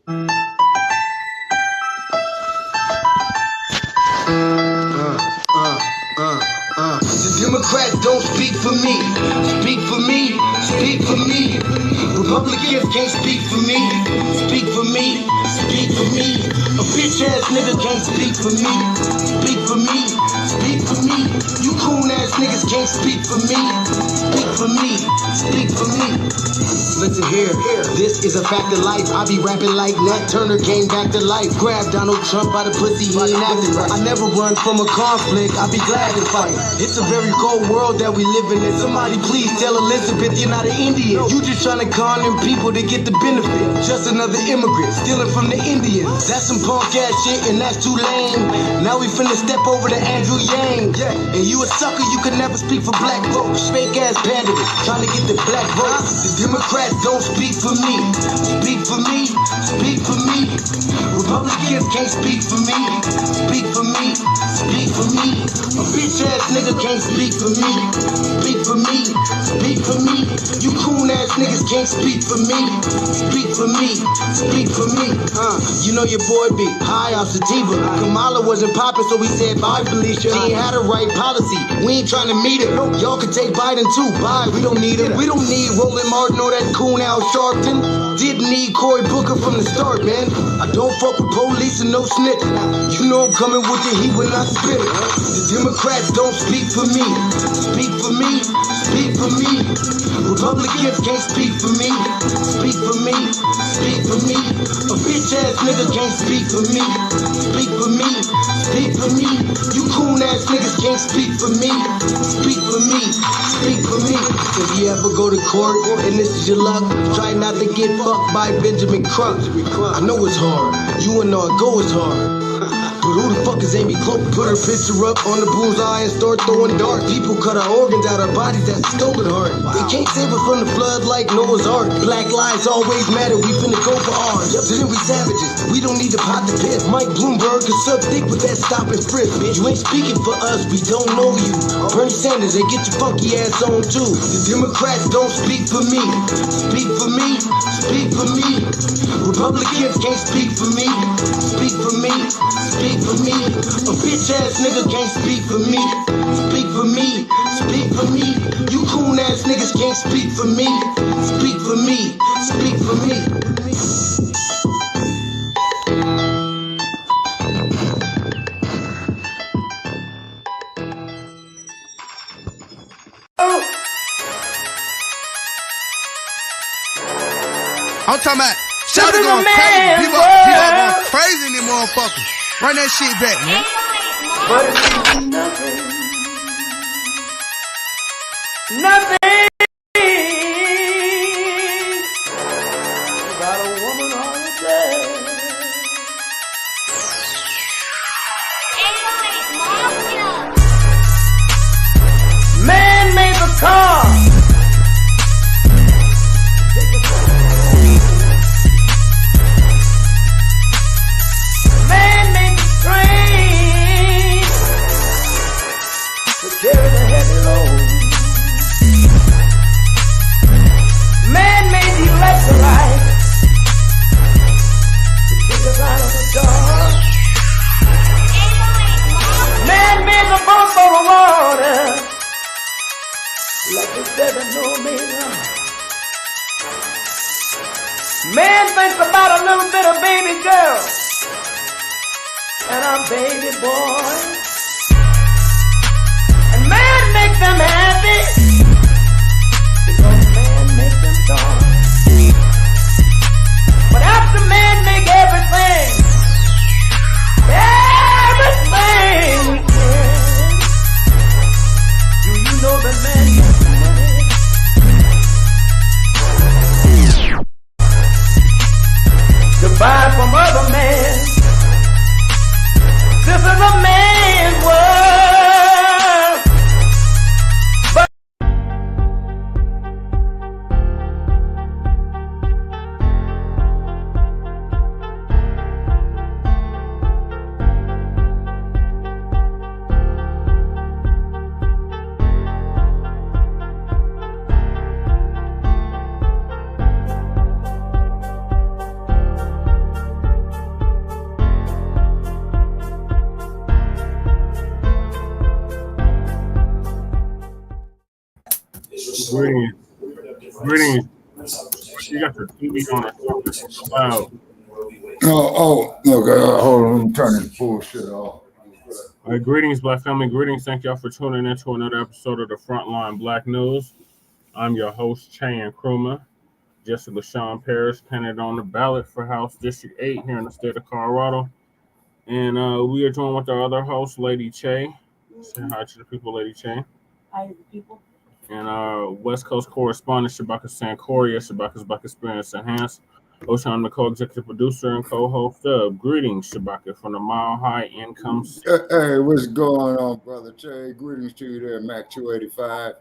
The Democrats don't speak for me. Speak for me. Speak for me. Republicans can't speak for me. Speak for me. Speak for me. A bitch ass nigga can't speak for me. Speak for me. Speak for me. You coon ass niggas can't speak for me. Speak for me. Speak for me. Listen here, this is a fact of life. I be rapping like Nat Turner came back to life. Grab Donald Trump by the pussy, he ain't acting right. I never run from a conflict, I be glad to fight. It's a very cold world that we live in. Somebody please tell Elizabeth you're not an Indian. You just trying to con them people to get the benefit. Just another immigrant, stealing from the Indians. That's some punk ass shit and that's too lame. Now we finna step over to Andrew Yang. And you a sucker, you could never speak for black folks. Fake ass pandemic, trying to get the black votes. The Democrats don't speak for me. Speak for me. Speak for me. Republicans can't speak for me. Speak for me. Speak for me. A bitch ass nigga can't speak for me. Speak for me. Speak for me. You coon ass niggas can't speak for me. Speak for me. Speak for me. You know your boy be high off sativa. Kamala wasn't popping, so we said bye, Felicia. She ain't had a right policy. We ain't trying to meet her. Y'all can take Biden too. Bye. We don't need him. We don't need Roland Martin or that coon Al Sharpton. Didn't need Cory Booker from the start, man. I don't fuck with police and no snitch. You know I'm coming with the heat when I spit it. The Democrats don't speak for me. Speak for me. Speak for me. Republicans can't speak for me. Speak for me. Speak for me. A bitch ass nigga can't speak for me. Speak for me. Speak for me. You coon ass niggas can't speak for me. Speak for me. Speak for me. If you ever go to court and this is your luck, try not to get fucked by Benjamin Crump. I know it's hard. You and go is hard. But who the fuck is Amy Cloak? Put her picture up on the bullseye and start throwing darts. People cut our organs out our bodies, that's a stolen heart. They can't save us from the flood like Noah's Ark. Black lives always matter, we finna go for ours. So then we savages, we don't need to pot the piss. Mike Bloomberg is suck thick with that stop and frisk. You ain't speaking for us, we don't know you. Bernie Sanders, and get your funky ass on too. The Democrats don't speak for me. Speak for me. Speak for me. Republicans can't speak for me. Speak for me. Speak for me. A bitch ass nigga can't speak for me. Speak for me. Speak for me. You coon ass niggas can't speak for me. Speak for me. Speak for me. I'm talking about shout it going crazy. People going crazy in them motherfuckers. Run that shit back, man. But it's nothing. Nothing. Got a woman on the bed. Man made the car. Carry the heavy load. Man made the electrolyte to kick us out of the dark. Man made the boat for the water like the 7 omega. Man thinks about a little bit of baby girl and a baby boy. Man make them happy because man make them dark. But after man make everything we can, do you know that man makes money? To buy from other men. This is a man's world. Greetings. Greetings. You got your TV on or something so loud. Okay. Hold on. Let me turn this bullshit off. All right, greetings, Black family. Greetings. Thank y'all for tuning in to another episode of the Frontline Black News. I'm your host, Chan Kruma. Jesse LaShawn Paris, candidate on the ballot for House District 8 here in the state of Colorado. And we are joined with our other host, Lady Che. Say hi to the people, Lady Che. Hi to the people. And our West Coast correspondent, Shabaka Sankoria, Shabaka's Black Experience Enhanced. Oshan, the co-executive producer and co-host of Greetings, Shabaka, from the Mile High Income City. Hey, what's going on, Brother Che? Greetings to you there, Mac 285.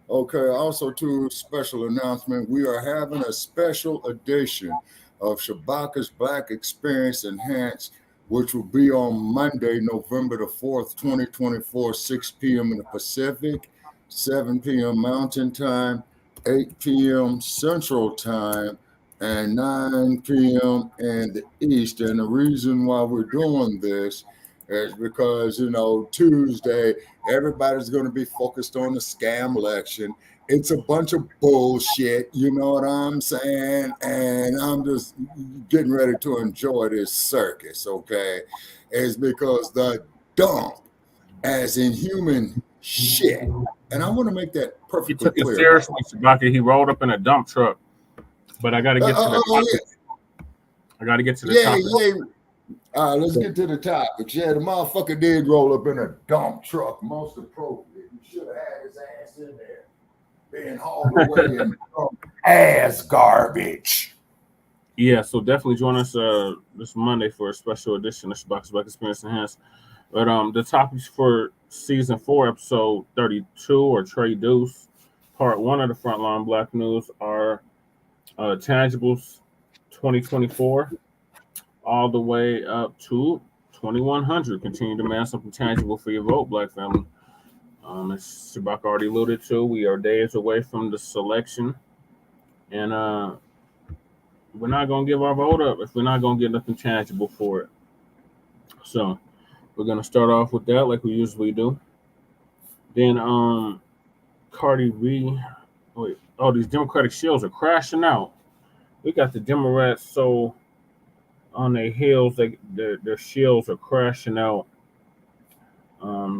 Okay, also to special announcement, we are having a special edition of Shabaka's Black Experience Enhanced, which will be on Monday, November the 4th, 2024, 6 p.m. in the Pacific, 7 p.m. Mountain Time, 8 p.m. Central Time, and 9 p.m. in the East. And the reason why we're doing this is because, Tuesday, everybody's going to be focused on the scam election. It's a bunch of bullshit, you know what I'm saying? And I'm just getting ready to enjoy this circus, okay? It's because the dump, as in human shit, and I want to make that He perfectly took it clear. seriously, Shabaka. He rolled up in a dump truck. But I got to get to the topic. I got to get to the topic. All right, let's get to the topic. Yeah, the motherfucker did roll up in a dump truck, most appropriate. He should have had his ass in there, being hauled away in ass garbage. Yeah, so definitely join us this Monday for a special edition of Shabaka's Black Experience Enhanced. But the topics for season 4, episode 32, or Trey Deuce, part 1 of the Frontline Black News are Tangibles 2024 all the way up to 2100. Continue to demand something tangible for your vote, Black family. As Shabaka already alluded to, we are days away from the selection, and we're not going to give our vote up if we're not going to get nothing tangible for it. So we're going to start off with that like we usually do. Then Cardi B, these Democratic Shills are crashing out. We got the Democrats so on their heels, their Shills are crashing out,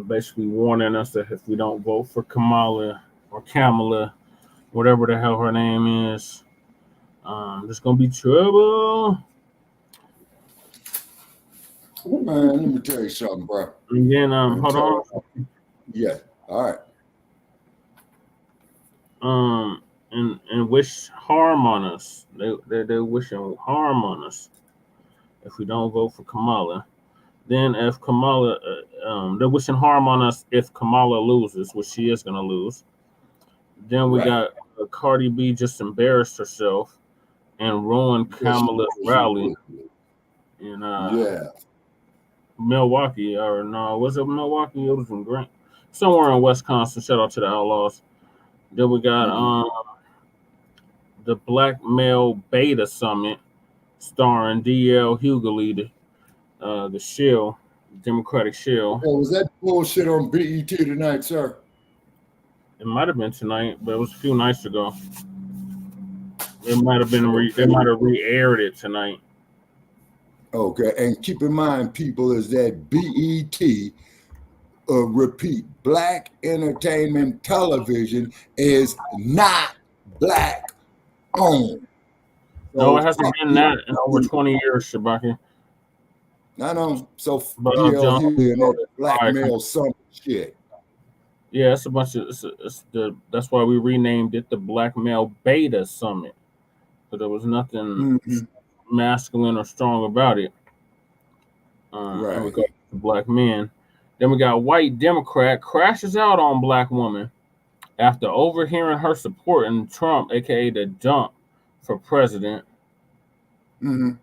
basically warning us that if we don't vote for Kamala or Kamala, whatever the hell her name is, there's going to be trouble. Man, let me tell you something, bro. And then, hold on. Yeah, all right. And wish harm on us. They're wishing harm on us if we don't vote for Kamala. Then if Kamala, they're wishing harm on us if Kamala loses, which she is going to lose. Then we got Cardi B just embarrassed herself and ruined Kamala's rally in Milwaukee, or no, was it Milwaukee? It was in Grant, somewhere in Wisconsin. Shout out to the Outlaws. Then we got the Black Male Beta Summit, starring D.L. Hughley, the Shill, Democratic Shill. Oh, was that bullshit on BET tonight, sir? It might have been tonight, but it was a few nights ago. It might have been they might have re-aired it tonight. Okay, and keep in mind, people, is that BET, repeat, Black Entertainment Television is not Black owned. No, it hasn't been that in over 20 years, Shabaki. I know. So DL Hughley and that Black Male Summit shit. Yeah, it's a bunch of that's why we renamed it the Black Male Beta Summit. But there was nothing masculine or strong about it. And we got the black men. Then we got white Democrat crashes out on black woman after overhearing her supporting Trump, aka the dump, for president. Then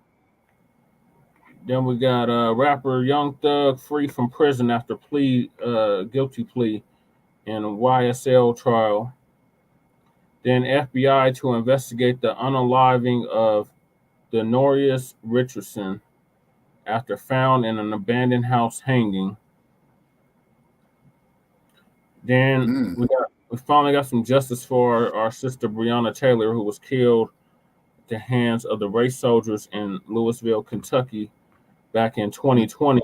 we got rapper Young Thug free from prison after guilty plea in a YSL trial. Then FBI to investigate the unaliving of Dennoriss Richardson after found in an abandoned house hanging. Then we got We finally got some justice for our sister Breonna Taylor, who was killed at the hands of the race soldiers in Louisville, Kentucky, back in 2020.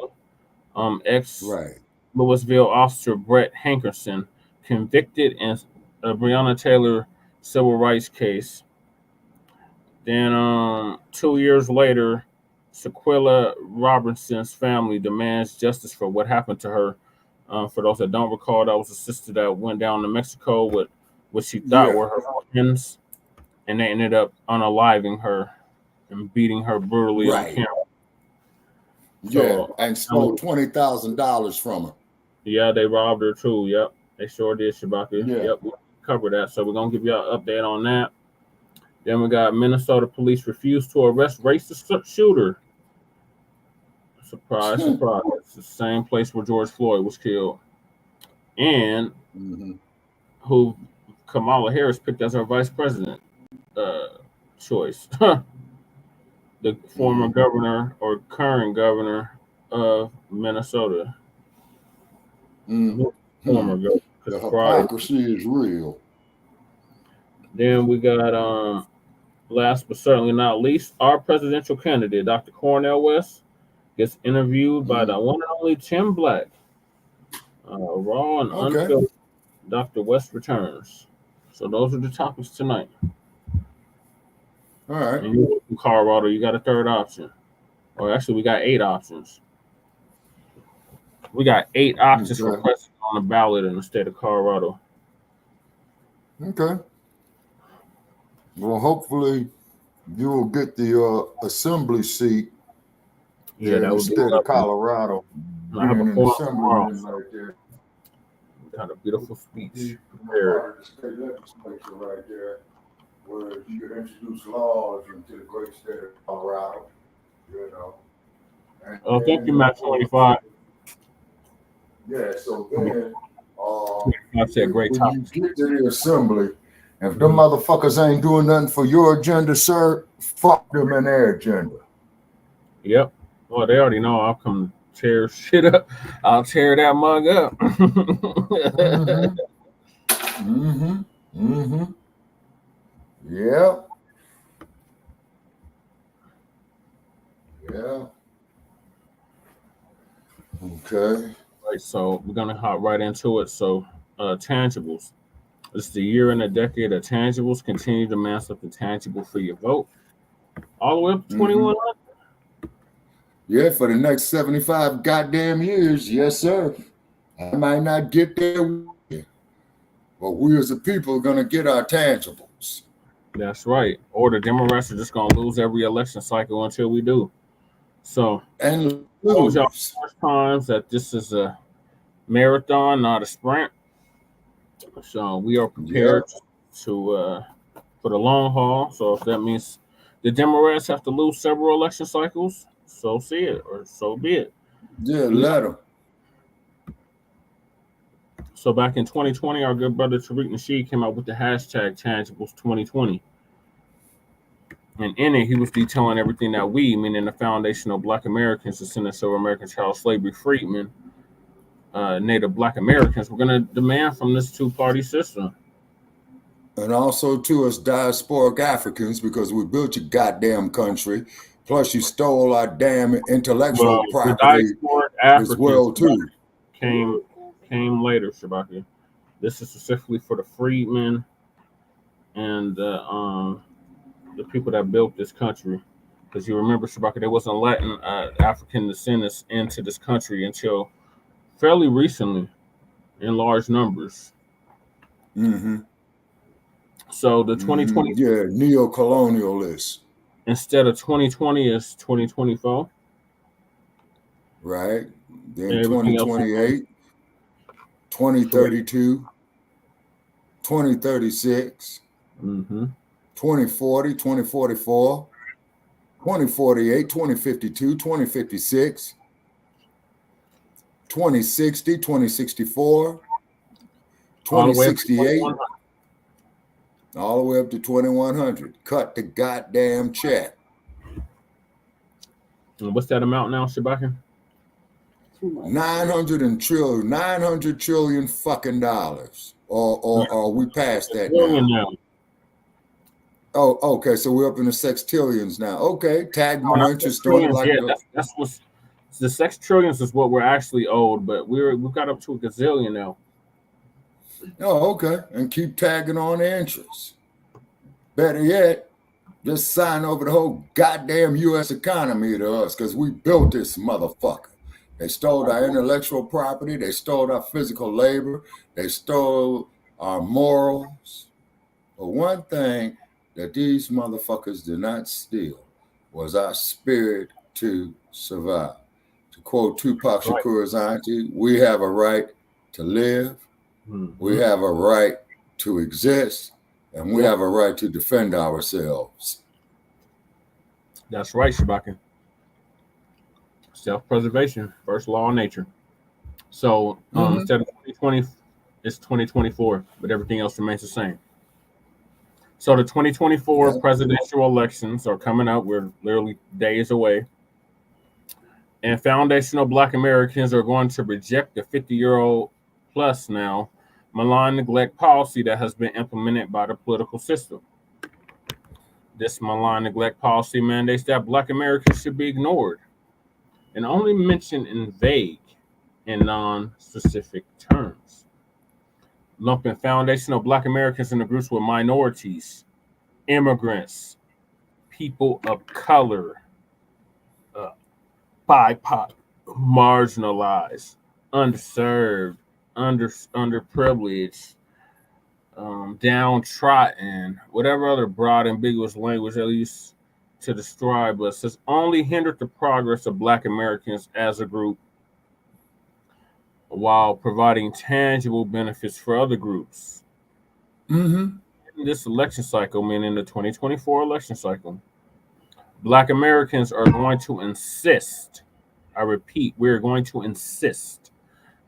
Right. Ex-Louisville officer Brett Hankinson convicted in a Breonna Taylor civil rights case. Then 2 years later, Shanquella Robinson's family demands justice for what happened to her. For those that don't recall, that was a sister that went down to Mexico with what she thought were her friends, and they ended up unaliving her and beating her brutally on camera. So, and stole $20,000 from her. Yeah, they robbed her too. Yep, they sure did, Shabaka. Yeah. Yep, we'll cover that. So we're gonna give you an update on that. Then we got Minnesota police refused to arrest racist shooter. Surprise, surprise. It's the same place where George Floyd was killed. And who Kamala Harris picked as her vice president choice. The former governor or current governor of Minnesota. Former governor. The hypocrisy is real. Then we got, last but certainly not least, our presidential candidate, Dr. Cornel West, gets interviewed by the one and only Tim Blacc. Raw and Unfiltered. Dr. West returns. So those are the topics tonight. All right. And you in Colorado, you got a third option. Or actually, we got 8 options. We got 8 options for president on the ballot in the state of Colorado. Okay. Well, hopefully you will get the assembly seat in the state of Colorado. I have a forum tomorrow. Right there. Got a beautiful speech prepared. The state legislature right there, where you could introduce laws into the great state of Colorado, you know. And thank you, Matt 25. Yeah, so then That's a great topic. When you get to the assembly, if them motherfuckers ain't doing nothing for your agenda, sir, fuck them and their agenda. Yep. Well, they already know I'll come tear shit up. I'll tear that mug up. Yeah. Yeah. Okay. Right, so we're gonna hop right into it. So, tangibles. It's the year and a decade of tangibles. Continue to mass up the tangible for your vote. All the way up to 2100. Yeah, for the next 75 goddamn years, yes, sir. I might not get there, but we as a people are gonna get our tangibles. That's right. Or the Dennoriss are just gonna lose every election cycle until we do. So, and those y'all first times that this is a marathon, not a sprint. So we are prepared to for the long haul. So if that means the Dennoriss have to lose several election cycles, so see it, or so be it. Yeah, let them. So back in 2020, our good brother Tariq Nasheed came out with the hashtag Tangibles 2020. And in it, he was detailing everything that we, meaning the foundation of Black Americans, descendants of American child slavery freedmen, Native Black Americans, we're going to demand from this two-party system. And also, too, as diasporic Africans, because we built your goddamn country, plus you stole our damn intellectual property as well, too. Came later, Shabaki. This is specifically for the freedmen and the people that built this country. Because you remember, Shabaki, they wasn't letting African descendants into this country until fairly recently in large numbers. So the 2020... Yeah, neo-colonialists. Instead of 2020, is 2024. Right. Then 2028, 2032, 2036, 2040, 2044, 2048, 2052, 2056, 2060, 2064, 2068, all the way up to 2100. Cut the goddamn check. And what's that amount now, Shabaki? 900 trillion fucking dollars. or are we past that Billion now? now. Oh, okay. So we're up in the sextillions now. Okay, tag more interest on it. Trillions, Like yeah, that's what's the sex trillions is what we're actually owed, but we've got up to a gazillion now. oh, okay, and keep tagging on the interest. Better yet, just sign over the whole goddamn U.S. economy to us because we built this motherfucker. They stole our intellectual property. They stole our physical labor. They stole our morals. But one thing that these motherfuckers did not steal was our spirit to survive. To quote Tupac Shakur's auntie, we have a right to live. We have a right to exist. And we have a right to defend ourselves. That's right, Shabaka. Self-preservation, first law of nature. So instead of 2020, it's 2024, but everything else remains the same. So the 2024 presidential elections are coming up. We're literally days away. And foundational Black Americans are going to reject the 50-year-old plus now malign neglect policy that has been implemented by the political system. This malign neglect policy mandates that Black Americans should be ignored and only mentioned in vague and non-specific terms, lumping foundational Black Americans into groups with minorities, immigrants, people of color, BIPOC, marginalized, underserved, underprivileged, downtrodden, whatever other broad, ambiguous language they use to describe us, has only hindered the progress of Black Americans as a group while providing tangible benefits for other groups. In this election cycle, meaning the 2024 election cycle, Black Americans are going to insist, I repeat, we're going to insist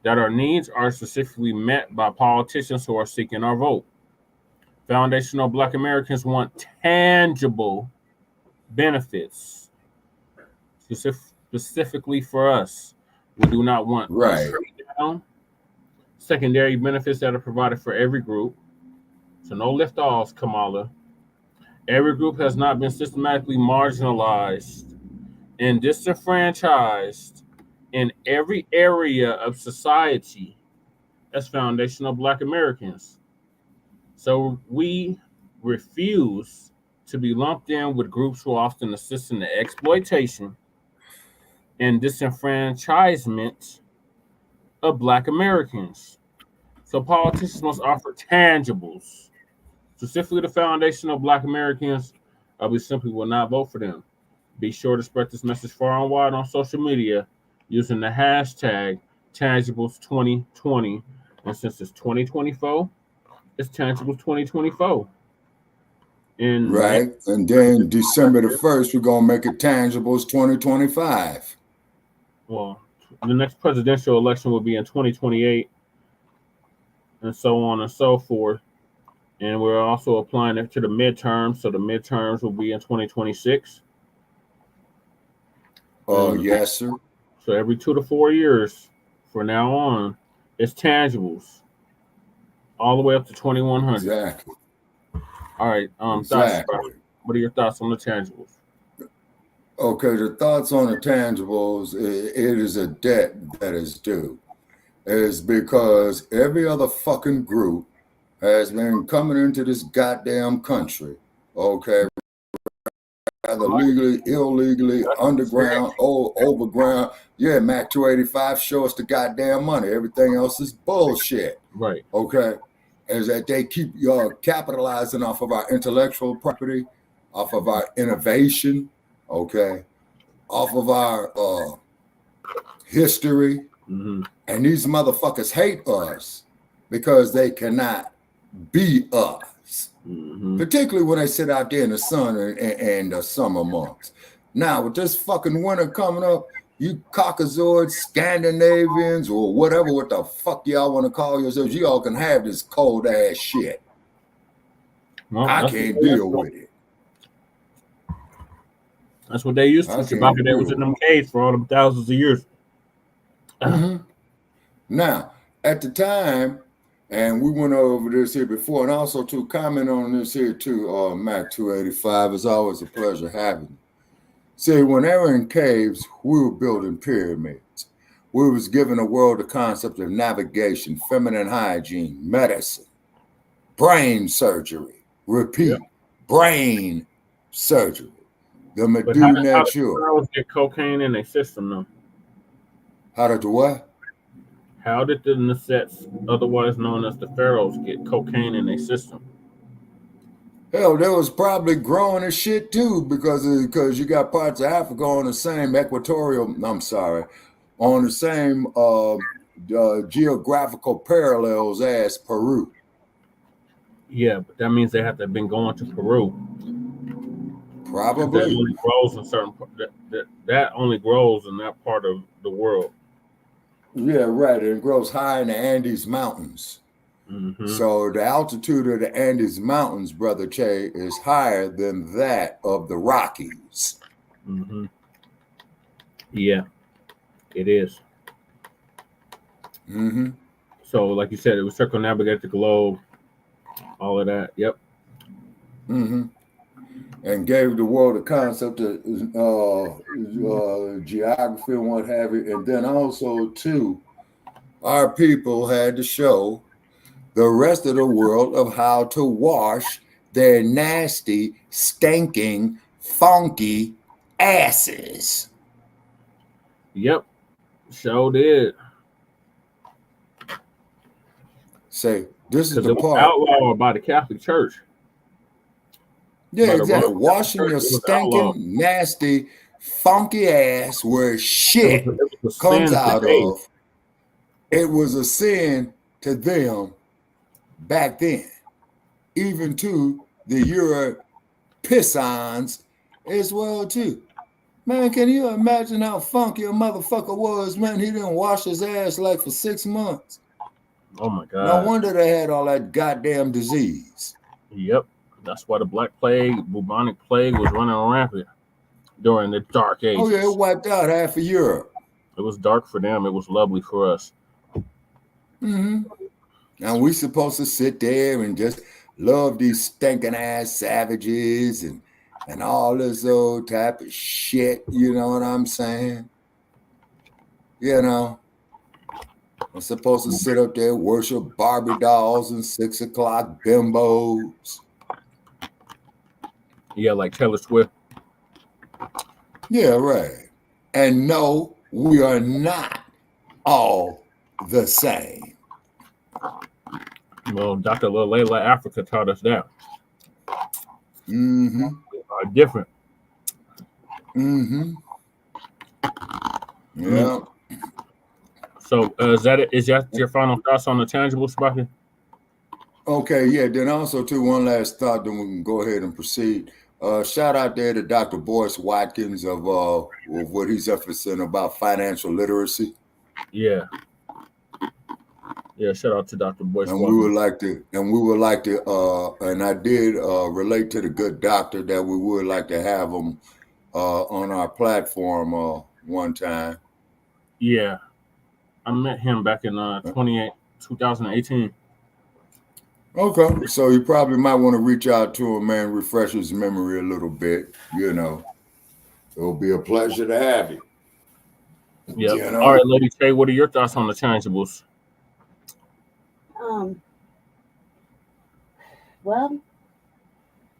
that our needs are specifically met by politicians who are seeking our vote. Foundational Black Americans want tangible benefits, specifically for us. We do not want down, secondary benefits that are provided for every group. So no lift-offs, Kamala. Every group has not been systematically marginalized and disenfranchised in every area of society as foundational Black Americans. So we refuse to be lumped in with groups who often assist in the exploitation and disenfranchisement of Black Americans. So politicians must offer tangibles, specifically the foundational Black Americans, or we simply will not vote for them. Be sure to spread this message far and wide on social media using the hashtag Tangibles2020. And since it's 2024, it's Tangibles 2024. And then December the 1st, we're going to make it Tangibles 2025. Well, the next presidential election will be in 2028, and so on and so forth. And we're also applying it to the midterms. So the midterms will be in 2026. Yes, sir. So every 2 to 4 years from now on, it's tangibles. All the way up to 2100. Exactly. All right. Exactly. What are your thoughts on the tangibles? Okay, the thoughts on the tangibles, it is a debt that is due. It's because every other fucking group has been coming into this goddamn country, okay, either legally, illegally, underground, overground. Yeah, Mac 285, show us the goddamn money. Everything else is bullshit. Right. Okay. Is that they keep capitalizing off of our intellectual property, off of our innovation, okay, off of our history. And these motherfuckers hate us because they cannot be us, particularly when they sit out there in the sun and the summer months. Now, with this fucking winter coming up, you Caucasoids, Scandinavians, or whatever, what the fuck y'all want to call yourselves, y'all can have this cold ass shit. Well, I can't deal with it. That's what they used to. Chewbacca that was in them caves for all them thousands of years. Now, at the time And we went over this here before, and also to comment on this here too, Mac 285. It's always a pleasure having you. See, when they were in caves, we were building pyramids. We was giving the world the concept of navigation, feminine hygiene, medicine, brain surgery. Repeat, brain surgery. The But how Medu did Nature. pharaohs get cocaine in their system, though? How did the what? How did the Nesets, otherwise known as the pharaohs, get cocaine in their system? Hell, they was probably growing as shit too, because you got parts of Africa on the same on the same geographical parallels as Peru. Yeah, but that means they have to have been going to Peru. Probably. That only grows in certain that only grows in that part of the world. Yeah, right. It grows high in the Andes Mountains. Mm-hmm. So the altitude of the Andes Mountains, Brother Che, is higher than that of the Rockies. Mm-hmm. Yeah, it is. Mm-hmm. So, like you said, it was circumnavigate the globe, all of that. Yep. Mm-hmm. And gave the world a concept of geography and what have you. And then also, too, our people had to show the rest of the world of how to wash their nasty, stinking, funky asses. Yep. Sure did. Say, this is Because the it was part. outlawed by the Catholic Church. Yeah, By the exactly. Roman Washing Church, your it was stinking, outlawed. nasty, funky ass where shit It was a comes sin out today. of. It was a sin to them back then, even to the Europissons as well too. Man, can you imagine how funky a motherfucker was, man? He didn't wash his ass like for 6 months. Oh my God. No wonder they had all that goddamn disease. Yep. That's why the Black Plague, bubonic plague, was running rampant during the Dark Ages. Oh yeah, it wiped out half of Europe. It was dark for them. It was lovely for us. Mm-hmm. And we supposed to sit there and just love these stinking ass savages and all this old type of shit. You know what I'm saying? You know, I'm supposed to sit up there, worship Barbie dolls and 6 o'clock bimbos. Yeah, like Taylor Swift. Yeah, right. And no, we are not all the same. Well, Dr. Layla Africa taught us that. Mm-hmm. We are different. Mm-hmm. Yeah. So is that your final thoughts on the tangible, Sparky? Okay, yeah. Then also too, one last thought, then we can go ahead and proceed. Shout out there to Dr. Boyce Watkins of what he's emphasizing about financial literacy. Yeah. Yeah, shout out to Dr. Boyce And Watkins. we would like to, and I did relate to the good doctor that we would like to have him on our platform one time. Yeah. I met him back in 2018. Okay, so you probably might want to reach out to him, man, refresh his memory a little bit. You know, it'll be a pleasure to have you. Yeah. You know? All right, Lady K, what are your thoughts on the tangibles? Well,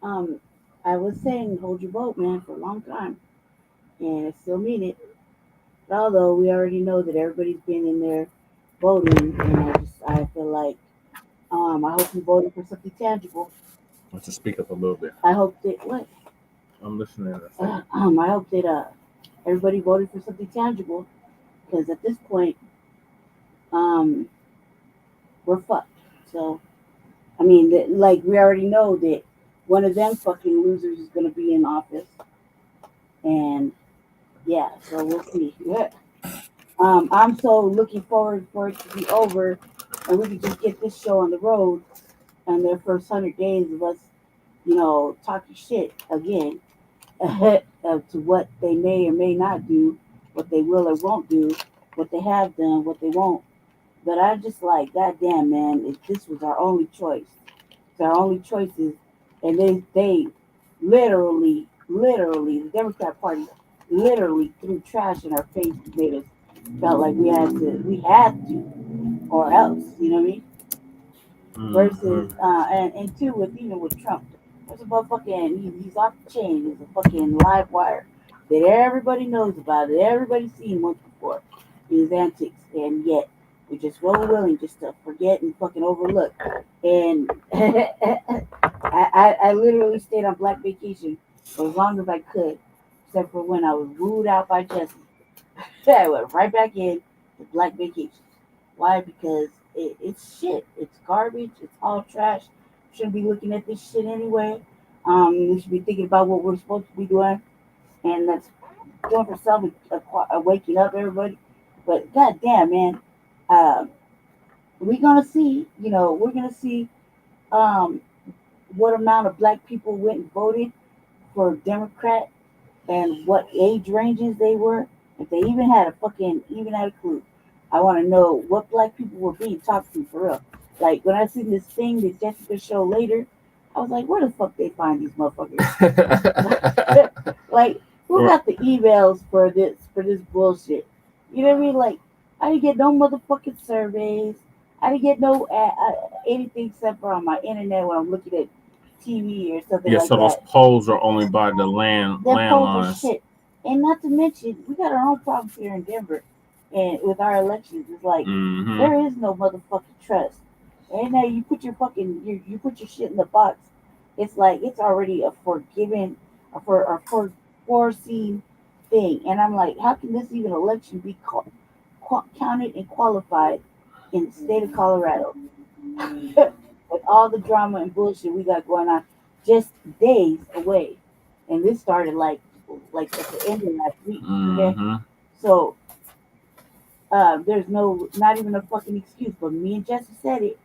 I was saying hold your boat, man, for a long time, and I still mean it. But although we already know that everybody's been in there voting, and I feel like I hope you voted for something tangible. Let's just speak up a little bit. I hope that what? I'm listening. I hope that everybody voted for something tangible, because at this point, we're fucked. So, I mean, like we already know that one of them fucking losers is going to be in office, and yeah, so we'll see. Yeah. I'm so looking forward for it to be over, and we can just get this show on the road, and their first 100 days of us, talking shit again to what they may or may not do, what they will or won't do, what they have done, what they won't But I just like, goddamn, man, if this was our only choice, it's our only choices, and they literally, the Democrat Party literally threw trash in our face and made us felt like we had to, or else, you know what I mean? Versus, and two, even with Trump, there's a motherfucking, he's off the chain, he's a fucking live wire that everybody knows about, that everybody's seen once before, his antics, and yet we're just so willing just to forget and fucking overlook. And I literally stayed on Black vacation for as long as I could, except for when I was wooed out by Jesse. I went right back in to Black vacation. Why? Because it's shit. It's garbage. It's all trash. Shouldn't be looking at this shit anyway. We should be thinking about what we're supposed to be doing, and that's doing for self waking up everybody. But goddamn, man, we're gonna see. We're gonna see what amount of Black people went and voted for Democrat and what age ranges they were. If they even had a clue. I want to know what Black people were being talked to for real. Like when I seen this thing that Jessica showed later, I was like, where the fuck they find these motherfuckers? Like, who got the emails for this bullshit? You know what I mean? Like, I didn't get no motherfucking surveys. I didn't get no anything except for on my internet when I'm looking at TV or something like that. Yeah, so those polls are only by the landlines. Shit. And not to mention, we got our own problems here in Denver. And with our elections, it's like there is no motherfucking trust. And now you put your you put your shit in the box. It's like it's already a foreseen thing. And I'm like, how can this even election be counted and qualified in the state of Colorado with all the drama and bullshit we got going on, just days away? And this started like at the end of last week. Okay, so. There's not even a fucking excuse, but me and Jesse said it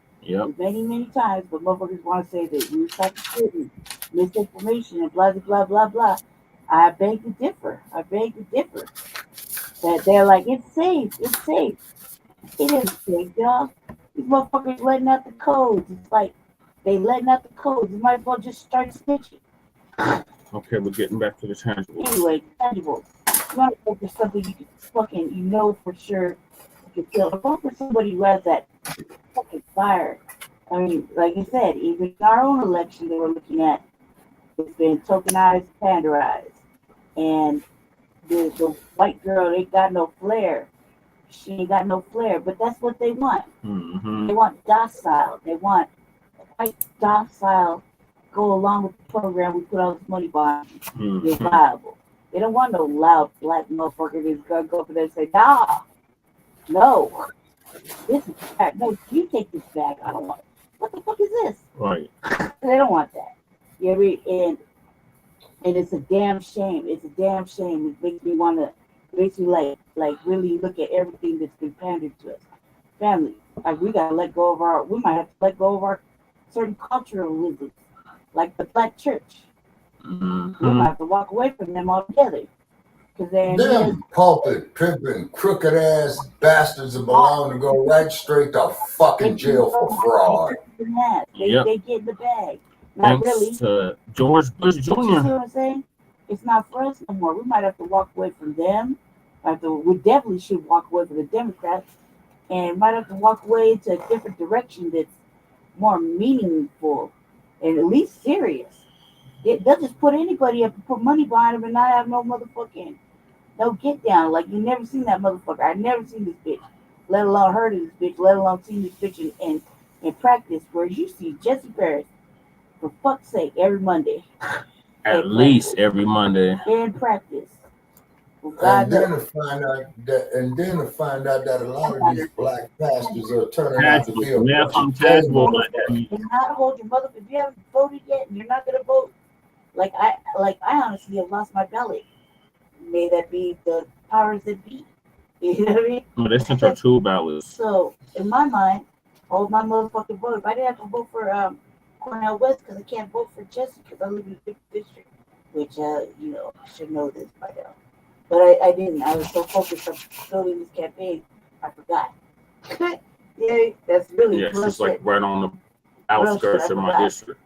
many times, but motherfuckers want to say that we were talking shit and misinformation and blah, blah, blah, blah. I beg to differ. That they're like, it's safe. It isn't safe, y'all. These motherfuckers letting out the codes. It's like they letting out the codes. You might as well just start snitching. Okay, we're getting back to the tangibles. Anyway, tangibles. You want to go for something you can fucking, for sure you can kill. Go for somebody who has that fucking fire. I mean, like I said, even in our own election they were looking at, it's been tokenized, panderized. And the white girl ain't got no flair. She ain't got no flair, but that's what they want. They want docile. They want white docile go along with the program we put all this money behind. They're viable. They don't want no loud Black motherfucker that's gonna go over there and say, nah, no, this is bad. No, you take this back. I don't want it. What the fuck is this? Right. They don't want that. You know what I mean? And it's a damn shame. It makes me want to, like really look at everything that's been pandered to us. Family, like we gotta let go of we might have to let go of our certain cultural wizards, like the Black church. We might have to walk away from them altogether. Them pulpit pimping crooked ass bastards that belong to go right straight to fucking jail for fraud. They get in the bag. Not Thanks really. to George Bush Jr. You see what I'm saying? It's not for us no more. We might have to walk away from them. We definitely should walk away from the Democrats, and might have to walk away to a different direction that's more meaningful and at least serious. They'll just put anybody up and put money behind them and not have no motherfucking no get down. Like you never seen that motherfucker. I never seen this bitch, let alone heard of this bitch, let alone seen this bitch in practice. Whereas you see Jesse Paris, for fuck's sake, every Monday. At least every Monday. In practice. Well, and then to find out that a lot of these Black pastors are turning out to be a tangible. And how to hold your mother if you haven't voted yet and you're not gonna vote. Like I honestly have lost my belly. May that be the powers that be. You know what I mean? Well, they sent her 2 ballots. So in my mind, hold my motherfucking vote. If I didn't have to vote for Cornel West because I can't vote for Jesse because I live in the 5th district, which I should know this by now. But I didn't. I was so focused on building this campaign, I forgot. Yeah, that's really Yeah, real she's like shit. right on the Real outskirts shit, I of my forgot. district.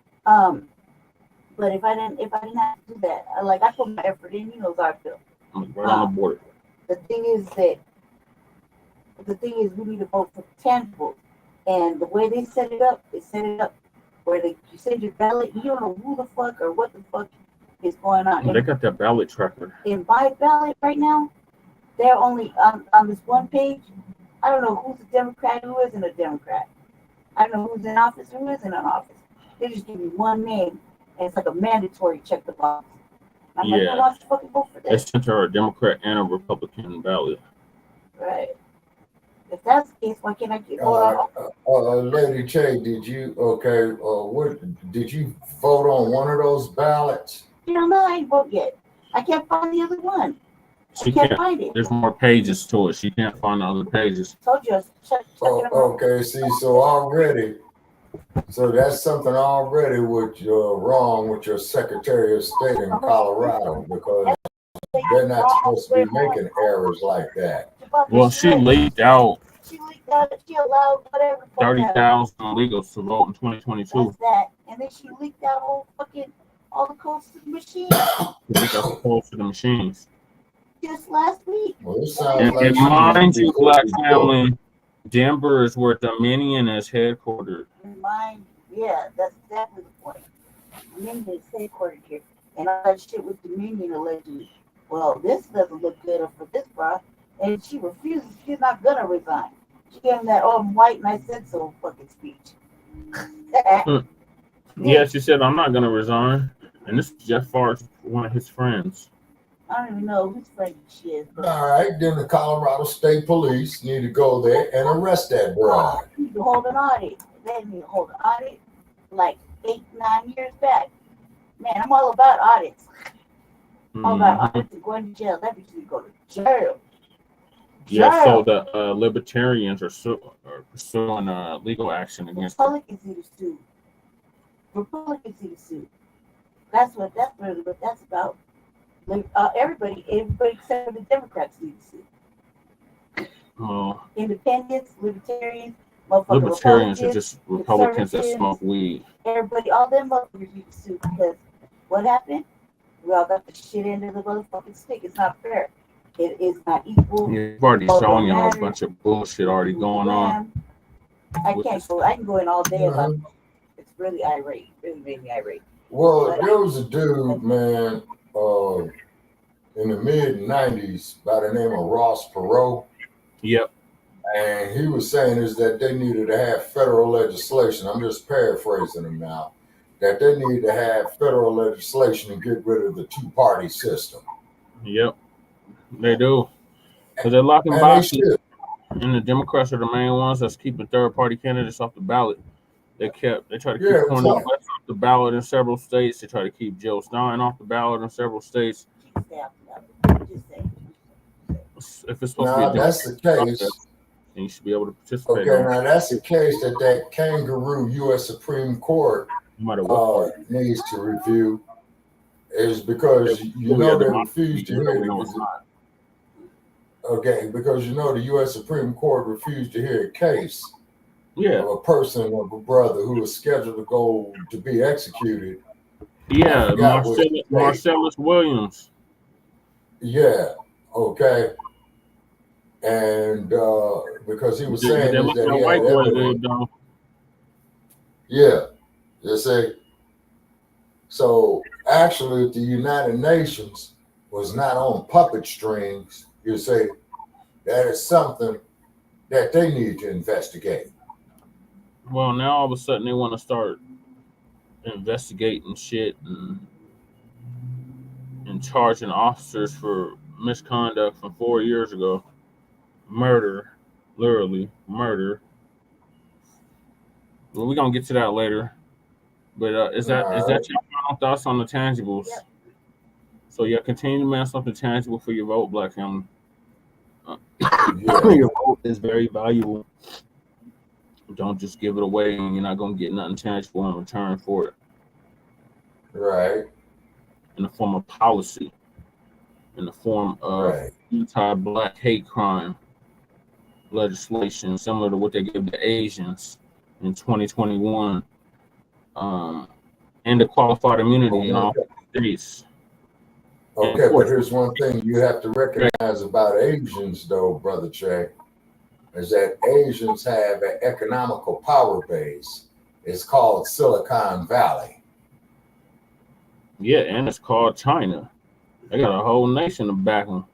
But if I didn't have to do that, I put my effort in. You know how I feel. I'm like right on the border. The thing is, we need to vote for tangibles, and the way they set it up where you send your ballot, you don't know who the fuck or what the fuck is going on. They got that ballot tracker. In my ballot right now, they're only on this one page. I don't know who's a Democrat, who isn't a Democrat. I don't know who's in office, who isn't in office. They just give you one name, and it's like a mandatory check the box. I'm like, well, why don't you fucking vote for They this? sent her a Democrat and a Republican ballot. Right. If that's the case, why can't I get vote on? Lady Che, did you what did you vote on one of those ballots? No, I ain't vote yet. I can't find the other one. She can't find it. There's more pages to it. She can't find the other pages. Told you, check okay, see, so that's something already wrong with your Secretary of State in Colorado, because they're not supposed to be making errors like that. Well, she leaked out She allowed whatever. 30,000 illegals to vote in 2022. That's that. And then she leaked out all the codes to the machine. She leaked out the codes to the machines. Just last week. Well, it sounds like mind you, Black family, Denver is where Dominion is headquartered. Yeah, that's exactly the point. Dominion is headquartered here. And all that shit with Dominion allegedly. Well, this doesn't look good for this bra. And she refuses. She's not going to resign. She gave him that, oh, I'm white and I said so fucking speech. Yeah, she said, I'm not going to resign. And this is Jeff Farr's one of his friends. I don't even know whose friend she is. But all right, then the Colorado State Police need to go there and arrest that broad. They need to hold an audit. They need to hold an audit like 8-9 years back. Man, I'm all about audits. All about audits and going to jail. That means you go to jail. Yeah, so the libertarians are pursuing legal action against Republicans need to sue. Republicans need to sue. That's really what that's about. Everybody except for the Democrats need to sue. Independents, libertarians, libertarians are just Republicans that smoke weed. Everybody, all them motherfuckers need to sue because what happened? We all got the shit end of the motherfucking stick. It's not fair. It is not equal. You've already shown you a whole bunch of bullshit already going on. I can go in all day about it. It's really irate. Really made me irate. Well, there was a dude, man, in the mid-90s by the name of Ross Perot. Yep. And he was saying is that they needed to have federal legislation. I'm just paraphrasing him now. That they need to have federal legislation to get rid of the two-party system. Yep. They do. Because they're locking boxes. And the Democrats are the main ones that's keeping third-party candidates off the ballot. They try to keep Cornel off the ballot in several states. They try to keep Jill Stein off the ballot in several states. If it's supposed to be that's the case, then you should be able to participate. Okay, now that's the case that kangaroo U.S. Supreme Court needs to review is because they refused to hear it. Okay, because the U.S. Supreme Court refused to hear a case of a person of a brother who was scheduled to go to be executed. Yeah, Marcellus Williams. Yeah, okay. And because he was saying that he had evidence. Yeah, you see. So actually, the United Nations was not on puppet strings. You say that is something that they need to investigate. Well, now all of a sudden they want to start investigating shit and charging officers for misconduct from 4 years ago. Murder, literally murder. Well, we're gonna get to that later. But is that your final thoughts on the tangibles? Yep. So continue to man something tangible for your vote, Black family. Your vote is very valuable. Don't just give it away and you're not gonna get nothing tangible in return for it. Right. In the form of policy, in the form of anti-Black hate crime, legislation similar to what they gave the Asians in 2021, and the qualified immunity in all states. Okay, but here's one thing you have to recognize about Asians, though, Brother Che, is that Asians have an economical power base. It's called Silicon Valley. Yeah, and it's called China. They got a whole nation to back them.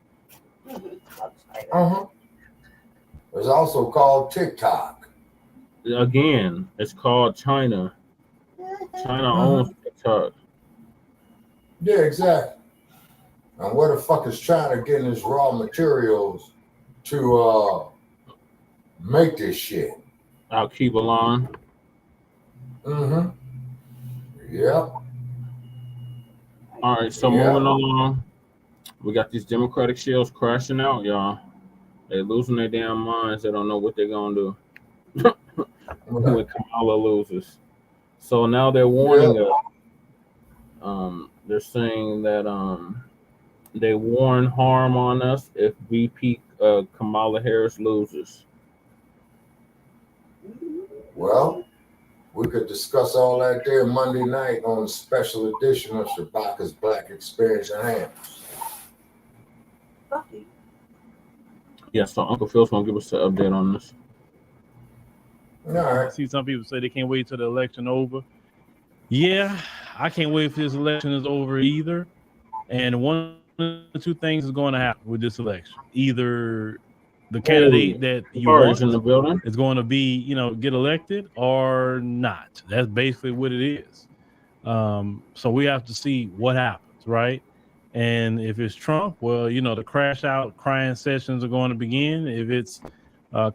It's also called TikTok. Again, it's called China. China owns TikTok. Yeah, exactly. And where the fuck is China getting its raw materials to make this shit? I'll keep along. Yep. All right, so moving along, we got these Democratic Shills crashing out, y'all. They losing their damn minds. They don't know what they're gonna do when Kamala loses. So now they're warning us. They're saying that they warn harm on us if VP Kamala Harris loses. Well, we could discuss all that there Monday night on a special edition of Shabaka's Black Experience Enhanced. Yeah, so Uncle Phil's gonna give us an update on this. All right. I see some people say they can't wait till the election over. Yeah, I can't wait for this election is over either. And one of the two things is going to happen with this election. Either the candidate that you want in the building is going to be, get elected or not. That's basically what it is. So we have to see what happens, right? And if it's Trump, well, the crash out crying sessions are going to begin. If it's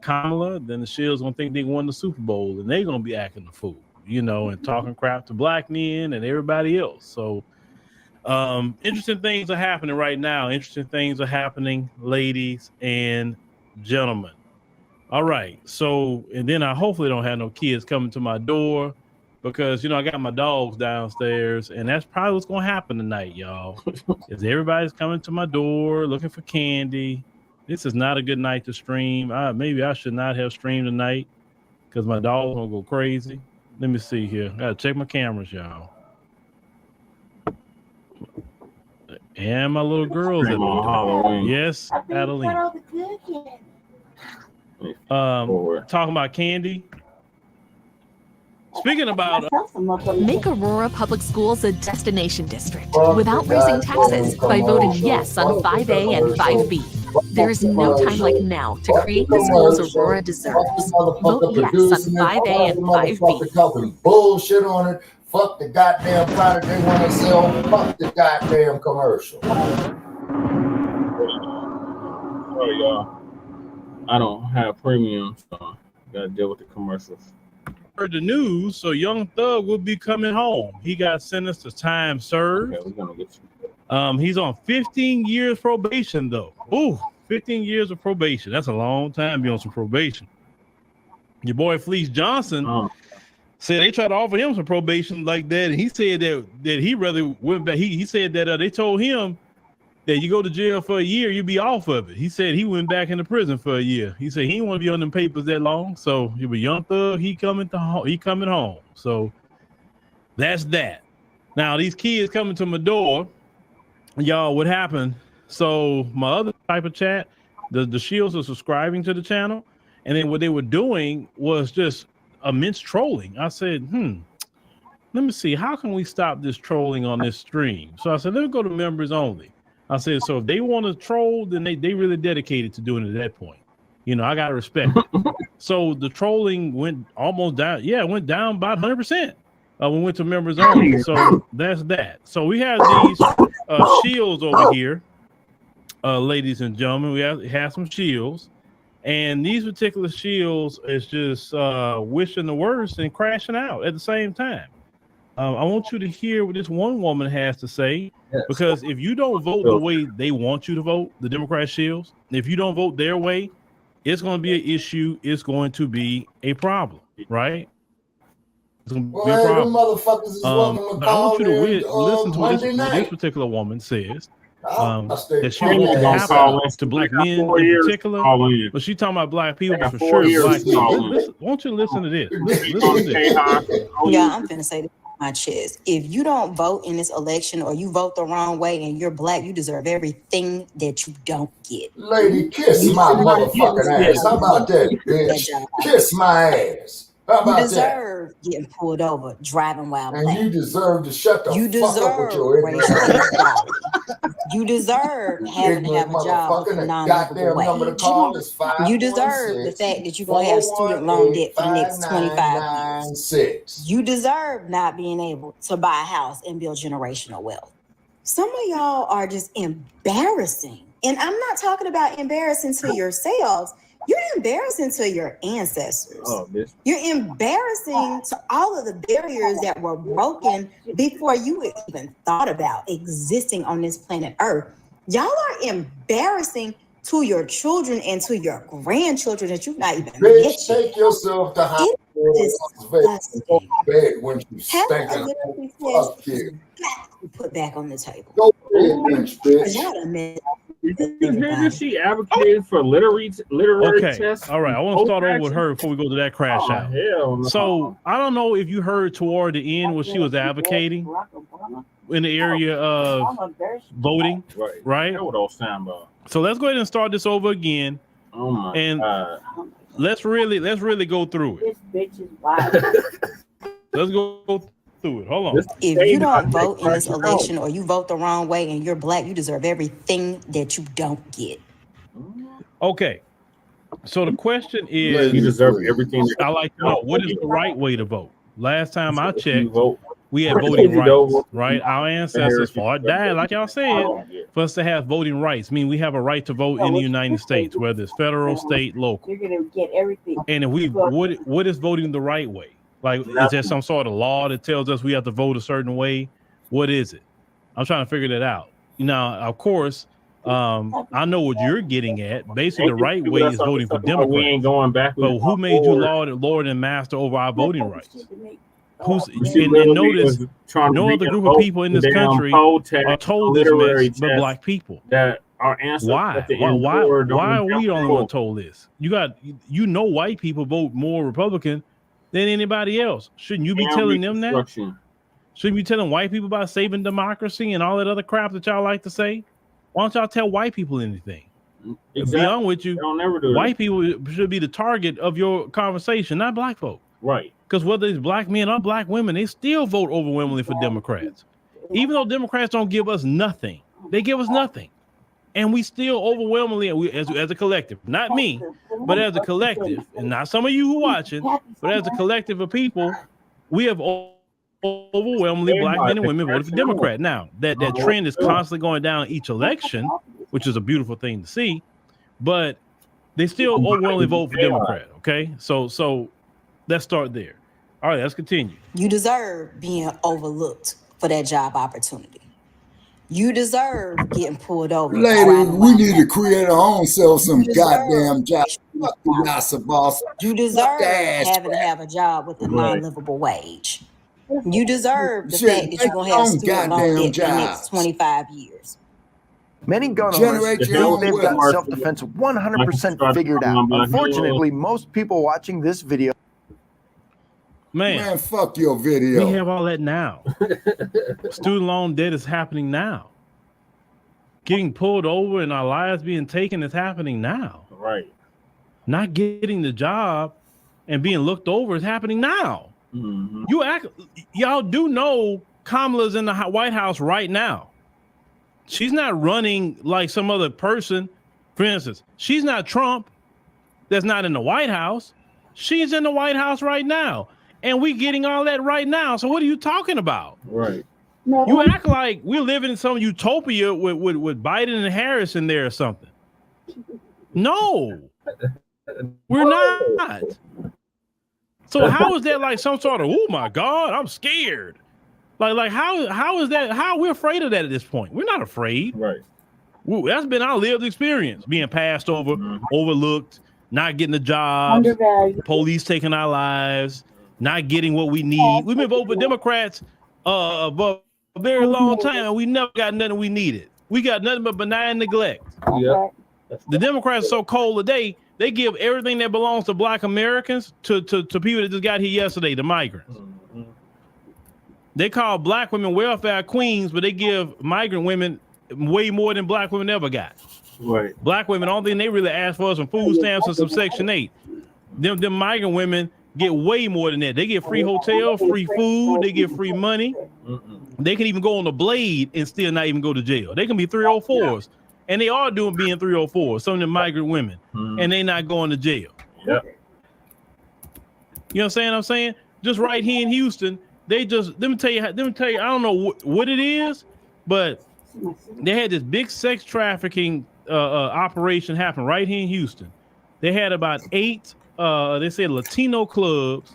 Kamala, then the Shills going to think they won the Super Bowl and they're going to be acting the fool, and talking crap to black men and everybody else. So interesting things are happening right now. Interesting things are happening, ladies and gentlemen. All right. So, and then I hopefully don't have no kids coming to my door because, I got my dogs downstairs and that's probably what's going to happen tonight, y'all. Is everybody's coming to my door looking for candy. This is not a good night to stream. Maybe I should not have streamed tonight because my dog's going to go crazy. Let me see here. I got to check my cameras, y'all. And my little girls at Halloween. Yes, Adeline. Talking about candy. Speaking about make Aurora Public Schools a destination district without raising taxes by voting yes on 5A and 5B. There is no time like now to create the schools Aurora deserves. Vote yes on 5A and 5B. Talking bullshit on it. Fuck the goddamn product they want to sell. Fuck the goddamn commercial. Sorry, y'all. I don't have premium, so gotta deal with the commercials. Heard the news, so Young Thug will be coming home. He got sentenced to time served. Okay, we're gonna get you. He's on 15 years probation, though. Ooh, 15 years of probation. That's a long time to be on some probation. Your boy Fleece Johnson said they tried to offer him some probation like that, and he said that he rather went back. He said that they told him that you go to jail for a year, you be off of it. He said he went back into prison for a year. He said he didn't want to be on them papers that long. So he was Young Thug. He coming home. So that's that. Now these kids coming to my door, y'all. What happened? So my other type of chat, the Shills are subscribing to the channel, and then what they were doing was just immense trolling. I said, let me see, how can we stop this trolling on this stream? So I said, let me go to members only. I said, so if they want to troll, then they really dedicated to doing it at that point. I got to respect it. So the trolling went almost down. Yeah, it went down about 100%. We went to members only. So that's that. So we have these Shills over here, ladies and gentlemen. We have some Shills. And these particular Shills is just wishing the worst and crashing out at the same time. I want you to hear what this one woman has to say, because if you don't vote the way they want you to vote, the Democrat Shills, if you don't vote their way, it's going to be an issue. It's going to be a problem, right? It's going to be a problem. Motherfuckers is welcome to I want you to call listen to what Monday this particular woman says. that she wants to happen to black men in particular, but she talking about black people, but for sure black men. Won't you listen to this? Listen to this. Yeah, I'm finna say this on my chest. If you don't vote in this election or you vote the wrong way and you're black, you deserve everything that you don't get. Lady, kiss my motherfucking ass. How about that, bitch? Kiss my ass. How about you deserve that? Getting pulled over, driving while and black. You deserve to shut the fuck up with your ignorance. You deserve having to have a job with a non-livable wage. You deserve the fact that you're going to have student loan debt for the next 25 years. You deserve not being able to buy a house and build generational wealth. Some of y'all are just embarrassing. And I'm not talking about embarrassing to yourselves. You're embarrassing to your ancestors. Oh, you're embarrassing to all of the barriers that were broken before you even thought about existing on this planet Earth. Y'all are embarrassing to your children and to your grandchildren that you've not even met. Take yourself to hospital bed when you stinking. Fuck you. Put back on the table. Go ahead, bitch. She advocated for literary tests. All right. I want to start over with her before we go to that crash out. Hell no. So I don't know if you heard toward the end what she was advocating in the area of voting. Right. That would all sound about. So let's go ahead and start this over again. Oh my God. Let's really go through it. This bitch is wild. Let's go through it. Hold on. If you don't vote in this election or you vote the wrong way and you're black, you deserve everything that you don't get. Okay. So the question is, you deserve everything. I like to know, what is the right way to vote? Last time I checked, we had voting rights, right? Our ancestors fought, died, like y'all said, for us to have voting rights. I mean, we have a right to vote in the United States, whether it's federal, state, local. You're gonna get everything. And if what is voting the right way? Like, is there some sort of law that tells us we have to vote a certain way? What is it? I'm trying to figure that out. Now, of course, I know what you're getting at. Basically, the right way is voting for Democrats. We ain't going back. But who made you Lord and master over our voting rights? And notice, no other group of people in this country are told this mess but black people. That our answer. Why are we the only one told this? You know, white people vote more Republican than anybody else. Shouldn't you be telling them that? Shouldn't you be telling white people about saving democracy and all that other crap that y'all like to say? Why don't y'all tell white people anything? Exactly. To be honest with you, never do white people should be the target of your conversation, not black folk. Right. Because whether it's black men or black women, they still vote overwhelmingly for Democrats. Even though Democrats don't give us nothing, they give us nothing. And we still overwhelmingly, as a collective, not me, but as a collective, and not some of you who are watching, but as a collective of people, we have overwhelmingly black men and women voted for Democrat. Now, that trend is constantly going down each election, which is a beautiful thing to see, but they still overwhelmingly vote for Democrat, okay? So let's start there. All right, let's continue. You deserve being overlooked for that job opportunity. You deserve getting pulled over. Lady, we need to create our own self some goddamn job. You deserve having to have a job with a non-livable wage. You deserve the fact that you're going to have student loan debt for the next 25 years. Many gun owners feel they've got self-defense 100% figured out. Unfortunately, most people watching this video... Man, fuck your video. We have all that now. Student loan debt is happening now. Getting pulled over and our lives being taken is happening now. Right. Not getting the job and being looked over is happening now. Mm-hmm. Y'all do know Kamala's in the White House right now. She's not running like some other person. For instance, she's not Trump that's not in the White House. She's in the White House right now. And we getting all that right now. So what are you talking about? Right. You act like we're living in some utopia with Biden and Harris in there or something. No, we're not. So how is that like some sort of, oh my God, I'm scared. Like how is that? How are we afraid of that at this point? We're not afraid. Right. That's been our lived experience, being passed over, overlooked, not getting a job, police taking our lives, not getting what we need. We've been voting for Democrats for a very long time, and we never got nothing we needed. We got nothing but benign neglect. Yeah. The Democrats are so cold today, they give everything that belongs to Black Americans to people that just got here yesterday, the migrants. Mm-hmm. They call Black women welfare queens, but they give migrant women way more than Black women ever got. Right. Black women, all thing they really ask for is some food stamps and some Section 8. Them migrant women get way more than that. They get free hotel, free food, they get free money. They can even go on the blade and still not even go to jail. They can be 304s. And they are being 304s, some of the migrant women, and they not going to jail. Yeah. You know what I'm saying? Just right here in Houston, they just, let me tell you, I don't know what it is, but they had this big sex trafficking operation happen right here in Houston. They had about 8, they said Latino clubs.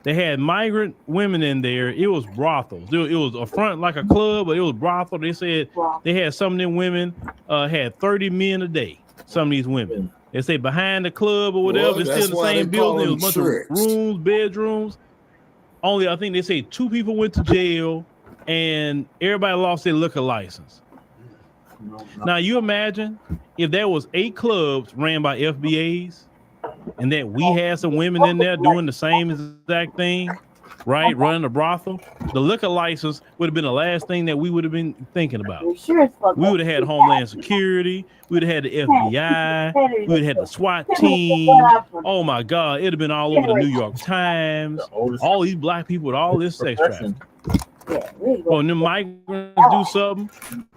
They had migrant women in there. It was brothels. It was a front like a club, but it was brothel. They said they had some of them women had 30 men a day. Some of these women. They say behind the club or whatever. It's still in the same building. There was a bunch of rooms, bedrooms. Only I think they say 2 people went to jail, and everybody lost their liquor license. Now you imagine if there was 8 clubs ran by FBAs, and that we had some women in there doing the same exact thing, right? Running a brothel. The liquor license would have been the last thing that we would have been thinking about. We would have had Homeland Security. We would have had the FBI. We would have had the SWAT team. Oh my God, it'd have been all over the New York Times. All these Black people with all this sex trafficking. When them migrants do something,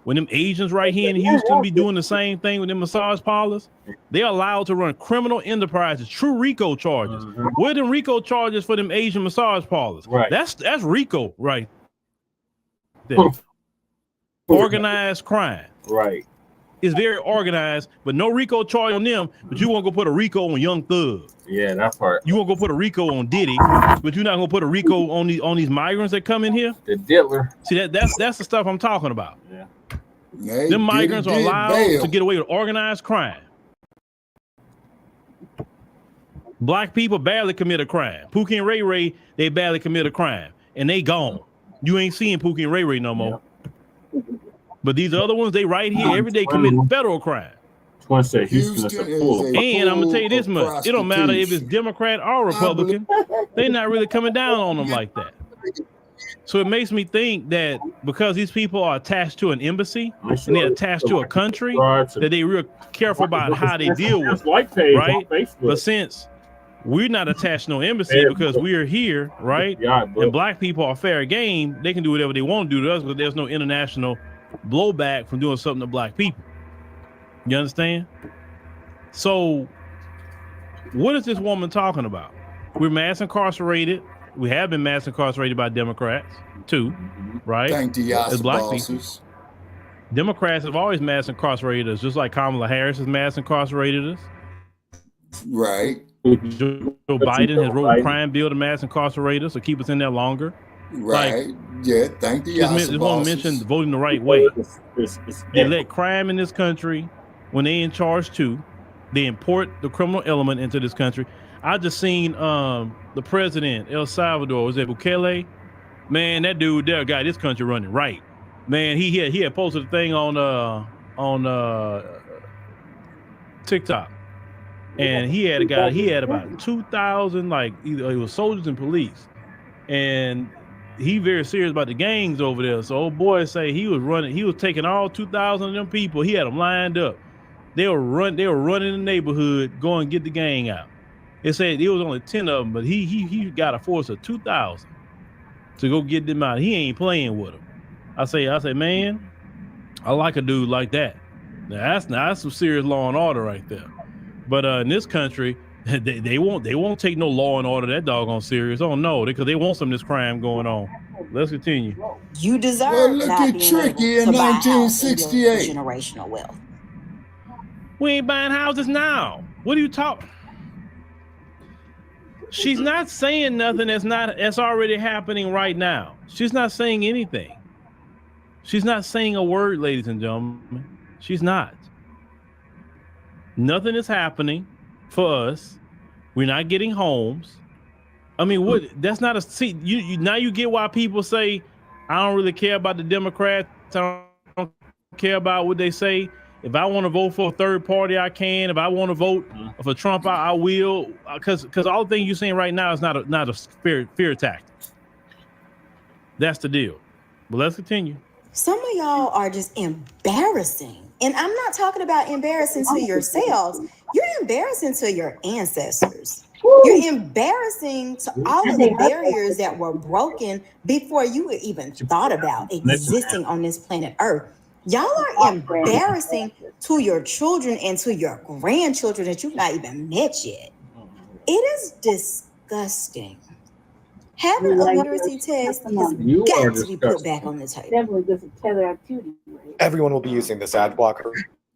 when them Asians right here in Houston be doing the same thing with them massage parlors, they're allowed to run criminal enterprises, true RICO charges. Where them RICO charges for them Asian massage parlors? Right. That's RICO right there. Organized crime. Right. It's very organized, but no RICO charge on them, but you won't go put a RICO on Young Thug. Yeah, that part. You won't go put a RICO on Diddy, but you're not gonna put a RICO on these migrants that come in here. The diddler. See that's the stuff I'm talking about. Yeah. Them migrants are allowed to get away with organized crime. Black people barely commit a crime. Pookie and Ray Ray, they barely commit a crime, and they gone. You ain't seeing Pookie and Ray Ray no more. Yeah. But these other ones, they right here every day committing federal crime. Twin said Houston is full. And I'm gonna tell you this much: it don't matter if it's Democrat or Republican. They're not really coming down on them like that. So it makes me think that because these people are attached to an embassy and they're attached to a country, that they real careful about how they deal with it, right? But since we're not attached to no embassy because we're here, right? And Black people are fair game, they can do whatever they want to do to us, but there's no international blowback from doing something to Black people. You understand? So what is this woman talking about? We're mass incarcerated. We have been mass incarcerated by Democrats too, right? Thank the as Black people. bosses. Democrats have always mass incarcerated us, just like Kamala Harris has mass incarcerated us. Right. Joe Biden has wrote a crime bill to mass incarcerate us or keep us in there longer. Right. Like, yeah. Thank the just want to mention voting the right way. They let crime in this country when they in charge too. They import the criminal element into this country. I just seen the president El Salvador, was it Bukele? Man, that dude there got this country running right. Man, he had posted a thing on TikTok, and he had about 2,000 like either it was soldiers and police, and he very serious about the gangs over there. So old boy say he was taking all 2,000 of them people. He had them lined up. They were running the neighborhood, going to get the gang out. It said it was only 10 of them, but he got a force of 2,000 to go get them out. He ain't playing with them. I say, man, I like a dude like that. Now that's some serious law and order right there. But in this country, they won't take no law and order that doggone serious. Oh no, because they want some of this crime going on. Let's continue. You deserve. Well, look at Tricky in 1968. Generational wealth. We ain't buying houses now. What are you talking? She's not saying nothing that's already happening right now. She's not saying anything. She's not saying a word, ladies and gentlemen. She's not. Nothing is happening for us. We're not getting homes. I mean, what? That's not a see. You now you get why people say, I don't really care about the Democrats. I don't care about what they say. If I want to vote for a third party, I can. If I want to vote for Trump, I will. Because all the things you're saying right now is not a fear tactic. That's the deal. But let's continue. Some of y'all are just embarrassing. And I'm not talking about embarrassing to yourselves. You're embarrassing to your ancestors. You're embarrassing to all of the barriers that were broken before you even thought about existing on this planet Earth. Y'all are embarrassing to your children and to your grandchildren that you've not even met yet. It is disgusting. Having a literacy test has got to be put back on the table. Everyone will be using this ad blocker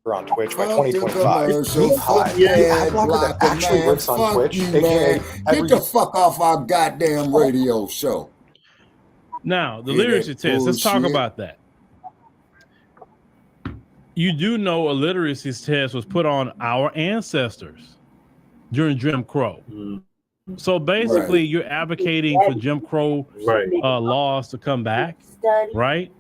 on Twitch by 2025. The ad blocker that actually works on Twitch, aka get the fuck off our goddamn radio show. Now, the literacy test, let's talk about that. You do know a literacy test was put on our ancestors during Jim Crow. So basically, you're advocating for Jim Crow laws to come back, right?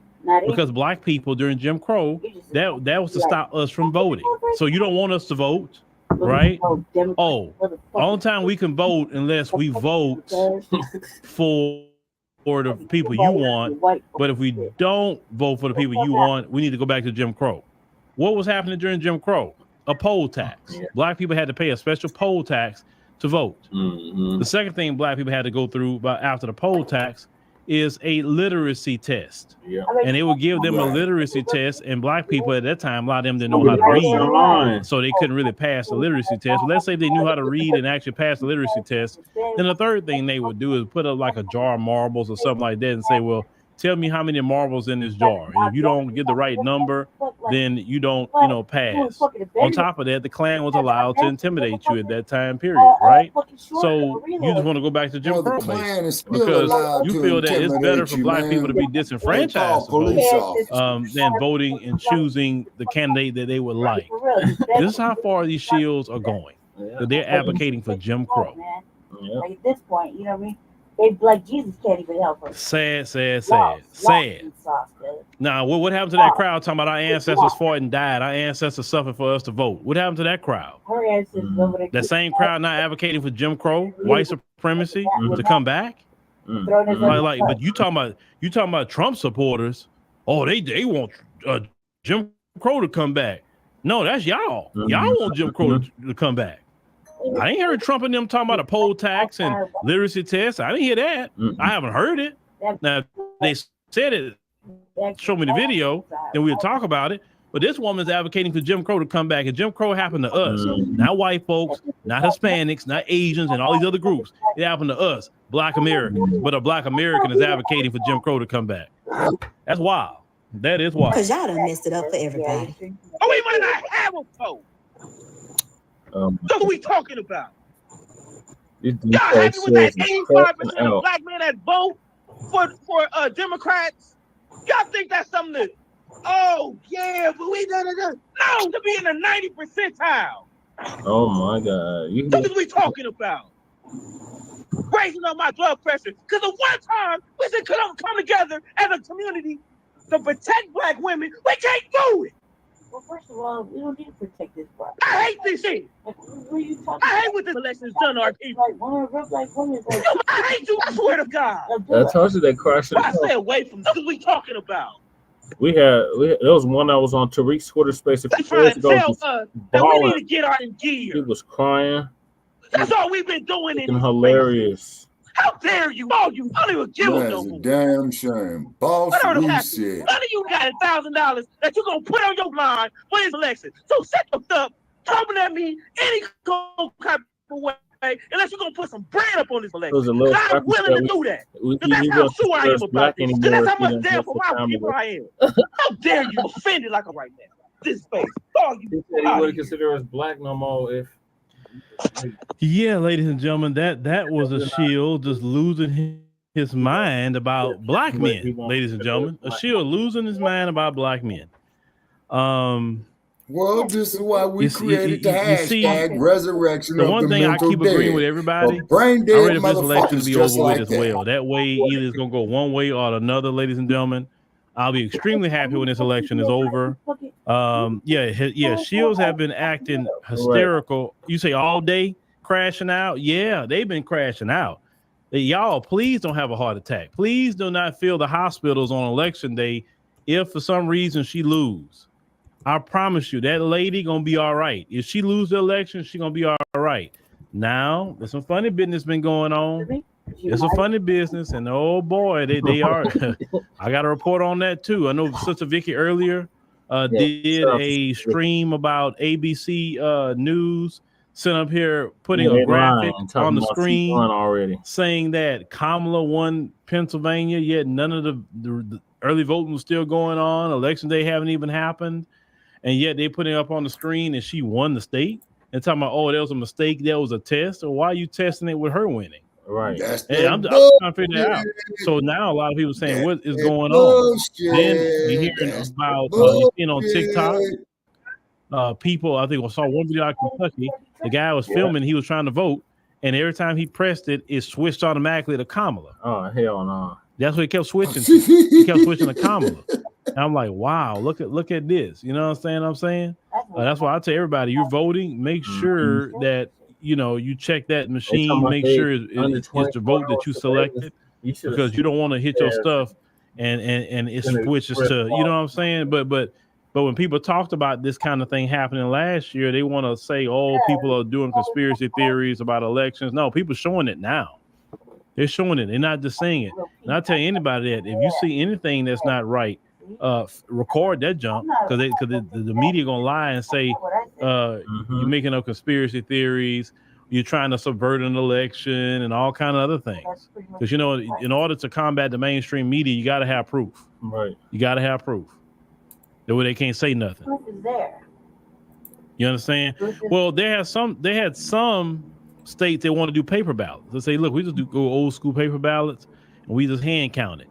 Because black people during Jim Crow, that was to stop us from voting. So you don't want us to vote, right? Oh, only time we can vote unless we vote for the people you want. But if we don't vote for the people you want, we need to go back to Jim Crow. What was happening during Jim Crow? A poll tax. Black people had to pay a special poll tax to vote. The second thing black people had to go through after the poll tax is a literacy test. And they would give them a literacy test, and black people at that time, a lot of them didn't know how to read, so they couldn't really pass the literacy test. But let's say they knew how to read and actually pass the literacy test. Then the third thing they would do is put up like a jar of marbles or something like that and say, well, tell me how many marbles in this jar. And if you don't get the right number, then you don't, pass. On top of that, the Klan was allowed to intimidate you at that time period, right? So you just want to go back to Jim Crow because you feel that it's better for black people to be disenfranchised than voting and choosing the candidate that they would like. This is how far these Shills are going. They're advocating for Jim Crow. Like at this point, you know what I mean? They like Jesus can't even help us. Sad. Now, what happened to that crowd talking about our ancestors fought and died? Our ancestors suffered for us to vote. What happened to that crowd? That same crowd not advocating for Jim Crow, white supremacy to come back? But you talking about Trump supporters? Oh, they want Jim Crow to come back. No, that's y'all. Y'all want Jim Crow to come back. I ain't heard Trump and them talking about a poll tax and literacy test. I didn't hear that. I haven't heard it. Now, they said it, show me the video, then we'll talk about it. But this woman's advocating for Jim Crow to come back, and Jim Crow happened to us. Not white folks, not Hispanics, not Asians, and all these other groups. It happened to us, Black Americans. But a Black American is advocating for Jim Crow to come back. That's wild. That is wild. Because y'all done messed it up for everybody. Oh, we might not have a vote. What are we talking about? Y'all happy with that 85% of black men that vote for Democrats? Y'all think that's something that, oh yeah, but we no, to be in the 90th percentile. Oh my God. What are we talking about? Raising up my blood pressure. Because at one time we said come together as a community to protect black women. We can't do it. Well, first of all, we don't need to protect this part. I hate this shit. I hate what this election has done to our people. I hate you, I swear to God. I told you they crashed. I stay away from this. What are we talking about? There was one that was on Tariq's Twitter space. They trying to tell us that we need to get our gear. He was crying. That's all we've been doing. In hilarious. How dare you? All you, I don't even give a no more. Damn shame. Boss, shit. None of you got $1,000 that you're going to put on your line for this election. So set the up, coming at me any kind of way, unless you're going to put some bread up on this election. I'm willing to do that. That's how sure I am about this. That's how much damn for my people I am. How dare you offend it like I'm right now? This space. All you. He said he wouldn't consider us black no more if. Yeah, ladies and gentlemen, that was a Shield just losing his mind about black men. Ladies and gentlemen, a Shield losing his mind about black men. Well, this is why we created the hashtag resurrection of the mental dead. The one thing I keep agreeing with everybody, I'm ready for this election to be over with as well. That way, either it's going to go one way or another, ladies and gentlemen. I'll be extremely happy when this election is over. Shills have been acting hysterical. Right. You say all day crashing out? Yeah, they've been crashing out. Y'all, please don't have a heart attack. Please do not fill the hospitals on election day if for some reason she lose. I promise you, that lady gonna be all right. If she lose the election, she gonna be all right. Now, there's some funny business been going on. It's a funny business, and oh boy, they are. I got a report on that too. I know Sister Vicky earlier did a stream about ABC News, sent up here putting a graphic on the screen already saying that Kamala won Pennsylvania, yet none of the early voting was still going on. Election day haven't even happened, and yet they put it up on the screen and she won the state. And talking about, oh, there was a mistake, there was a test, or why are you testing it with her winning? Right. And I'm trying to figure that out. So now a lot of people saying, what is going on? Then you're hearing about, you seen on TikTok, people, I think I saw one video out of Kentucky, the guy was filming, he was trying to vote, and every time he pressed it, it switched automatically to Kamala. Oh, hell no. That's what he kept switching to. He kept switching to Kamala. And I'm like, wow, look at this. You know what I'm saying? That's why I tell everybody, you're voting, make sure that you check that machine, make sure it's the vote that you selected, because you don't want to hit your stuff and it switches to, you know what I'm saying? But when people talked about this kind of thing happening last year, they want to say, oh, people are doing conspiracy theories about elections. No, people are showing it now. They're showing it. They're not just saying it. And I tell anybody that if you see anything that's not right, record that jump, because the media gonna lie and say you're making up conspiracy theories, you're trying to subvert an election and all kind of other things. Because in order to combat the mainstream media, you got to have proof. Right. You got to have proof. That way they can't say nothing. Proof is there. You understand? Well, they had some states that want to do paper ballots. They say, look, we just go old school paper ballots and we just hand count it.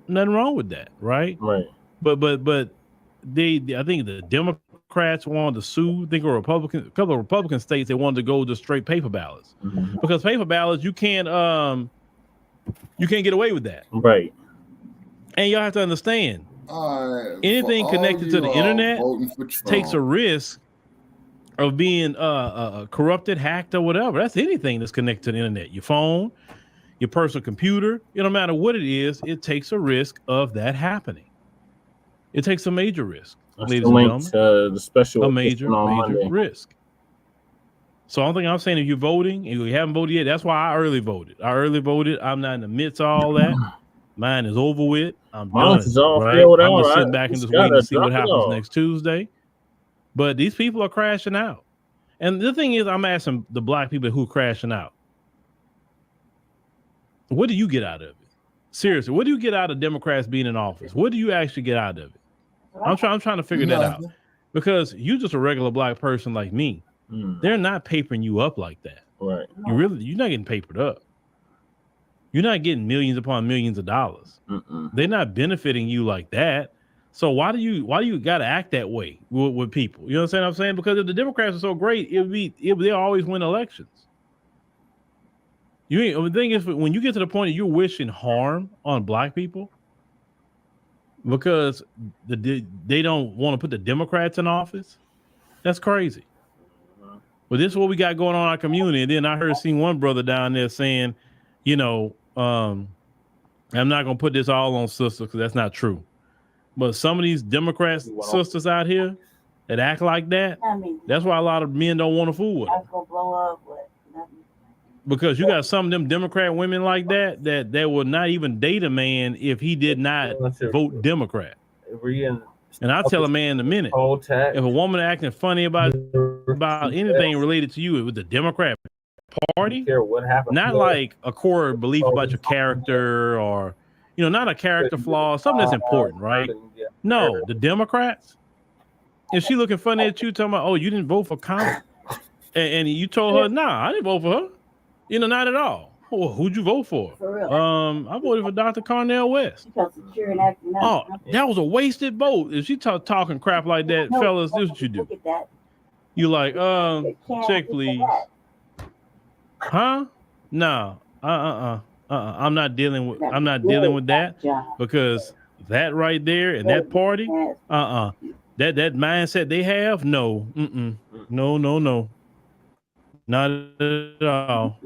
Nothing wrong with that, right? Right. But I think the Democrats wanted to sue. I think a couple of Republican states, they wanted to go to straight paper ballots, because paper ballots you can't get away with that, right? And y'all have to understand, anything connected to the internet takes a risk of being corrupted, hacked, or whatever. That's anything that's connected to the internet. Your phone, your personal computer, no matter what it is, it takes a risk of that happening. It takes a major risk. That's ladies and gentlemen, the special a major risk. So I don't think I'm saying if you're voting and you haven't voted yet, that's why I early voted. I'm not in the midst of all that. Mine is over with. I'm done. Right? I'm just sitting back and just waiting to see what happens next Tuesday. But these people are crashing out. And the thing is, I'm asking the black people who are crashing out, what do you get out of it? Seriously, what do you get out of Democrats being in office? What do you actually get out of it? I'm trying to figure that out, because you're just a regular black person like me. They're not papering you up like that. Right. You're not getting papered up. You're not getting millions upon millions of dollars. They're not benefiting you like that. So why do you got to act that way with people? You know what I'm saying? Because if the Democrats are so great, they'll always win elections. The thing is, when you get to the point that you're wishing harm on black people because they don't want to put the Democrats in office, that's crazy. But this is what we got going on in our community. And then I seen one brother down there saying, I'm not going to put this all on sisters, because that's not true. But some of these Democrat sisters out here that act like that, that's why a lot of men don't want to fool with them. That's going to blow up with. Because you got some of them Democrat women like that will not even date a man if he did not vote Democrat. And I'll tell a man in a minute, if a woman acting funny about anything related to you with the Democrat Party, not like a core belief about your character or, not a character flaw, something that's important, right? No, the Democrats, if she looking funny at you, talking about, oh, you didn't vote for Kamala, and you told her, nah, I didn't vote for her. Not at all. Well, who'd you vote for? I voted for Dr. Cornel West. Oh, that was a wasted vote. If she talking crap like that, fellas, this is what you do. You like, check please. Huh? No. I'm not dealing with that, because that right there and that party, that mindset they have, no, no, not at all.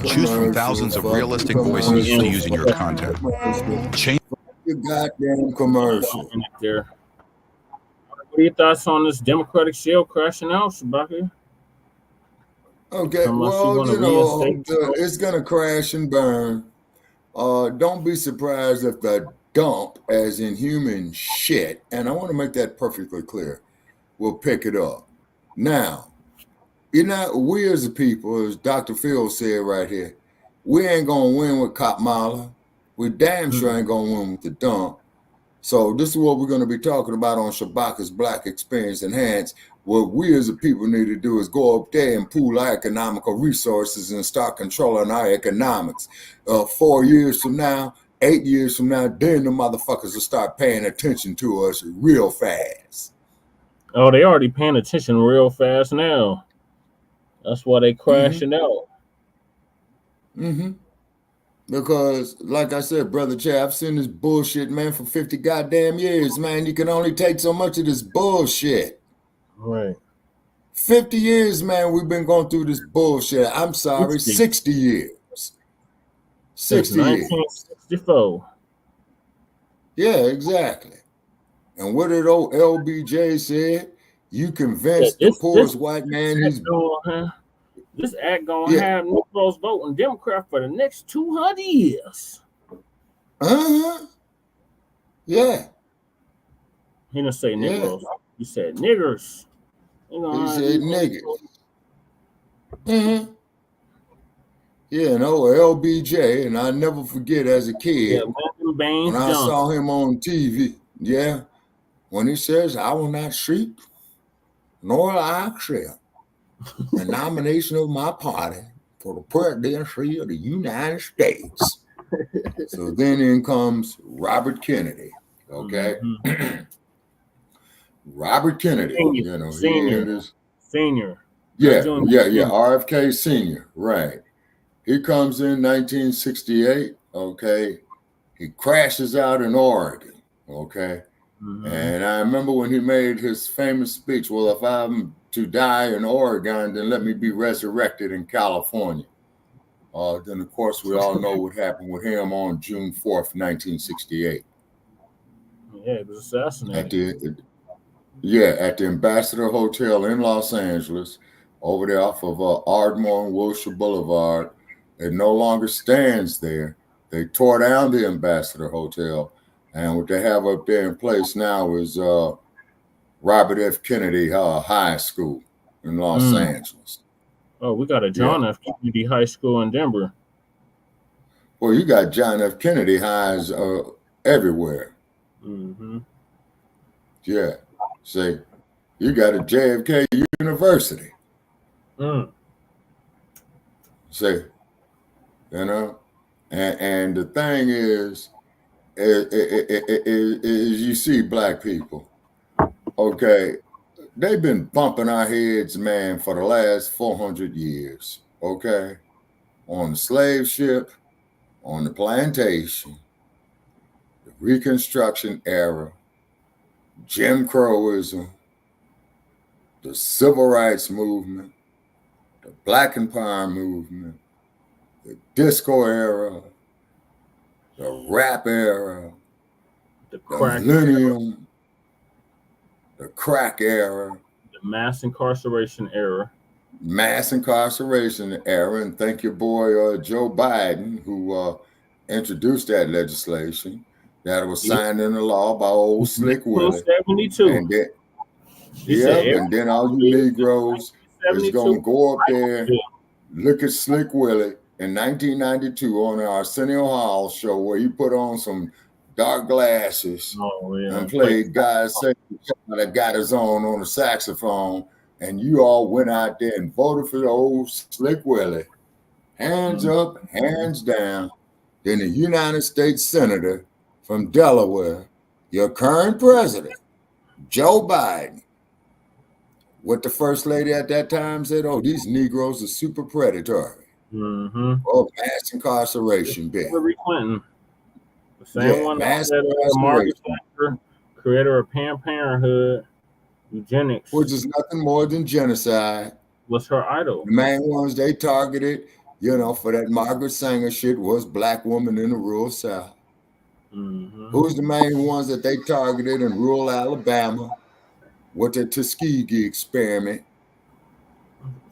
Choose from thousands of realistic voices to use in your content. Change your goddamn commercial. There. What are your thoughts on this Democratic shield crashing out, Shabaka? Okay, well, you know, it's going to crash and burn. Don't be surprised if the dump, as in human shit, and I want to make that perfectly clear, will pick it up. Now, you know, we as a people, as Dr. Phil said right here, we ain't going to win with Kamala. We damn sure ain't going to win with the dump. So this is what we're going to be talking about on Shabaka's Black Experience Enhanced. What we as a people need to do is go up there and pool our economical resources and start controlling our economics. 4 years from now, 8 years from now, then the motherfuckers will start paying attention to us real fast. Oh, they already paying attention real fast now. That's why they crashing out. Because, like I said, Brother Chad, I've seen this bullshit, man, for 50 goddamn years, man. You can only take so much of this bullshit. Right. 50 years, man, we've been going through this bullshit. I'm sorry, 60 years. 60 years. 1964. Yeah, exactly. And what did old LBJ say? You convinced the poorest white man he's... This act gonna have Negroes voting Democrat for the next 200 years. Yeah. He didn't say Negroes. He said niggers. He said niggers. Yeah, no, LBJ, and I never forget as a kid when I saw him on TV. Yeah, when he says, "I will not seek nor I accept the nomination of my party for the presidency of the United States." So then in comes Robert Kennedy. Okay. Robert Kennedy, you know, senior. Yeah, RFK Senior, right. He comes in 1968, okay. He crashes out in Oregon, okay. And I remember when he made his famous speech, well, if I'm to die in Oregon, then let me be resurrected in California. Then, of course, we all know what happened with him on June 4th, 1968. Yeah, he was assassinated. At the Ambassador Hotel in Los Angeles, over there off of Ardmore and Wilshire Boulevard. It no longer stands there. They tore down the Ambassador Hotel, and what they have up there in place now is Robert F. Kennedy High School in Los Angeles. Oh, we got a John F. Kennedy High School in Denver. Well, you got John F. Kennedy Highs everywhere. Yeah. See, you got a JFK University. See, you know, and the thing is you see black people, okay, they've been bumping our heads, man, for the last 400 years, okay, on the slave ship, on the plantation, the Reconstruction era, Jim Crowism, the Civil Rights Movement, the Black Empower Movement, the disco era, the rap era, the millennium, the crack era, the mass incarceration era. And thank your boy Joe Biden, who introduced that legislation that was signed into law by old Slick Willie. 72. And then, and then all you Negroes is going to go up there, look at Slick Willie in 1992 on the Arsenio Hall show where he put on some dark glasses and played guys that got his on the saxophone, and you all went out there and voted for the old Slick Willie. Hands up, hands down. Then the United States Senator from Delaware, your current president, Joe Biden, what the first lady at that time said, oh, these Negroes are super predatory. Oh, mass incarceration bill. Hillary Clinton. The same one that said Margaret Thatcher, creator of Planned Parenthood, eugenics, which is nothing more than genocide, was her idol. The main ones they targeted, for that Margaret Sanger shit was black women in the rural South. Mm-hmm. Who's the main ones that they targeted in rural Alabama with the Tuskegee experiment?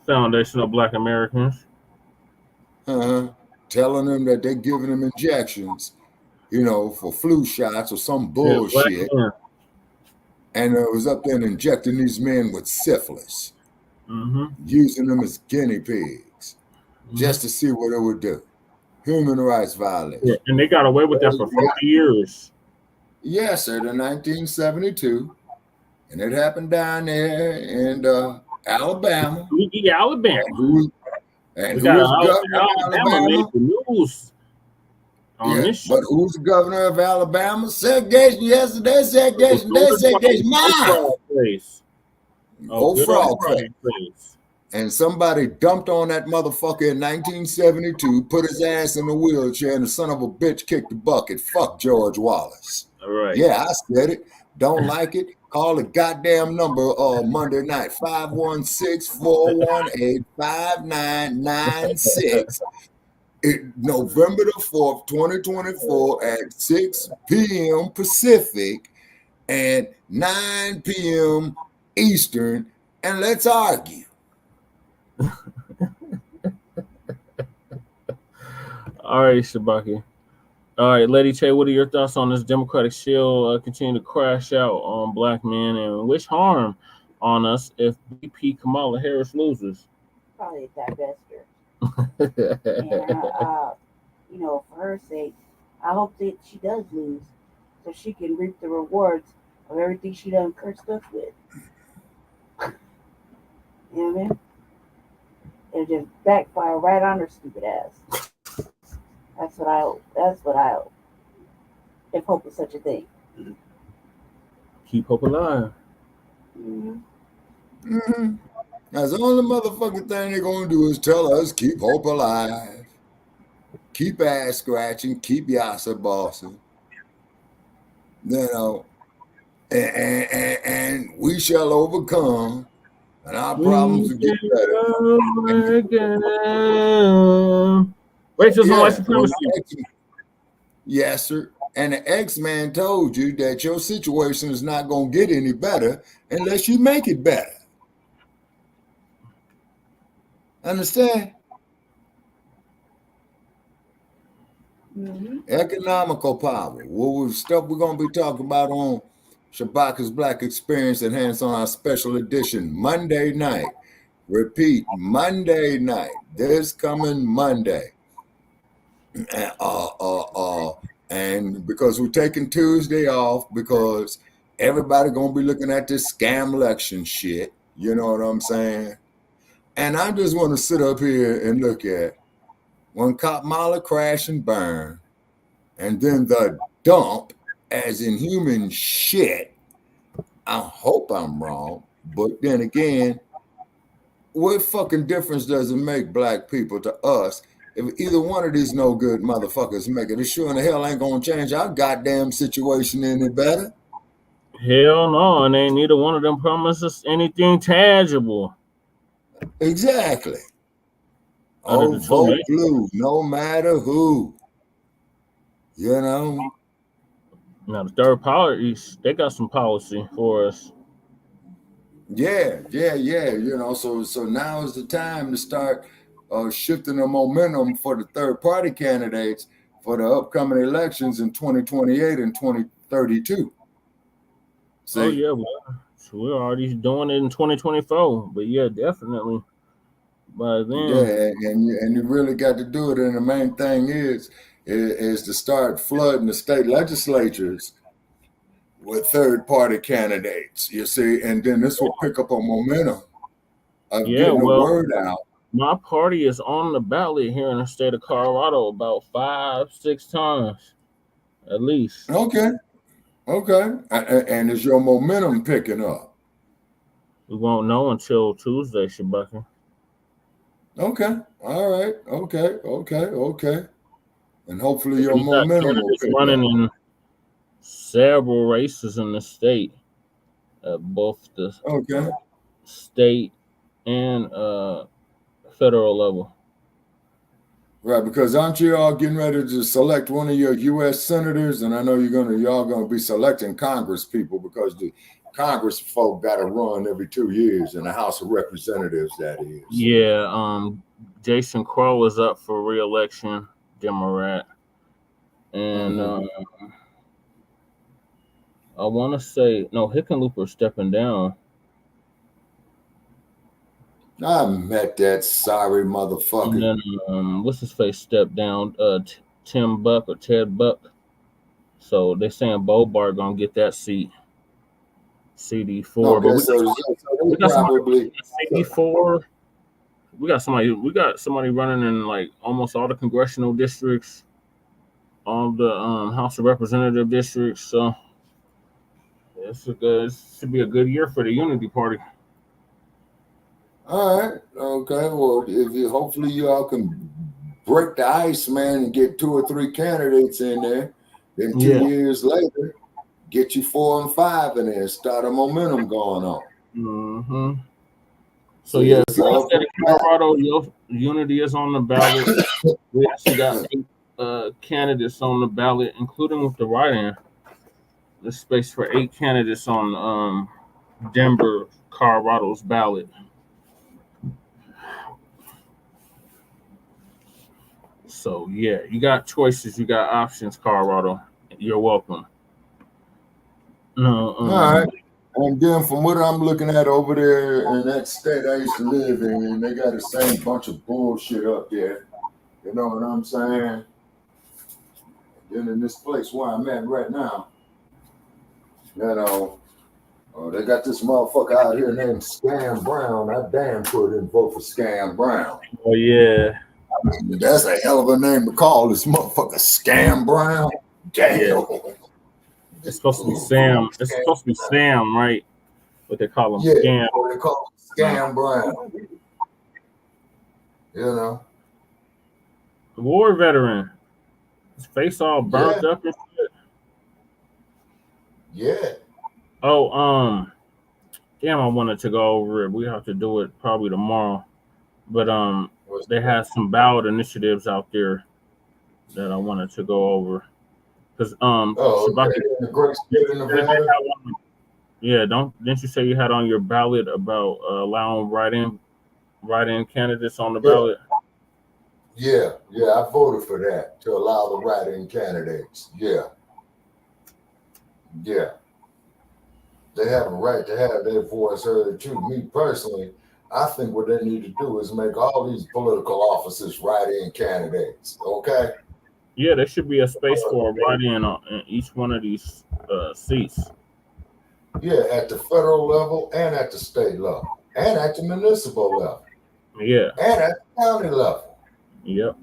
Foundation of Black Americans. Telling them that they're giving them injections, for flu shots or some bullshit. Yeah, and it was up there and injecting these men with syphilis, mm-hmm. using them as guinea pigs, just to see what it would do. Human rights violation. Yeah, and they got away with that for 40 years. Yes, sir, to 1972. And it happened down there in Alabama. Alabama. And who was governor of Alabama? Made the news on this but who's the governor of Alabama? Segregation yesterday, segregation today, segregation now. Oh, frog face. And somebody dumped on that motherfucker in 1972, put his ass in a wheelchair, and the son of a bitch kicked the bucket. Fuck George Wallace. All right. Yeah, I said it. Don't like it? Call the goddamn number Monday night, 516-418-5996. November the 4th, 2024 at 6 p.m. Pacific and 9 p.m. Eastern, and let's argue. All right, Shabaki. All right, Lady Che, what are your thoughts on this Democratic shield continue to crash out on black men and wish harm on us if VP Kamala Harris loses? Probably that bester. And, for her sake, I hope that she does lose so she can reap the rewards of everything she done cursed us with. You know what I mean? It'll just backfire right on her stupid ass. That's what I hope. If hope is such a thing. Keep hope alive. Mm-hmm. That's the only motherfucking thing they're going to do is tell us, keep hope alive. Keep ass scratching. Keep yassa bossing. And we shall overcome. And our problems will get better. Racism, white supremacy. Yes, sir. And the X-Man told you that your situation is not going to get any better unless you make it better. Understand? Mm-hmm. Economical power. Stuff we're going to be talking about on Shabaka's Black Experience Enhanced on our special edition Monday night. Repeat, Monday night. This coming Monday. And because we're taking Tuesday off because everybody going to be looking at this scam election shit. You know what I'm saying? And I just want to sit up here and look at when Kamala crash and burn, and then the dump, as in human shit. I hope I'm wrong, but then again, what fucking difference does it make, black people, to us if either one of these no good motherfuckers make it? It sure in the hell ain't gonna change our goddamn situation any better. Hell no, and ain't neither one of them promises anything tangible. Exactly. Oh, vote blue, no matter who. Now the third parties, they got some policy for us. Yeah. So now is the time to start shifting the momentum for the third party candidates for the upcoming elections in 2028 and 2032. See? Oh yeah, we're already doing it in 2024, but yeah, definitely. By then, yeah, and you really got to do it, and the main thing is to start flooding the state legislatures with third-party candidates, you see, and then this will pick up a momentum of getting the word out. My party is on the ballot here in the state of Colorado about 5-6 times, at least. Okay. And is your momentum picking up? We won't know until Tuesday, Shabaka. Okay. All right. Okay. And hopefully your momentum will pick running up. in several races in the state, both the state and federal level. Right, because aren't you all getting ready to select one of your U.S. senators? And I know y'all gonna be selecting Congress people, because the Congress folk got to run every 2 years in the House of Representatives. That is. Yeah, Jason Crow is up for re-election, Democrat, and I want to say no, Hickenlooper's stepping down. I met that sorry motherfucker. And then what's his face stepped down? Tim Buck or Ted Buck. So they're saying Bobart gonna get that seat. CD4. Okay, but we got probably CD4. We got somebody running in like almost all the congressional districts, all the House of Representative districts. So it should be a good year for the Unity Party. All right. Okay. Well, hopefully you all can break the ice, man, and get 2 or 3 candidates in there. Then 2 years later, get you 4 and 5 in there. Start a momentum going on. Mm-hmm. So yeah, Colorado Unity is on the ballot. We actually got 8 candidates on the ballot, including with the write-in. There's space for 8 candidates on Denver, Colorado's ballot. So yeah, you got choices, you got options, Colorado. You're welcome. All right. And then from what I'm looking at over there in that state I used to live in, they got the same bunch of bullshit up there. You know what I'm saying? Then in this place where I'm at right now, you know, they got this motherfucker out here named Scam Brown. I damn sure didn't vote for Scam Brown. Oh yeah. I mean, that's a hell of a name to call this motherfucker, Scam Brown. Damn. Yeah. It's supposed to be Sam. It's supposed to be Sam, right? What they call him, Scam. They call him Scam Brown. You know, war veteran. His face all burnt up and shit. Yeah. Oh, damn, I wanted to go over it. We have to do it probably tomorrow. But they had some ballot initiatives out there that I wanted to go over. Because didn't you say you had on your ballot about allowing write-in candidates on the ballot? Yeah, I voted for that, to allow the write-in candidates. Yeah. They have a right to have their voice heard too. Me personally, I think what they need to do is make all these political offices write-in candidates. Okay. Yeah, there should be a space for a write-in in each one of these seats. Yeah, at the federal level and at the state level and at the municipal level. Yeah. And at the county level. Yep.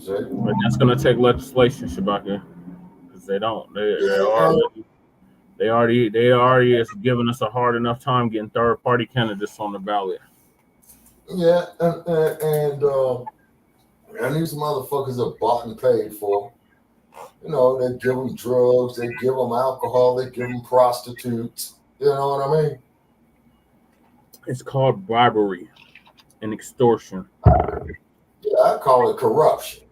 But that's going to take legislation, Shabaka, because they don't. They already is giving us a hard enough time getting third-party candidates on the ballot. Yeah, and these motherfuckers are bought and paid for. You know, they give them drugs, they give them alcohol, they give them prostitutes. You know what I mean? It's called bribery and extortion. Yeah, I call it corruption.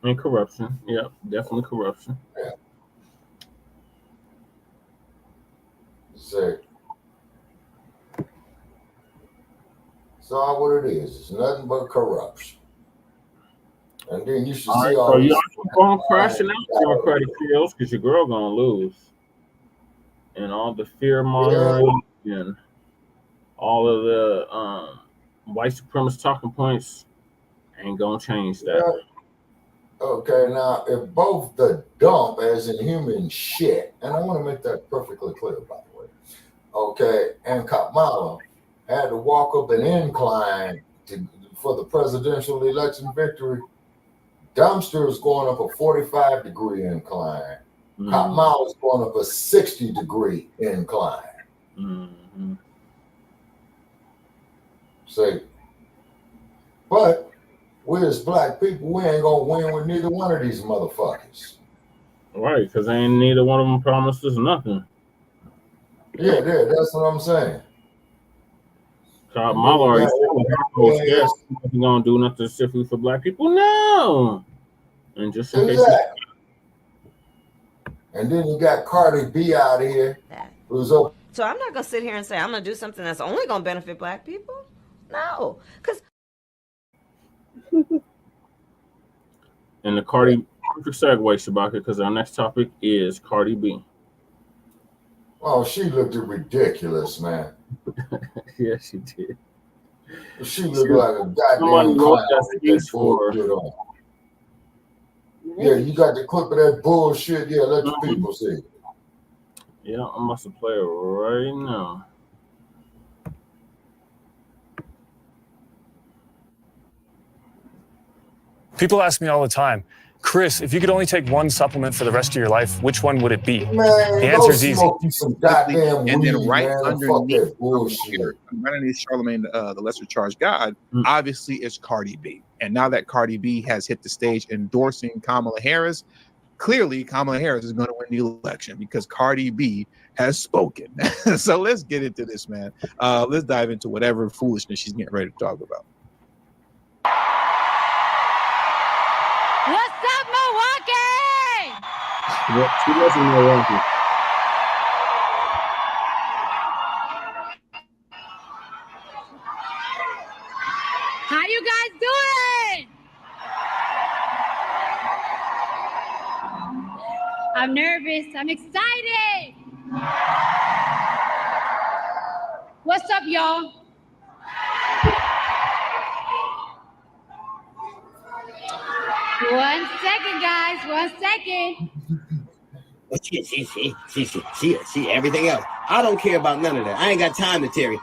And corruption. Yeah, definitely corruption. Yeah. So all what it is. It's nothing but corruption. And then you should see all you going crashing out Democratic fields because your girl gonna lose. And all the fear mongering and all of the white supremacist talking points ain't gonna change that. Yeah. Okay, now if both the dump as in human shit, and I want to make that perfectly clear, by the way, okay, and Kamala had to walk up an incline for the presidential election victory, Dumpster is going up a 45-degree incline. Kamala is going up a 60-degree incline. See, but We as black people, we ain't gonna win with neither one of these motherfuckers. Right, because ain't neither one of them promised us nothing. Yeah, that's what I'm saying. Kamala already said wasn't gonna do nothing specifically for black people. No. And just in case. And then you got Cardi B out here who's open. So I'm not gonna sit here and say I'm gonna do something that's only gonna benefit black people. No, because. And the Cardi, perfect segue, Shabaka, because our next topic is Cardi B. Oh, she looked ridiculous, man. Yeah, she did. She looked like a goddamn clown. Yeah, you got the clip of that bullshit. Yeah, let the people see it. Yeah, I'm about to play it right now. People ask me all the time, Chris, if you could only take one supplement for the rest of your life, which one would it be? Man, the answer is easy. Some goddamn and then weed, right man. underneath Charlemagne, the lesser charged God, obviously it's Cardi B. And now that Cardi B has hit the stage endorsing Kamala Harris, clearly Kamala Harris is going to win the election because Cardi B has spoken. So let's get into this, man. Let's dive into whatever foolishness she's getting ready to talk about. What's up, Milwaukee? Yep, she was in Milwaukee. How you guys doing? I'm nervous. I'm excited. What's up, y'all? One second, guys. 1 second. See, everything else. I don't care about none of that. I ain't got time to Terry.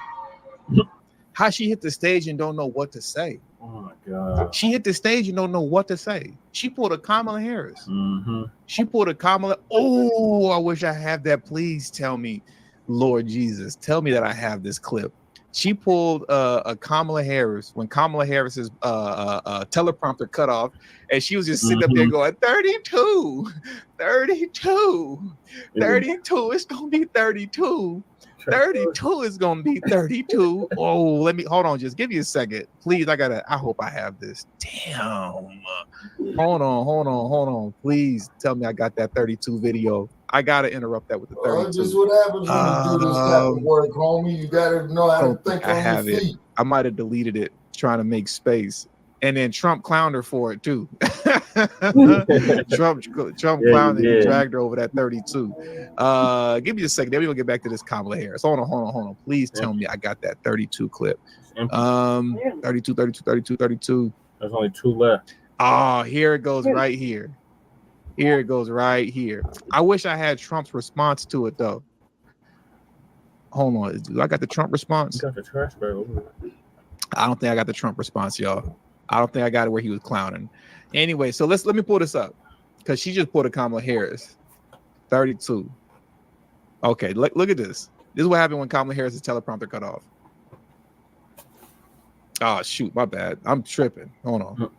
How she hit the stage and don't know what to say. Oh my God. She hit the stage and don't know what to say. She pulled a Kamala Harris. Mm-hmm. She pulled a Kamala. Oh, I wish I have that. Please tell me, Lord Jesus, tell me that I have this clip. She pulled a Kamala Harris when Kamala Harris's teleprompter cut off, and she was just sitting up there going, 32, 32, 32. It's gonna be 32. 32 is gonna be 32. Oh, let me hold on. Just give me a second, please. I hope I have this. Damn. Hold on. Please tell me I got that 32 video. I gotta interrupt that with the 32. Just what happens when you do this type of work, homie. You gotta know how to think on your feet. I might have deleted it trying to make space. And then Trump clowned her for it too. Trump clowned her and dragged her over that 32. Give me a second. Then we're gonna get back to this Kamala Harris. Hold on. Please tell me I got that 32 clip. 32. There's only 2 left. Oh, here it goes right here. Here it goes right here. I wish I had Trump's response to it though. Hold on. Do I got the Trump response? You got the trash bag over there. I don't think I got the Trump response, y'all. I don't think I got it where he was clowning. Anyway, so let me pull this up because she just pulled a Kamala Harris. 32. Okay, look at this. This is what happened when Kamala Harris's teleprompter cut off. Oh shoot, my bad. I'm tripping. Hold on.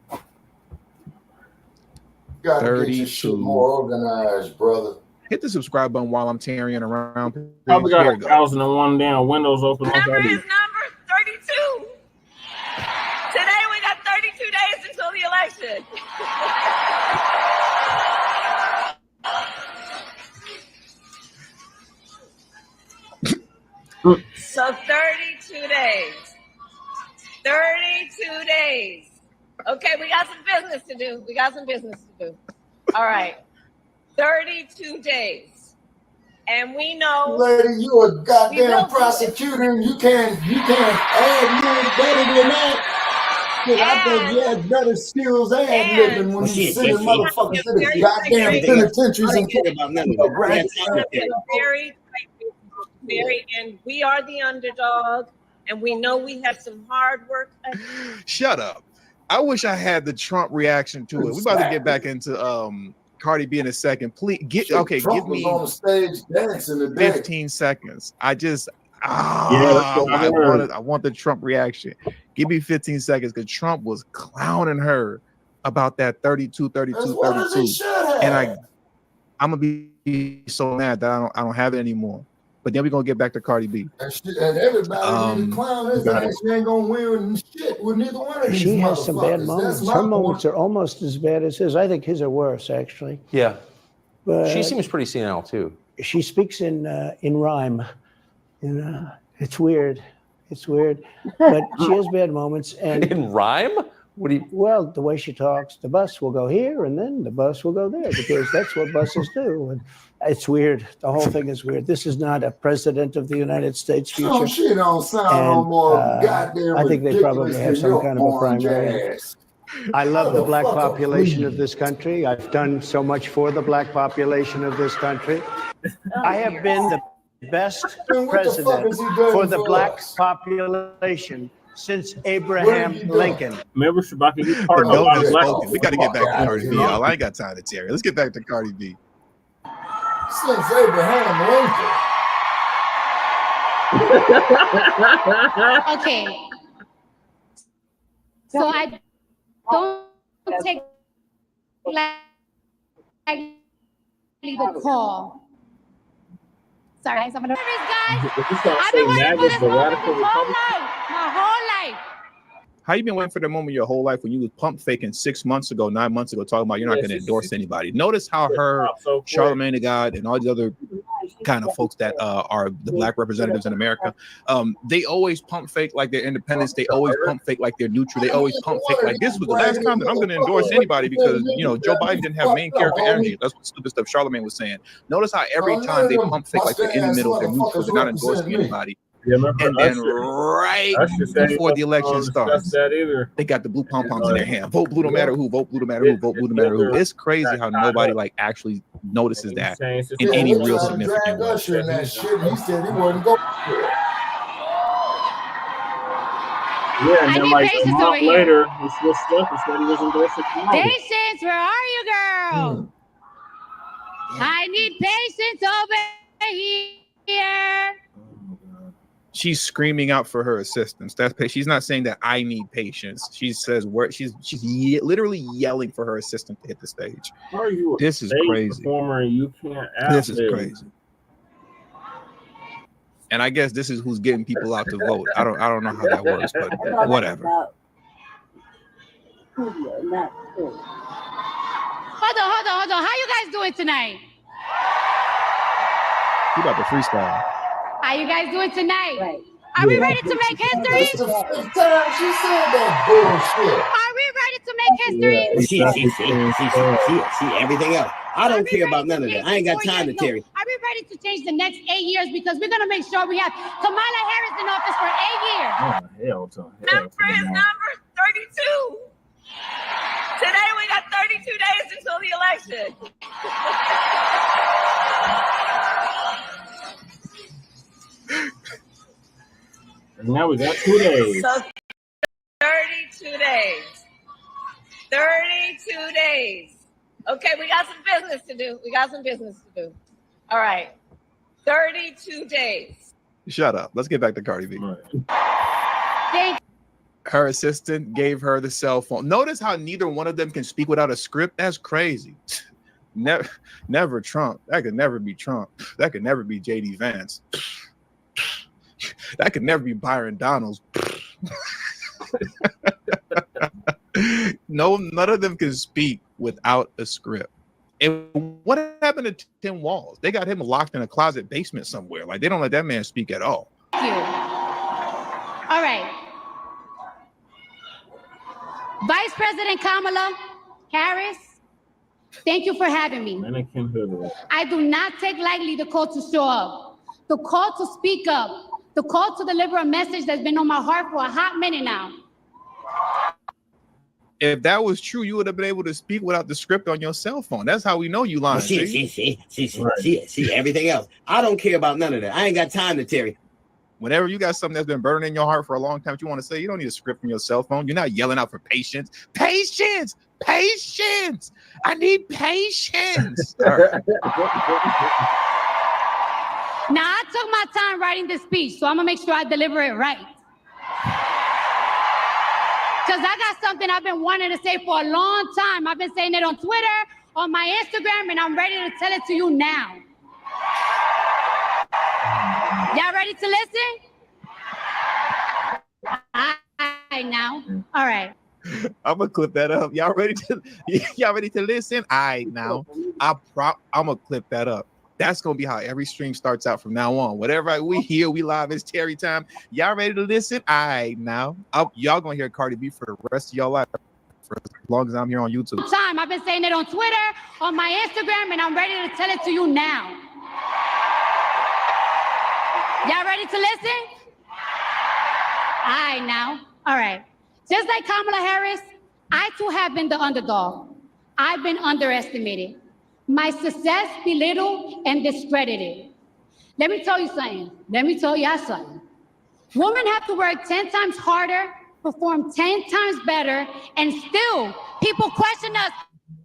Gotta 32. Get your shit more organized, brother. Hit the subscribe button while I'm tearing around. Probably got 1,001 down windows open. Number is number 32. Today we got 32 days until the election. So 32 days. 32 days. Okay, we got some business to do. All right. 32 days. And we know. Lady, you a goddamn prosecutor and you can't add no better than that. I think you had better skills ad-libbing when you sending motherfuckers to the goddamn penitentiaries and care about none of that. Very, and we are the underdog, and we know we have some hard work. Shut up. I wish I had the Trump reaction to it. We're about to get back into Cardi B in a second. Please give me on stage dancing 15 seconds. I want the Trump reaction. Give me 15 seconds because Trump was clowning her about that 32. And I'm gonna be so mad that I don't have it anymore. But then we're gonna get back to Cardi B. And everybody need to clown his ass. She ain't gonna win shit with neither one of these She has some bad motherfuckers. moments. Her moments are almost as bad as his. I think his are worse, actually. Yeah. But She seems pretty senile too. she speaks in rhyme. It's weird. It's weird. But she has bad moments. And in rhyme? What do you? Well, the way she talks, the bus will go here and then the bus will go there because that's what buses do. And it's weird. The whole thing is weird. This is not a president of the United States future. Oh, she don't sound no more goddamn I think they probably have some kind of a primary. I love the black population of this country. I've done so much for the black population of this country. I have been the best president for the black population since Abraham Lincoln. Remember, Shabaka, you part No of one black. spoken. We got to get back to Cardi B, y'all. I ain't got time to Terry. Let's get back to Cardi B. Since Abraham Lincoln. Okay. So I don't take the call. Sorry, I'm nervous, guys. I've been waiting for this moment my whole life. How you been waiting for the moment your whole life when you was pump faking 6 months ago, 9 months ago, talking about you're not going to endorse anybody? Notice how her, Charlamagne the God, and all these other kind of folks that are the black representatives in America, they always pump fake like they're independents. They always pump fake like they're neutral. They always pump fake like this was the last time that I'm going to endorse anybody because, you know, Joe Biden didn't have main character energy. That's what stupid stuff Charlamagne was saying. Notice how every time they pump fake like they're in the middle, they're neutral, they're not endorsing anybody. Yeah, and then right before the election starts, they got the blue pom-poms in their hand. Vote blue no matter who, vote blue no matter who, vote blue no matter who. It's crazy how nobody like actually notices that in any real significant way. He said he wasn't going. Yeah, and then like a month later, he switched up and said he was endorsing Kamala. Patience, where are you, girl? I need patience over here. She's screaming out for her assistance. She's not saying that I need patience. She says she's literally yelling for her assistant to hit the stage. How are you? This is crazy. Performer and you can't ask this is crazy. And I guess this is who's getting people out to vote. I don't know how that works, but whatever. Hold on. How you guys doing tonight? You about to freestyle. How you guys doing tonight? Right. Are we ready to make history? She said that bullshit. Are we ready to make history? See everything else. I don't care about none of that. I ain't got time to Terry. Are we ready to change the next 8 years? Because we're gonna make sure we have Kamala Harris in office for 8 years. Number is number 32. Today we got 32 days until the election. And now we got 2 days. So 32 days. 32 days. Okay, we got some business to do. All right. 32 days. Shut up. Let's get back to Cardi B. Thank Her assistant gave her the cell phone. Notice how neither one of them can speak without a script. That's crazy. Never Trump. That could never be Trump. That could never be JD Vance. That could never be Byron Donalds. None of them can speak without a script. And what happened to Tim Walz? They got him locked in a closet basement somewhere. Like they don't let that man speak at all. you. All right. Vice President Kamala Harris, thank you for having me. I do not take lightly the call to show up, the call to speak up, the call to deliver a message that's been on my heart for a hot minute now. If that was true, you would have been able to speak without the script on your cell phone. That's how we know you lying. See everything else. I don't care about none of that. I ain't got time to Terry. Whenever you got something that's been burning in your heart for a long time, you want to say, you don't need a script from your cell phone. You're not yelling out for patience. Patience! Patience! I need patience! Right. Now, I took my time writing this speech, so I'm going to make sure I deliver it right. because I got something I've been wanting to say for a long time. I've been saying it on Twitter, on my Instagram, and I'm ready to tell it to you now. Y'all ready to listen? All right now. All right. I'm gonna clip that up. Y'all ready to listen? All right now. I'm gonna clip that up. That's gonna be how every stream starts out from now on. Whatever we hear, we live. It's Terry time. Y'all ready to listen? All right now. Y'all gonna hear Cardi B for the rest of y'all life, for as long as I'm here on YouTube. I've been saying it on Twitter, on my Instagram, and I'm ready to tell it to you now. Y'all ready to listen? All right now. All right. Just like Kamala Harris, I too have been the underdog. I've been underestimated. My success belittled and discredited. Let me tell you something. Let me tell y'all something. Women have to work 10 times harder, perform 10 times better, and still people question us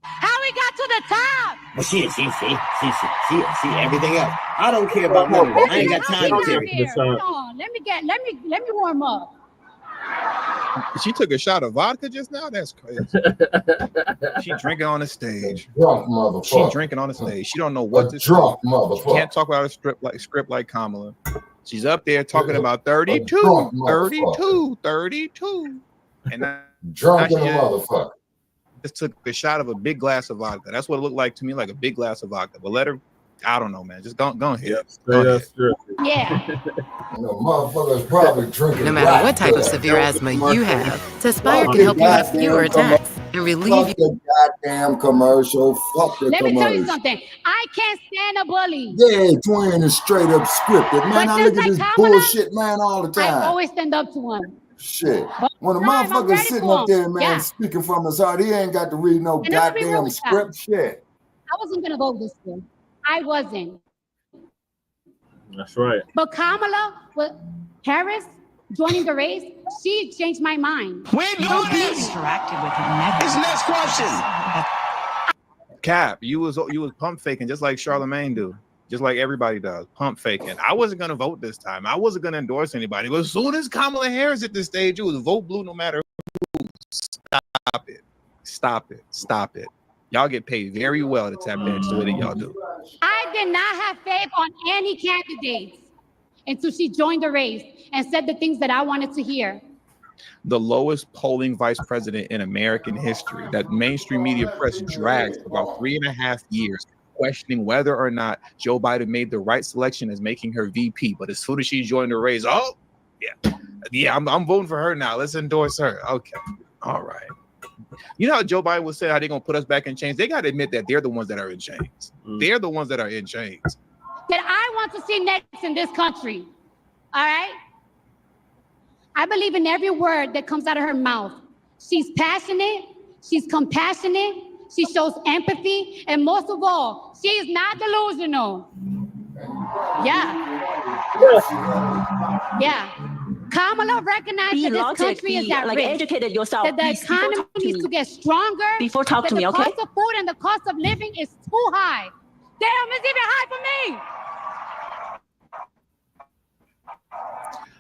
how we got to the top. But see everything else. I don't care about none of that. I ain't got time to tell you. Hold on. Let me warm up. She took a shot of vodka just now? That's crazy. She drinking on the stage. Drunk motherfucker. She drinking on the stage. She don't know what to drunk say. Motherfucker. She can't talk about a script like Kamala. She's up there talking about 32. And drunk motherfucker. Just took a shot of a big glass of vodka. That's what it looked like to me, like a big glass of vodka. But let her, I don't know, man. Just go ahead. Yeah. Motherfuckers probably drinking. No matter what type of severe asthma you have, Tespire can help you have fewer attacks and relieve you. Fuck the goddamn commercial. Fuck the commercial. Let me tell you something. I can't stand a bully. Yeah, Twin is straight up scripted. Man, I look at this bullshit, man, all the time. I always stand up to one. Shit. When a motherfucker's sitting up there, man, speaking from his heart, he ain't got to read no goddamn script shit. I wasn't going to vote this year. I wasn't. That's right. But Kamala Harris joining the race, she changed my mind. Don't be distracted with it. This next question. Cap, you was pump faking just like Charlamagne do. Just like everybody does, pump faking. I wasn't gonna vote this time. I wasn't gonna endorse anybody. But as soon as Kamala Harris at this stage, it was vote blue no matter who. Stop it. Y'all get paid very well to tap dance the way that y'all do. I did not have faith on any candidates until she joined the race and said the things that I wanted to hear. The lowest polling vice president in American history that mainstream media press dragged for about 3.5 years, questioning whether or not Joe Biden made the right selection as making her VP. But as soon as she joined the race, I'm voting for her now. Let's endorse her. Okay, all right. You know how Joe Biden would say how they're gonna put us back in chains? They gotta admit that they're the ones that are in chains. They're the ones that are in chains. That I want to see next in this country. All right. I believe in every word that comes out of her mouth. She's passionate. She's compassionate. She shows empathy. And most of all, she is not delusional. Yeah. Kamala recognized that this country is at risk. Educated yourself. That the economy needs to get stronger. Before talk to me, okay? The cost of food and the cost of living is too high. Damn, it's even high for me.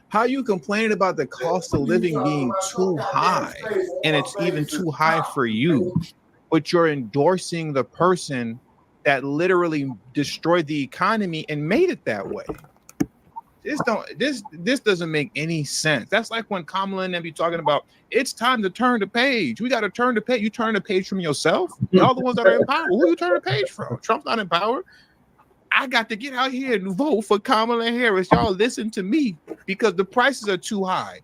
How you complaining about the cost of living being too high, and it's even too high for you, but you're endorsing the person that literally destroyed the economy and made it that way? This doesn't make any sense. That's like when Kamala and them be talking about it's time to turn the page. We got to turn the page. You turn the page from yourself. Y'all the ones that are in power. Who you turn the page from? Trump's not in power. I got to get out here and vote for Kamala Harris. Y'all listen to me because the prices are too high.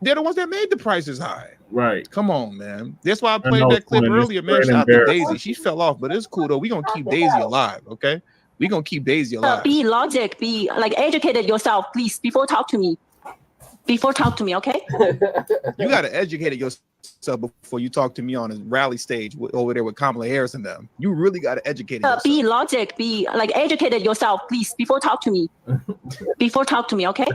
They're the ones that made the prices high. Right. Come on, man. That's why I played that clip earlier, man. Shout out to Daisy. She fell off, but it's cool though. We're gonna keep Daisy alive, okay? We're gonna keep Daisy alive. Be logic, be like educated yourself, please, before talk to me. Before talk to me, okay? You gotta educate yourself before you talk to me on a rally stage over there with Kamala Harris and them. You really gotta educate yourself. Be logic, be like educated yourself, please, before talk to me. Before talk to me, okay?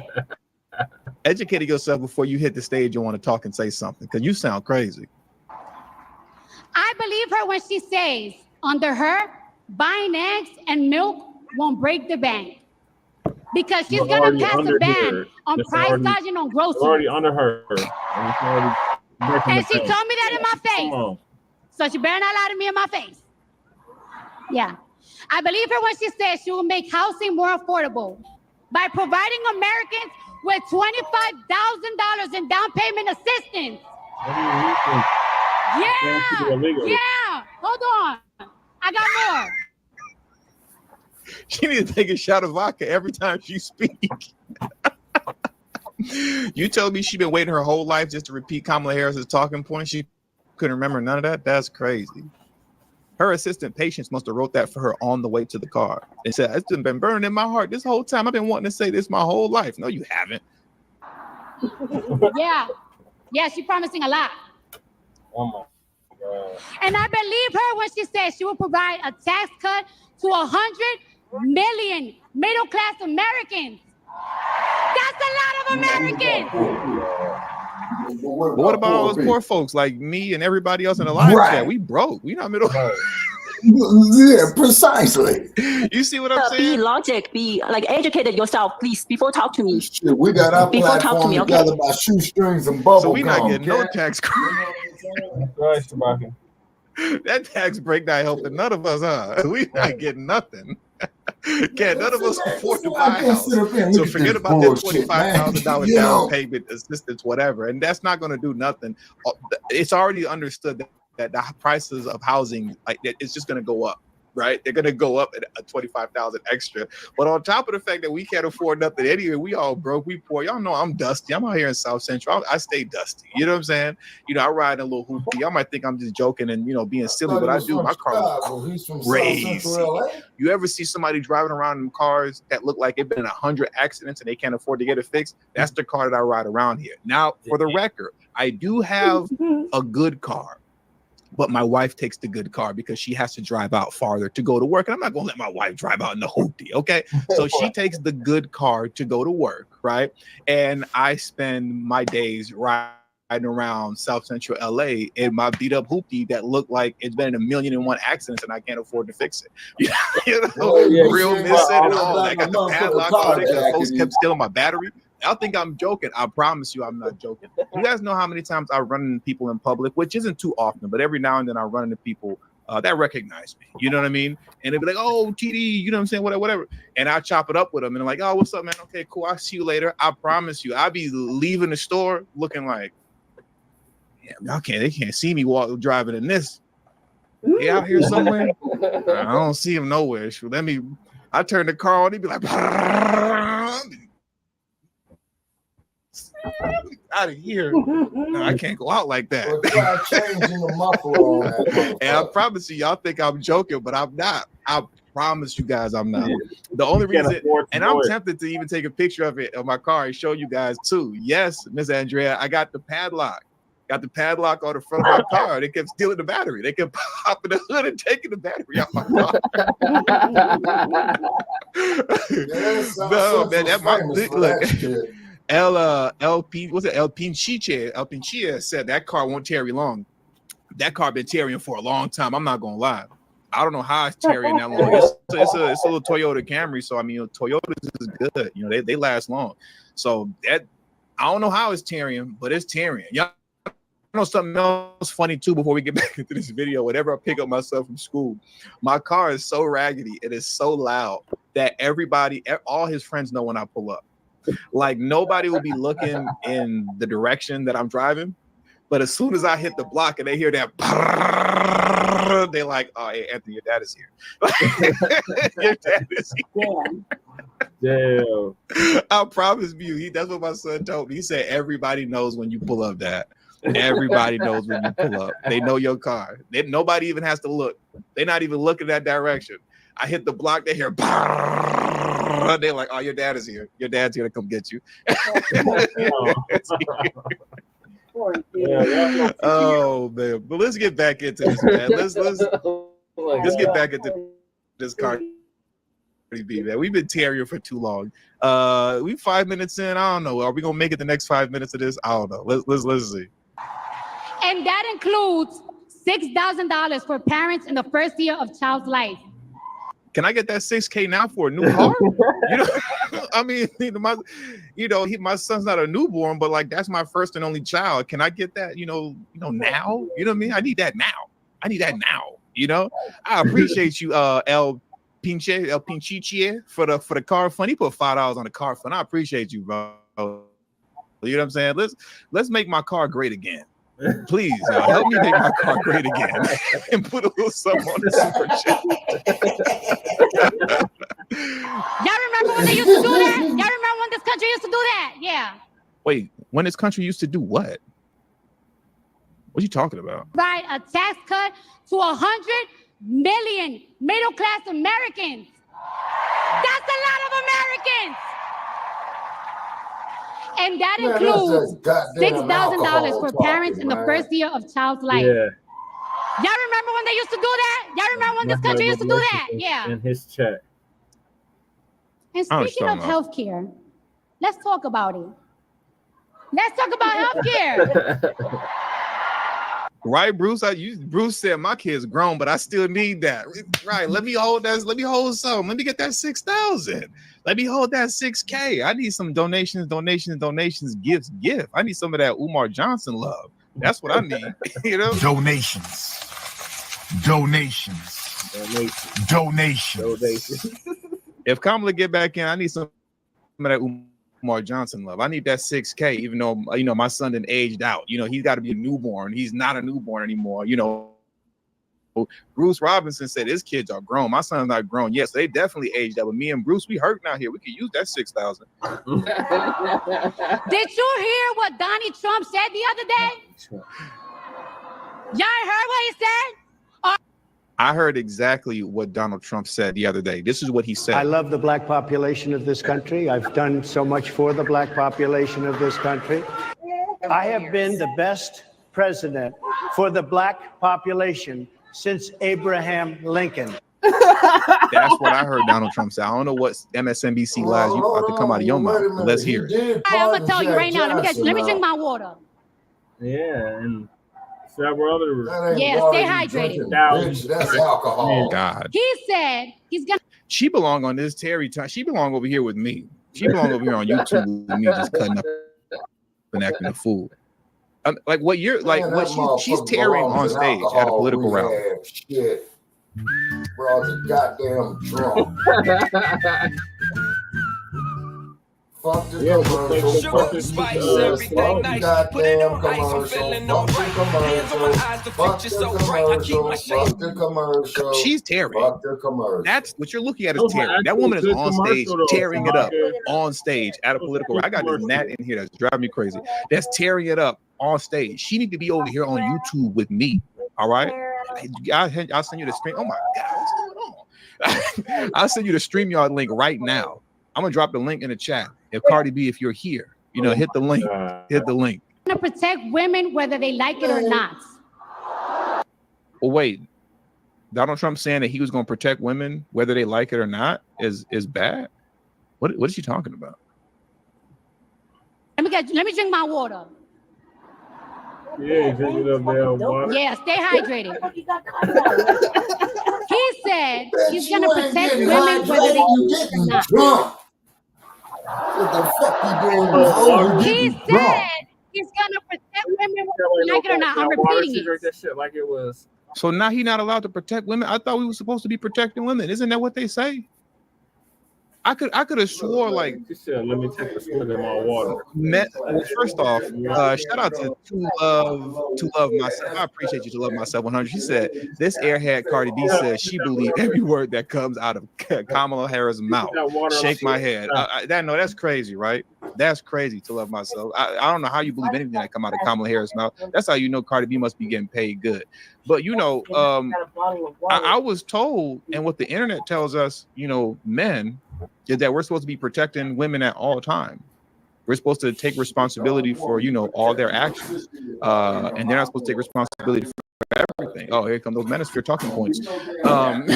Educate yourself before you hit the stage. You want to talk and say something because you sound crazy. I believe her when she says, under her, buying eggs and milk won't break the bank. because she's You're gonna already pass under a ban here. on It's price already- gouging on You're groceries. already under her. And it's already breaking And the she bank. told me that in my face. Come on. So she better not lie to me in my face. Yeah. I believe her when she says she will make housing more affordable by providing Americans with $25,000 in down payment assistance. What do you think? Yeah. Hold on. I got more. She need to take a shot of vodka every time she speaks. You told me she been waiting her whole life just to repeat Kamala Harris's talking point. She couldn't remember none of that. That's crazy. Her assistant Patience must have wrote that for her on the way to the car. It said, "It's been burning in my heart this whole time. I've been wanting to say this my whole life." No, you haven't. Yeah, she's promising a lot. Oh my God. And I believe her when she says she will provide a tax cut to 100 million middle-class Americans. That's a lot of Americans. But what about all those poor folks like me and everybody else in the live chat? We broke. We not middle. Yeah, precisely. You see what I'm saying? Be logic. Be like educated yourself, please, before talk to me. Shit, we got our Before talk to platform me, okay? together by shoestrings and bubble So we not gum, getting no okay? tax credit. Right, Shabaki. That tax break not helping none of us, huh? We not getting nothing. Can't none of us afford to buy a house. So forget about that $25,000 down payment assistance, whatever. And that's not going to do nothing. It's already understood that the prices of housing, like, it's just going to go up. Right, they're gonna go up at a 25,000 extra. But on top of the fact that we can't afford nothing anyway, we all broke, we poor. Y'all know I'm dusty. I'm out here in South Central. I stay dusty. You know what I'm saying? You know, I ride in a little hoopty. Y'all might think I'm just joking and being silly, but I do. My car is crazy. You ever see somebody driving around in cars that look like they've been in 100 accidents and they can't afford to get it fixed? That's the car that I ride around here. Now, for the record, I do have a good car. But my wife takes the good car because she has to drive out farther to go to work. And I'm not going to let my wife drive out in the hoopty, okay? So she takes the good car to go to work, right? And I spend my days riding around South Central LA in my beat up hoopty that look like it's been in 1,000,001 accidents and I can't afford to fix it. Real missing and all that. Got the padlock on it because folks kept stealing my battery. Y'all think I'm joking. I promise you I'm not joking. You guys know how many times I run into people in public, which isn't too often, but every now and then I run into people that recognize me. You know what I mean? And they'll be like, "Oh, TD," you know what I'm saying? Whatever. And I chop it up with them and they're like, "Oh, what's up, man? Okay, cool. I'll see you later." I promise you, I'll be leaving the store looking like, yeah, they can't see me driving in this. He out here somewhere? I don't see him nowhere. I turn the car on, he'd be like, out of here. No, I can't go out like that. And I promise you, y'all think I'm joking, but I'm not. I promise you guys I'm not. The only reason, and I'm tempted to even take a picture of it of my car and show you guys too. Yes, Miss Andrea, I got the padlock. Got the padlock on the front of my car. They kept stealing the battery. They kept popping the hood and taking the battery out my car. No, man, that might look. LP, what's it? El Pinchia said that car won't tarry long. That car been tarrying for a long time. I'm not gonna lie. I don't know how it's tarrying that long. It's a little Toyota Camry, so I mean, Toyotas is good. You know, they last long. So that I don't know how it's tarrying, but it's tarrying. Y'all know something else funny too before we get back into this video. Whenever I pick up myself from school, my car is so raggedy, it is so loud that all his friends know when I pull up. Like nobody will be looking in the direction that I'm driving, but as soon as I hit the block and they hear that, they're like, "Oh, hey, Anthony, your dad is here." Your dad is here. Damn. I promise you, that's what my son told me. He said everybody knows when you pull up, Dad. Everybody knows when you pull up. They know your car. Nobody even has to look. They're not even looking that direction. I hit the block, they hear, they're like, "Oh, your dad is here. Your dad's here to come get you." Oh man, but let's get back into this, man. Let's get back into this Cardi B, man. We've been tarrying for too long. We 5 minutes in. I don't know. Are we gonna make it the next 5 minutes of this? I don't know. Let's see. And that includes $6,000 for parents in the first year of child's life. Can I get that 6K now for a new car? You know, I mean, my son's not a newborn, but like that's my first and only child. Can I get that? You know, now. You know what I mean? I need that now. You know, I appreciate you, El Pinchiche for the car fund. He put $5 on the car fund. I appreciate you, bro. You know what I'm saying? Let's make my car great again. Please, help me make my car great again and put a little something on the super chat. Y'all remember when they used to do that? Y'all remember when this country used to do that? Yeah. Wait, when this country used to do what? What are you talking about? Right, a tax cut to 100 million middle-class Americans. That's a lot of Americans. And that includes $6,000 for parents in the first year of child's life. Yeah. Y'all remember when they used to do that? Y'all remember when this country used to do that? Yeah. In his chat. And speaking of healthcare, let's talk about it. Let's talk about healthcare. Right, Bruce? Bruce said my kid's grown, but I still need that. Right. Let me hold that. Let me hold some. Let me get that 6,000. Let me hold that 6K. I need some donations, gifts. I need some of that Umar Johnson love. That's what I need. You know? Donations. If Kamala get back in, I need some of that Umar Johnson love. I need that 6K, even though my son done aged out. You know, he's got to be a newborn. He's not a newborn anymore. You know, Bruce Robinson said his kids are grown. My son's not grown. Yes, they definitely aged up. But me and Bruce, we hurting out here. We could use that 6,000. Did you hear what Donald Trump said the other day? Y'all heard what he said? I heard exactly what Donald Trump said the other day. This is what he said. I love the black population of this country. I've done so much for the black population of this country. I have been the best president for the black population since Abraham Lincoln. That's what I heard Donald Trump say. I don't know what MSNBC lies you about to come out of your mouth. Let's hear it. I'm gonna tell you right now. Let me drink my water. Yeah, and several other. Yeah, stay hydrated. That's alcohol. God. He said he's gonna. She belong on this Terry time. She belong over here with me. She belong over here on YouTube with me, just cutting up and acting a fool. Like what you're like, what she's tearing on stage at a political rally. Shit. Bro, the goddamn drunk. Fuck the commercial. Fuck the goddamn commercial. Fuck the commercial. She's tearing. Fuck the commercial. That's what you're looking at is tearing. That woman is on stage tearing it up on stage at a political rally. I got this gnat in here that's driving me crazy. That's tearing it up on stage. She need to be over here on YouTube with me. All right. I'll send you the stream. Oh my God, what's going on? I'll send you the StreamYard link right now. I'm gonna drop the link in the chat. If Cardi B, if you're here, hit the link. Hit the link. To protect women whether they like it or not. Well, wait. Donald Trump saying that he was gonna protect women whether they like it or not is bad. What is she talking about? Let me drink my water. Yeah, drink it up there. Water. Yeah, stay hydrated. He said he's gonna protect women whether they like it or not. What the fuck you doing? He said he's gonna protect women whether they like it or not. I'm repeating it. That shit like it was. So now he's not allowed to protect women. I thought we were supposed to be protecting women. Isn't that what they say? I could have swore like. Let me take a swig of my water. First off, shout out to love myself. I appreciate you to love myself 100. She said this airhead Cardi B says she believed every word that comes out of Kamala Harris' mouth. Shake my head. That's crazy, right? That's crazy to love myself. I don't know how you believe anything that come out of Kamala Harris' mouth. That's how you know Cardi B must be getting paid good. But I was told, and what the internet tells us, men, is that we're supposed to be protecting women at all time. We're supposed to take responsibility for, all their actions. And they're not supposed to take responsibility for everything. Oh, here come those manosphere talking points. But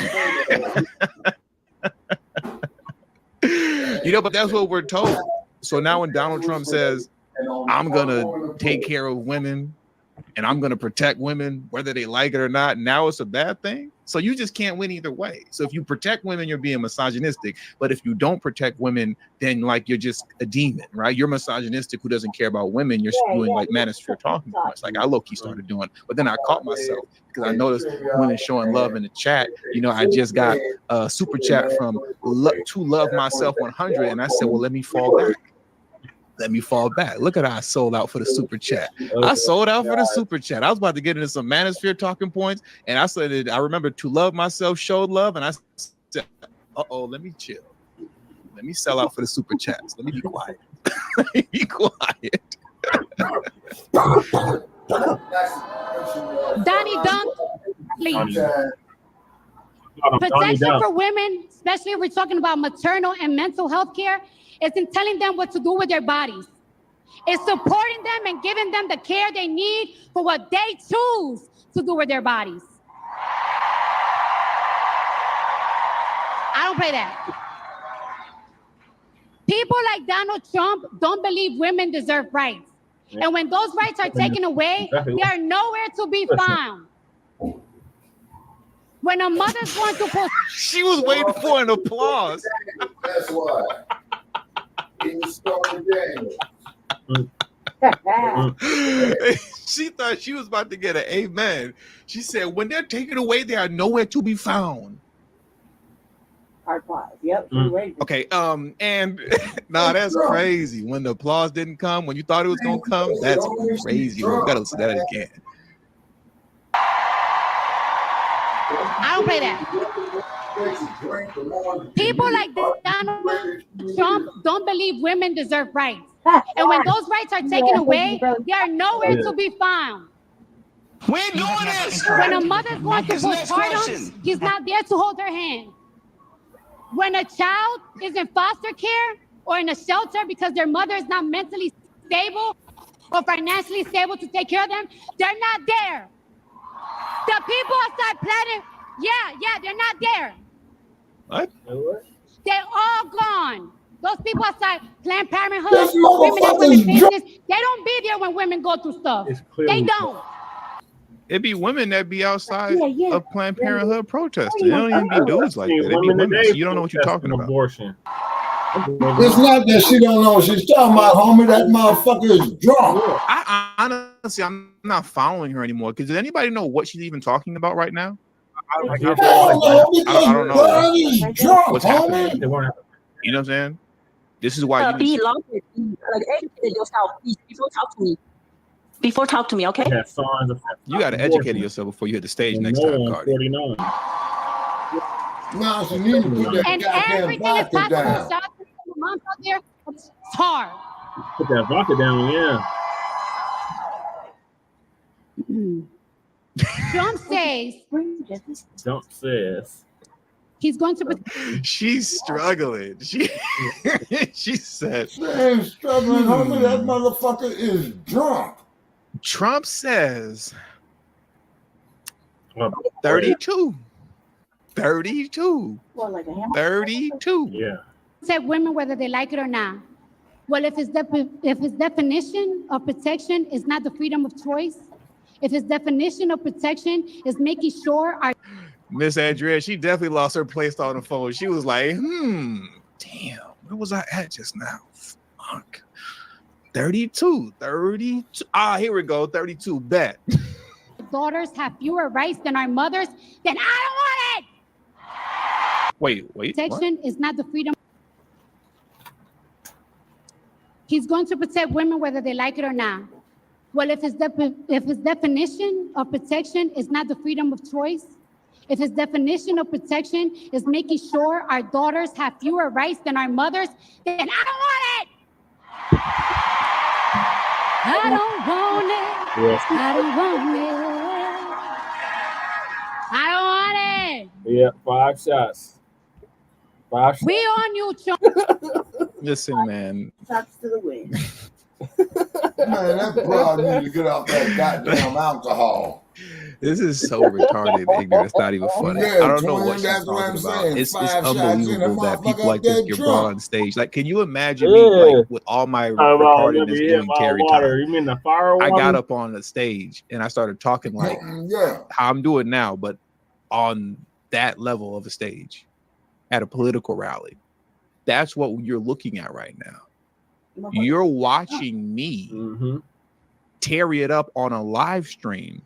that's what we're told. So now when Donald Trump says, I'm going to take care of women and I'm going to protect women, whether they like it or not, now it's a bad thing. So you just can't win either way. So if you protect women, you're being misogynistic. But if you don't protect women, then like you're just a demon, right? You're misogynistic who doesn't care about women. You're doing like manosphere talking points, like I low-key started doing. But then I caught myself because I noticed women showing love in the chat. You know, I just got a super chat from To Love Myself 100, and I said, well, let me fall back. Let me fall back. Look at how I sold out for the super chat. I sold out for the super chat. I was about to get into some manosphere talking points, and I said, I remember To Love Myself showed love, and I said, uh-oh, let me chill. Let me sell out for the super chats. Let me be quiet. Let me be quiet. Donnie Dunk, please. Protection for women, especially if we're talking about maternal and mental health care, isn't telling them what to do with their bodies. It's supporting them and giving them the care they need for what they choose to do with their bodies. I don't play that. People like Donald Trump don't believe women deserve rights. And when those rights are taken away, they are nowhere to be found. When a mother's going to post... She was waiting for an applause. That's why. She thought she was about to get an amen. She said, when they're taken away, they are nowhere to be found. Hard pause. Yep. Okay. And nah, that's crazy. When the applause didn't come, when you thought it was gonna come, that's crazy. We gotta say that again. I don't play that. People like Donald Trump don't believe women deserve rights. And when those rights are taken away, they are nowhere to be found. We ain't doing this. When a mother's going to postpartum, he's not there to hold her hand. When a child is in foster care or in a shelter because their mother is not mentally stable or financially stable to take care of them, they're not there. The people outside planning, they're not there. What? They're all gone. Those people outside Planned Parenthood, women and women's business, they don't be there when women go through stuff. They don't. It'd be women that be outside of Planned Parenthood protesting. They don't even be dudes like that. It'd be women. So you don't know what you're talking about. Abortion. It's not that she don't know what she's talking about, homie. That motherfucker is drunk. I honestly, I'm not following her anymore. Because does anybody know what she's even talking about right now? I don't know. What's happening? You know what I'm saying? This is why you be long, like educate yourself, please, before talk to me. Before talk to me, okay? You got to educate yourself before you hit the stage next time, Cardi. No, she needs to put that and goddamn everything is vodka possible. down. Shout out to the moms out there. It's hard. Put that vodka down, Trump says he's going to. She's struggling. She said, She ain't struggling, homie. That motherfucker is drunk. Trump says 32. 32. Well, like a hammer. 32. Yeah. Said women whether they like it or not. Well, if his definition of protection is not the freedom of choice, if his definition of protection is making sure our Miss Andrea, she definitely lost her place on the phone. She was like, damn, where was I at just now? Fuck. 32. Here we go. 32. Bet. daughters have fewer rights than our mothers, then I don't want it. Wait. Protection is not the freedom. He's going to protect women whether they like it or not. Well, if his definition of protection is not the freedom of choice, if his definition of protection is making sure our daughters have fewer rights than our mothers, then I don't want it. I don't want it. Yes. I don't want it. I don't want it. Yeah, 5 shots. 5 shots. We on you, Trump. Listen, man. Shots to the wind. Man, that broad need to get off that goddamn alcohol. This is so retarded, ignorant. It's not even funny. Yeah, I don't know what that's she's what I'm talking about. saying. It's 5 shots in, unbelievable that that people motherfucker like this dead get drunk. brought on stage. Like, can you imagine me, like, with all my retardedness doing Terry time? You mean the fire I water? got up on the stage and I started talking like yeah, how I'm doing now, but on that level of a stage at a political rally. That's what you're looking at right now. You're watching me tear it up on a live stream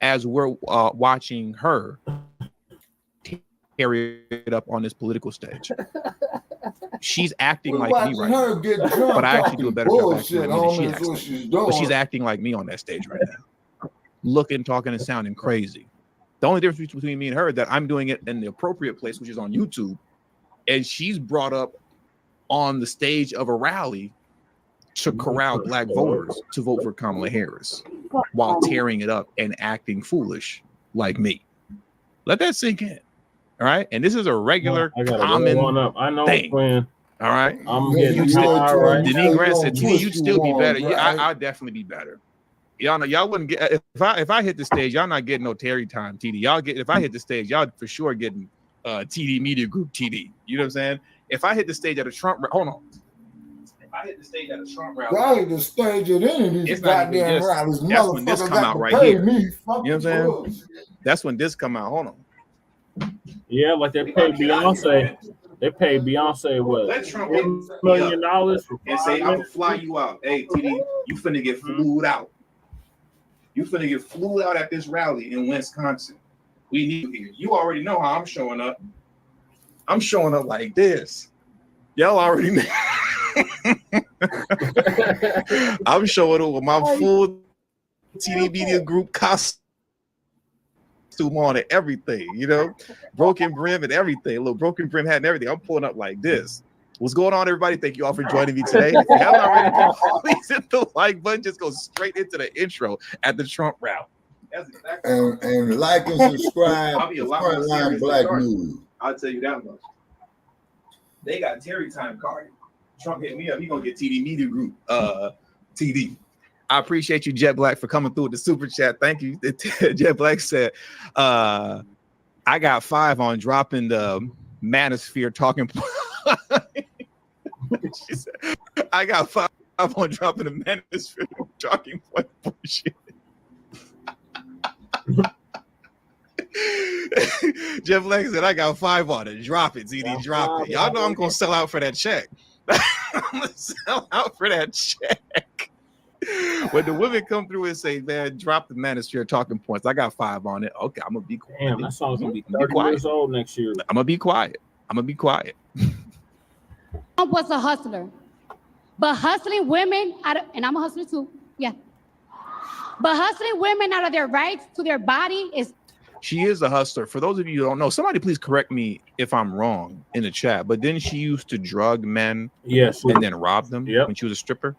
as we're watching her tear it up on this political stage. She's acting like me right now, but I actually do a better job acting like me than she acts like me. But she's acting like me on that stage right now, looking, talking, and sounding crazy. The only difference between me and her is that I'm doing it in the appropriate place, which is on YouTube, and she's brought up on the stage of a rally to corral black voters to vote for Kamala Harris while tearing it up and acting foolish like me. Let that sink in. All right. And this is a regular common thing. When all right. I'm getting high, right? Denise Grant said, "T, you'd still be better." Yeah, I'd definitely be better. Y'all know, y'all wouldn't get if I hit the stage, y'all not getting no Terry time, TD. Y'all get if I hit the stage, y'all for sure getting TD Media Group TD. You know what I'm saying? If I hit the stage at a Trump, hold on. If I hit the stage at a Trump rally, I hit the stage at any of these goddamn rallies. That's when this come out right here. You know what I'm saying? That's when this come out. Hold on. Yeah, like they paid Beyonce. They paid Beyonce what? Let Trump $1 million for and say, "I'm gonna fly you out." Hey, TD, you finna get flew out. You finna get flew out at this rally in Wisconsin. We need you here. You already know how I'm showing up. I'm showing up like this. Y'all already know. I'm showing up with my full TD Media Group costume on and everything, you know, broken brim and everything, a little broken brim hat and everything. I'm pulling up like this. What's going on, everybody? Thank you all for joining me today. If you haven't already, please hit the like button. Just go straight into the intro at the Trump rally. That's exactly and like and subscribe. I'll be a lot Frontline more Black News. I'll tell you that much. They got Terry time, Cardi. Trump hit me up. He gonna get TD Media Group. TD. I appreciate you, Jet Black, for coming through with the super chat. Thank you. Jet Black said, "I got 5 on dropping the manosphere talking." She said, "I got 5 on dropping the manosphere talking point bullshit." Jeff Black said, "I got 5 on it. Drop it, ZD. Drop it." Y'all know I'm gonna sell out for that check. I'm gonna sell out for that check. When the women come through and say, "Man, drop the manosphere talking points," I got 5 on it. Okay, I'm gonna be quiet. Damn, that song's gonna be 30 years old next year. I'm gonna be quiet. Trump was a hustler, but hustling women and I'm a hustler too. Yeah, but hustling women out of their rights to their body is. She is a hustler. For those of you who don't know, somebody please correct me if I'm wrong in the chat. But then she used to drug men, yes, and then rob them when she was a stripper.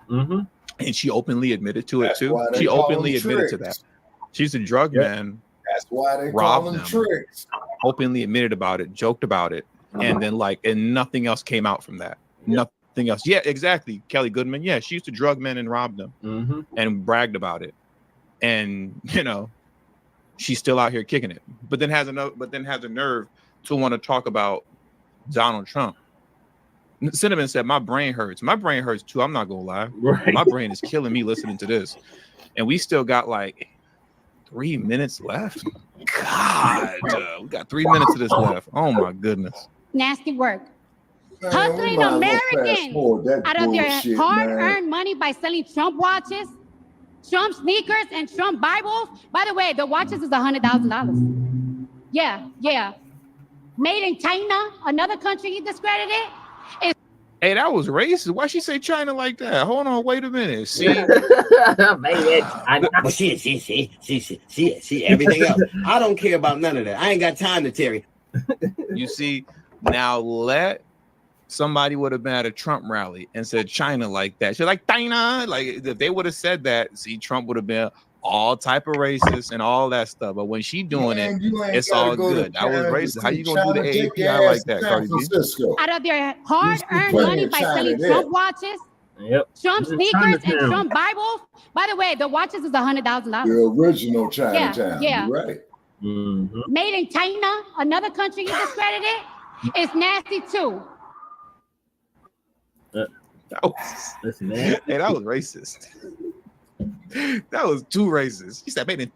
And she openly admitted to it too. She openly admitted to that. She used to drug men. That's why they rob call them them. Tricks. Openly admitted about it, joked about it, and then and nothing else came out from that. Nothing else. Yeah, exactly. Kelly Goodman. Yeah, she used to drug men and rob them, and bragged about it. And you know, she's still out here kicking it. But then has a nerve to want to talk about Donald Trump. Cinnamon said, "My brain hurts." My brain hurts too. I'm not gonna lie. Right. My brain is killing me listening to this, and we still got like 3 minutes left. God, we got 3 minutes of this left. Oh my goodness. Nasty work. Hustling Americans out of their hard-earned money by selling Trump watches, Trump sneakers, and Trump Bibles. By the way, the watches is $100,000. Yeah. Made in China, another country he discredited. Hey, that was racist. Why she say China like that? Hold on, wait a minute. See, see everything else. I don't care about none of that. I ain't got time to Terry. You see, now let somebody would have been at a Trump rally and said China like that. She's like China. Like if they would have said that, see, Trump would have been all type of racist and all that stuff. But when she doing it, it's all good. That was racist. How you gonna do the AAPI like that, Cardi B? Out of their hard-earned money by selling Trump watches, Trump sneakers, and Trump Bibles. By the way, the watches is $100,000. The original Chinatown. Yeah. You're right. Made in China, another country he discredited. It's nasty too. Hey, that was racist. That was too racist. He said, "Baby,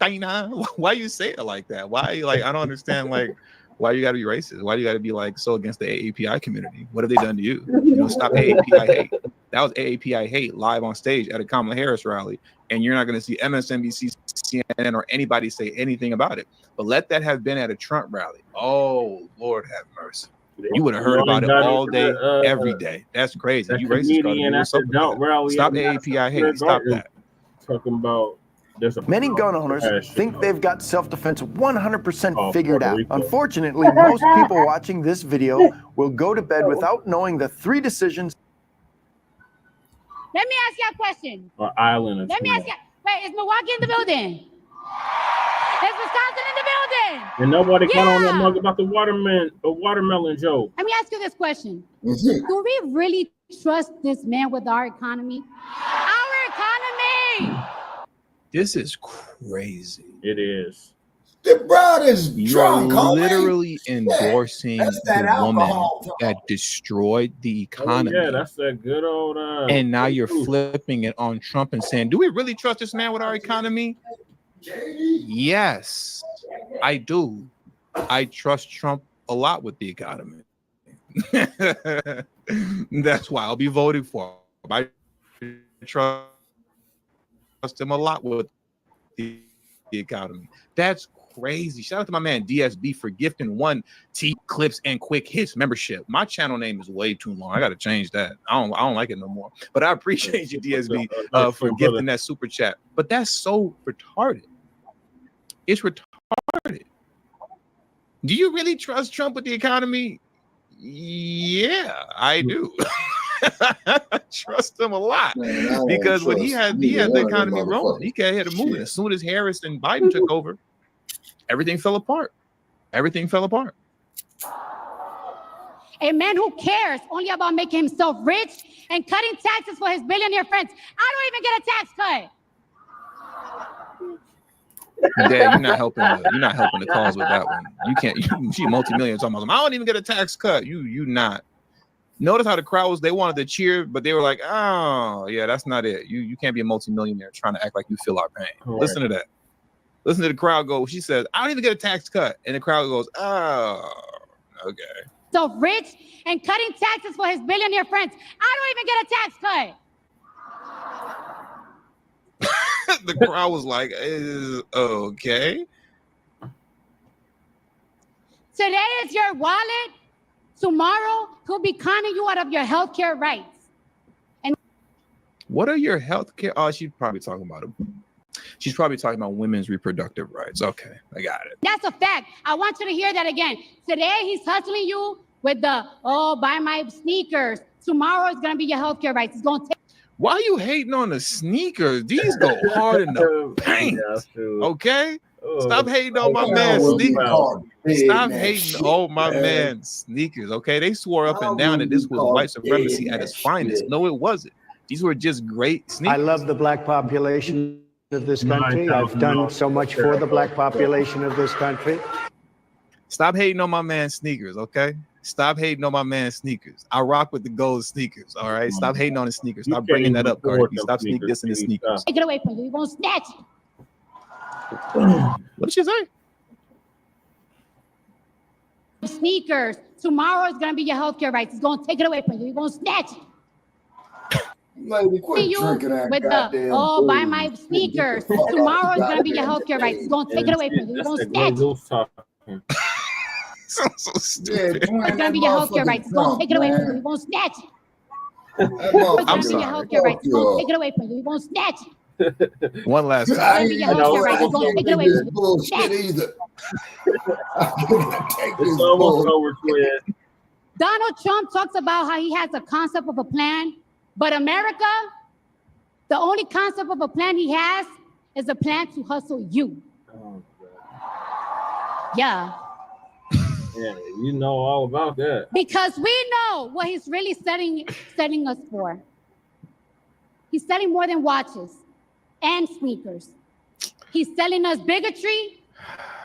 why you say it like that? Why you like? I don't understand. Like, why you got to be racist? Why you got to be like so against the AAPI community? What have they done to you? You know, stop AAPI hate. That was AAPI hate live on stage at a Kamala Harris rally, and you're not going to see MSNBC, CNN, or anybody say anything about it. But let that have been at a Trump rally. Oh, Lord have mercy. You would have heard about it all day, every day. That's crazy. You racist, Cardi. Stop AAPI hate. Stop that. Talking about many gun owners think they've got self-defense 100% figured out. Unfortunately, most people watching this video will go to bed without knowing the 3 decisions. Let me ask you a question. Island. Let me ask you. Wait, is Milwaukee in the building? Is Wisconsin in the building? And nobody got on that mug about the watermelon joke. Let me ask you this question. Do we really trust this man with our economy? Our economy! This is crazy. It is. The broad is drunk. You're literally endorsing the woman that destroyed the economy. Oh, yeah, that's that good old. And now you're flipping it on Trump and saying, "Do we really trust this man with our economy?" Yes, I do. I trust Trump a lot with the economy. That's why I'll be voting for him. I trust him a lot with the economy. That's crazy. Shout out to my man DSB for gifting 1 T Clips and Quick Hits membership. My channel name is way too long. I got to change that. I don't like it no more. But I appreciate you, DSB, for gifting that super chat. But that's so retarded. It's retarded. Do you really trust Trump with the economy? Yeah, I do. I trust him a lot, because when he had the economy rolling, he had it moving. As soon as Harris and Biden took over, everything fell apart. Everything fell apart. A man who cares only about making himself rich and cutting taxes for his billionaire friends. I don't even get a tax cut. Dad, you're not helping the cause with that one. You can't. She multi-millionaire talking about, I don't even get a tax cut. You not. Notice how the crowd was, they wanted to cheer, but they were like, oh, yeah, that's not it. You can't be a multimillionaire trying to act like you feel our pain. Right. Listen to that. Listen to the crowd go. She says, I don't even get a tax cut. And the crowd goes, oh, okay. So rich and cutting taxes for his billionaire friends. I don't even get a tax cut. The crowd was like, okay. Today is your wallet. Tomorrow, he'll be conning you out of your healthcare rights. And what are your healthcare? Oh, she's probably talking about it. She's probably talking about women's reproductive rights. Okay, I got it. That's a fact. I want you to hear that again. Today, he's hustling you with the, buy my sneakers. Tomorrow is going to be your healthcare rights. It's going to take. Why are you hating on the sneakers? These go hard in the paint. Okay? Stop hating on my man sneakers. Stop hating on my man sneakers. Okay, they swore up and down that this was white supremacy at its finest. No, it wasn't. These were just great sneakers. I love the black population of this country. I've done so much for the black population of this country. Stop hating on my man sneakers. Okay, stop hating on my man sneakers. I rock with the gold sneakers. All right, stop hating on the sneakers. Stop bringing that up, Cardi. Stop sneak dissing the sneakers. Take it away from you. We won't snatch it. What did she say? Sneakers. Tomorrow is going to be your healthcare rights. It's going to take it away from you. You're going to snatch it. Lady, quit drinking that with the, buy my sneakers. Tomorrow is going to be your healthcare rights. It's going to take it away from you. You're going to snatch it. So stupid. It's going to be your healthcare rights. It's going to take it away from you. You're going to snatch it. It's going to be your healthcare rights. It's going to take it away from you. You're going to snatch it. One last time. I ain't bullshit either. It's almost over, twin. Donald Trump talks about how he has a concept of a plan, but America, the only concept of a plan he has is a plan to hustle you. Oh, yeah. Yeah, you know all about that. Because we know what he's really setting us for. He's selling more than watches and sneakers. He's selling us bigotry,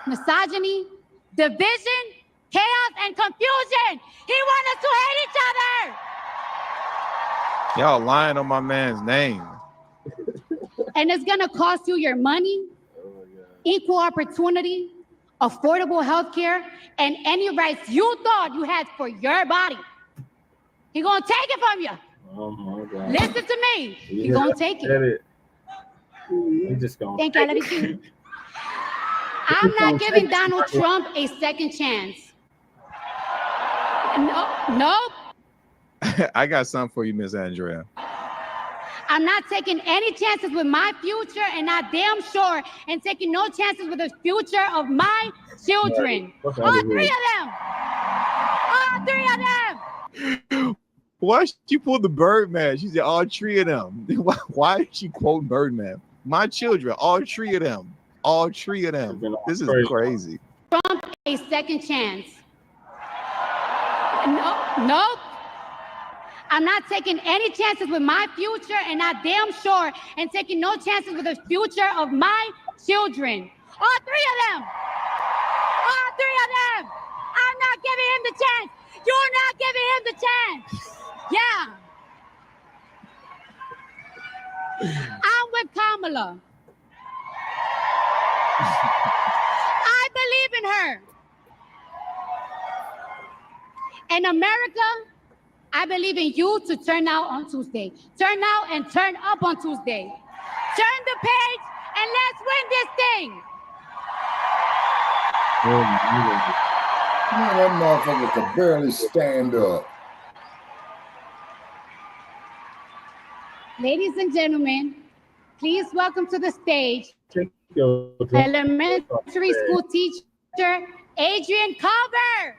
misogyny, division, chaos, and confusion. He wants us to hate each other. Y'all lying on my man's name. And it's gonna cost you your money, equal opportunity, affordable health care, and any rights you thought you had for your body. He gonna take it from you. Oh my God. Listen to me. He gonna take it. He just gonna Thank you, I love you too. I'm not giving Donald Trump a second chance. Nope. I got something for you, Miss Andrea. I'm not taking any chances with my future, and I damn sure and taking no chances with the future of my children. All three of them. All three of them. Why she pulled the Birdman? She said all three of them. Why is she quoting Birdman? My children, all three of them. All three of them. This is crazy. Trump a second chance. Nope. I'm not taking any chances with my future, and I damn sure and taking no chances with the future of my children. All three of them. All three of them. I'm not giving him the chance. You're not giving him the chance. Yeah. I'm with Kamala. I believe in her. In America, I believe in you to turn out on Tuesday. Turn out and turn up on Tuesday. Turn the page and let's win this thing. Man, that motherfucker could barely stand up. Ladies and gentlemen, please welcome to the stage elementary school teacher Adrian Culver.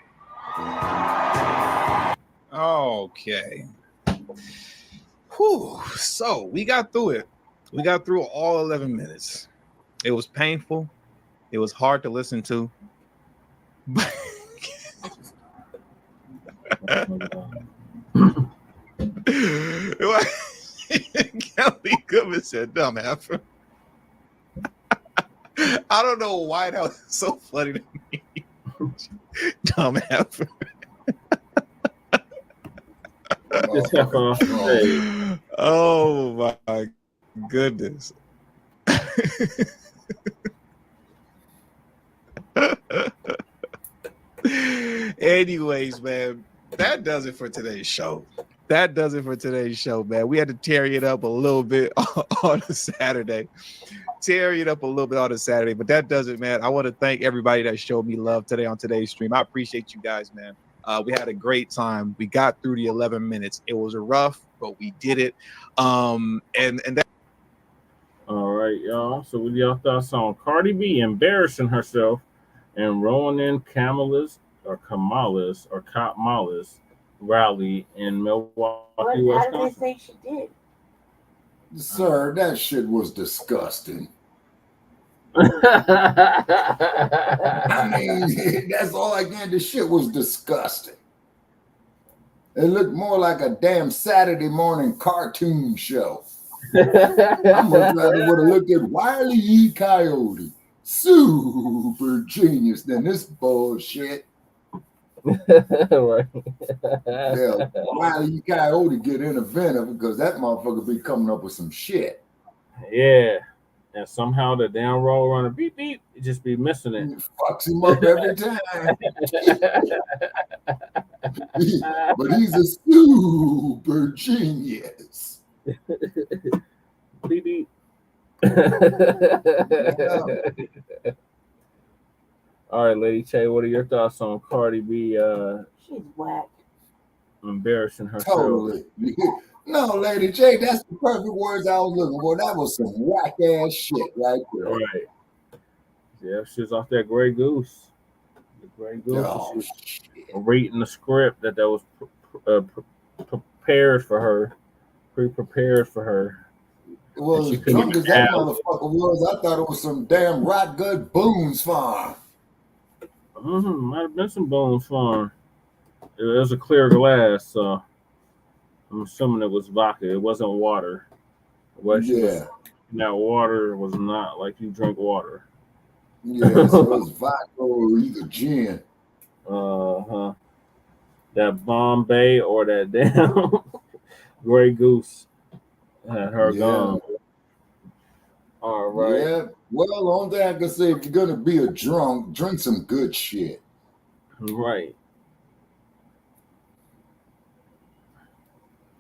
Okay. Whew. So we got through it. We got through all 11 minutes. It was painful. It was hard to listen to. Kelly Goodman said, "Dumb heifer." I don't know why that was so funny to me. Dumb heifer. Oh my goodness. Anyways, man, that does it for today's show. That does it for today's show, man. We had to tear it up a little bit on a Saturday. But that does it, man. I want to thank everybody that showed me love today on today's stream. I appreciate you guys, man. We had a great time. We got through the 11 minutes. It was rough, but we did it. And that. All right, y'all. So with y'all thoughts on Cardi B embarrassing herself and rolling in Kamala's rally in Milwaukee, Wisconsin? How did they say she did? Sir, that shit was disgusting. I mean, that's all I can. The shit was disgusting. It looked more like a damn Saturday morning cartoon show. I much rather would have looked at Wile E. Coyote, super genius, than this bullshit. Right. Yeah, Wile E. Coyote get inventive because that motherfucker be coming up with some shit. Yeah. And somehow the damn roll runner beep beep, it just be missing it. Fucks him up every time. But he's a super genius. Beep beep. All right, Lady Che, what are your thoughts on Cardi B? She's whack. Embarrassing herself. Totally. No, Lady J, that's the perfect words I was looking for. That was some whack ass shit right there. Right. Yeah, she was off that Grey Goose. The Grey Goose. Oh, she was reading the script that was prepared for her, pre-prepared for her. Well, as drunk as that motherfucker was, I thought it was some damn rot gut Boone's Farm. Might have been some Boone's Farm. It was a clear glass, so I'm assuming it was vodka. It wasn't water. Yeah. That water was not like you drink water. Yeah, so it was vodka or either gin. That Bombay or that damn Grey Goose had her gone. All right. Yeah. Well, only thing I can say, if you're gonna be a drunk, drink some good shit. Right.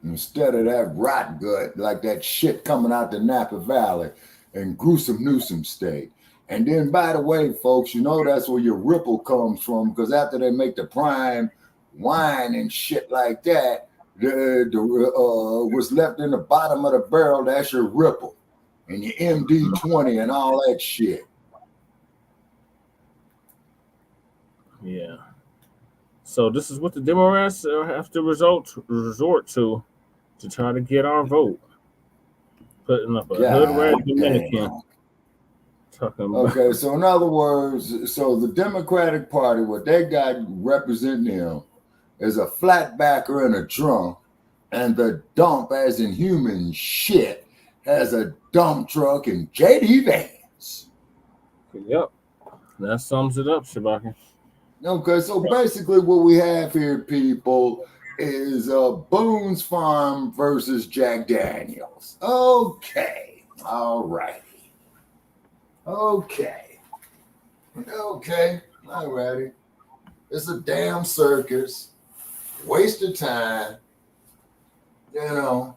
Instead of that rot gut, like that shit coming out the Napa Valley and gruesome Newsom state. And then, by the way, folks, you know that's where your ripple comes from, because after they make the prime wine and shit like that, what's left in the bottom of the barrel, that's your ripple. And your MD20 and all that shit. Yeah. So this is what the Democrats have to resort to try to get our vote. Putting up a hood red Dominican. Talking about. Okay, so in other words, so the Democratic Party, what they got representing them is a flatbacker and a drunk, and the dump, as in human shit, has a dump truck and JD Vance. Yep. That sums it up, Shabaka. Okay, so basically what we have here, people, is Boone's Farm versus Jack Daniels. Okay. All right. Okay. All righty. It's a damn circus. Waste of time. You know.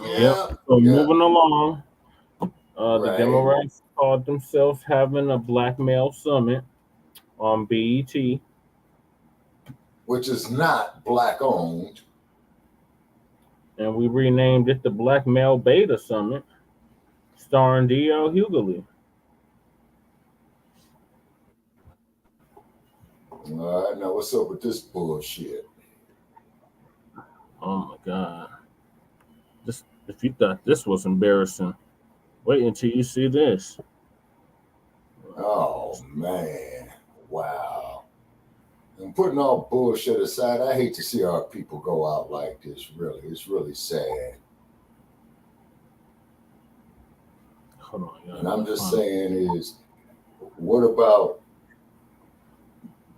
Yep. So moving along, the Democrats called themselves having a black male summit on BET, which is not black owned, and we renamed it the Black Male Beta Summit, starring D.L. Hughley. All right, now what's up with this bullshit? Oh my God! If you thought this was embarrassing, wait until you see this. Oh man! Wow! And putting all bullshit aside, I hate to see our people go out like this. Really, it's really sad. Hold on, y'all. And I'm just saying is, what about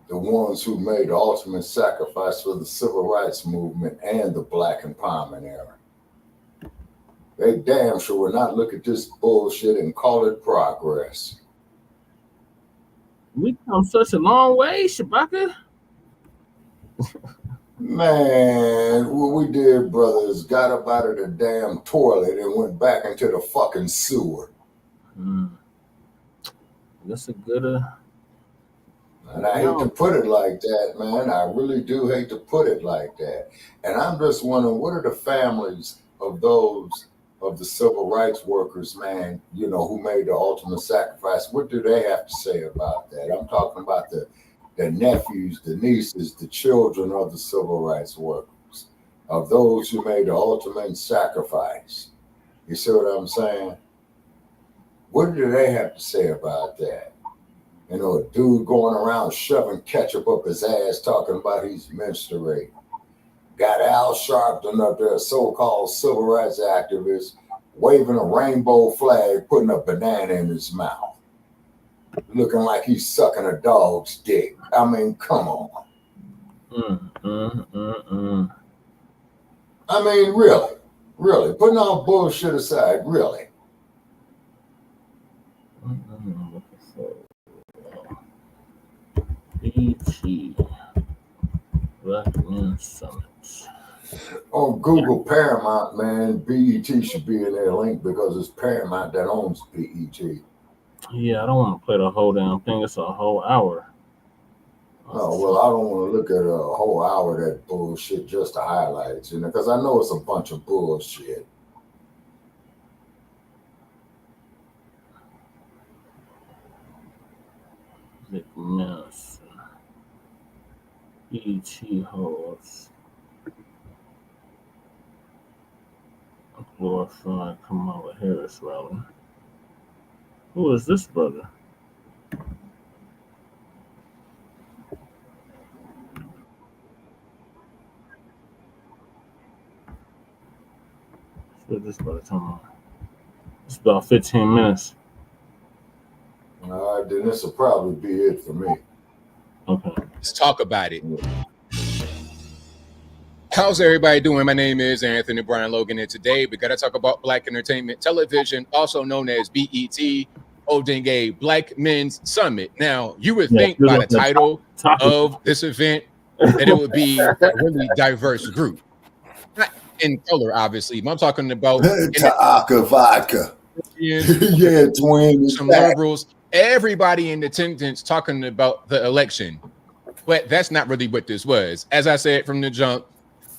the ones who made the ultimate sacrifice for the civil rights movement and the Black empowerment era? They damn sure will not look at this bullshit and call it progress. We come such a long way, Shabaka. Man, what we did, brothers, got up out of the damn toilet and went back into the fucking sewer. That's a good. And I hate to put it like that, man. I really do hate to put it like that. And I'm just wondering, what are the families of those of the civil rights workers, man, you know, who made the ultimate sacrifice? What do they have to say about that? I'm talking about the nephews, the nieces, the children of the civil rights workers, of those who made the ultimate sacrifice. You see what I'm saying? What do they have to say about that? You know, a dude going around shoving ketchup up his ass, talking about he's menstruating. Got Al Sharpton up there, a so-called civil rights activist, waving a rainbow flag, putting a banana in his mouth, looking like he's sucking a dog's dick. I mean, come on. I mean, really, putting all bullshit aside, really. BT Black Men Summit. On Google Paramount, man, BET should be in their link because it's Paramount that owns BET. Yeah, I don't want to play the whole damn thing. It's a whole hour. Oh, well, I don't want to look at a whole hour of that bullshit, just the highlights, you know, because I know it's a bunch of bullshit. Big mess. BET holds a glorified Kamala Harris rally. Who is this brother? What is this brother talking about? It's about 15 minutes. All right, then this will probably be it for me. Okay. Let's talk about it. How's everybody doing? My name is Anthony Brian Logan, and today we got to talk about Black Entertainment Television, also known as BET, holding a Black Men's Summit. Now, you would think by the title of this event that it would be a really diverse group. Not in color, obviously, but I'm talking about vodka. Yeah, twin. Some liberals, everybody in attendance talking about the election. But that's not really what this was. As I said from the jump,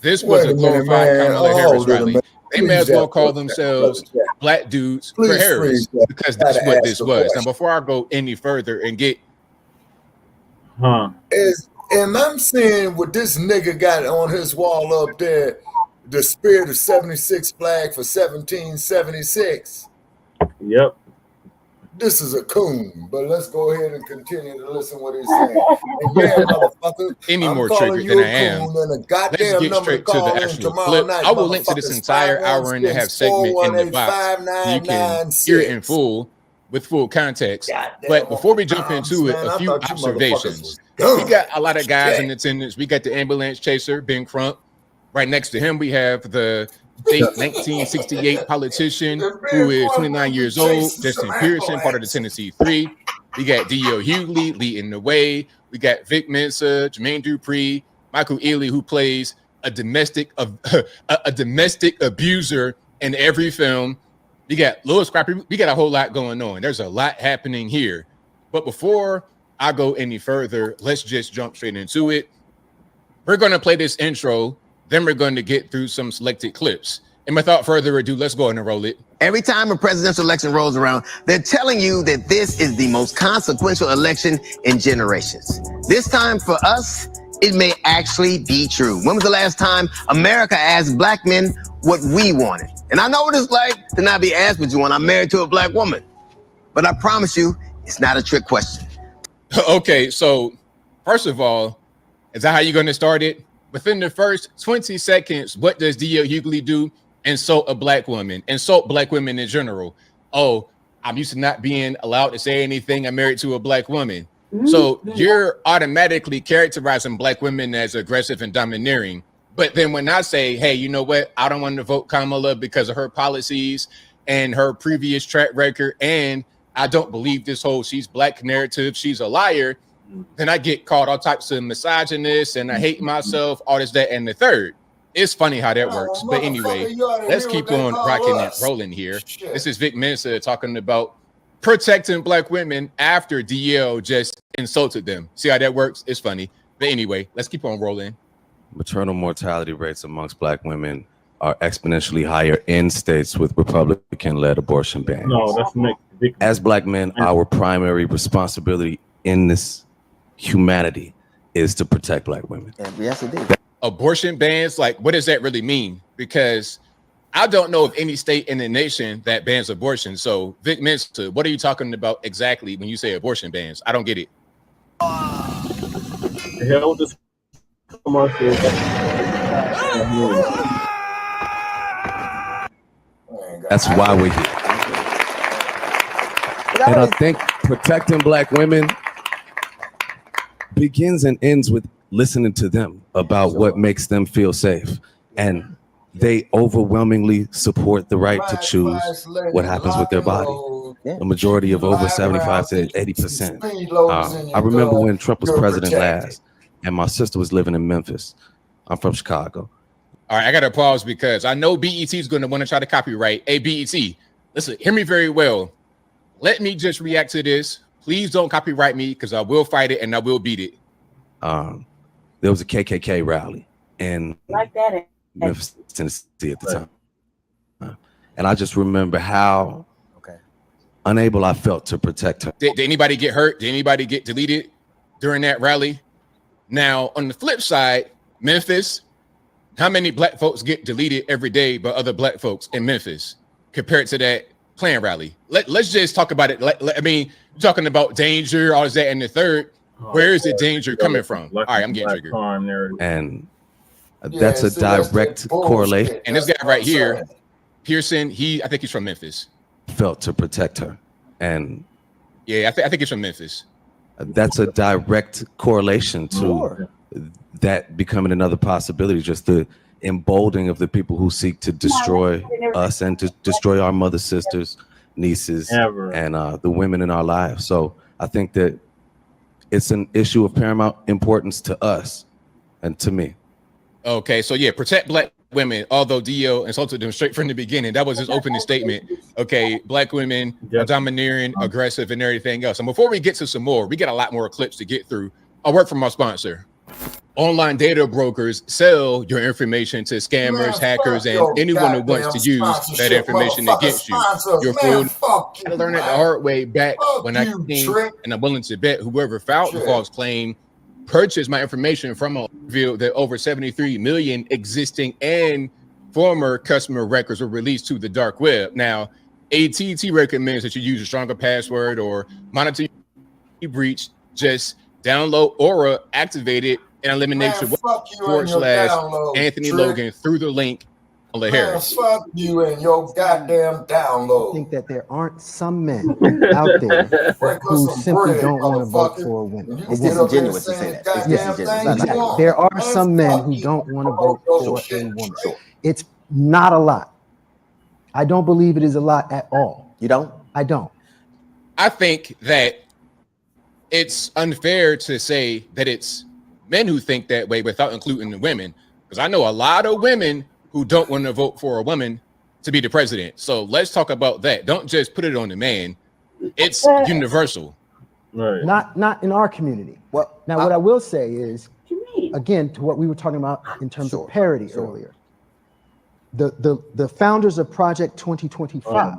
this was a glorified Kamala Harris rally. They may as well call themselves Black Dudes for Harris, because that's what this was. Now, before I go any further and get... And I'm saying what this nigga got on his wall up there, the spirit of 76 flag for 1776. Yep. This is a coon, but let's go ahead and continue to listen what he's saying. And yeah, motherfucker, any more triggered than I am. Let's get straight to the actual clip. I will link to this entire hour and a half segment in the box so you can hear it in full with full context. But before we jump into it, a few observations. We got a lot of guys in attendance. We got the ambulance chaser, Ben Crump. Right next to him, we have the late 1968 politician who is 29 years old, Justin Pearson, part of the Tennessee Three. We got D.L. Hughley leading the way. We got Vic Mensa, Jermaine Dupri, Michael Ealy, who plays a domestic abuser in every film. We got Louis Scrappy. We got a whole lot going on. There's a lot happening here. But before I go any further, let's just jump straight into it. We're going to play this intro. Then we're going to get through some selected clips. And without further ado, let's go ahead and roll it. Every time a presidential election rolls around, they're telling you that this is the most consequential election in generations. This time for us, it may actually be true. When was the last time America asked Black men what we wanted? And I know what it's like to not be asked what you want. I'm married to a Black woman. But I promise you, it's not a trick question. Okay, so first of all, is that how you're going to start it? Within the first 20 seconds, what does D.L. Hughley do? Insult a Black woman, insult Black women in general. Oh, I'm used to not being allowed to say anything. I'm married to a Black woman. So you're automatically characterizing Black women as aggressive and domineering. But then when I say, hey, you know what? I don't want to vote Kamala because of her policies and her previous track record, and I don't believe this whole she's Black narrative, she's a liar, then I get called all types of misogynist and I hate myself, all this, that, and the third. It's funny how that works. But anyway, let's keep on rocking and rolling here. This is Vic Mensa talking about protecting Black women after DL just insulted them. See how that works? It's funny. But anyway, let's keep on rolling. Maternal mortality rates amongst Black women are exponentially higher in states with Republican-led abortion bans. No, that's Nick. As Black men, our primary responsibility in this humanity is to protect Black women. Yes, it is. Abortion bans, like, what does that really mean? Because I don't know of any state in the nation that bans abortion. So, Vic Mensa, what are you talking about exactly when you say abortion bans? I don't get it. The hell with this commercial. That's why we're here. And I think protecting Black women begins and ends with listening to them about what makes them feel safe. And they overwhelmingly support the right to choose what happens with their body. A majority of over 75 to 80%. I remember when Trump was president last, and my sister was living in Memphis. I'm from Chicago. All right, I got to pause because I know BET is going to want to try to copyright. Hey, BET, listen, hear me very well. Let me just react to this. Please don't copyright me because I will fight it and I will beat it. There was a KKK rally in Memphis, Tennessee at the time. And I just remember how unable I felt to protect her. Did anybody get hurt? Did anybody get deleted during that rally? Now, on the flip side, Memphis, how many Black folks get deleted every day by other Black folks in Memphis compared to that Klan rally? Let's just talk about it. I mean, you're talking about danger, all this, that, and the third. Where is the danger coming from? All right, I'm getting triggered. And that's a direct correlation. And this guy right here, Pearson, I think he's from Memphis. Felt to protect her. And yeah, I think he's from Memphis. That's a direct correlation to that becoming another possibility. Just the emboldening of the people who seek to destroy us and to destroy our mothers, sisters, nieces, and the women in our lives. So I think that it's an issue of paramount importance to us and to me. Okay, so yeah, protect Black women, although Dio insulted them straight from the beginning. That was his opening statement. Okay, Black women are domineering, aggressive, and everything else. And before we get to some more, we got a lot more clips to get through. I'll work from our sponsor. Online data brokers sell your information to scammers, hackers, and anyone who wants to use that information against you. You're fooled. I learned it the hard way back when I came, and I'm willing to bet whoever filed the false claim purchased my information from a revealed that over 73 million existing and former customer records were released to the dark web. Now, AT&T recommends that you use a stronger password or monitor your breach. Just download Aura, activate it, and eliminate your /Anthony Logan through the link on the hair. Fuck you and your goddamn download. I think that there aren't some men out there who simply don't want to vote for a woman. It's disingenuous to say that. It's disingenuous. Exactly. There are some men who don't want to vote for a woman. It's not a lot. I don't believe it is a lot at all. You don't? I don't. I think that it's unfair to say that it's men who think that way without including the women, because I know a lot of women who don't want to vote for a woman to be the president. So let's talk about that. Don't just put it on the man. It's universal. Right. Not in our community. Well, now what I will say is, again, to what we were talking about in terms of parity earlier. The founders of Project 2025.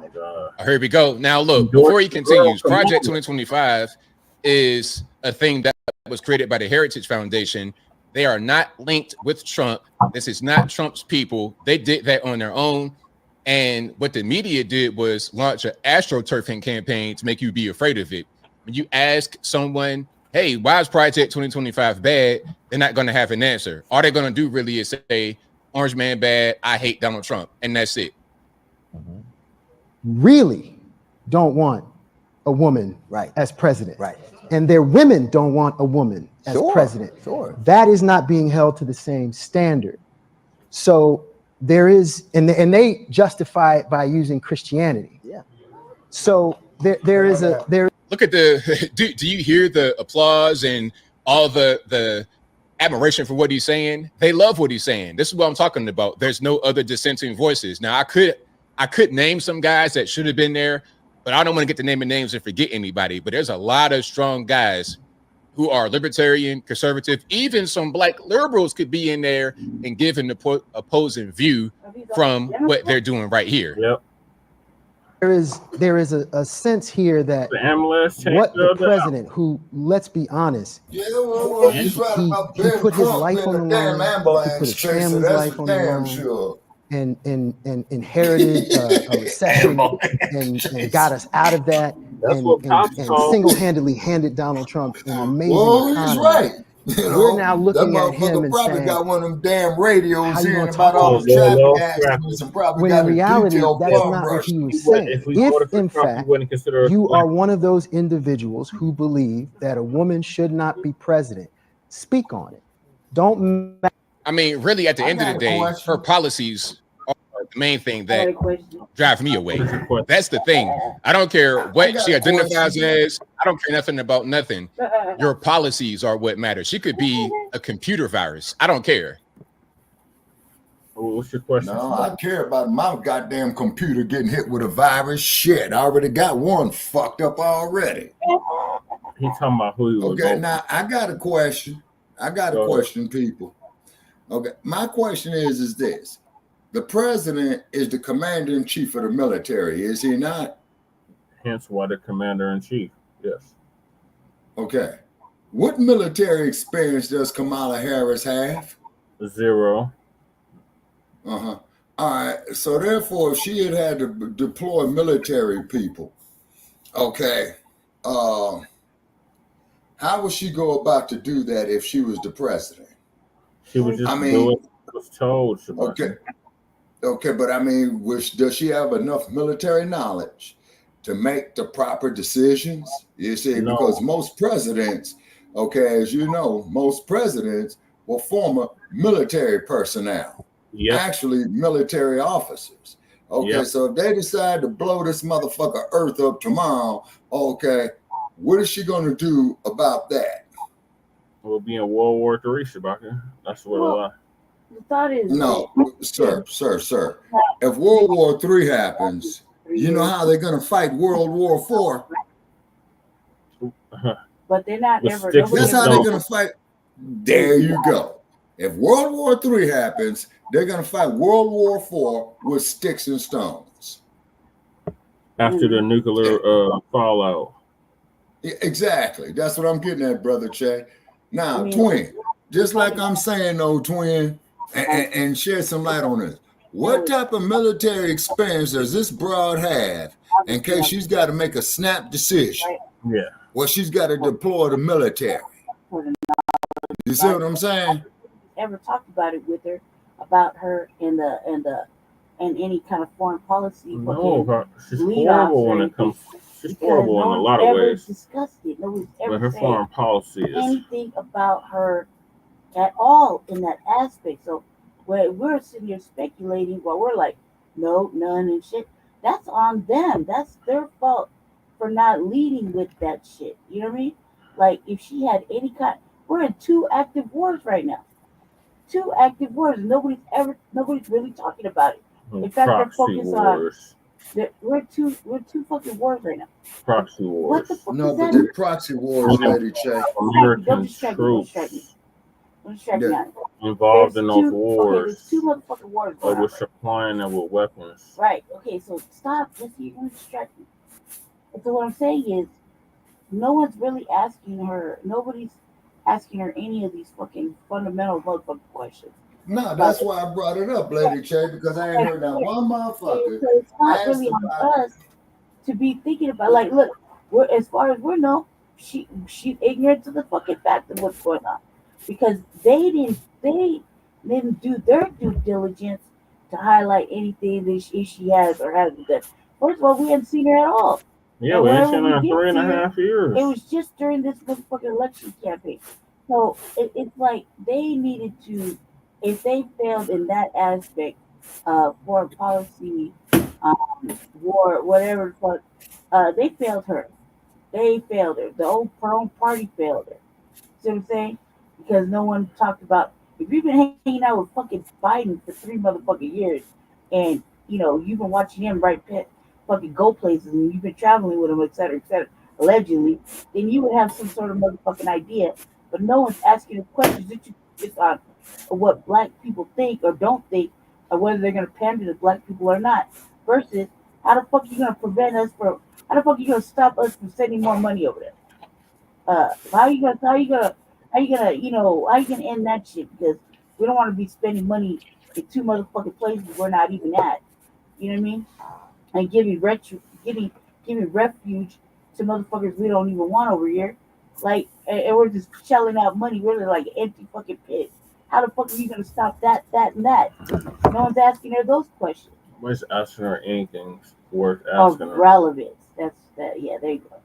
Here we go. Now look, before he continues, Project 2025 is a thing that was created by the Heritage Foundation. They are not linked with Trump. This is not Trump's people. They did that on their own. And what the media did was launch an astroturfing campaign to make you be afraid of it. When you ask someone, hey, why is Project 2025 bad? They're not going to have an answer. All they're going to do really is say, Orange man bad, I hate Donald Trump. And that's it. Really don't want a woman as president. Right. And their women don't want a woman as president. Sure. That is not being held to the same standard. So there is, and they justify it by using Christianity. Yeah. So there is look at the do you hear the applause and all the admiration for what he's saying? They love what he's saying. This is what I'm talking about. There's no other dissenting voices. Now I could name some guys that should have been there, but I don't want to get the name and names and forget anybody. But there's a lot of strong guys who are libertarian, conservative, even some Black liberals could be in there and give an opposing view from what they're doing right here. Yep. There is a sense here that what the president, who, let's be honest, he put his life on the line, he put his family's life on the line, and inherited a recession and got us out of that, and single-handedly handed Donald Trump an amazing economy. He's right. We're now looking at him and probably saying, got one of them damn radios hearing about all the traffic accidents and probably when got in reality, that's not what he was saying. If in fact you are one of those individuals who believe that a woman should not be president, speak on it. Don't. I mean, really, at the end of the day, her policies are the main thing that drive me away. That's the thing. I don't care what she identifies as. I don't care nothing about nothing. Your policies are what matter. She could be a computer virus. I don't care. What's your question? No, I care about my goddamn computer getting hit with a virus. Shit, I already got one fucked up already. He talking about who he was. Okay, now I got a question. Question, people. Okay, my question is this: the president is the commander-in-chief of the military, is he not? Hence why the commander-in-chief, yes. Okay. What military experience does Kamala Harris have? 0. All right. So therefore, if she had to deploy military people, okay, how would she go about to do that if she was the president? She was just doing what was told. Okay, but I mean, does she have enough military knowledge to make the proper decisions? You see, because most presidents, okay, as you know, most presidents were former military personnel. actually military officers. Okay, so if they decide to blow this motherfucker Earth up tomorrow, okay, what is she going to do about that? We'll be in World War III, Shabaka. That's what a lot. The thought is no, sir. If World War III happens, you know how they're going to fight World War IV? But they're not ever. That's how they're going to fight. There you go. If World War III happens, they're going to fight World War IV with sticks and stones. After the nuclear fallout. Exactly. That's what I'm getting at, Brother Che. Now, twin, just like I'm saying, though, twin, and shed some light on this. What type of military experience does this broad have in case she's got to make a snap decision? Yeah. Well, she's got to deploy the military. You see what I'm saying? Ever talked about it with her, about her and any kind of foreign policy? No, she's horrible when it comes. She's horrible in a lot of ways. Discussed it. Nobody's ever but her foreign policy is anything about her at all in that aspect. So we're sitting here speculating while we're like, no, none and shit. That's on them. That's their fault for not leading with that shit. You know what I mean? Like if she had any kind, we're in 2 active wars right now. 2 active wars. Nobody's really talking about it. In fact, they're focused on. We're two fucking wars right now. Proxy wars. What the fuck no, is but that? the proxy wars, Lady Che. American troops involved in those wars. There's 2 motherfucking wars. But we're supplying them with weapons. Right. Okay. So stop. You're gonna distract me. And so what I'm saying is, no one's really asking her. Nobody's asking her any of these fucking fundamental motherfucking questions. No, that's why I brought it up, Lady Che, because I ain't heard that one motherfucker. So it's not really on us to be thinking about. Like, look, as far as we know, she's ignorant to the fucking fact of what's going on, because they didn't do their due diligence to highlight anything that she has or hasn't done. First of all, we hadn't seen her at all. Yeah, we haven't seen her in 3.5 years. It was just during this motherfucking election campaign. So it's like they needed to. If they failed in that aspect, foreign policy, war, whatever, they failed her. They failed her. Her own party failed her. See what I'm saying? Because no one talked about. If you've been hanging out with fucking Biden for 3 motherfucking years, and you've been watching him fucking go places, and you've been traveling with him, et cetera, allegedly, then you would have some sort of motherfucking idea. But no one's asking the questions that you just on what black people think or don't think, or whether they're going to pander to black people or not. Versus, how the fuck are you going to prevent us from? How the fuck are you going to stop us from sending more money over there? How are you going to end that shit? Because we don't want to be spending money in 2 motherfucking places we're not even at. You know what I mean? And giving refuge to motherfuckers we don't even want over here. Like, and we're just shelling out money. We're like an empty fucking pit. How the fuck are you going to stop that, and that? No one's asking her those questions. Nobody's asking her anything worth asking her. Relevance. That's that. Yeah, there you go.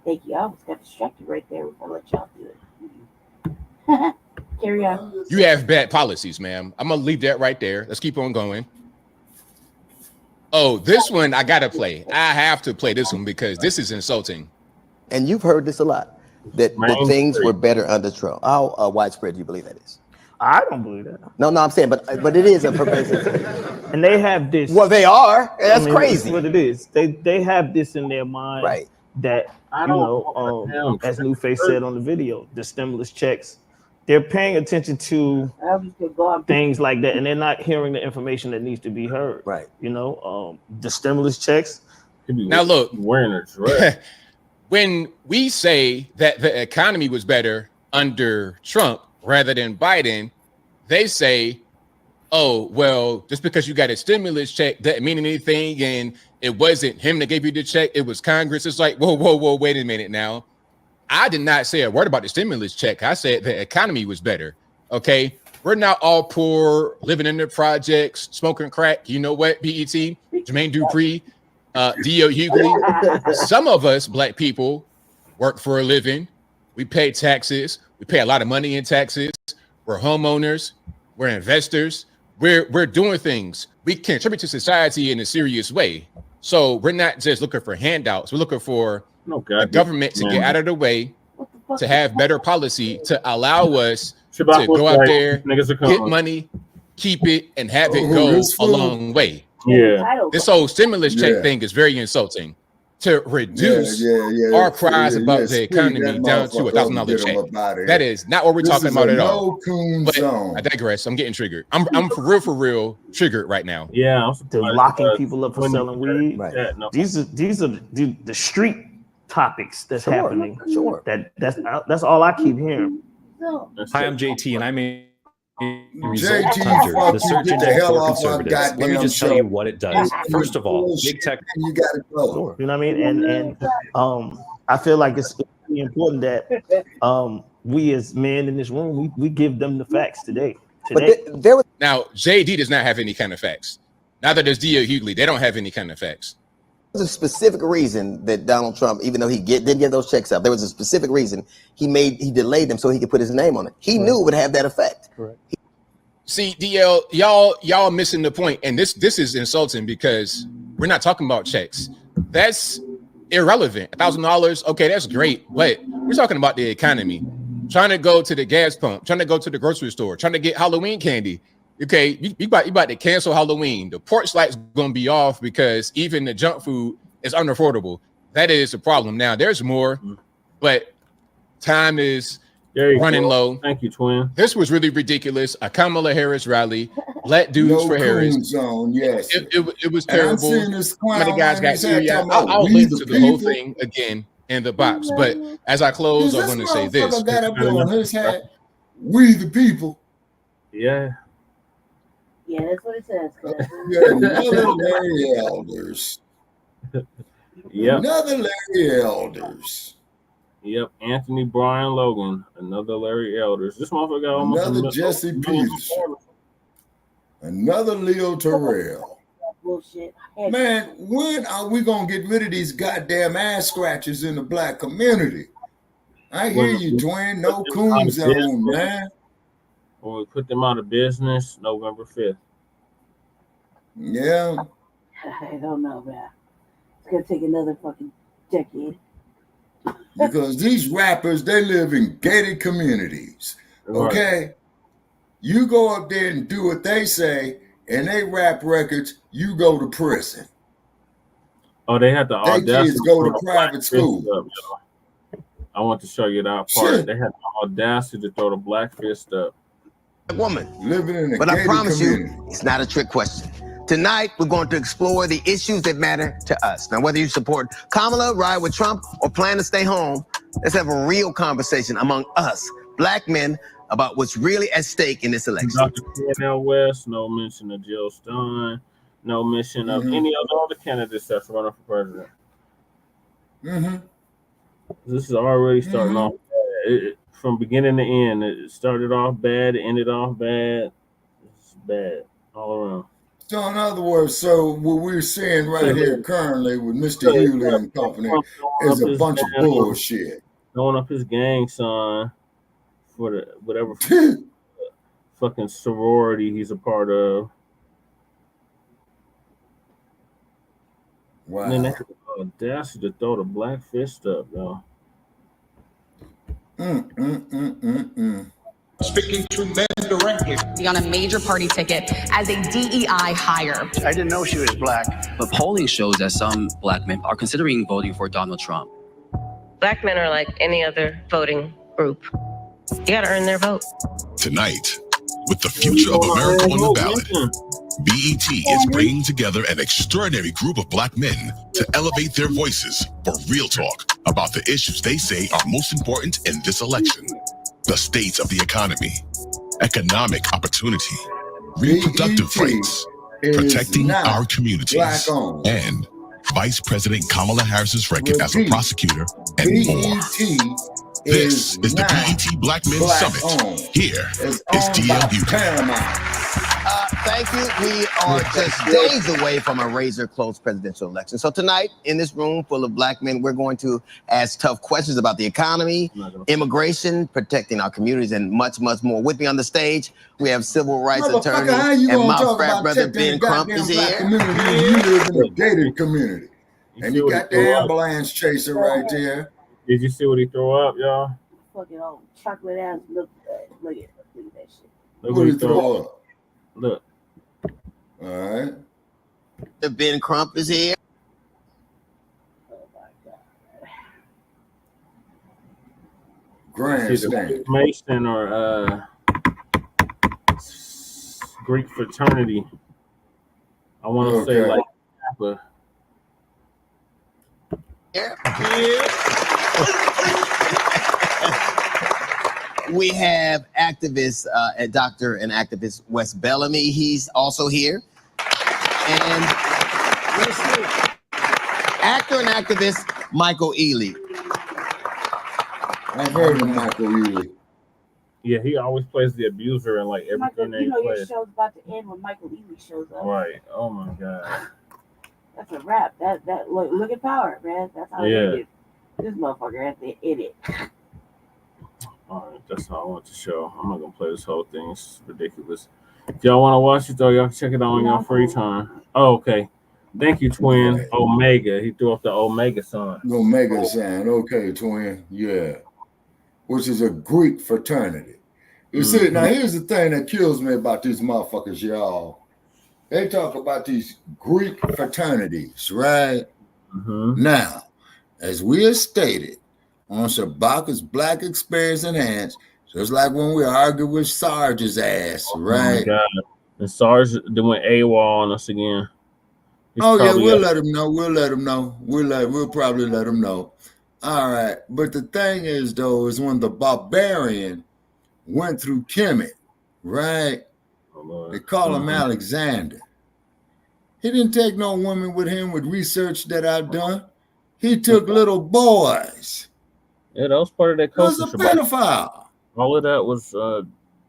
Thank you. I almost got distracted right there. I'll let y'all do it. Carry on. You have bad policies, ma'am. I'm going to leave that right there. Let's keep on going. Oh, this one I got to play. I have to play this one because this is insulting. And you've heard this a lot, that things were better under Trump. How widespread do you believe that is? I don't believe that. No, I'm saying, but it is a pervasive. And they have this. Well, they are. That's crazy. What it is. They have this in their mind, right? That as Newface said on the video, the stimulus checks. They're paying attention to things like that, and they're not hearing the information that needs to be heard. Right. The stimulus checks. Now look, awareness, right? When we say that the economy was better under Trump rather than Biden, they say, oh, well, just because you got a stimulus check doesn't mean anything, and it wasn't him that gave you the check, it was Congress. It's like, whoa, wait a minute now. I did not say a word about the stimulus check. I said the economy was better. Okay. We're not all poor, living in the projects, smoking crack. You know what, BET, Jermaine Dupri, D.O. Hughley. Some of us black people work for a living. We pay taxes. We pay a lot of money in taxes. We're homeowners. We're investors. we're doing things. We contribute to society in a serious way. So we're not just looking for handouts. We're looking for the government to get out of the way, to have better policy, to allow us to go out there, get money, keep it, and have it go a long way. Yeah. This whole stimulus check thing is very insulting. To reduce our cries about the economy down to $1,000 check. That is not what we're talking about at all. But I digress. I'm getting triggered. I'm for real triggered right now. Yeah, they're locking people up for selling weed. Right. Yeah, no. These are the street topics that's happening. Sure. That's all I keep hearing. Hi, I'm JT, and I'm a JT, hunter, the search get engine the hell for off my conservatives. Let me goddamn just tell show. you what it does. First of all, big tech. You gotta go. You know what I mean? And I feel like it's really important that we as men in this room we give them the facts today. Now, JD does not have any kind of facts. Neither does D.L. Hughley. They don't have any kind of facts. There's a specific reason that Donald Trump, even though he didn't get those checks out, there was a specific reason he delayed them so he could put his name on it. He knew it would have that effect. Correct. See, DL, y'all missing the point, and this is insulting because we're not talking about checks. That's irrelevant. $1,000, okay, that's great, but we're talking about the economy. Trying to go to the gas pump, trying to go to the grocery store, trying to get Halloween candy. Okay, you about to cancel Halloween. The porch light's gonna be off because even the junk food is unaffordable. That is a problem. Now there's more, but time is running low. Thank you, twin. This was really ridiculous. A Kamala Harris rally, black dudes for Harris. Zone, yes. It was terrible. Some of the guys got serious. I'll we link the to the whole people. thing again in the box. But as I close, I'm going to say this. Got up there on his hat. We the people. Yeah. Yeah, that's what it says. Another Larry Elders. Yep. Another Larry Elders. Yep. Anthony Brian Logan. Another Larry Elders. This motherfucker got almost Another Jesse Peterson. Another Leo Terrell. Bullshit. Man, when are we gonna get rid of these goddamn ass scratchers in the black community? I hear you, Dwayne. No coon zone, man. When we put them out of business, November 5th. Yeah. I don't know, man. It's gonna take another fucking decade. Because these rappers, they live in gated communities. Okay? Right. You go up there and do what they say, and they rap records, you go to prison. Oh, they had the audacity. They kids go to private school. I want to show you that part. They had the audacity to throw the black fist up. Woman living in a but I promise community. You, it's not a trick question. Tonight, we're going to explore the issues that matter to us. Now, whether you support Kamala, ride with Trump, or plan to stay home, let's have a real conversation among us, black men, about what's really at stake in this election. Dr. Cornel West, no mention of Jill Stein, no mention of any of the other candidates that's running for president. This is already starting off bad. From beginning to end, it started off bad, it ended off bad. It's bad all around. So in other words, what we're seeing right here currently with Mr. Hughley and company is a bunch of bullshit. Throwing up his gang sign for the whatever fucking sorority he's a part of. Wow. And then they had the audacity to throw the black fist up, though. Speaking to men directly. Be on a major party ticket as a DEI hire. I didn't know she was black. But polling shows that some black men are considering voting for Donald Trump. Black men are like any other voting group. You gotta earn their vote. Tonight, with the future of America on the ballot, BET is bringing together an extraordinary group of black men to elevate their voices for real talk about the issues they say are most important in this election. The state of the economy, economic opportunity, reproductive rights, protecting our communities, and Vice President Kamala Harris's record as a prosecutor, and more. This is the BET Black Men Summit. Here is DL Hughley. Thank you. We are just days away from a razor-close presidential election. So tonight, in this room full of black men, we're going to ask tough questions about the economy, immigration, protecting our communities, and much, much more. With me on the stage, we have civil rights attorney and my frat brother Ben Crump is here. Community, you live in a gated community, and you got the ambulance chaser right there. Did you see what he threw up, y'all? Fucking old chocolate ass. Look at that shit. What did he throw up? Look. All right. The Ben Crump is here. Oh my God. Grandstand. Mason or Greek fraternity. I want to say like Kappa. We have activist, doctor and activist Wes Bellamy. He's also here. And actor and activist Michael Ealy. I've heard of Michael Ealy. Yeah, he always plays the abuser and like everything that he your plays. show's about to end when Michael Ealy shows up. Right. Oh my God. That's a wrap. That look at Power, man. That's how they get this motherfucker at the edit. All right, that's all I want to show. I'm not gonna play this whole thing. It's ridiculous. If y'all want to watch it though, y'all check it out on your free time. Oh, okay. Thank you, twin. Okay. Omega. He threw up the Omega sign. Omega sign. Okay, twin. Yeah. Which is a Greek fraternity. You see, now here's the thing that kills me about these motherfuckers, y'all. They talk about these Greek fraternities, right? Now, as we have stated, on Shabaka's Black Experience Enhanced, just like when we argued with Sarge's ass, right? Oh my God. And Sarge then went AWOL on us again. Oh yeah, we'll let him know. We'll probably let him know. All right. But the thing is, though, is when the Barbarian went through Kemet, right? They call him Alexander. He didn't take no women with him with research that I've done. He took little boys. Yeah, that was part of that culture. He was a pedophile. All of that was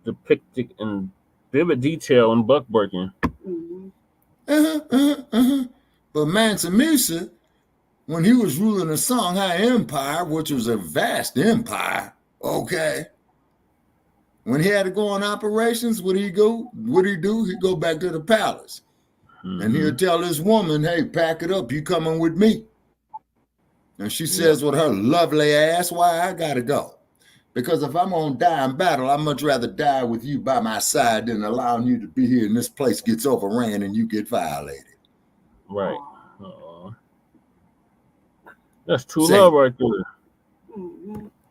depicted in vivid detail in Buckbreaking. But Mansa Musa, when he was ruling the Songhai Empire, which was a vast empire, okay, when he had to go on operations, what'd he do? He'd go back to the palace. And he'll tell this woman, hey, pack it up, you coming with me. And she says with her lovely ass, why I gotta go? Because if I'm gonna die in battle, I'd much rather die with you by my side than allowing you to be here and this place gets overran and you get violated. Right. That's true love right there.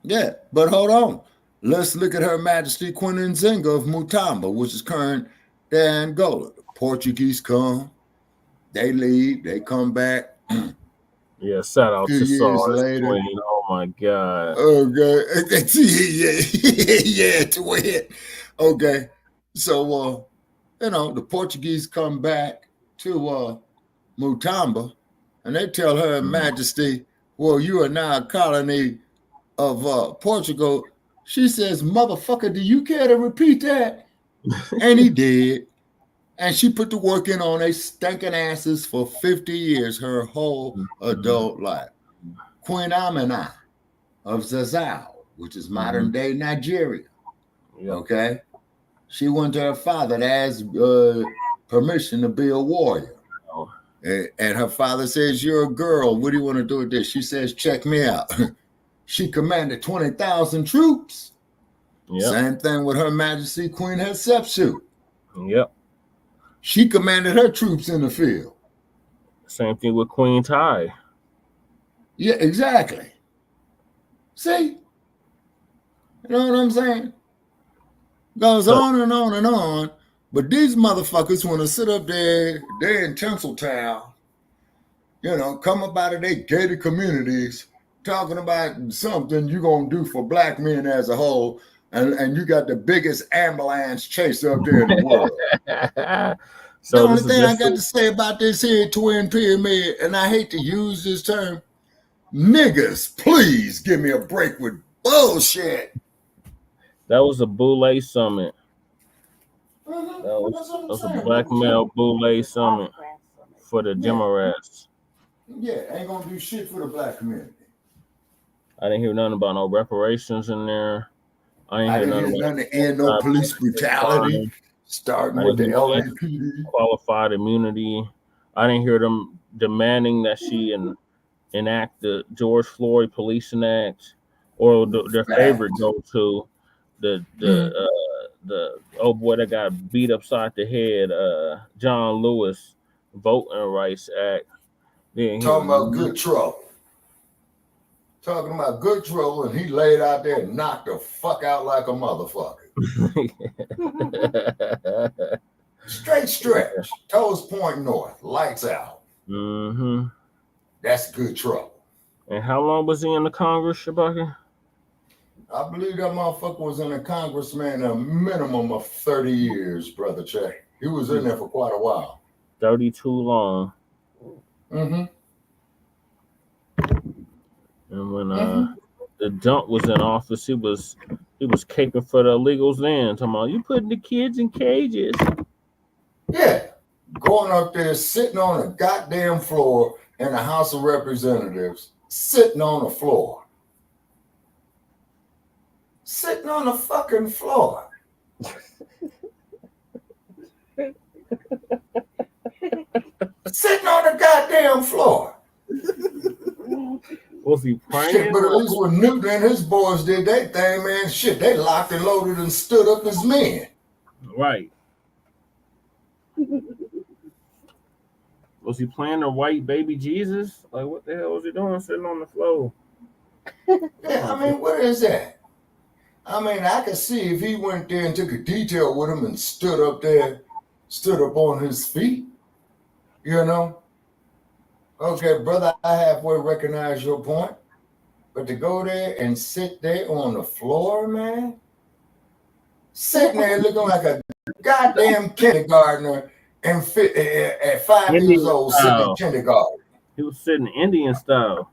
Yeah, but hold on. Let's look at Her Majesty Queen Nzinga of Mutamba, which is current there in Angola. The Portuguese come, they leave, they come back. Yeah, shout out to Sarge. Oh my God. Okay. yeah, twin. Okay. So the Portuguese come back to Mutamba and they tell Her Majesty, well, you are now a colony of Portugal. She says, motherfucker, do you care to repeat that? And he did. And she put the work in on they stinking asses for 50 years, her whole adult life. Queen Amina of Zazzau, which is modern day Nigeria. Okay. She went to her father to ask permission to be a warrior. And her father says, you're a girl. What do you want to do with this? She says, check me out. She commanded 20,000 troops. Same thing with Her Majesty Queen Hatshepsut. She commanded her troops in the field. Same thing with Queen Tai. Yeah, exactly. See? You know what I'm saying? Goes on and on and on. But these motherfuckers want to sit up there, they're in Tinseltown, come up out of their gated communities, talking about something you're going to do for black men as a whole, and you got the biggest ambulance chase up there in the world. So the only thing I got to say about this here twin pyramid, and I hate to use this term, niggas, please give me a break with bullshit. That was a Boule summit. That was a black male boule summit for the Dennoriss. Yeah, ain't gonna do shit for the black community. I didn't hear nothing about no reparations in there. I didn't hear nothing to end no police brutality, starting with the LAPD. Qualified immunity. I didn't hear them demanding that she enact the George Floyd Policing Act, or their favorite go-to, the old boy that got beat upside the head, John Lewis Voting Rights Act. Talking about good trouble. Talking about good trouble, and he laid out there and knocked the fuck out like a motherfucker. Straight stretch, toes point north, lights out. Mm-hmm. That's good trouble. And how long was he in the Congress, Shabaka? I believe that motherfucker was in the Congress, man, a minimum of 30 years, Brother Che. He was in there for quite a while. 32 long. Mm-hmm. And when the dump was in office, he was caping for the illegals then, talking about, you putting the kids in cages. Yeah. Going up there, sitting on a goddamn floor in the House of Representatives, sitting on the floor. Sitting on the fucking floor. Sitting on the goddamn floor. Was he praying? Shit, but at least when Newton and his boys did their thing, man, shit, they locked and loaded and stood up as men. Right. Was he playing the white baby Jesus? Like, what the hell was he doing sitting on the floor? Yeah, I mean, what is that? I mean, I could see if he went there and took a detail with him and stood up there, stood up on his feet, you know? Okay, brother, I halfway recognize your point. But to go there and sit there on the floor, man, sitting there looking like a goddamn kindergartner and at 5 years old sitting in kindergarten. He was sitting Indian style.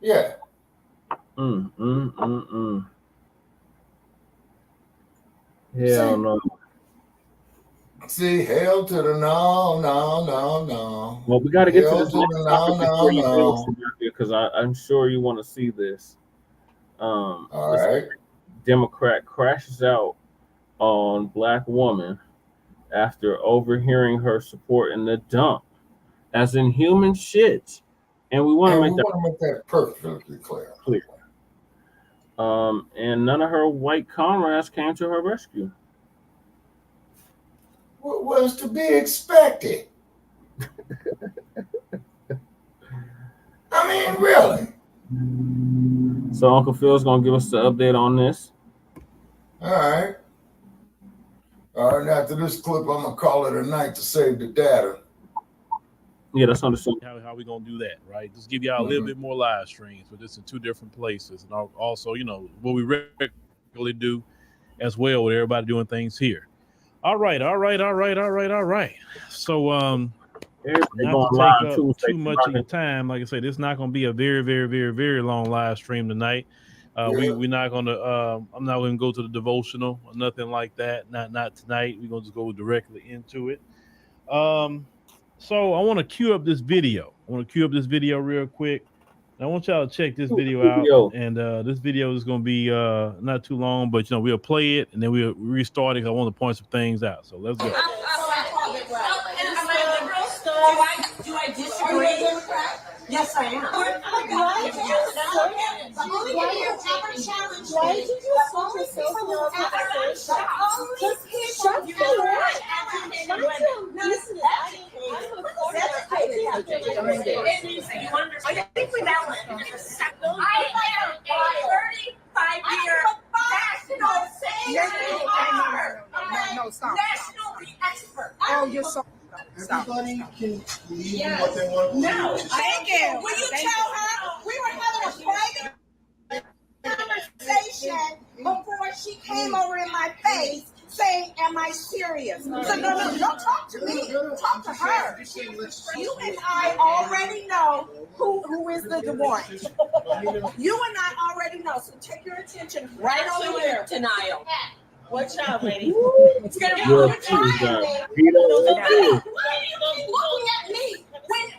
Yeah. Hell no. See, hell to the no. Well, we got to get to this next topic before you no. because I'm sure you want to see this. All right. Democrat crashes out on black woman after overhearing her support in the dump, as in human shit. And we want to make that perfectly clear. And none of her white comrades came to her rescue. What was to be expected? I mean, really. So Uncle Phil's gonna give us the update on this. All right. And after this clip, I'm gonna call it a night to save the data. Yeah, that's understandable. How we gonna do that, right? Just give y'all a little bit more live streams, but it's in 2 different places, and also, you know, what we regularly do as well with everybody doing things here. All right. So not to take up too much of your time. Like I said, it's not gonna be a very, very, very, very long live stream tonight. We're not gonna. I'm not gonna go to the devotional or nothing like that. Not tonight. We're gonna just go directly into it. So I want to cue up this video. Real quick. And I want y'all to check this video out. And this video is gonna be not too long, but you know we'll play it and then we'll restart it. I want to point some things out. So let's go. Do I disagree? Yes, I am. Why did you just want to say nationally expert. Oh, you're so. Everybody can leave what they want to leave. No, thank you. Will you tell her we were having a private conversation before she came over in my face saying, "Am I serious?" So no, don't talk to me. Talk to her. You and I already know who is the one. You and I already know. So take your attention right over there. Denial. Watch out, lady. You're a cheese guy. Peter, Why are you looking at me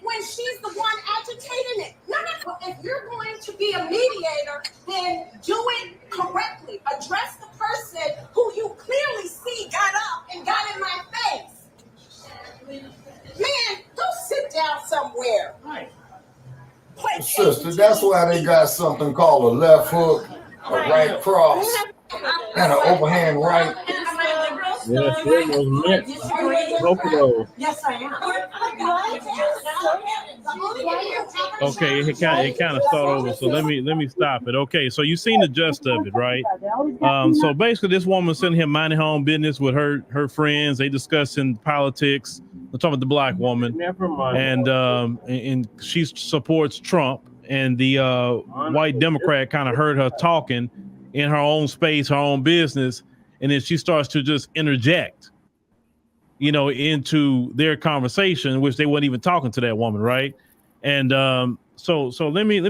when she's the one agitating it? No. If you're going to be a mediator, then do it correctly. Address the person who you clearly see got up and got in my face. Man, go sit down somewhere. Right. Sister, that's why they got something called a left hook, a right cross, and an overhand right. Yes, it was mixed. Both of those. Yes, I am. Okay, it kind of start over. So let me stop it. Okay, so you seen the gist of it, right? So basically, this woman sitting here minding her own business with her friends. They discussing politics. I'm talking about the black woman, Never mind. And she supports Trump, and the white Democrat kind of heard her talking in her own space, her own business, and then she starts to just interject, into their conversation, which they weren't even talking to that woman, right? And so let me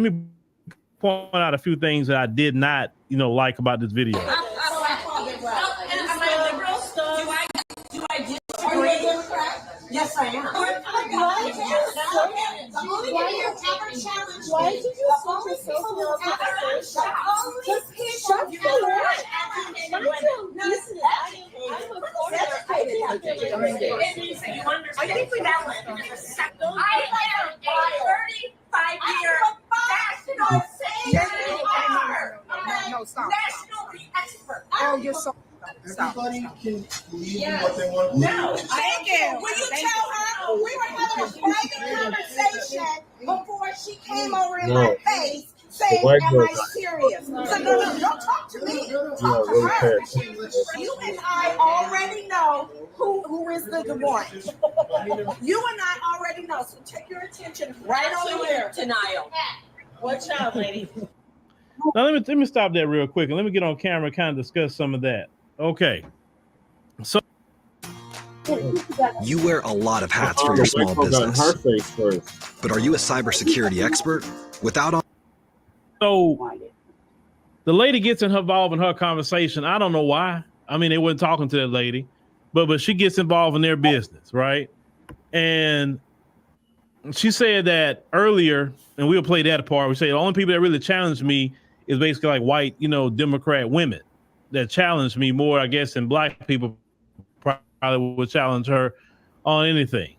point out a few things that I did not, like about this video. Do I disagree? Yes, I am. Why did you switch yourself I think we balance. I am a 35-year national expert. Oh, you're so. Everybody can believe in Yes. what they want to believe. No, thank you. Will you tell her we were having a private conversation before she came over in my face saying, am I serious? So no, don't talk to me. Talk to her. You and I already know who is the one. You and I already know. So take your attention right over here. Denial. Watch out, lady. Now let me stop that real quick and let me get on camera and kind of discuss some of that. Okay. So you wear a lot of hats for your small business. But are you a cybersecurity expert? So the lady gets involved in her conversation. I don't know why. I mean, they weren't talking to that lady, but she gets involved in their business, right? And she said that earlier, and we'll play that part. We say the only people that really challenged me is basically like white, Democrat women that challenged me more, I guess, than black people probably would challenge her on anything.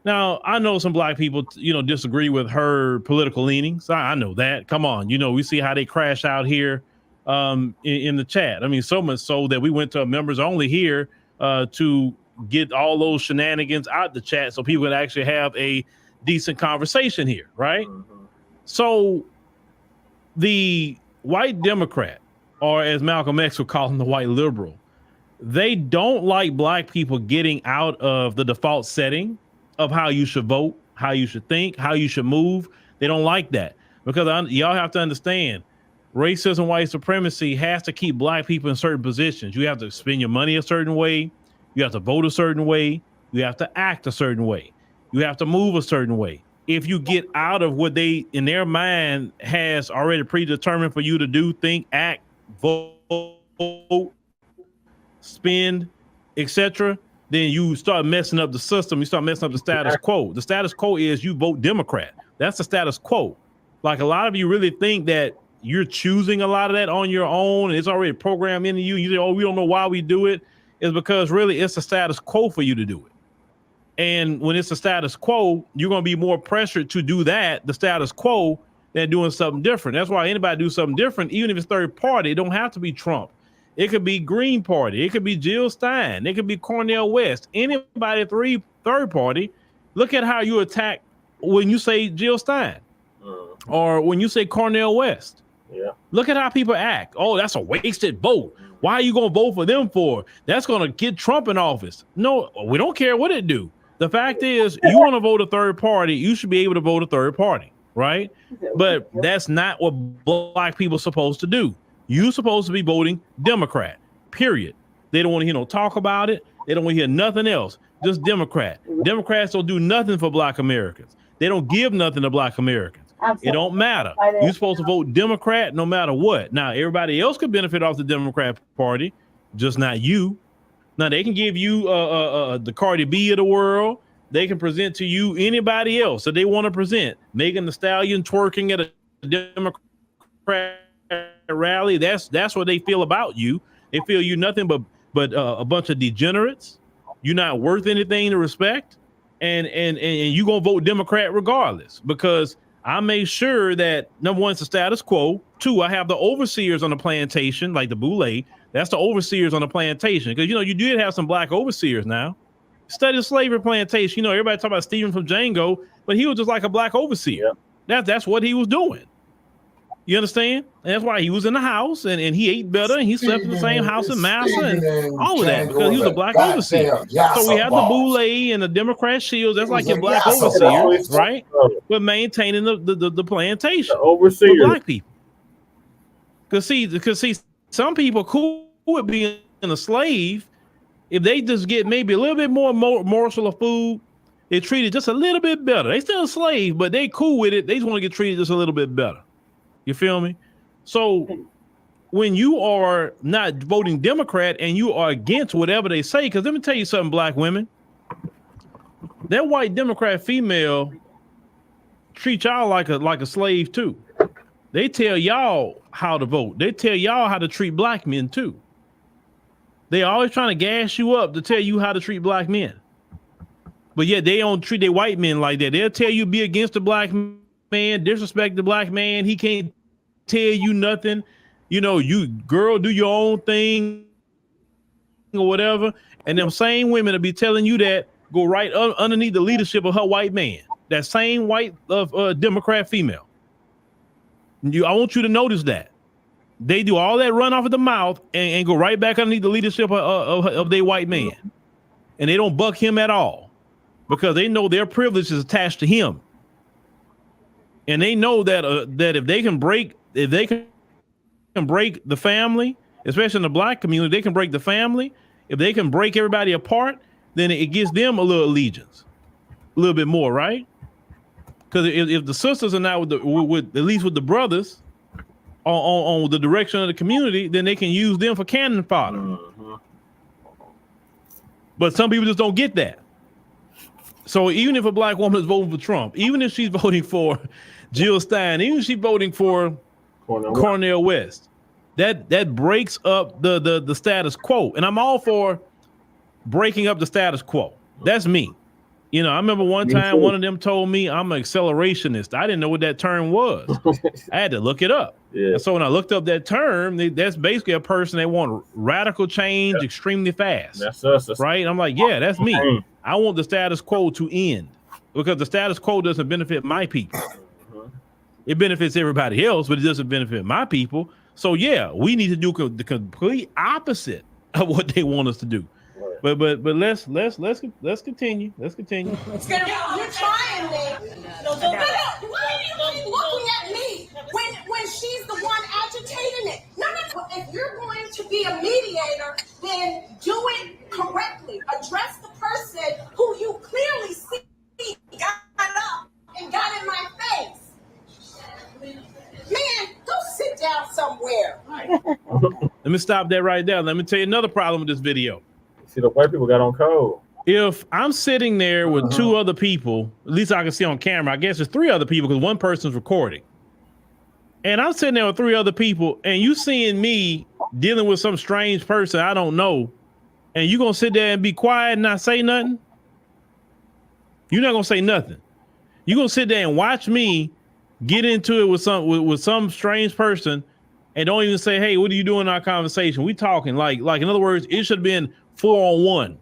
Now, I know some black people, disagree with her political leanings. I know that. Come on. We see how they crash out here in the chat. I mean, so much so that we went to a members only here to get all those shenanigans out the chat so people can actually have a decent conversation here, right? Mm-hmm. So the white Democrat, or as Malcolm X would call him, the white liberal, they don't like black people getting out of the default setting of how you should vote, how you should think, how you should move. They don't like that because y'all have to understand racism, white supremacy has to keep black people in certain positions. You have to spend your money a certain way. You have to vote a certain way. You have to act a certain way. You have to move a certain way. If you get out of what they, in their mind, has already predetermined for you to do, think, act, vote, spend, etc., then you start messing up the system. You start messing up the status quo. The status quo is you vote Democrat. That's the status quo. Like a lot of you really think that you're choosing a lot of that on your own and it's already programmed into you. You say, oh, we don't know why we do it. It's because really it's a status quo for you to do it. And when it's a status quo, you're going to be more pressured to do that, the status quo, than doing something different. That's why anybody do something different, even if it's third party, it don't have to be Trump. It could be Green Party. It could be Jill Stein. It could be Cornel West. Anybody third party. Look at how you attack when you say Jill Stein or when you say Cornel West. Yeah. Look at how people act. Oh, that's a wasted vote. Why are you going to vote for them for? That's going to get Trump in office. No, we don't care what it do. The fact is, you want to vote a third party, you should be able to vote a third party, right? But that's not what black people are supposed to do. You're supposed to be voting Democrat, period. They don't want to hear no talk about it. They don't want to hear nothing else, just Democrat. Democrats don't do nothing for black Americans. They don't give nothing to black Americans. It don't matter. You're supposed to vote Democrat no matter what. Now, everybody else could benefit off the Democrat Party. just not you. Now they can give you the Cardi B of the world. They can present to you anybody else that they want to present. Megan Thee Stallion twerking at a Democrat rally. That's what they feel about you. They feel you nothing but a bunch of degenerates. You're not worth anything to respect, and you gonna vote Democrat regardless, because I made sure that number one, it's the status quo. Two, I have the overseers on the plantation, like the Boule. That's the overseers on the plantation, because you did have some black overseers now. Study the slavery plantation. Everybody talk about Stephen from Django, but he was just like a black overseer. That's what he was doing. You understand? And that's why he was in the house and he ate better and he slept in the same house as Massa and all of that, because he was a black overseer. So we have the Boule and the Democrat Shills. That's like your black overseers, right? But maintaining the plantation for black people. Because see, some people cool with being a slave. If they just get maybe a little bit more morsel of food, they're treated just a little bit better. They still a slave, but they cool with it. They just want to get treated just a little bit better. You feel me? So when you are not voting Democrat and you are against whatever they say, because let me tell you something, black women, that white Democrat female treat y'all like a slave too. They tell y'all how to vote. They tell y'all how to treat black men too. They always trying to gas you up to tell you how to treat black men. But yet they don't treat their white men like that. They'll tell you be against the black man, disrespect the black man. He can't tell you nothing. You girl, do your own thing or whatever. And them same women will be telling you that go right underneath the leadership of her white man. That same white Democrat female. I want you to notice that. They do all that run off of the mouth and go right back underneath the leadership of their white man. And they don't buck him at all because they know their privilege is attached to him. And they know that if they can break the family, especially in the black community, they can break the family. If they can break everybody apart, then it gives them a little allegiance, a little bit more, right? Because if the sisters are not with at least with the brothers on the direction of the community, then they can use them for cannon fodder. Mm-hmm. But some people just don't get that. So even if a black woman is voting for Trump, even if she's voting for Jill Stein, even if she's voting for Cornel West, that breaks up the status quo. And I'm all for breaking up the status quo. That's me. I remember one time one of them told me I'm an accelerationist. I didn't know what that term was. I had to look it up. Yeah. And so when I looked up that term, that's basically a person that want radical change extremely fast. That's us. Right? I'm like, yeah, that's me. I want the status quo to end because the status quo doesn't benefit my people. It benefits everybody else, but it doesn't benefit my people. So yeah, we need to do the complete opposite of what they want us to do. But let's continue. Let's continue. You're trying, me. Why are you looking at me when she's the one agitating it? No. If you're going to be a mediator, then do it correctly. Address the person who you clearly see got up and got in my face. Man, go sit down somewhere. Let me stop that right there. Let me tell you another problem with this video. See, the white people got on code. If I'm sitting there with two other people, at least I can see on camera, I guess there's three other people because one person's recording. And I'm sitting there with three other people and you seeing me dealing with some strange person I don't know, and you gonna sit there and be quiet and not say nothing? You're not gonna say nothing. You're gonna sit there and watch me get into it with some strange person and don't even say, hey, what are you doing in our conversation? We talking like in other words, it should have been 4-on-1,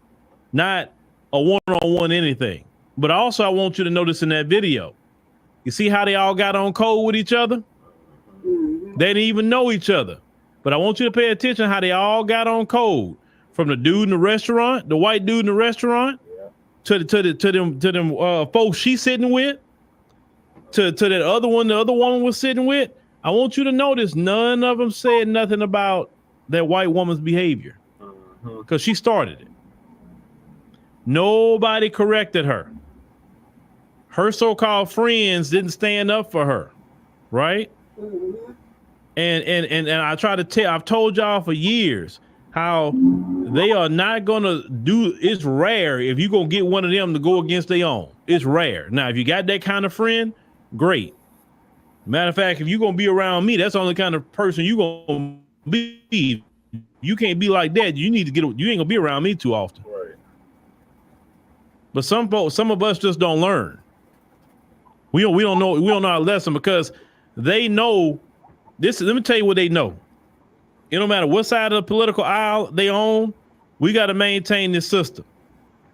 not a 1-on-1 anything. But also I want you to notice in that video, you see how they all got on code with each other? They didn't even know each other. But I want you to pay attention how they all got on code. From the dude in the restaurant, the white dude in the restaurant, to them folks she's sitting with, to that other one the other woman was sitting with. I want you to notice none of them said nothing about that white woman's behavior because she started it. Nobody corrected her. Her so-called friends didn't stand up for her, right? And I try to tell, I've told y'all for years how they are not gonna do. It's rare if you're gonna get one of them to go against their own. It's rare. Now, if you got that kind of friend, great. Matter of fact, if you're gonna be around me, that's the only kind of person you gonna be. You can't be like that. You need to get. You ain't gonna be around me too often. Right. But some of us just don't learn. We don't know our lesson because they know this. Let me tell you what they know. It don't matter what side of the political aisle they own. We got to maintain this system.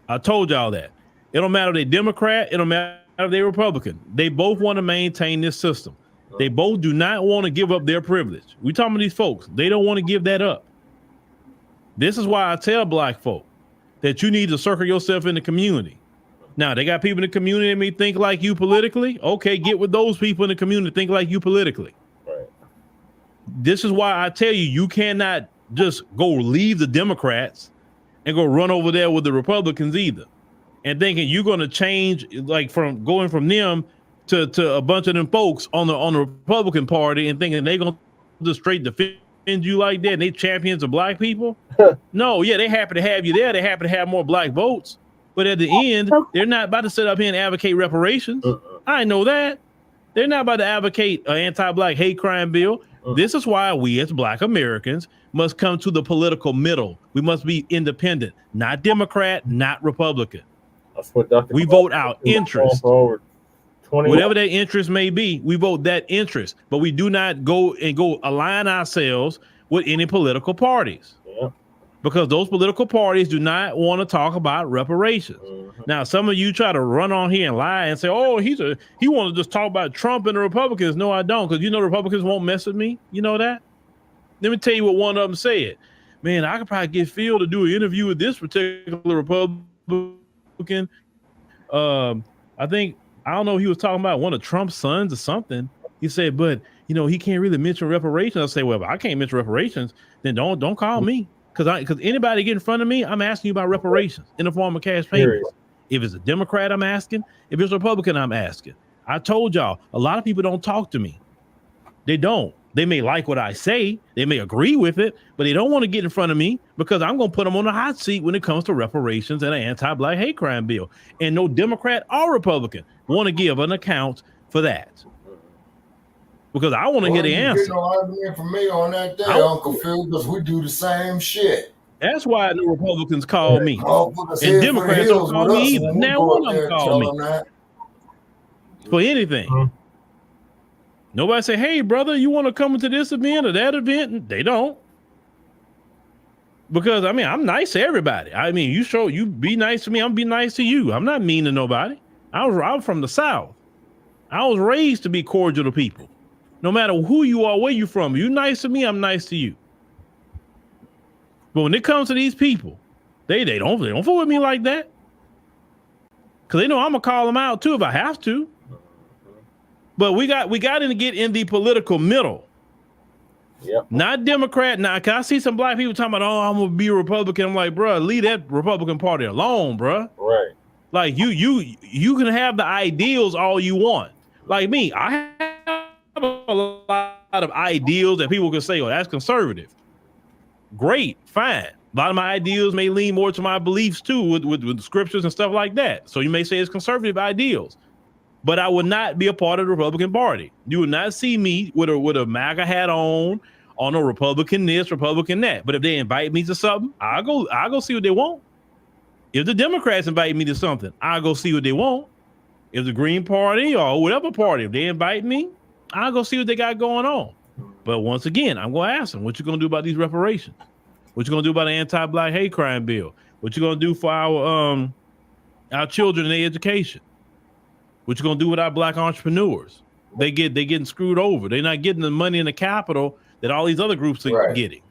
I told y'all that. It don't matter if they Democrat. It don't matter if they Republican. They both want to maintain this system. They both do not want to give up their privilege. We talking about these folks. They don't want to give that up. This is why I tell black folk that you need to circle yourself in the community. Now, they got people in the community that may think like you politically. Okay, get with those people in the community that think like you politically. Right. This is why I tell you, you cannot just go leave the Democrats and go run over there with the Republicans either. And thinking you're going to change, like from going from them to a bunch of them folks on the Republican Party and thinking they're going to just straight defend you like that and they champions of black people. No, yeah, they happy to have you there. They happy to have more black votes. But at the end, they're not about to sit up here and advocate reparations. I know that. They're not about to advocate an anti-black hate crime bill. This is why we as black Americans must come to the political middle. We must be independent, not Democrat, not Republican. That's what Dr. We vote our interest. Whatever that interest may be, we vote that interest. But we do not go align ourselves with any political parties. Yeah. Because those political parties do not want to talk about reparations. Now, some of you try to run on here and lie and say, "Oh, he wants to just talk about Trump and the Republicans." No, I don't, because Republicans won't mess with me. You know that? Let me tell you what one of them said. Man, I could probably get Phil to do an interview with this particular Republican. I don't know if he was talking about one of Trump's sons or something. He said, but he can't really mention reparations. I say, well, if I can't mention reparations, then don't call me. Because anybody get in front of me, I'm asking you about reparations in the form of cash payments. If it's a Democrat, I'm asking. If it's a Republican, I'm asking. I told y'all, a lot of people don't talk to me. They don't. They may like what I say. They may agree with it, but they don't want to get in front of me because I'm going to put them on the hot seat when it comes to reparations and an anti-black hate crime bill. And no Democrat or Republican want to give an account for that. Because I want to hear the answer. You get no argument from me on that day, Uncle Phil, because we do the same shit. That's why the Republicans call me. And Democrats don't call me either. Now one of them call me. For anything. Nobody say, hey, brother, you want to come to this event or that event? They don't. Because, I'm nice to everybody. You be nice to me, I'm be nice to you. I'm not mean to nobody. I'm from the South. I was raised to be cordial to people. No matter who you are, where you from, you nice to me, I'm nice to you. But when it comes to these people, they don't fool with me like that. Because they know I'm going to call them out too if I have to. But we got to get in the political middle. Yep. Not Democrat. Now, can I see some black people talking about, I'm going to be a Republican? I'm like, bro, leave that Republican Party alone, bro. Right. Like, you can have the ideals all you want. Like me, I have a lot of ideals that people can say, oh, that's conservative. Great, fine. A lot of my ideals may lean more to my beliefs, too, with the scriptures and stuff like that. So you may say it's conservative ideals. But I would not be a part of the Republican Party. You would not see me with a MAGA hat on a Republican this, Republican that. But if they invite me to something, I'll go see what they want. If the Democrats invite me to something, I'll go see what they want. If the Green Party or whatever party, if they invite me, I'll go see what they got going on. But once again, I'm going to ask them, what you going to do about these reparations? What you going to do about the anti-black hate crime bill? What you going to do for our children and their education? What you gonna do with our black entrepreneurs? They getting screwed over. They're not getting the money in the capital that all these other groups are getting.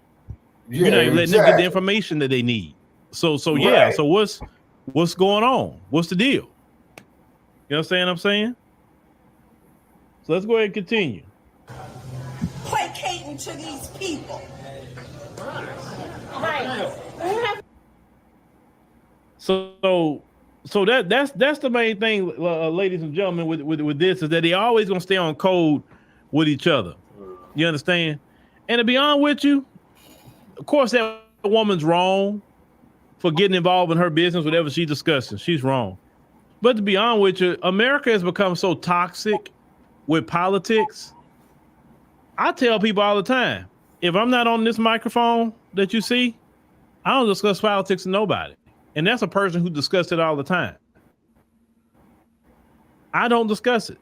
Yeah, You're not letting them get the information that they need. So yeah. So what's going on? What's the deal? You understand what I'm saying? So let's go ahead and continue. Placating to these people. Right. So that's the main thing, ladies and gentlemen, with this is that they always gonna stay on code with each other. You understand? And to be honest with you, of course that woman's wrong for getting involved in her business, whatever she's discussing. She's wrong. But to be honest with you, America has become so toxic with politics. I tell people all the time, if I'm not on this microphone that you see, I don't discuss politics with nobody. And that's a person who discusses it all the time. I don't discuss it.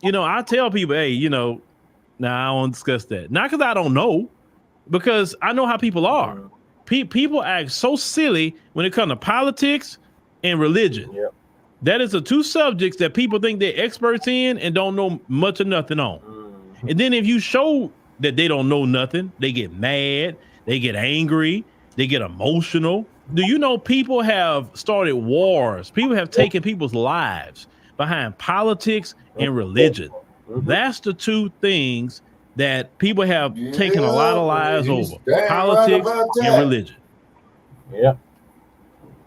You know, I tell people, hey, you know, I don't discuss that. Not because I don't know, because I know how people are. People act so silly when it comes to politics and religion. Yep. That is the two subjects that people think they're experts in and don't know much or nothing on. And then if you show that they don't know nothing, they get mad, they get angry, they get emotional. Do you know people have started wars? People have taken people's lives behind politics and religion. That's the two things that people have taken a lot of lives over: politics and religion. Yeah.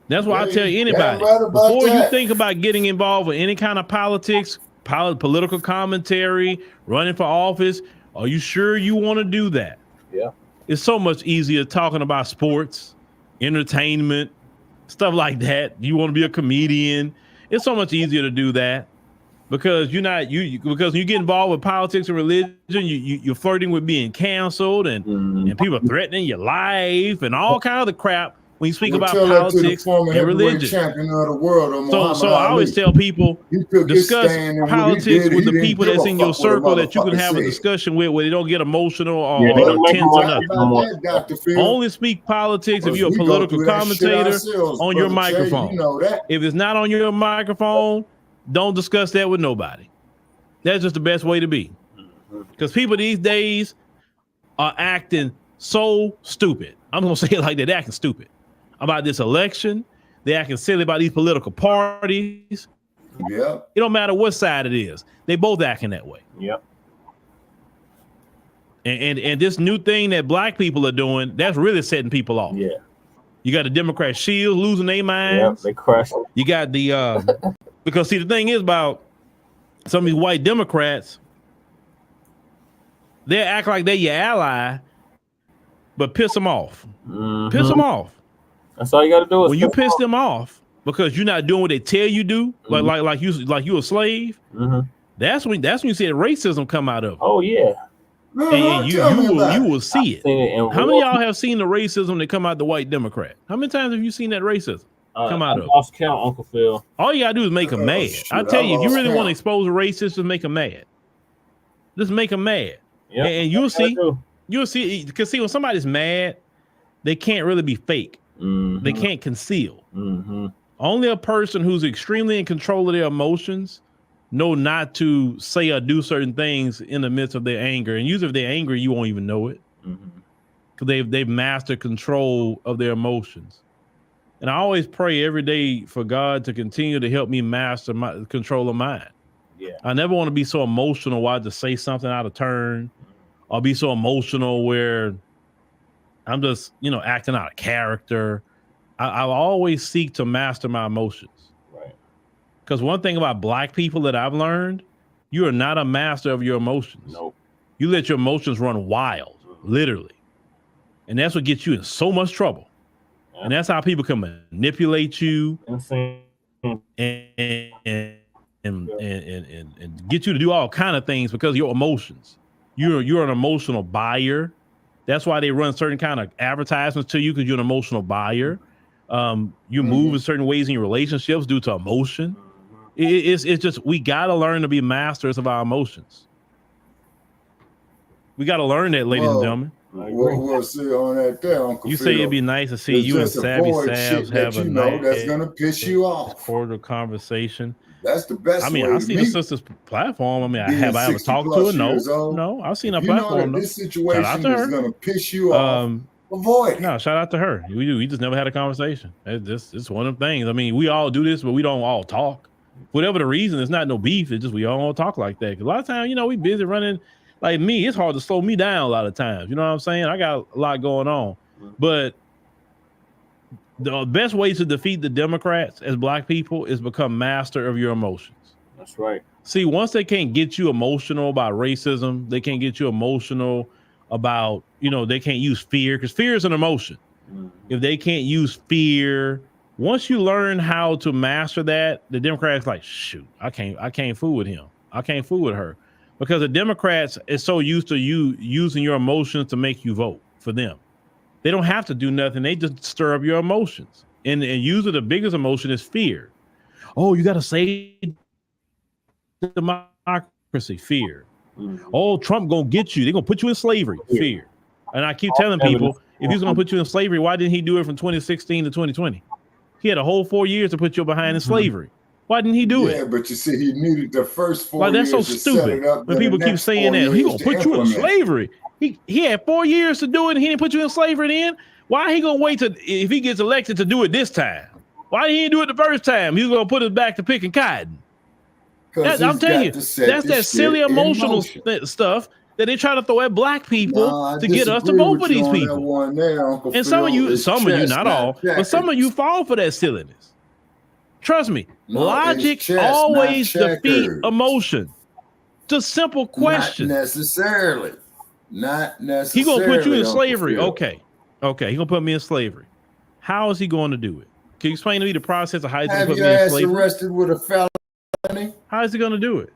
That's why I tell anybody, before you think about getting involved with any kind of politics, political commentary, running for office, are you sure you want to do that? Yeah. It's so much easier talking about sports, entertainment, stuff like that. You want to be a comedian. It's so much easier to do that because because you get involved with politics and religion, you're flirting with being canceled and people threatening your life and all kinds of crap when you speak about politics and religion. Champion of the world, so I always tell people, discuss politics with the people that's in your circle that you can have a discussion with where they don't get emotional or tense or nothing. Only speak politics if you're a political commentator on your microphone. If it's not on your microphone, don't discuss that with nobody. That's just the best way to be. Because people these days are acting so stupid. I'm going to say it like that. They're acting stupid about this election. They're acting silly about these political parties. Yeah. It don't matter what side it is. They both acting that way. Yep. And this new thing that black people are doing, that's really setting people off. Yeah. You got the Democrat Shills losing their minds. Yep, they crash. You got the because see the thing is about some of these white Democrats, they act like they're your ally, but piss them off. Piss them off. That's all you got to do. When you piss them off because you're not doing what they tell you do, like you a slave. That's when you see that racism come out of it. Oh yeah. And you will see it. How many of y'all have seen the racism that come out the white Democrat? How many times have you seen that racism come out of? Lost count, Uncle Phil. All you gotta do is make them mad. I tell you, if you really want to expose a racist, just make them mad. Just make them mad, and you'll see. You'll see, because see, when somebody's mad, they can't really be fake. They can't conceal. Only a person who's extremely in control of their emotions know not to say or do certain things in the midst of their anger. And usually if they're angry, you won't even know it. Because they've mastered control of their emotions. And I always pray every day for God to continue to help me master my control of mine. Yeah. I never want to be so emotional where I just say something out of turn. Or be so emotional where I'm just, acting out of character. I'll always seek to master my emotions. Right. Because one thing about black people that I've learned, you are not a master of your emotions. Nope. You let your emotions run wild, literally. And that's what gets you in so much trouble. Yeah. And that's how people can manipulate you and get you to do all kind of things because of your emotions. You're an emotional buyer. That's why they run certain kind of advertisements to you, because you're an emotional buyer. You move in certain ways in your relationships due to emotion. It's just, we got to learn to be masters of our emotions. We got to learn that, ladies and gentlemen. We'll see on that there, Uncle You Phil. say it'd be nice to see you and Savvy Savs have a nice, that's gonna piss you off. Cordial conversation. That's the best. I've seen the sister's platform. Have I ever talked to her? No. I've seen her platform. This situation is gonna piss you off. Avoid. No, shout out to her. We just never had a conversation. It's one of them things. I mean, we all do this, but we don't all talk. Whatever the reason, it's not no beef. It's just we all don't talk like that. 'Cause a lot of times, we busy running. Like me, it's hard to slow me down a lot of times. You know what I'm saying? I got a lot going on. But the best way to defeat the Democrats as black people is become master of your emotions. That's right. See, once they can't get you emotional about racism, they can't get you emotional about, they can't use fear, because fear is an emotion. if they can't use fear, once you learn how to master that, the Democrats like, shoot, I can't fool with him. I can't fool with her. Because the Democrats is so used to you using your emotions to make you vote for them. They don't have to do nothing. They just stir up your emotions. And usually the biggest emotion is fear. Oh, you got to say democracy, fear. Oh, Trump going to get you. They're going to put you in slavery, fear. And I keep telling people, if he's going to put you in slavery, why didn't he do it from 2016 to 2020? He had a whole 4 years to put you behind in slavery. Why didn't he do it? Yeah, but you see, he needed the first 4 like, years. That's so stupid. When people keep saying that, he gonna put you in slavery. He had 4 years to do it, and he didn't put you in slavery then. Why he gonna wait if he gets elected to do it this time? Why didn't he do it the first time? He's gonna put us back to picking cotton. I'm telling you, that's that silly emotional stuff that they try to throw at black people to get us to vote for these people. And some of you, not all, but some of you fall for that silliness. Trust me, logic always defeats emotion. Just simple questions. Not necessarily. He gonna put you in slavery. Okay. He gonna put me in slavery. How is he going to do it? Can you explain to me the process of how he's gonna put me in slavery? Have your ass arrested with a felony? How is he gonna do it?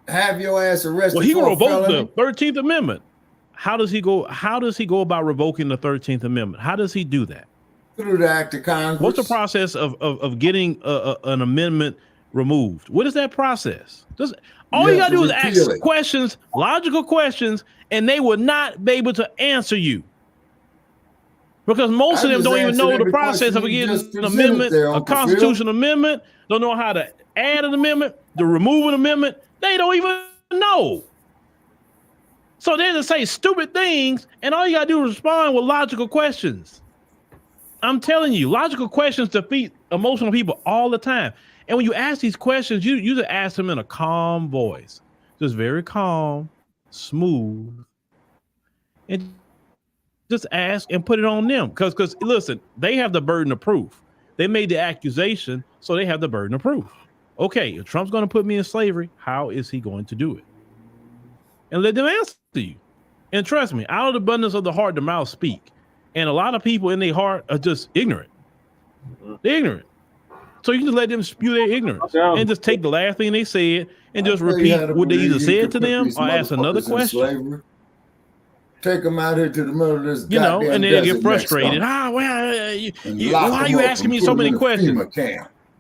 Have your ass arrested. Well, he will revoke the 13th Amendment. How does he go about revoking the 13th Amendment? How does he do that? Through the act of Congress. What's the process of getting an amendment removed? What is that process? All you gotta do is ask questions, logical questions, and they will not be able to answer you. Because most of them don't even know the process of getting an amendment, a constitutional amendment, don't know how to add an amendment, to remove an amendment. They don't even know. So they just say stupid things, and all you gotta do is respond with logical questions. I'm telling you, logical questions defeat emotional people all the time. And when you ask these questions, you just ask them in a calm voice, just very calm, smooth, and just ask and put it on them. Because listen, they have the burden of proof. They made the accusation, so they have the burden of proof. Okay, if Trump's going to put me in slavery, how is he going to do it? And let them answer you. And trust me, out of the abundance of the heart, the mouth speak. And a lot of people in their heart are just ignorant. They're ignorant. So you just let them spew their ignorance and just take the last thing they said and just repeat what they either said to them or ask another question. Take them out here to the middle of this, and they get frustrated. Why are you asking me so many questions?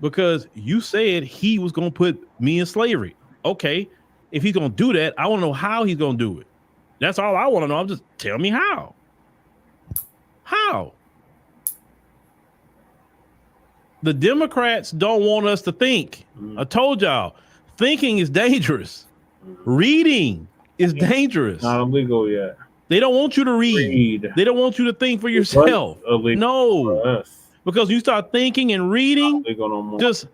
Because you said he was going to put me in slavery. Okay, if he's going to do that, I want to know how he's going to do it. That's all I want to know. Just tell me how. How? The Democrats don't want us to think. I told y'all, thinking is dangerous. Reading is dangerous. Not illegal yet. They don't want you to read. They don't want you to think for yourself. No. Because you start thinking and reading, just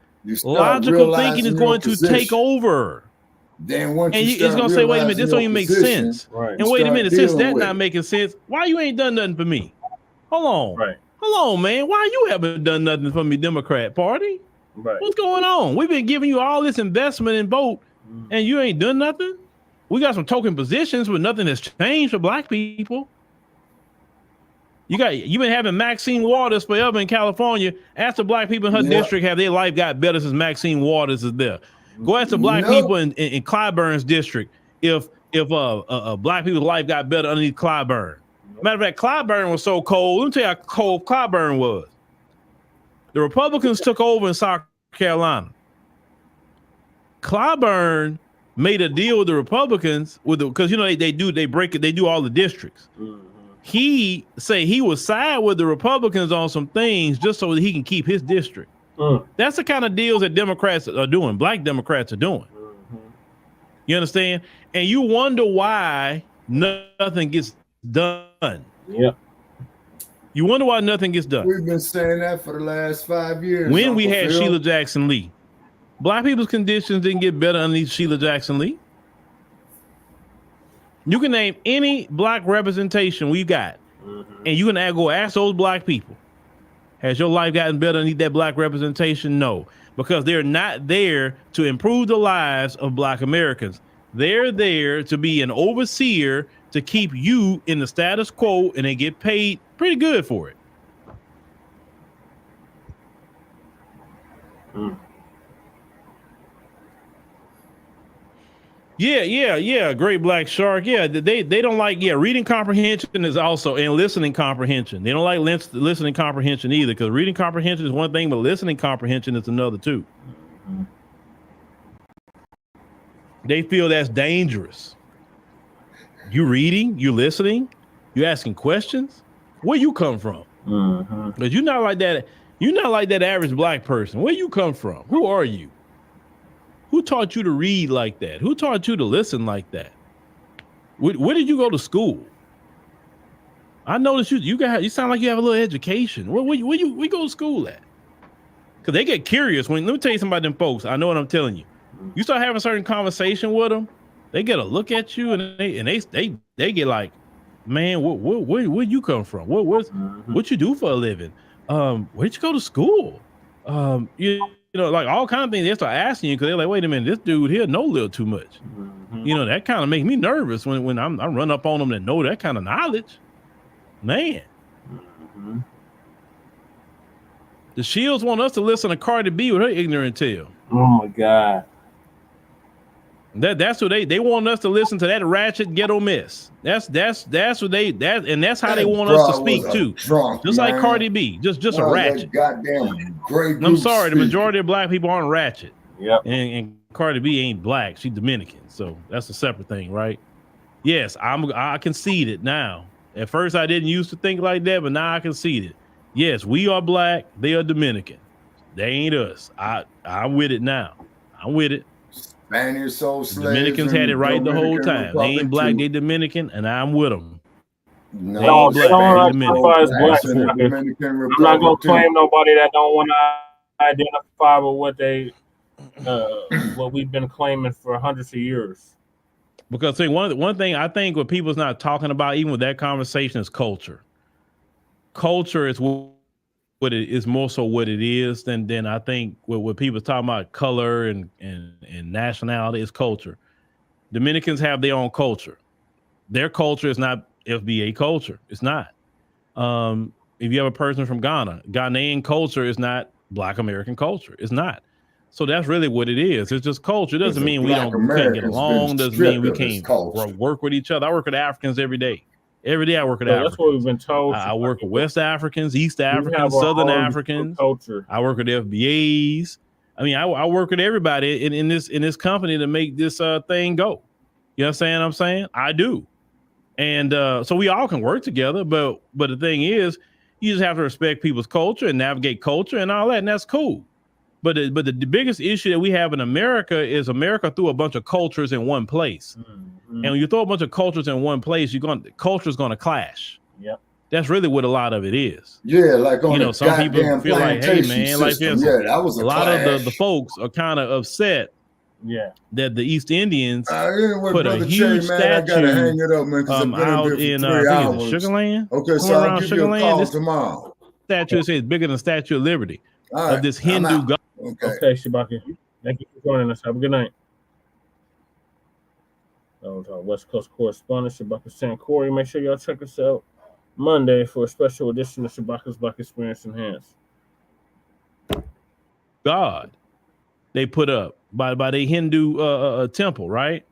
logical thinking is going to take over. Then once and it's going to say, wait a minute, this don't even make sense. Right. And wait a minute, since that's not making sense, why you ain't done nothing for me? Hold on. Right. Hold on, man. Why you haven't done nothing for me, Democrat Party? Right. What's going on? We've been giving you all this investment in vote, and you ain't done nothing? We got some token positions, but nothing has changed for black people. You've been having Maxine Waters forever in California. Ask the black people in her district, have their life got better since Maxine Waters is there? Go ask the black people in Clyburn's district if black people's life got better underneath Clyburn. Matter of fact, Clyburn was so cold. Let me tell you how cold Clyburn was. The Republicans took over in South Carolina. Clyburn made a deal with the Republicans because they do all the districts. He say he would side with the Republicans on some things just so that he can keep his district. That's the kind of deals that Democrats are doing. Black Democrats are doing. You understand? And you wonder why nothing gets done. Yeah. You wonder why nothing gets done. We've been saying that for the last 5 years. When we had Sheila Jackson Lee, black people's conditions didn't get better underneath Sheila Jackson Lee. You can name any black representation we got, and you can go ask those black people, has your life gotten better underneath that black representation? No, because they're not there to improve the lives of black Americans. They're there to be an overseer to keep you in the status quo, and they get paid pretty good for it. Yeah. Great Black Shark. Yeah, they don't like. Yeah, reading comprehension is also, and listening comprehension. They don't like listening comprehension either, because reading comprehension is one thing, but listening comprehension is another too. They feel that's dangerous. You reading, you listening, you asking questions. Where you come from? Because you're not like that. You're not like that average black person. Where you come from? Who are you? Who taught you to read like that? Who taught you to listen like that? Where did you go to school? I noticed you sound like you have a little education. Where you go to school at? Because they get curious. Let me tell you something about them folks. I know what I'm telling you. You start having a certain conversation with them, they get a look at you, and they get like, man, where you come from? What you do for a living? Where'd you go to school? You know, like all kinds of things. They start asking you because they're like, wait a minute, this dude here know a little too much. You know, that kind of makes me nervous when I run up on them that know that kind of knowledge. Man. The Shills want us to listen to Cardi B with her ignorant tail. Oh my God. That's what they want us to listen to, that ratchet ghetto mess. That's what and that's how they want us to speak too. Just like Cardi B, just a ratchet. Goddamn great. I'm sorry, the majority of black people aren't ratchet. Yep. And Cardi B ain't black, she's Dominican, so that's a separate thing, right? Yes, I concede it now. At first I didn't used to think like that, but now I concede it. Yes, we are black, they are Dominican. They ain't us. I'm with it now. I'm with it. Spanish soul slaves. Dominicans had it right the whole time. They ain't black, they Dominican, and I'm with them. No, I'm not gonna claim nobody that don't want to identify with what we've been claiming for hundreds of years. Because see, one thing I think what people's not talking about, even with that conversation, is culture. Culture is what it is, more so what it is than I think what people's talking about color and nationality is culture. Dominicans have their own culture. Their culture is not FBA culture. It's not. If you have a person from Ghana, Ghanaian culture is not Black American culture. It's not. So that's really what it is. It's just culture. It doesn't mean we can't get along. Doesn't mean we can't work with each other. I work with Africans every day. Every day I work with Africans. That's what we've been told. I work with West Africans, East Africans, Southern Africans. Culture. I work with FBAs. I mean, I work with everybody in this company to make this thing go. You know what I'm saying? I do. And so we all can work together, but the thing is, you just have to respect people's culture and navigate culture and all that, and that's cool. But the biggest issue that we have in America is America threw a bunch of cultures in one place. And when you throw a bunch of cultures in one place, culture's gonna clash. Yep. That's really what a lot of it is. Yeah, like on some people feel like, hey man, like this. That was a lot of the folks are kind of upset. Yeah, that the East Indians anyway, put a huge statue hang it up, man, out in Sugar Land. Okay, so I'll give you a call tomorrow. Statue is bigger than the Statue of Liberty of this Hindu god. Okay, Shabaki. Thank you for joining us. Have a good night. West Coast correspondent Shabaka San Corey. Make sure y'all check us out Monday for a special edition of Shabaka's Black Experience Enhanced. God, they put up by the Hindu temple, right?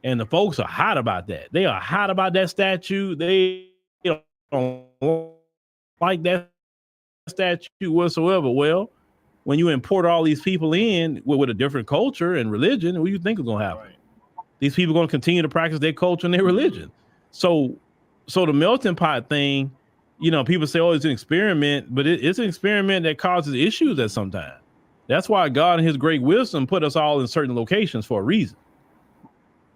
And the folks are hot about that. They are hot about that statue. They don't like that statue whatsoever. Well, when you import all these people in with a different culture and religion, what do you think is going to happen? Right. These people are going to continue to practice their culture and their religion. So the melting pot thing, people say, oh, it's an experiment, but it's an experiment that causes issues at some time. That's why God in his great wisdom put us all in certain locations for a reason.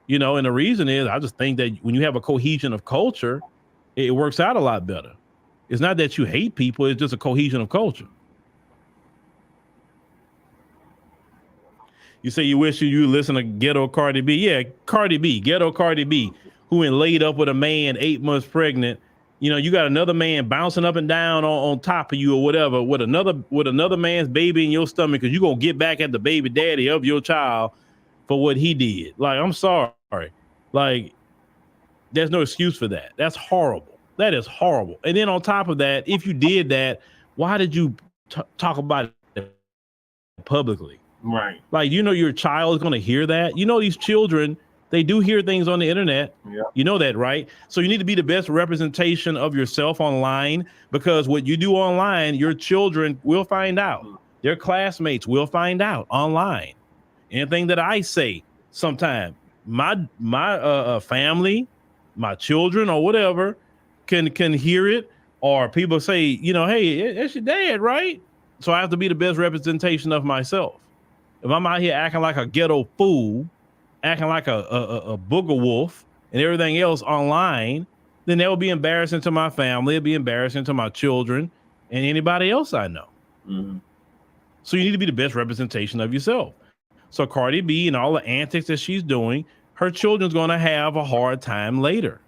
And the reason is, I just think that when you have a cohesion of culture, it works out a lot better. It's not that you hate people, it's just a cohesion of culture. You say you wish you listen to ghetto Cardi B. Yeah, Cardi B, ghetto Cardi B, who laid up with a man 8 months pregnant. You got another man bouncing up and down on top of you or whatever with another man's baby in your stomach because you're going to get back at the baby daddy of your child for what he did. Like, I'm sorry. Like, there's no excuse for that. That's horrible. That is horrible. And then on top of that, if you did that, why did you talk about it publicly? Right. Like, your child is going to hear that. These children, they do hear things on the internet. Yeah. You know that, right? So you need to be the best representation of yourself online, because what you do online, your children will find out. Their classmates will find out online. Anything that I say, sometime my family, my children or whatever can hear it, or people say, hey, that's your dad, right? So I have to be the best representation of myself. If I'm out here acting like a ghetto fool, acting like a booger wolf and everything else online, then that would be embarrassing to my family. It'd be embarrassing to my children and anybody else I know. Mm-hmm. So you need to be the best representation of yourself. So Cardi B and all the antics that she's doing, her children's going to have a hard time later.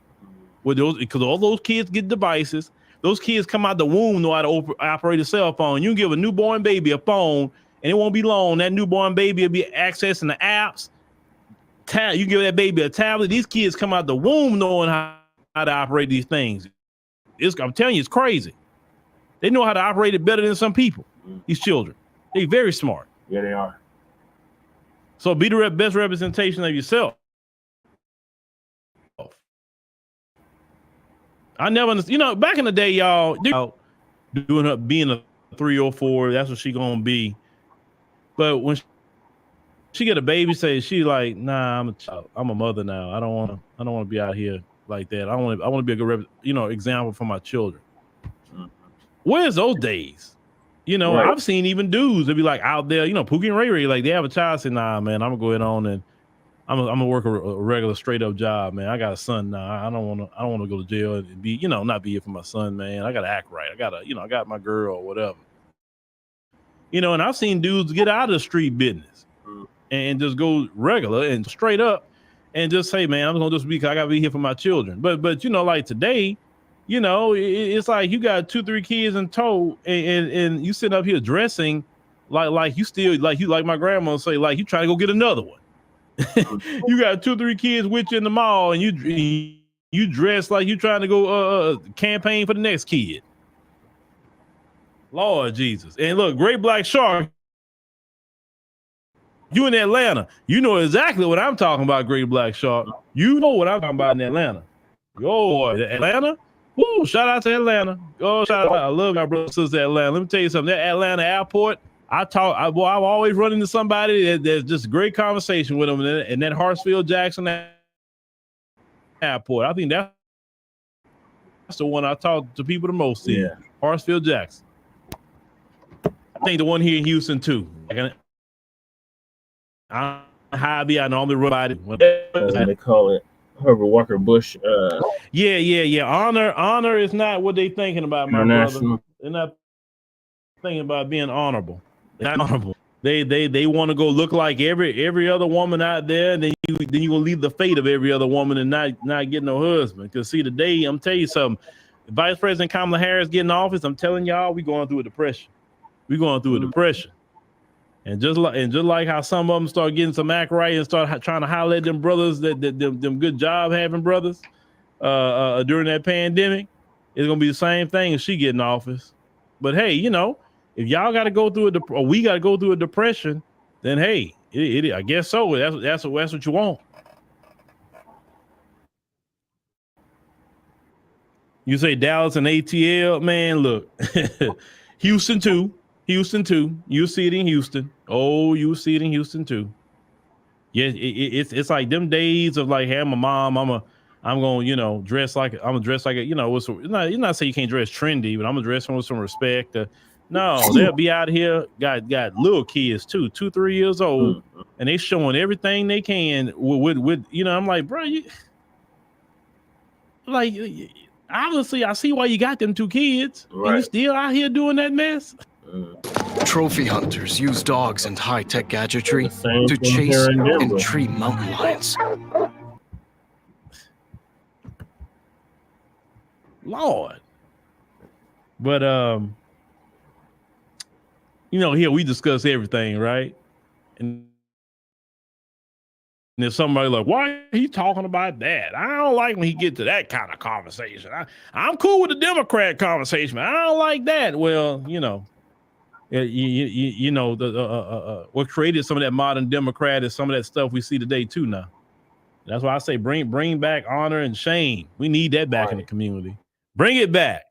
With those, because all those kids get devices. Those kids come out the womb know how to operate a cell phone. You can give a newborn baby a phone, and it won't be long. That newborn baby will be accessing the apps. You give that baby a tablet. These kids come out the womb knowing how to operate these things. I'm telling you, it's crazy. They know how to operate it better than some people. These children, they're very smart. Yeah, they are. So be the best representation of yourself. I never understood. Back in the day, y'all, doing her being a 304, that's what she gonna be. But when she get a baby, say she like, nah, I'm a mother now. I don't want to be out here like that. I want to be a good example for my children. Where's those days? Right. I've seen even dudes that be like out there, Pookie and Ray Ray, like they have a child, say, nah, man, I'm gonna go ahead on and I'm gonna work a regular straight up job, man. I got a son now. I don't want to go to jail and be, not be here for my son, man. I gotta act right. I got my girl or whatever. And I've seen dudes get out of the street business and just go regular and straight up and just say, man, I'm gonna just be, 'cause I gotta be here for my children. But like today, it's like you got 2-3 kids in tow, and you sitting up here dressing like you still like my grandma say, like you trying to go get another one. You got 2-3 kids with you in the mall, and you dress like you trying to go campaign for the next kid. Lord Jesus. And look, Great Black Shark, you in Atlanta, you know exactly what I'm talking about, Great Black Shark. You know what I'm talking about in Atlanta. Yo, Atlanta? Woo, shout out to Atlanta. Oh, shout out. I love my brother and sister Atlanta. Let me tell you something. That Atlanta airport, I'm always running into somebody that's just a great conversation with them. And that Hartsfield Jackson airport, I think that's the one I talk to people the most in. Yeah. Hartsfield Jackson. I think the one here in Houston too. I'm high, I normally run by it. They call it Herbert Walker Bush. Yeah. Honor is not what they thinking about, my brother. They're not thinking about being honorable. They're not honorable. They want to go look like every other woman out there, and then you gonna leave the fate of every other woman and not get no husband. Because see, today I'm telling you something. Vice President Kamala Harris getting office, I'm telling y'all, we going through a depression. We going through a depression. And just like how some of them start getting some act right and start trying to highlight them brothers, them good job having brothers during that pandemic, it's gonna be the same thing if she get in office. But hey, if y'all got to go through or we got to go through a depression, then hey, I guess so. That's what you want. You say Dallas and ATL, man. Look, Houston too. You see it in Houston. Oh, you see it in Houston too. Yeah, it's like them days of like, hey, I'm a mom. I'm gonna dress like a, it's not say you can't dress trendy, but I'm gonna dress with some respect. No, they'll be out here got little kids too, 2-3 years old, and they showing everything they can with I'm like, bro, obviously I see why you got them 2 kids, right? And you still out here doing that mess. Trophy hunters use dogs and high-tech gadgetry to chase and treat mountain lions. Lord. But here we discuss everything, right? And there's somebody like, why he talking about that? I don't like when he get to that kind of conversation. I'm cool with the Democrat conversation, but I don't like that. Well, you know, what created some of that modern Democrat is some of that stuff we see today too now. That's why I say bring back honor and shame. We need that back in the community. Bring it back.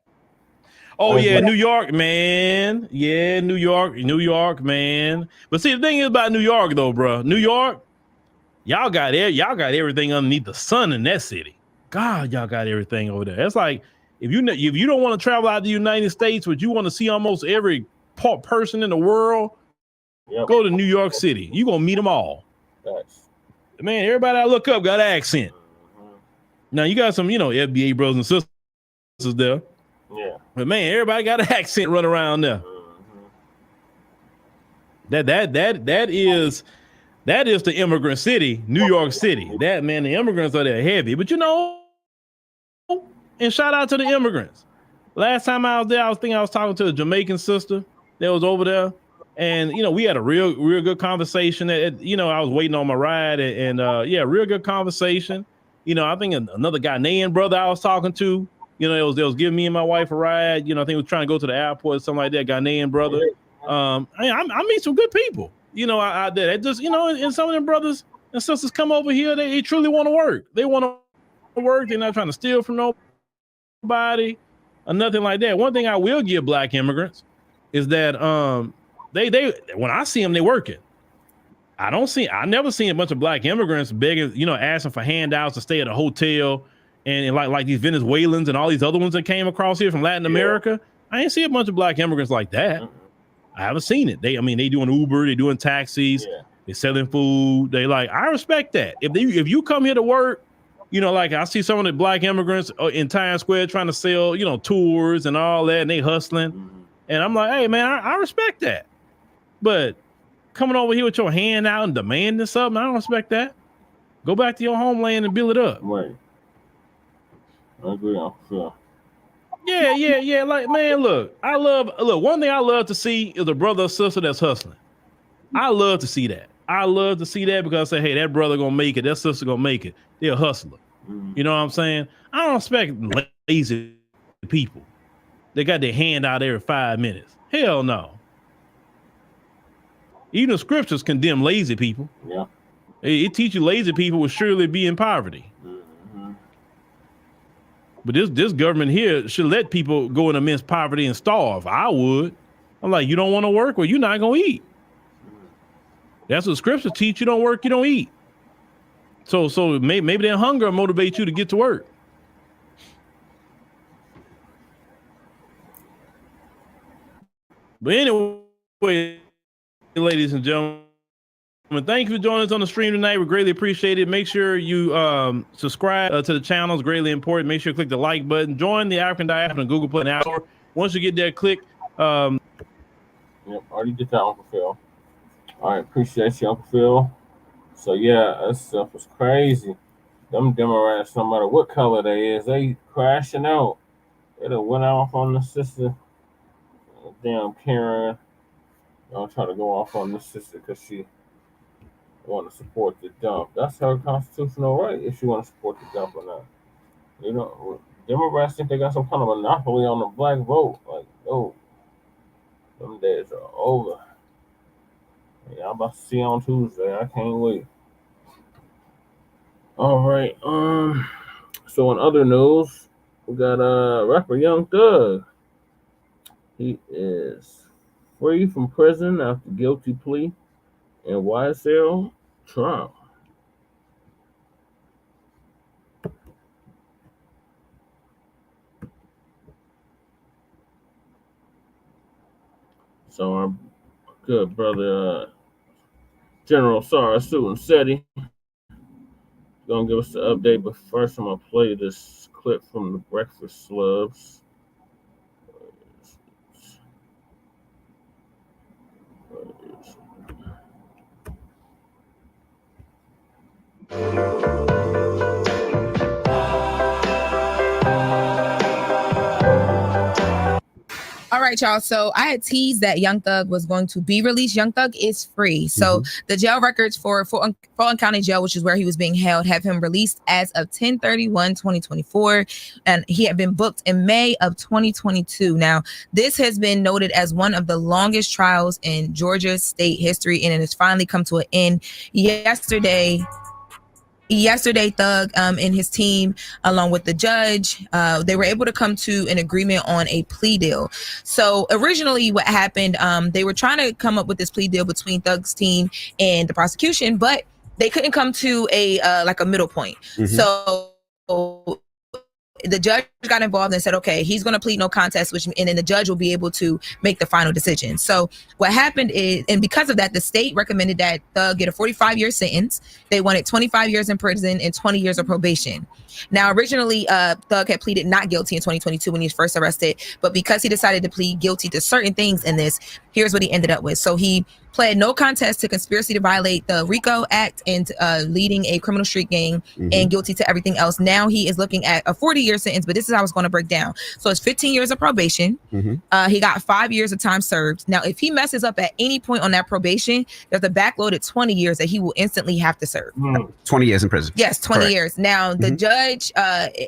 Oh yeah, New York, man. Yeah, New York, man. But see, the thing is about New York though, bro. New York, y'all got everything underneath the sun in that city. God, y'all got everything over there. It's like if you don't want to travel out to the United States, but you want to see almost every person in the world, go to New York City. You gonna meet them all. Man, everybody I look up got an accent. Now you got some, FBA brothers and sisters there. Yeah. But man, everybody got an accent running around there. That is the immigrant city, New York City. That, man, the immigrants are there heavy. But and shout out to the immigrants. Last time I was there, I was talking to a Jamaican sister that was over there. And, we had a real good conversation. I was waiting on my ride and real good conversation. I think another Ghanaian brother I was talking to, they was giving me and my wife a ride. I think he was trying to go to the airport or something like that, Ghanaian brother. I meet some good people, out there. Just, and some of them brothers and sisters come over here. They truly want to work. They want to work. They're not trying to steal from nobody or nothing like that. One thing I will give Black immigrants is that they when I see them, they working. I never seen a bunch of Black immigrants begging, asking for handouts to stay at a hotel and like these Venezuelans and all these other ones that came across here from Latin America. I ain't see a bunch of Black immigrants like that. I haven't seen it. They doing Uber, they doing taxis, they selling food. I respect that. If you come here to work, I see some of the Black immigrants in Times Square trying to sell, tours and all that, and they hustling. And I'm like, hey man, I respect that. But coming over here with your hand out and demanding something, I don't respect that. Go back to your homeland and build it up. Right. I agree. Yeah. Like, man, look, one thing I love to see is a brother or sister that's hustling. I love to see that. Because I say, hey, that brother gonna make it, that sister gonna make it. They're a hustler. You know what I'm saying? I don't respect lazy people. They got their hand out every 5 minutes. Hell no. Even the scriptures condemn lazy people. Yeah. It teaches you lazy people will surely be in poverty. But this government here should let people go in immense poverty and starve. I would. I'm like, you don't want to work? Well, you're not going to eat. That's what scripture teach. You don't work, you don't eat. So maybe that hunger motivates you to get to work. But anyway, ladies and gentlemen, thank you for joining us on the stream tonight. We greatly appreciate it. Make sure you subscribe to the channel. It's greatly important. Make sure you click the like button. Join the African Diaspora on Google Play Hour. Once you get there, click. Already did that, Uncle Phil. All right, appreciate you, Uncle Phil. So yeah, that stuff was crazy. Them Democrats, no matter what color they is, they crashing out. They done went off on the sister. Damn Karen. I'll try to go off on this sister because she want to support the dump. That's her constitutional right if she want to support the dump or not. Democrats think they got some kind of monopoly on the Black vote. Like, oh, them days are over. Yeah, I'm about to see on Tuesday. I can't wait. All right. So in other news, we got rapper Young Thug. He is free from prison after guilty plea and YSL trial. So our good brother General Sarasu and Seti gonna give us the update, but first I'm gonna play this clip from the Breakfast Slubs. All right, y'all. So I had teased that Young Thug was going to be released. Young Thug is free. So the jail records for Fulton County Jail, which is where he was being held, have him released as of 10/31/2024. And he had been booked in May of 2022. Now, this has been noted as one of the longest trials in Georgia state history, and it has finally come to an end yesterday. Thug and his team, along with the judge, they were able to come to an agreement on a plea deal. So originally what happened, they were trying to come up with this plea deal between Thug's team and the prosecution, but they couldn't come to a middle point. So the judge got involved and said, okay, he's going to plead no contest, and then the judge will be able to make the final decision. So what happened is, and because of that, the state recommended that Thug get a 45-year sentence. They wanted 25 years in prison and 20 years of probation. Now, originally, Thug had pleaded not guilty in 2022 when he was first arrested, but because he decided to plead guilty to certain things in this, here's what he ended up with. So he pled no contest to conspiracy to violate the RICO Act and leading a criminal street gang, and guilty to everything else. Now he is looking at a 40-year sentence, but this is how it's going to break down. So it's 15 years of probation. He got 5 years of time served. Now, if he messes up at any point on that probation, there's a backloaded 20 years that he will instantly have to serve. 20 years in prison. Yes, 20 Correct. years. Now, the judge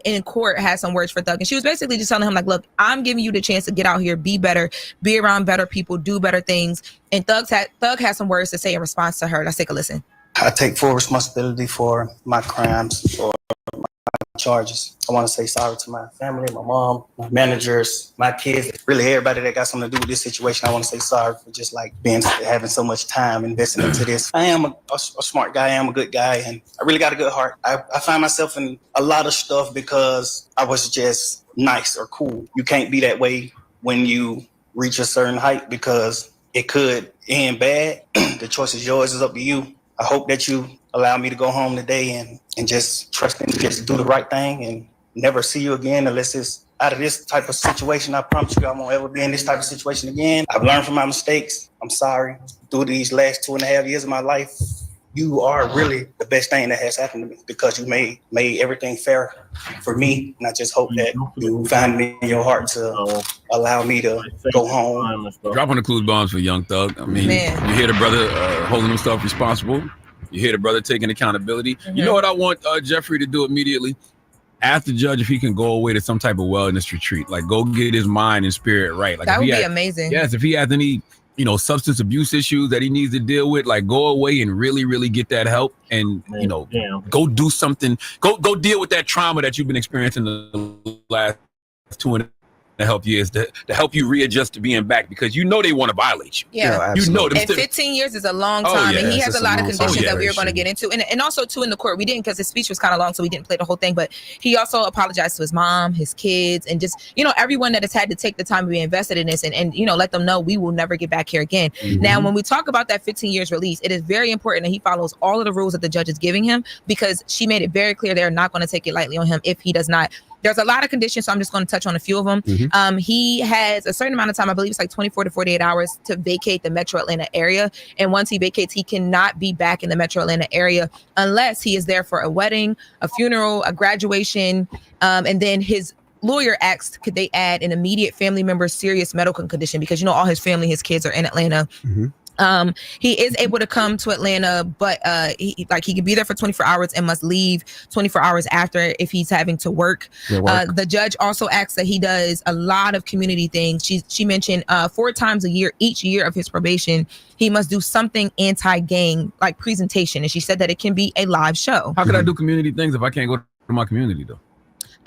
in court had some words for Thug, and she was basically just telling him, like, look, I'm giving you the chance to get out here, be better, be around better people, do better things. And Thug had some words to say in response to her. Let's take a listen. I take full responsibility for my crimes or my charges. I want to say sorry to my family, my mom, my managers, my kids, really everybody that got something to do with this situation. I want to say sorry for just like having so much time investing into this. I am a smart guy. I am a good guy, and I really got a good heart. I find myself in a lot of stuff because I was just nice or cool. You can't be that way when you reach a certain height because it could end bad. The choice is yours. It's up to you. I hope that you allow me to go home today and just trust me to just do the right thing and never see you again unless it's out of this type of situation. I promise you I won't ever be in this type of situation again. I've learned from my mistakes. I'm sorry. Through these last 2.5 years of my life, you are really the best thing that has happened to me because you made everything fair for me. And I just hope that you find it in your heart to allow me to go home. Dropping the clues bombs for Young Thug. I mean, you hear the brother holding himself responsible. You hear the brother taking accountability. You know what I want Jeffrey to do immediately? Ask the judge if he can go away to some type of wellness retreat. Like, go get his mind and spirit right. Like, that would be amazing. Yes, if he has any substance abuse issues that he needs to deal with, like, go away and really, really get that help and, go do something. Go deal with that trauma that you've been experiencing the last 2.5 years to help you readjust to being back because they want to violate you. Yeah. And 15 years is a long time. And he has a lot of conditions that we are going to get into. And also, too, in the court, we didn't, because his speech was kind of long, so we didn't play the whole thing. But he also apologized to his mom, his kids, and just, everyone that has had to take the time to be invested in this and let them know we will never get back here again. Now, when we talk about that 15 years release, it is very important that he follows all of the rules that the judge is giving him because she made it very clear they're not going to take it lightly on him if he does not. There's a lot of conditions, so I'm just going to touch on a few of them. He has a certain amount of time, I believe it's like 24 to 48 hours to vacate the Metro Atlanta area. And once he vacates, he cannot be back in the Metro Atlanta area unless he is there for a wedding, a funeral, a graduation. And then his lawyer asked, could they add an immediate family member's serious medical condition? Because, all his family, his kids are in Atlanta. He is able to come to Atlanta, but he can be there for 24 hours and must leave 24 hours after if he's having to work. The judge also asks that he does a lot of community things. She mentioned 4 times a year, each year of his probation, he must do something anti-gang like presentation. And she said that it can be a live show. How can I do community things if I can't go to my community though?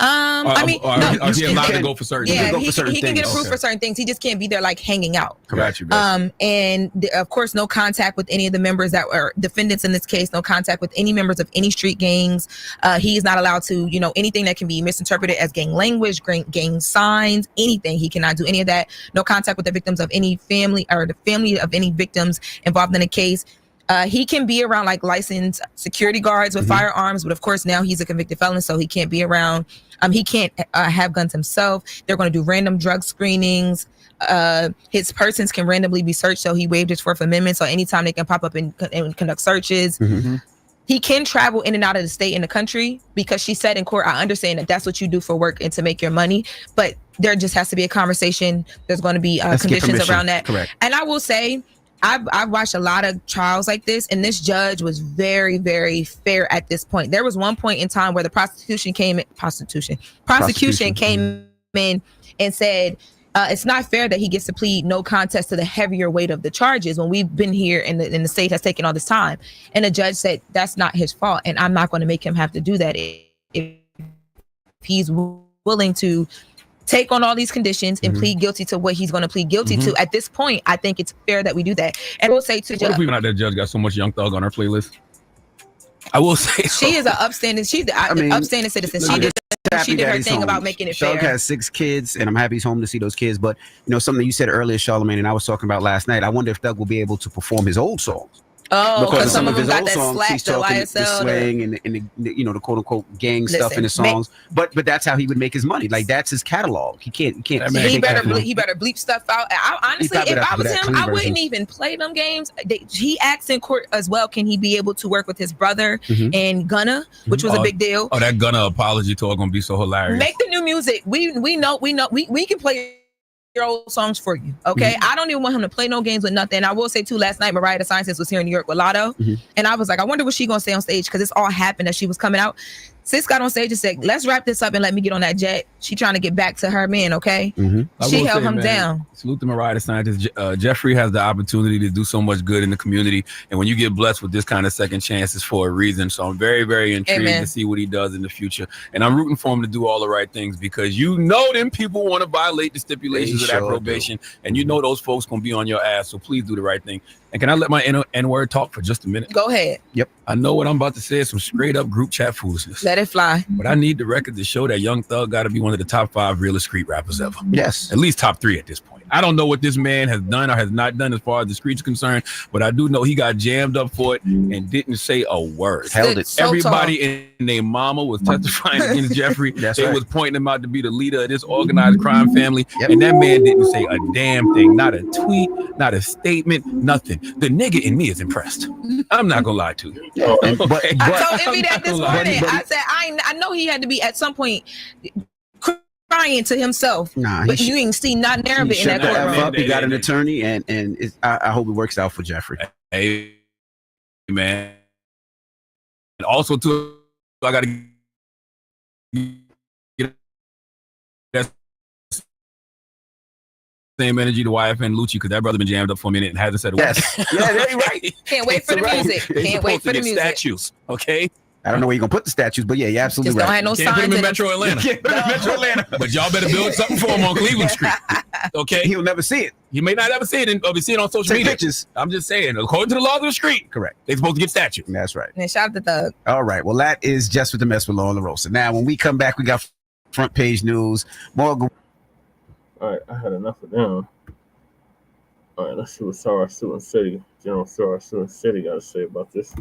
He allowed to go for certain? Yeah, he can get approved for certain things. He just can't be there like hanging out. Got you. And of course, no contact with any of the members that were defendants in this case. No contact with any members of any street gangs. He is not allowed to, anything that can be misinterpreted as gang language, gang signs, anything. He cannot do any of that. No contact with the victims of any family or the family of any victims involved in a case. He can be around like licensed security guards with firearms, but of course now he's a convicted felon, so he can't be around. He can't have guns himself. They're going to do random drug screenings. His persons can randomly be searched, so he waived his 4th Amendment. So anytime they can pop up and conduct searches. he can travel in and out of the state and the country, because she said in court, I understand that that's what you do for work and to make your money, but there just has to be a conversation. There's going to be conditions around that. Correct. And I will say, I've watched a lot of trials like this, and this judge was very, very fair at this point. There was one point in time where the prosecution came in and said, it's not fair that he gets to plead no contest to the heavier weight of the charges when we've been here and the state has taken all this time. And the judge said that's not his fault, and I'm not going to make him have to do that if he's willing to take on all these conditions and plead guilty to what he's going to plead guilty to. At this point, I think it's fair that we do that. And we'll say to What if we not that judge got so much Young Thug on our playlist? I will say she is an upstanding. She's the upstanding citizen. She did her thing about making it fair. Thug has 6 kids, and I'm happy he's home to see those kids. But you know, something you said earlier, Charlamagne, and I was talking about last night. I wonder if Thug will be able to perform his old songs. Oh, because some of them got that slack, he's talking the slang and the you know, the quote unquote gang stuff in his songs. But that's how he would make his money. Like, that's his catalog. He can't. He better bleep stuff out. Honestly, if I was him, I wouldn't even play them games. He asked in court as well. Can he be able to work with his brother and Gunna, which was a big deal. Oh, that Gunna apology tour gonna be so hilarious. Make the new music. We know we can play your old songs for you, okay? I don't even want him to play no games with nothing. I will say too, last night Mariah the Scientist was here in New York with Lotto, and I was like, I wonder what she gonna say on stage, because this all happened as she was coming out. Sis got on stage and said, let's wrap this up and let me get on that jet. She trying to get back to her man, okay? She held him down. Salute to Mariah the Scientist. Jeffrey has the opportunity to do so much good in the community, and when you get blessed with this kind of second chances for a reason. So I'm very, very intrigued to see what he does in the future, and I'm rooting for him to do all the right things, because you know them people want to violate the stipulations of that probation, and you know those folks gonna be on your ass. So please do the right thing. And can I let my N-word talk for just a minute? Go ahead. Yep. I know what I'm about to say is some straight up group chat foolishness. Let it fly. But I need the record to show that Young Thug got to be one of the top 5 realest street rappers ever. Yes. At least top 3 at this point. I don't know what this man has done or has not done as far as the streets are concerned, but I do know he got jammed up for it and didn't say a word. Held it. So everybody and their mama was testifying against Jeffrey. They was pointing him out to be the leader of this organized crime family. And that man didn't say a damn thing. Not a tweet, not a statement, nothing. The nigga in me is impressed. I'm not going to lie to you. I told Envy that this morning. I said, I know he had to be at some point crying to himself, but you ain't seen not there in that courtroom. He got an attorney, and I hope it works out for Jeffrey. Hey, man. And also, too, I got to get that same energy to YFN and Lucci, because that brother been jammed up for a minute and hasn't said a word. Yeah, that's right. Can't wait for the music. Can't wait for the music. Statues, okay? I don't know where you're gonna put the statues, but yeah, you're absolutely Just right. Don't have no Can't put signs him in in Metro Atlanta. But y'all better build something for him on Cleveland Street. Okay? He'll never see it. He may not ever see it, or see it on social media. Pictures. I'm just saying, according to the laws of the street, correct, they're supposed to get statues. That's right. And shout out to Thug. All right. Well, that is Just With the Mess with Law and LaRosa. Now, when we come back, we got front page news. More. All right, I had enough of them. All right, let's see what Sarah Stewart City, General Sarah Stewart City, got to say about this.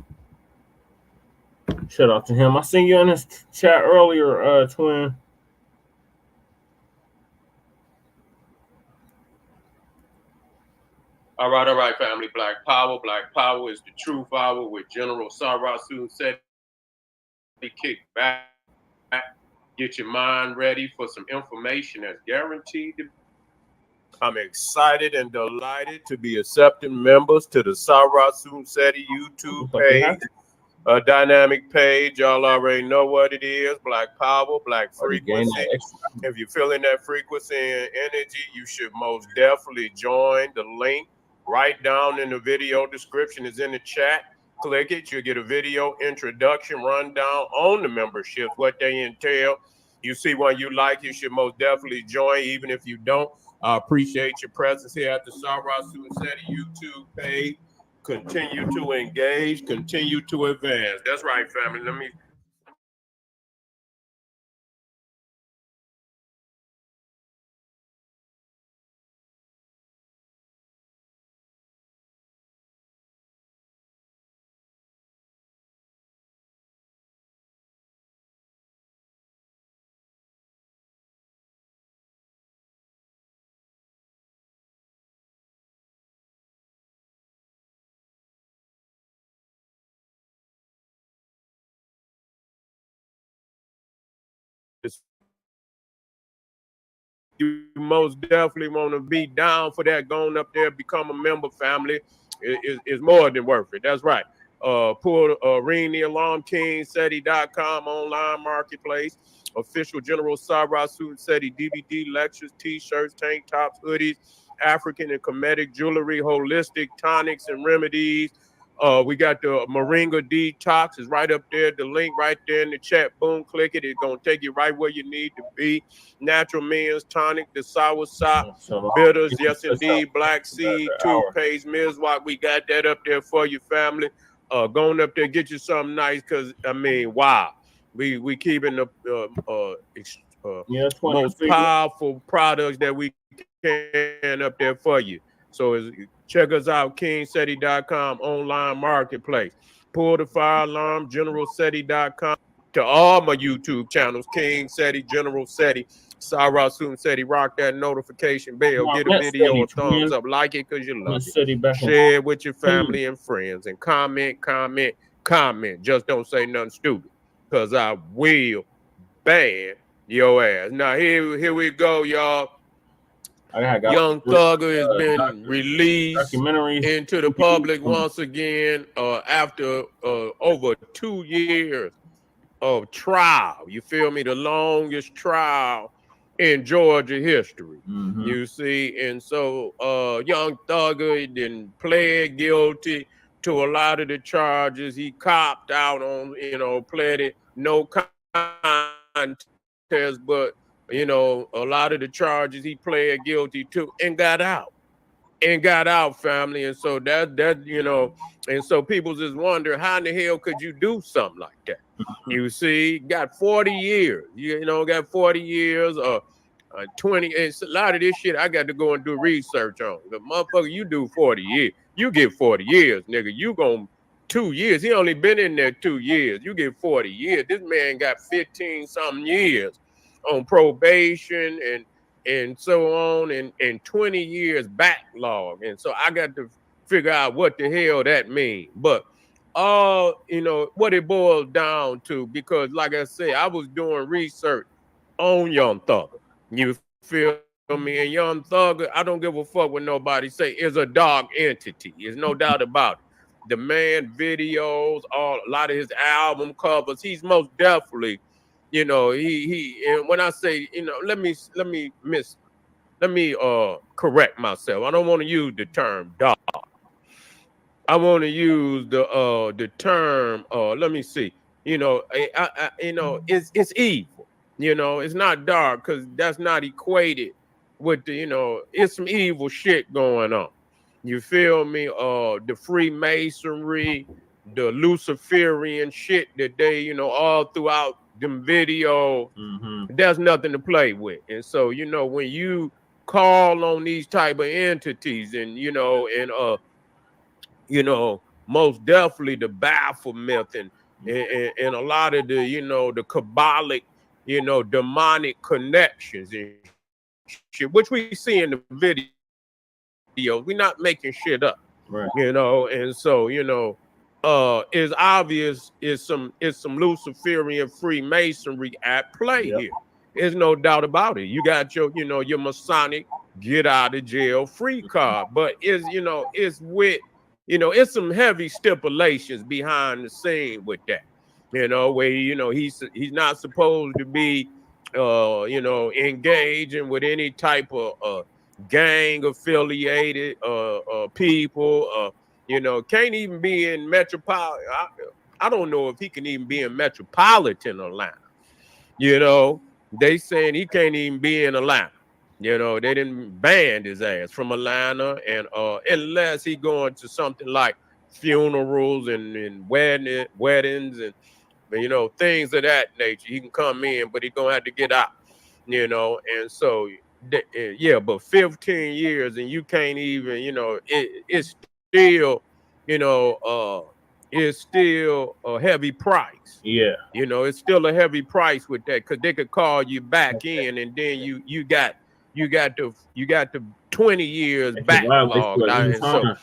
Shout out to him. I seen you in this chat earlier, twin. All right, family. Black Power is the true power with General Sarah Stewart City. Kick back. Get your mind ready for some information that's guaranteed to. I'm excited and delighted to be accepting members to the Sarah Stewart City YouTube page. A dynamic page. Y'all already know what it is. Black Power, Black Frequency. If you're feeling that frequency and energy, you should most definitely join. The link right down in the video description is in the chat. Click it. You'll get a video introduction rundown on the membership, what they entail. You see one you like, you should most definitely join. Even if you don't, I appreciate your presence here at the Sarah Stewart City YouTube page. Continue to engage, continue to advance. That's right, family. Let me you most definitely want to be down for that. Going up there, become a member family is more than worth it. That's right. Ring the alarm, KingSeti.com online marketplace. Official General Sarah Suit Seti DVD, lectures, t-shirts, tank tops, hoodies, African and Kemetic jewelry, holistic tonics and remedies. We got the Moringa Detox is right up there. The link right there in the chat. Boom, click it. It's gonna take you right where you need to be. Natural Men's Tonic, the sour sop, bitters, yes indeed, black seed, toothpaste, Mizwalk. We got that up there for you, family. Going up there, get you something nice, cause I mean, wow, we keeping the most powerful products that we can up there for you. So check us out, KingSeti.com online marketplace. Pull the fire alarm, GeneralSeti.com. To all my YouTube channels, King Seti, General Seti, Sarah Soon Seti, rock that notification bell, get a video a thumbs up, like it because you love it. Share it with your family and friends, and comment. Just don't say nothing stupid, because I will ban your ass. Now here we go, y'all. Young Thugger has been released into the public once again after over 2 years of trial. You feel me? The longest trial in Georgia history. You see, and so Young Thugger then pled guilty to a lot of the charges. He copped out on, pled it no contest, but a lot of the charges he pled guilty to and got out. Family. And so that and so people just wonder, how in the hell could you do something like that? You see, got 40 years, got 40 years, 20. It's a lot of this shit I got to go and do research on. The motherfucker, you do 40 years, you get 40 years, nigga. You gon' 2 years. He only been in there 2 years. You get 40 years. This man got 15 something years on probation and so on, and 20 years backlog. And so I got to figure out what the hell that means. But what it boils down to, because like I said, I was doing research on Young Thugger. You feel me? And Young Thugger, I don't give a fuck what nobody say, is a dog entity. There's no doubt about it. The man videos, a lot of his album covers, he's most definitely, he and when I say, let me correct myself. I don't want to use the term dog. I want to use the term let me see. It's evil. It's not dark, because that's not equated with the, it's some evil shit going on. You feel me? The Freemasonry, the Luciferian shit that they, all throughout them videos, there's nothing to play with. And so, when you call on these type of entities and, most definitely the Baphomet and a lot of the, the Kabbalic, demonic connections and shit, which we see in the video. We're not making shit up, right? And so it's obvious it's some Luciferian Freemasonry at play here. There's no doubt about it. You got your your Masonic get out of jail free card, but it's with it's some heavy stipulations behind the scene with that. Where he's not supposed to be engaging with any type of gang affiliated people, can't even be in metropolitan. I don't know if he can even be in metropolitan Atlanta. They saying he can't even be in Atlanta. They didn't ban his ass from Atlanta, and unless he going to something like funerals and weddings and things of that nature, he can come in, but he gonna have to get out. And so but 15 years and you can't even, it's still, it's still a heavy price. Yeah. It's still a heavy price with that, because they could call you back in, and then you got the 20 years backlog. And so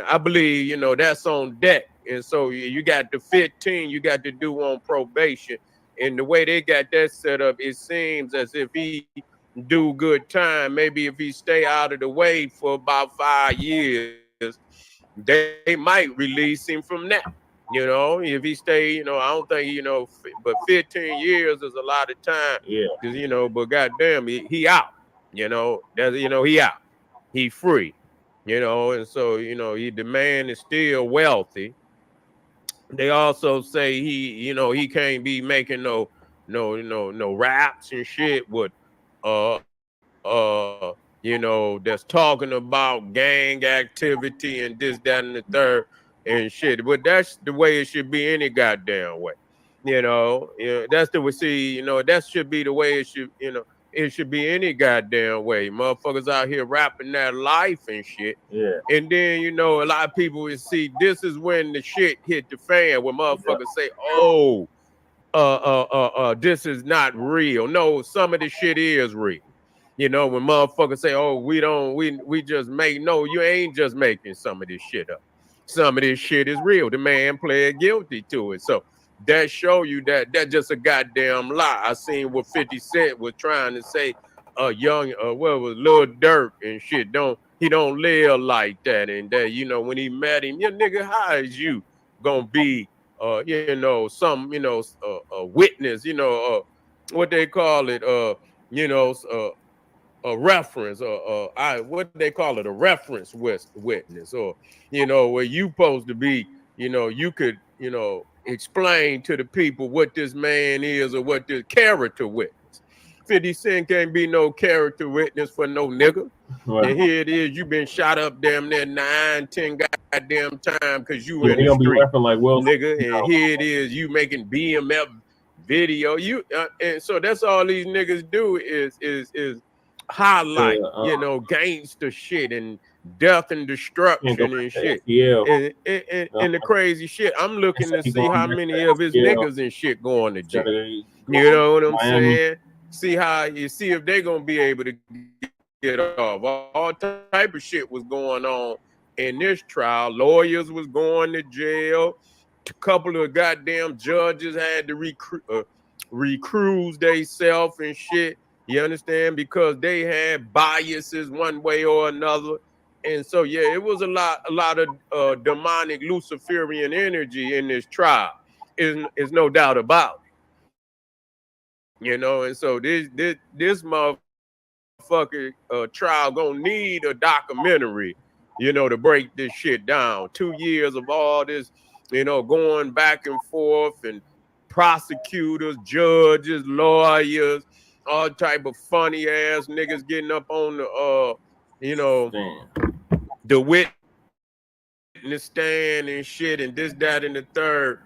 I believe, that's on deck. And so you got the 15 you got to do on probation. And the way they got that set up, it seems as if he do good time. Maybe if he stay out of the way for about 5 years, they might release him from that. You know, if he stay, you know, I don't think, you know, but 15 years is a lot of time. Yeah. Because, you know, but goddamn, he out. You know, that's, you know, he out. He free. You know, and so, you know, the man is still wealthy. They also say he, you know, he can't be making no raps and shit with you know, that's talking about gang activity and this, that, and the third and shit. But that's the way it should be any goddamn way. You know, that's the way. See, you know, that should be the way it should. You know, it should be any goddamn way. Motherfuckers out here rapping that life and shit. Yeah. And then, you know, a lot of people will see this is when the shit hit the fan, when motherfuckers say, "Oh, this is not real." No, some of the shit is real. You know, when motherfuckers say, "Oh, we just make," no, you ain't just making some of this shit up. Some of this shit is real. The man pled guilty to it. So that show you that that's just a goddamn lie. I seen what 50 Cent was trying to say, young, what was Lil Durk and shit. He don't live like that. And that, you know, when he met him, yeah, nigga, how is you gonna be you know, some, you know, a witness, you know, what they call it, you know, a reference, or what they call it, a reference witness, or, you know, where you supposed to be, you know, you could, you know, explain to the people what this man is or what this character witness. 50 Cent can't be no character witness for no nigga. Right. And here it is, you been shot up damn near 9-10 goddamn time because you Yeah, in they the gonna be street, rapping like Will, nigga. you know. And here it is, you making BMF video. You and so that's all these niggas do is highlight, you know, gangster shit and death and destruction and shit. And the crazy shit, I'm looking to see how many of his niggas and shit going to jail. You know what I'm saying? See if they gonna be able to get off. All type of shit was going on in this trial. Lawyers was going to jail. A couple of goddamn judges had to recruise themselves and shit. You understand? Because they had biases one way or another. And so, yeah, it was a lot of demonic Luciferian energy in this trial. Is no doubt about it. You know, and so this motherfucker trial gonna need a documentary, you know, to break this shit down. 2 years of all this, you know, going back and forth, and prosecutors, judges, lawyers, all type of funny ass niggas getting up on the you know, the witness stand and shit, and this, that, and the third.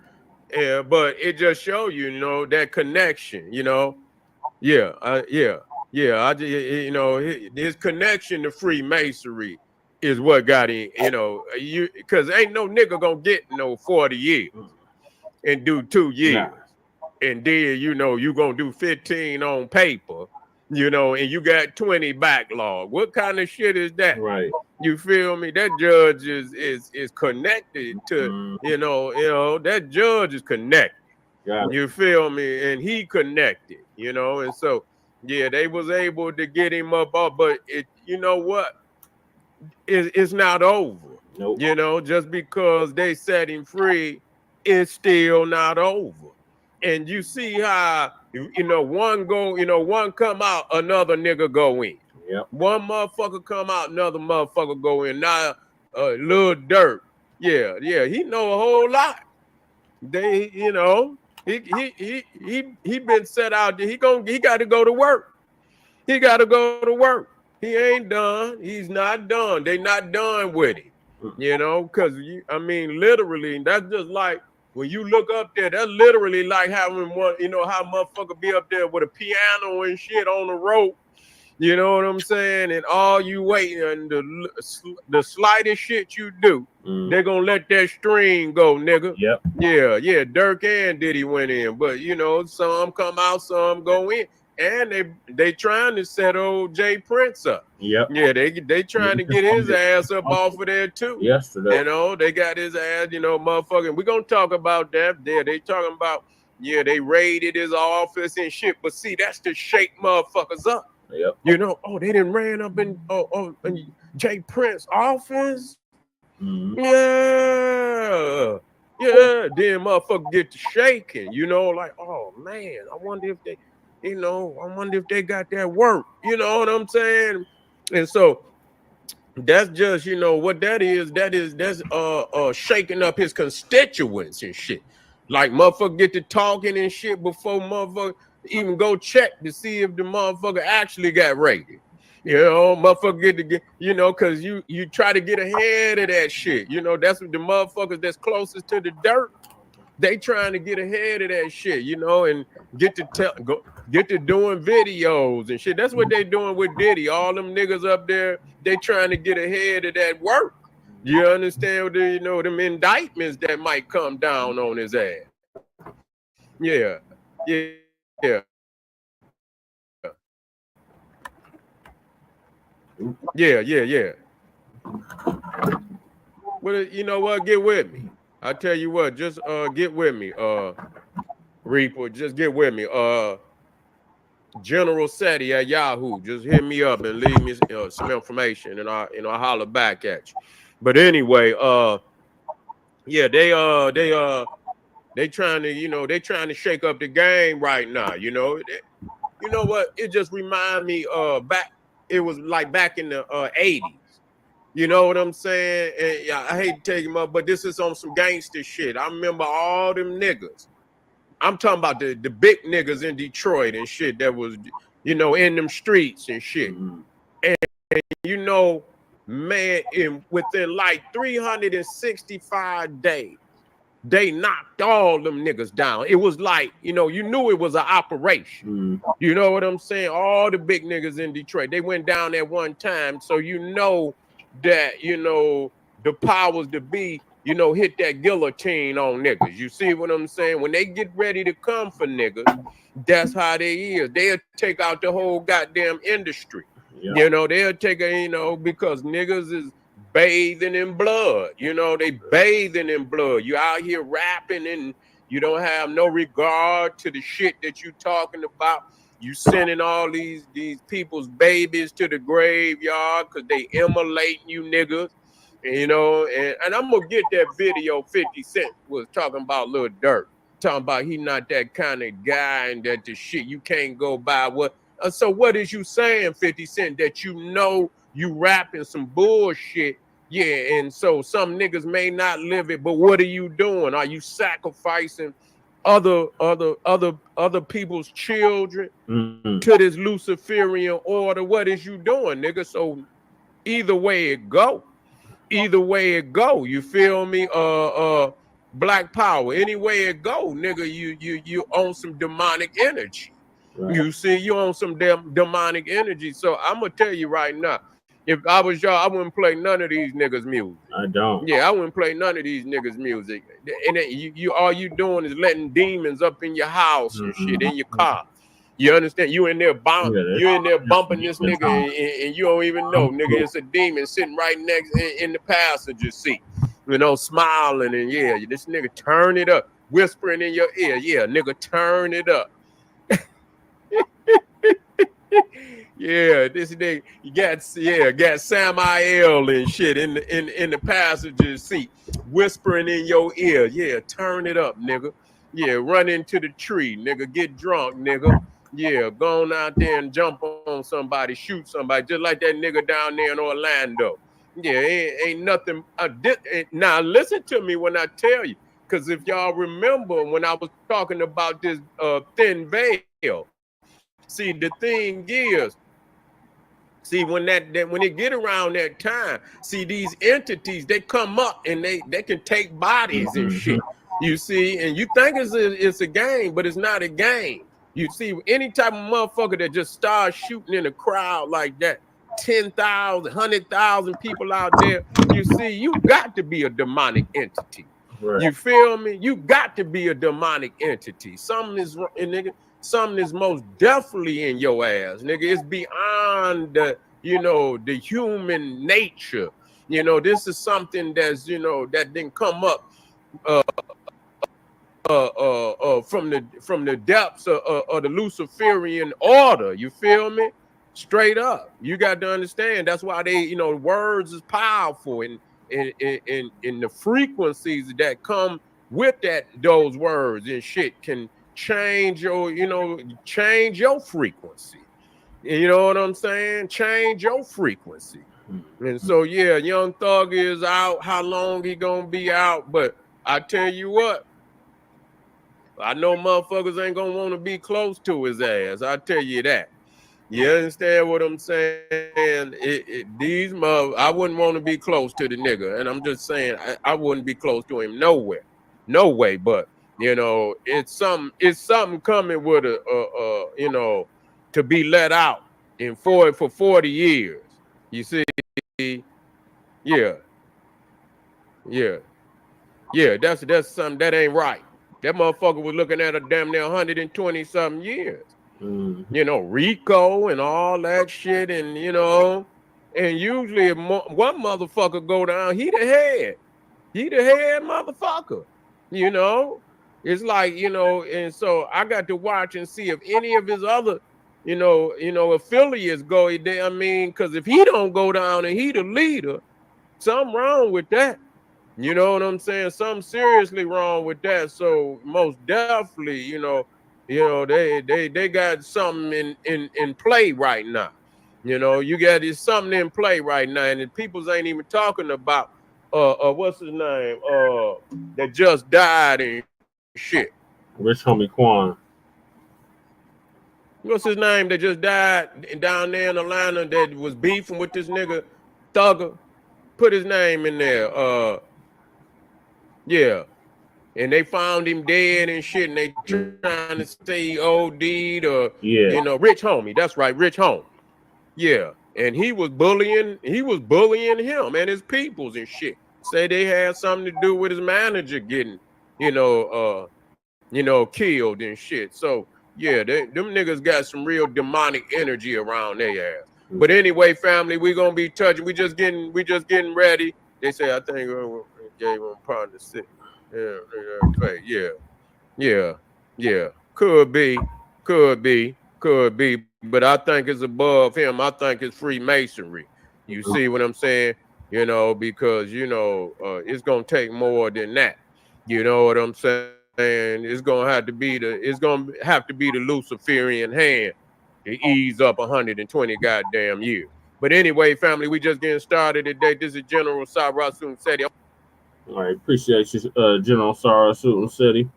Yeah, but it just show you, you know, that connection, you know. Yeah, I just, you know, his connection to Freemasonry is what got him, you know, because ain't no nigga gonna get no 40 years and do 2 years. And then, you know, you gonna do 15 on paper, you know, and you got 20 backlog. What kind of shit is that? Right. You feel me? That judge is connected to, you know, that judge is connected. You feel me? And he connected, you know, and so, yeah, they was able to get him up, but you know what? It's not over. Nope. You know, just because they set him free, it's still not over. And you see how, you know, one come out, another nigga go in. Yep. One motherfucker come out, another motherfucker go in. Now, Lil Durk, yeah, he know a whole lot. They, you know, he been set out. He got to go to work. He got to go to work. He ain't done. He's not done. They not done with him. You know, because I mean, literally, that's just like when you look up there. That's literally like having one. You know how motherfucker be up there with a piano and shit on the rope. You know what I'm saying? And all you waiting, and the slightest shit you do, they're gonna let that string go, nigga. Yep. Yeah. Dirk and Diddy went in, but you know, some come out, some go in, and they trying to set old Jay Prince up. Yep. Yeah, they trying to get his ass up off of there too. Yesterday. You know, they got his ass. You know, motherfucking. We're gonna talk about that. There, they talking about. Yeah, they raided his office and shit. But see, that's to shake motherfuckers up. Yep. You know, oh, they didn't ran up in Jay Prince's office. Yeah. Yeah. Then motherfucker get to shaking, you know, like, oh man, I wonder if they, you know, I wonder if they got that work. You know what I'm saying? And so that's just, you know, what that is. That's shaking up his constituents and shit. Like motherfucker get to talking and shit before motherfucker even go check to see if the motherfucker actually got raided. You know, motherfucker get, you know, cause you try to get ahead of that shit. You know, that's what the motherfuckers that's closest to the dirt, they trying to get ahead of that shit, you know, and get to doing videos and shit. That's what they doing with Diddy. All them niggas up there, they trying to get ahead of that work. You understand? You know, them indictments that might come down on his ass. Yeah. Well, you know what? Get with me. I tell you what, just get with me, Reaper. Just get with me. General Seti at Yahoo. Just hit me up and leave me some information, and I'll holler back at you. But anyway, yeah, they trying to, you know, they trying to shake up the game right now. You know, you know what? It just remind me back. It was like back in the 80s. You know what I'm saying? And yeah, I hate to take him up, but this is on some gangster shit. I remember all them niggas. I'm talking about the big niggas in Detroit and shit that was, you know, in them streets and shit. And you know, man, within like 365 days, they knocked all them niggas down. It was like, you know, you knew it was an operation. You know what I'm saying? All the big niggas in Detroit, they went down at one time. So you know that, you know, the powers to be, you know, hit that guillotine on niggas. You see what I'm saying? When they get ready to come for niggas, that's how they is. They'll take out the whole goddamn industry. Yeah. You know, they'll take a, you know, because niggas is bathing in blood. You know, they bathing in blood. You out here rapping and you don't have no regard to the shit that you talking about. You sending all these people's babies to the graveyard because they immolating you niggas. You know, and I'm gonna get that video 50 Cent was talking about Lil Durk, talking about he not that kind of guy and that the shit you can't go by. What? So what is you saying, 50 Cent, that you know you rapping some bullshit? Yeah, and so some niggas may not live it, but what are you doing? Are you sacrificing other people's children to this Luciferian order? What is you doing, nigga? So either way it go. Either way it go, you feel me? Black power. Any way it go, nigga, you own some demonic energy. Right. You see, you own some damn demonic energy. So I'm gonna tell you right now, if I was y'all, I wouldn't play none of these niggas' music. I don't. Yeah, I wouldn't play none of these niggas' music. And you all you doing is letting demons up in your house and shit, in your car. You understand? You in there bumping this nigga, and you don't even know, nigga. It's a demon sitting right next in the passenger seat, you know, smiling and yeah, this nigga turn it up, whispering in your ear, yeah, nigga, turn it up. Yeah, this nigga, you got Samael and shit in the passenger seat, whispering in your ear, yeah, turn it up, nigga. Yeah, run into the tree, nigga, get drunk, nigga. Yeah, go on out there and jump on somebody, shoot somebody, just like that nigga down there in Orlando. Yeah, ain't nothing. Now, listen to me when I tell you, because if y'all remember when I was talking about this thin veil, see, the thing is, see, when it get around that time, see, these entities, they come up and they can take bodies and shit. You see, and you think it's a game, but it's not a game. You see, any type of motherfucker that just starts shooting in a crowd like that, 10,000, 100,000 people out there, you see, you got to be a demonic entity. Right. You feel me? You got to be a demonic entity. Something is most definitely in your ass, nigga. It's beyond the, you know, the human nature. You know, this is something that's, you know, that didn't come up from the depths of the Luciferian order. You feel me? Straight up. You got to understand. That's why they, you know, words is powerful, and in the frequencies that come with those words and shit can change your, you know, change your frequency. You know what I'm saying? Change your frequency. And so, yeah, Young Thug is out. How long he gonna be out? But I tell you what, I know motherfuckers ain't gonna want to be close to his ass. I tell you that. You understand what I'm saying? I wouldn't want to be close to the nigga, and I'm just saying I wouldn't be close to him nowhere, no way. But you know, it's something coming with you know, to be let out for 40 years. You see, yeah, that's something that ain't right. That motherfucker was looking at a damn near 120 something years. You know, Rico and all that shit, and you know, and usually if one motherfucker go down, he the head motherfucker. You know, it's like, you know, and so I got to watch and see if any of his other, you know, affiliates go. I mean, because if he don't go down and he the leader, something wrong with that. You know what I'm saying? Something seriously wrong with that. So most definitely, you know, they got something in play right now. You know, you got something in play right now, and the peoples ain't even talking about what's his name that just died and shit. Rich homie Quan. What's his name that just died down there in Atlanta that was beefing with this nigga Thugger? Put his name in there. Yeah. And they found him dead and shit, and they trying to say OD'd or, you know, Rich Homie. That's right, Rich Homie. Yeah. And he was bullying him and his peoples and shit. Say they had something to do with his manager getting, killed and shit. So yeah, them niggas got some real demonic energy around their ass. But anyway, family, we gonna be touching. We just getting ready. They say I think gave him partner sick. Yeah. Could be. But I think it's above him. I think it's Freemasonry. You see what I'm saying? You know, because it's gonna take more than that. You know what I'm saying? It's gonna have to be the Luciferian hand to ease up 120 goddamn years. But anyway, family, we just getting started today. This is General Sarasun Seti. All right, appreciate you, General Sarasun Seti,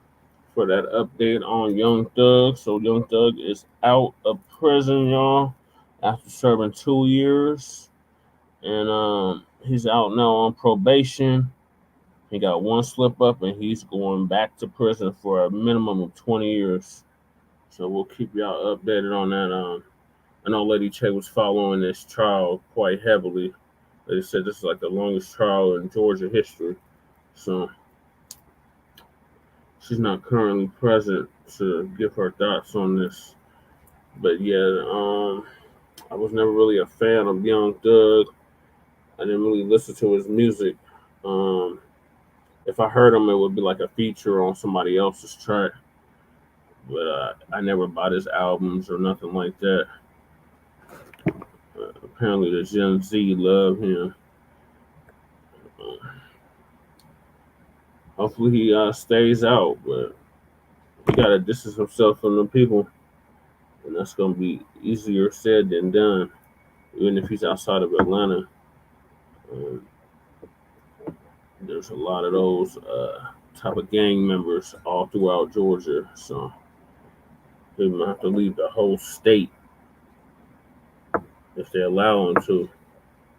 for that update on Young Thug. So Young Thug is out of prison, y'all, after serving 2 years, and he's out now on probation. He got one slip up, and he's going back to prison for a minimum of 20 years. So we'll keep y'all updated on that. I know Lady Che was following this trial quite heavily. They said this is like the longest trial in Georgia history. So she's not currently present to give her thoughts on this. But yeah, I was never really a fan of Young Thug. I didn't really listen to his music. If I heard him, it would be like a feature on somebody else's track. But I never bought his albums or nothing like that. Apparently the Gen Z love him. Hopefully he stays out, but he got to distance himself from the people. And that's going to be easier said than done, even if he's outside of Atlanta. There's a lot of those type of gang members all throughout Georgia, so they might have to leave the whole state if they allow him to,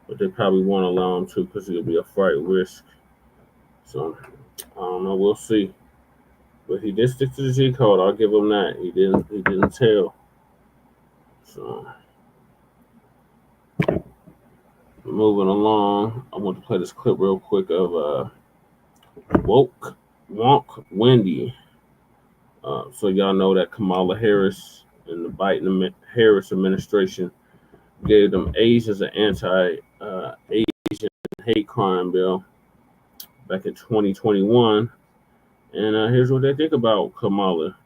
but they probably won't allow him to because it'll be a flight risk. So I don't know, we'll see. But he did stick to the G code. I'll give him that. He didn't tell. So moving along, I want to play this clip real quick of Wonk Wendy. So y'all know that Kamala Harris and the Biden-Harris administration gave them Asians an anti-Asian hate crime bill back in 2021. And here's what they think about Kamala,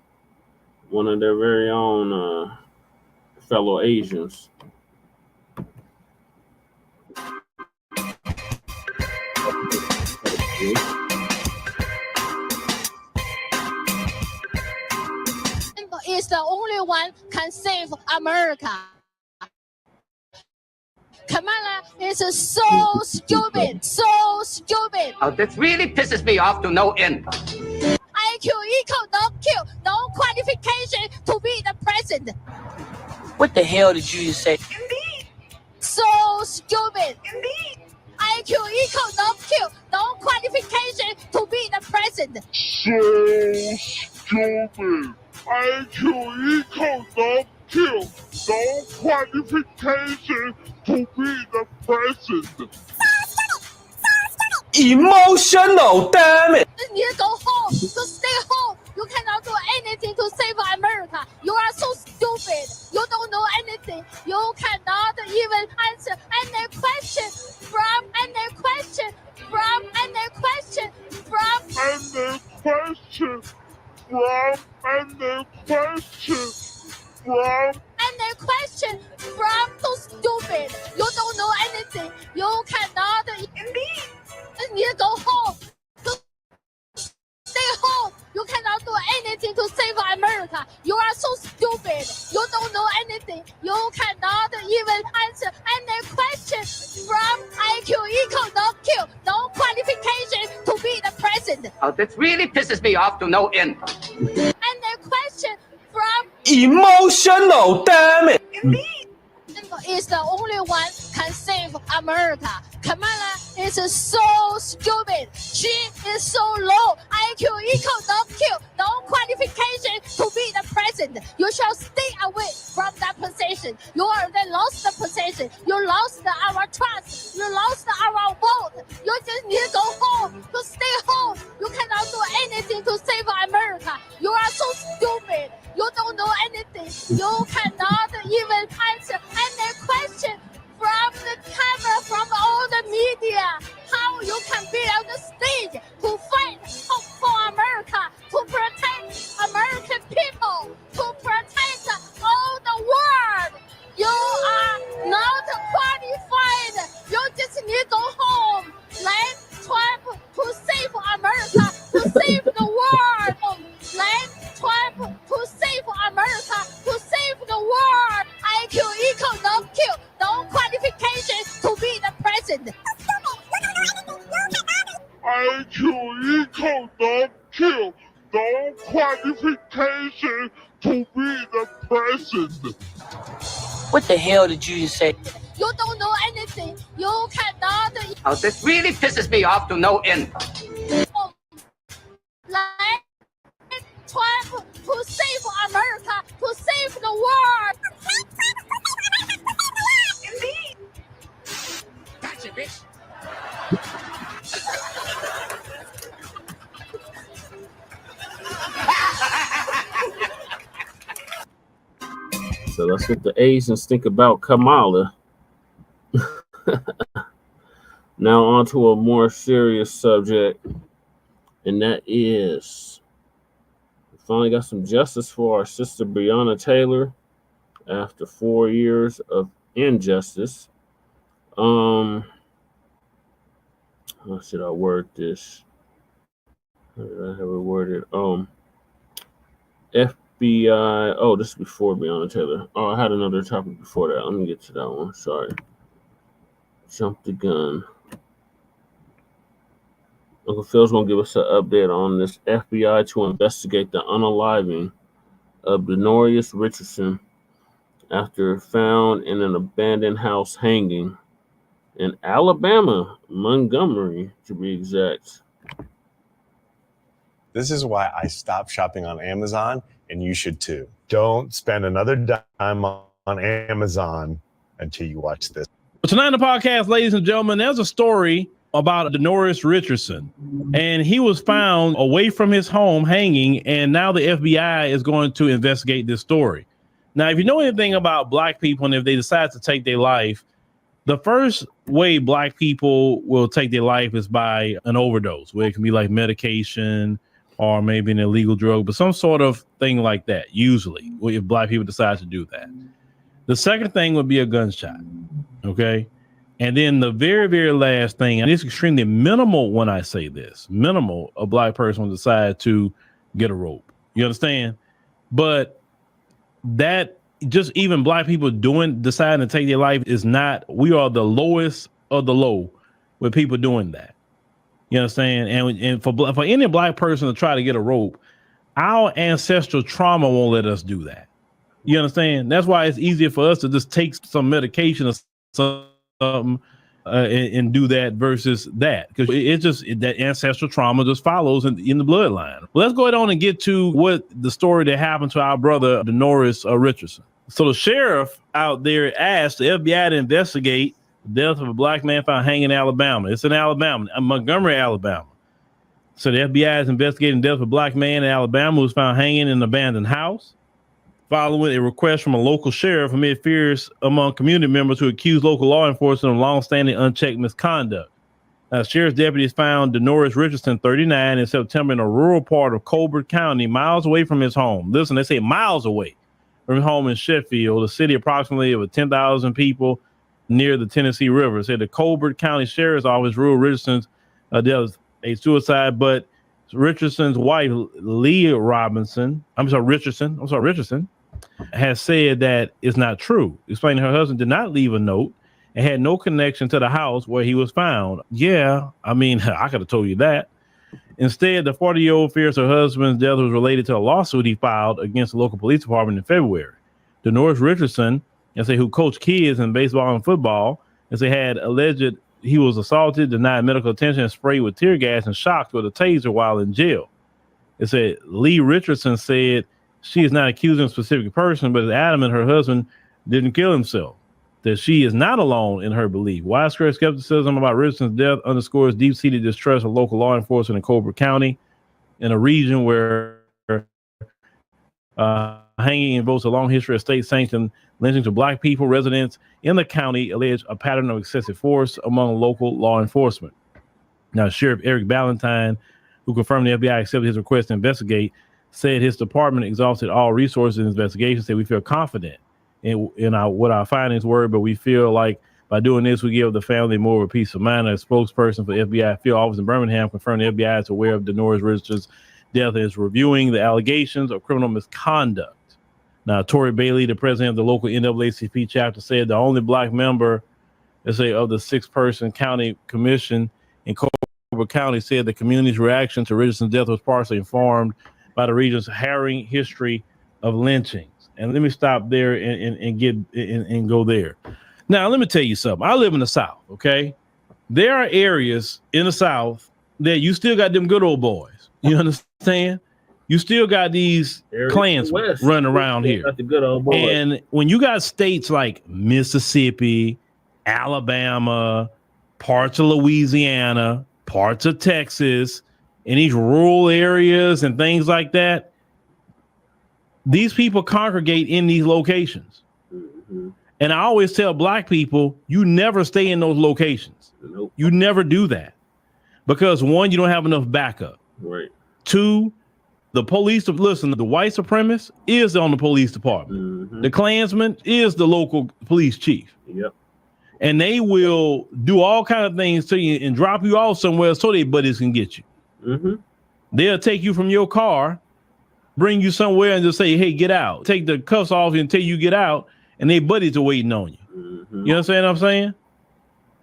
one of their very own fellow Asians. Is the only one can save America. Kamala is so stupid, so stupid. Oh, this really pisses me off to no end. IQ equal no Q, no qualification to be the president. What the hell did you just say? So stupid. IQ equal no Q, no qualification to be the president. So stupid. IQ equals no Q, no qualification to be the president. Emotional, damn it! You go home, you stay home. You cannot do anything to save America. You are so stupid. You don't know anything. You cannot even answer any question from any question from any question from any question from any question from any question from so stupid. You don't know anything. You cannot you go home. Stay home. You cannot do anything to save America. You are so stupid. You don't know anything. You cannot even answer any question from IQ equal no Q, no qualification to be the president. Oh, this really pisses me off to no end. Any question from Emotional, damn it! is the only one can save America. Kamala is so stupid. She is so low. IQ equal no Q, no qualification to be the president. You shall stay away from that position. You already lost the position. You lost our trust. You lost our vote. You just need to go home. To stay home. You cannot do anything to save America. You are so stupid. You don't know anything. You cannot even answer any question from the camera, from all the media. How you can be on the stage to fight for America, to protect American people, to protect all the world. You are not qualified. You just need to go home. Let Trump to save America, to save the world. Let Trump to save America, to save the world. IQ equal no Q, no qualification to be the president. IQ equals no Q, no qualification to be the president. What the hell did you just say? You don't know anything. You cannot. Oh, this really pisses me off to no end. Let Trump to save America, to save the world. Gotcha, bitch. So that's what the Asians think about Kamala. Now on to a more serious subject, and that is we finally got some justice for our sister Breonna Taylor after 4 years of injustice. How should I word this? How did I have it worded? FBI. Oh, this is before Breonna Taylor. Oh, I had another topic before that. Let me get to that one. Sorry. Jumped the gun. Uncle Phil's going to give us an update on this FBI to investigate the unaliving of Dennoriss Richardson after found in an abandoned house hanging in Alabama, Montgomery, to be exact. This is why I stopped shopping on Amazon, and you should too. Don't spend another dime on Amazon until you watch this. Tonight on the podcast, ladies and gentlemen, there's a story about Dennoriss Richardson, and he was found away from his home hanging, and now the FBI is going to investigate this story. Now, if you know anything about Black people, and if they decide to take their life, the first way Black people will take their life is by an overdose, where it can be like medication or maybe an illegal drug, but some sort of thing like that, usually, if Black people decide to do that. The second thing would be a gunshot, okay? And then the very, very last thing, and it's extremely minimal when I say this, minimal, a black person will decide to get a rope. You understand? But that just even black people deciding to take their life is not, we are the lowest of the low with people doing that. You understand? And for any black person to try to get a rope, our ancestral trauma won't let us do that. You understand? That's why it's easier for us to just take some medication or something and do that versus that, because it's just that ancestral trauma just follows in the bloodline. Well, let's go ahead on and get to what the story that happened to our brother Dennoriss Richardson. So the sheriff out there asked the FBI to investigate the death of a black man found hanging in Alabama. It's in Alabama, Montgomery, Alabama. So the FBI is investigating the death of a black man in Alabama who was found hanging in an abandoned house, following a request from a local sheriff amid fears among community members who accused local law enforcement of long-standing unchecked misconduct. Sheriff's deputies found Dennoriss Richardson, 39, in September in a rural part of Colbert County, miles away from his home. Listen, they say miles away from his home in Sheffield, a city approximately of 10,000 people near the Tennessee River. Said the Colbert County Sheriff's Office ruled Richardson's death was a suicide, but Richardson's wife, Richardson, has said that it's not true, explaining her husband did not leave a note and had no connection to the house where he was found. Yeah, I mean, I could have told you that. Instead, the 40-year-old fears her husband's death was related to a lawsuit he filed against the local police department in February. Dennoriss Richardson, who coached kids in baseball and football, had alleged he was assaulted, denied medical attention, and sprayed with tear gas and shocked with a taser while in jail. It said Lee Richardson said she is not accusing a specific person, but is adamant her husband didn't kill himself, that she is not alone in her belief. Widespread skepticism about Richardson's death underscores deep-seated distrust of local law enforcement in Colbert County, in a region where hanging invokes a long history of state-sanctioned lynching to black people. Residents in the county allege a pattern of excessive force among local law enforcement. Now, Sheriff Eric Ballantyne, who confirmed the FBI accepted his request to investigate, said his department exhausted all resources in the investigation. Said we feel confident in what our findings were, but we feel like by doing this, we give the family more of a peace of mind. A spokesperson for the FBI field office in Birmingham confirmed the FBI is aware of Dennoriss Richardson's death and is reviewing the allegations of criminal misconduct. Now, Tory Bailey, the president of the local NAACP chapter, said the only black member, of the 6-person county commission in Colbert County, said the community's reaction to Richardson's death was partially informed by the region's harrowing history of lynchings. And let me stop there and go there. Now, let me tell you something. I live in the South, okay? There are areas in the South that you still got them good old boys. You understand? You still got these Klansmen running around here. Got the good old boys. And when you got states like Mississippi, Alabama, parts of Louisiana, parts of Texas, in these rural areas and things like that, these people congregate in these locations. Mm-hmm. And I always tell black people, you never stay in those locations. Nope. You never do that. Because 1, you don't have enough backup. Right. 2, the police, listen, the white supremacist is on the police department. Mm-hmm. The Klansman is the local police chief. Yep. And they will do all kinds of things to you and drop you off somewhere so their buddies can get you. Mm-hmm. They'll take you from your car, bring you somewhere and just say, hey, get out. Take the cuffs off until you get out, and their buddies are waiting on you. Mm-hmm. You understand what I'm saying?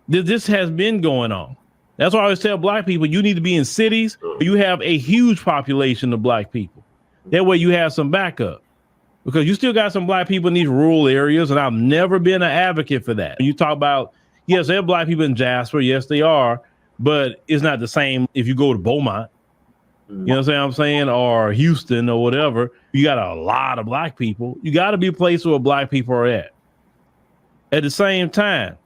This has been going on. That's why I always tell black people, you need to be in cities where you have a huge population of black people. That way you have some backup. Because you still got some black people in these rural areas, and I've never been an advocate for that. You talk about, yes, there are black people in Jasper. Yes, they are. But it's not the same if you go to Beaumont. You know what I'm saying? Or Houston or whatever. You got a lot of black people. You got to be a place where black people are at. At the same time,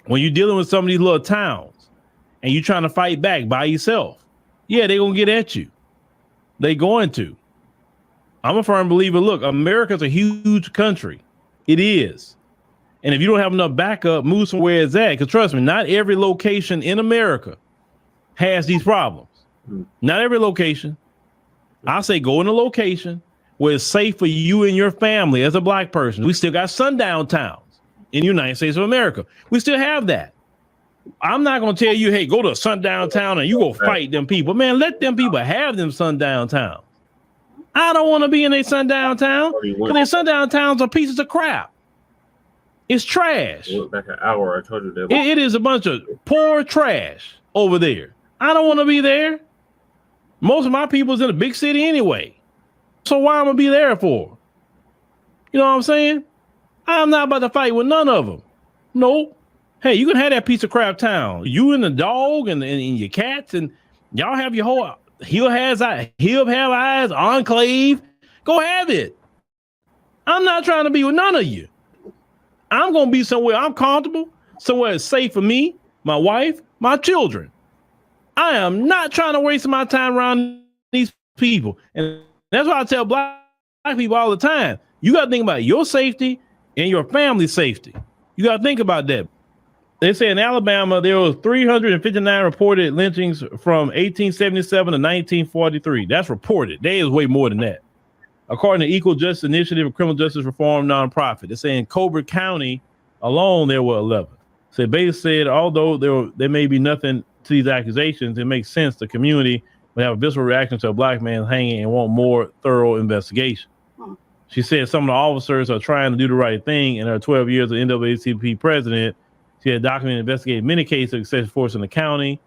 when you're dealing with some of these little towns and you're trying to fight back by yourself, yeah, they're going to get at you. They're going to. I'm a firm believer. Look, America's a huge country. It is. And if you don't have enough backup, move somewhere it's at. Because trust me, not every location in America has these problems. Not every location. I say go in a location where it's safe for you and your family as a black person. We still got sundown towns. in the United States of America. We still have that. I'm not going to tell you, hey, go to a sundown town and you go fight them people. Man, let them people have them sundown towns. I don't want to be in a sundown town because their sundown towns are pieces of crap. It's trash. Back an hour, I told you that. It is a bunch of poor trash over there. I don't want to be there. Most of my people's in a big city anyway. So why am I going to be there for? You know what I'm saying? I'm not about to fight with none of them. Nope. Hey, you can have that piece of crap town. You and the dog and your cats, and y'all have your whole he'll have eyes enclave. Go have it. I'm not trying to be with none of you. I'm going to be somewhere I'm comfortable, somewhere it's safe for me, my wife, my children. I am not trying to waste my time around these people. And that's why I tell black people all the time, you got to think about your safety and your family's safety. You got to think about that. They say in Alabama, there was 359 reported lynchings from 1877 to 1943. That's reported. There is way more than that. According to Equal Justice Initiative, a criminal justice reform nonprofit, they're saying Colbert County alone, there were 11. So basically said, although there may be nothing to these accusations, it makes sense the community would have a visceral reaction to a black man hanging and want more thorough investigation. She said some of the officers are trying to do the right thing. In her 12 years as NAACP president, she had documented and investigated many cases of excessive force in the county.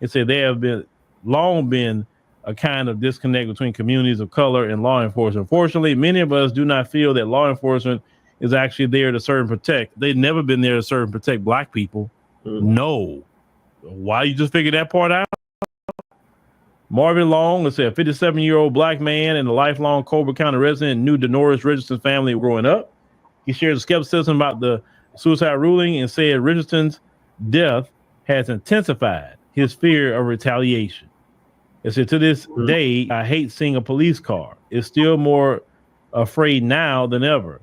It said there have long been a kind of disconnect between communities of color and law enforcement. Unfortunately, many of us do not feel that law enforcement is actually there to serve and protect. They've never been there to serve and protect black people. No. Why you just figured that part out? Marvin Long, let's say a 57-year-old black man and a lifelong Colbert County resident, knew Dennoriss Richardson family growing up. He shared skepticism about the suicide ruling and said Richardson's death has intensified his fear of retaliation. It said, to this day, I hate seeing a police car. It's still more afraid now than ever.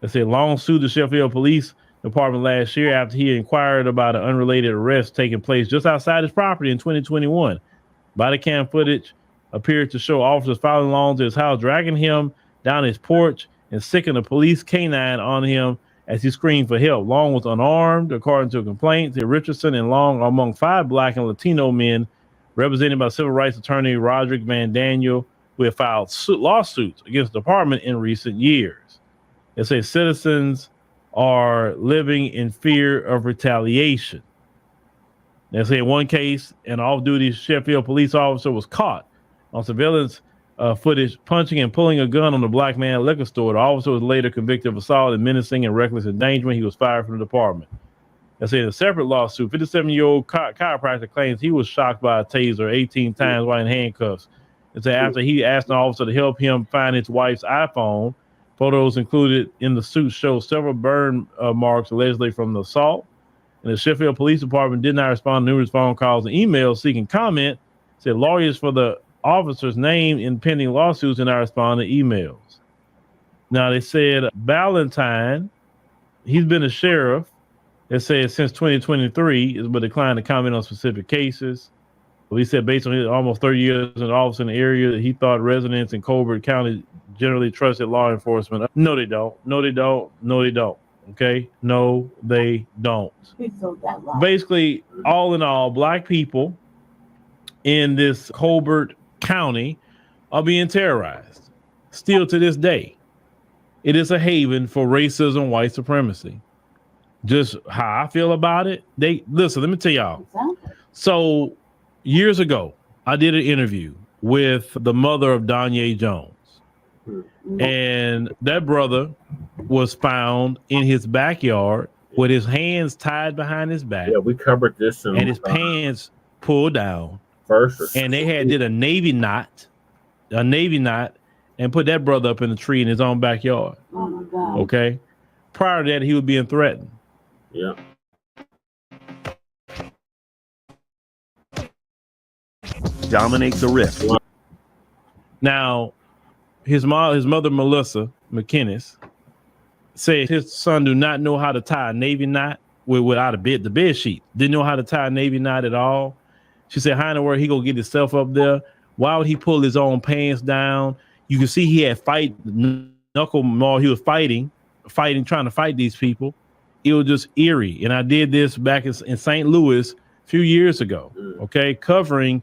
It said Long sued the Sheffield Police Department last year after he inquired about an unrelated arrest taking place just outside his property in 2021. Body cam footage appeared to show officers following Long to his house, dragging him down his porch and sicking a police canine on him as he screamed for help. Long was unarmed, according to a complaint. Richardson and Long are among 5 black and Latino men represented by civil rights attorney Roderick Van Daniel, who have filed lawsuits against the department in recent years. It says citizens are living in fear of retaliation. They say in one case, an off-duty Sheffield police officer was caught on surveillance footage punching and pulling a gun on a black man at a liquor store. The officer was later convicted of assault and menacing and reckless endangerment. He was fired from the department. They say in a separate lawsuit, 57-year-old chiropractor claims he was shocked by a taser 18 times while in handcuffs. It said after he asked an officer to help him find his wife's iPhone, photos included in the suit show several burn marks allegedly from the assault. And the Sheffield Police Department did not respond to numerous phone calls and emails seeking comment. Said lawyers for the officer's name in pending lawsuits did not respond to emails. Now they said Ballantyne, he's been a sheriff. It says since 2023, but declined to comment on specific cases. Well, he said based on his almost 30 years in office in the area, he thought residents in Colbert County generally trusted law enforcement. No, they don't. No, they don't. No, they don't. Okay? No, they don't. Basically, all in all, black people in this Colbert County are being terrorized. Still to this day, it is a haven for racism, white supremacy. Just how I feel about it. Listen, let me tell y'all. So years ago, I did an interview with the mother of Danye Jones. And that brother was found in his backyard with his hands tied behind his back. Yeah, we covered this. And his pants pulled down. And they did a Navy knot, and put that brother up in the tree in his own backyard. Oh my God. Okay. Prior to that, he was being threatened. Yeah. Dominates the rift. Now, his mother, Melissa McKinnis, said his son do not know how to tie a Navy knot without the bed sheet. Didn't know how to tie a Navy knot at all. She said, how in the world he gonna get himself up there? Why would he pull his own pants down? You can see he had knuckle maul. He was fighting, trying to fight these people. it was just eerie. And I did this back in St. Louis a few years ago. Okay, covering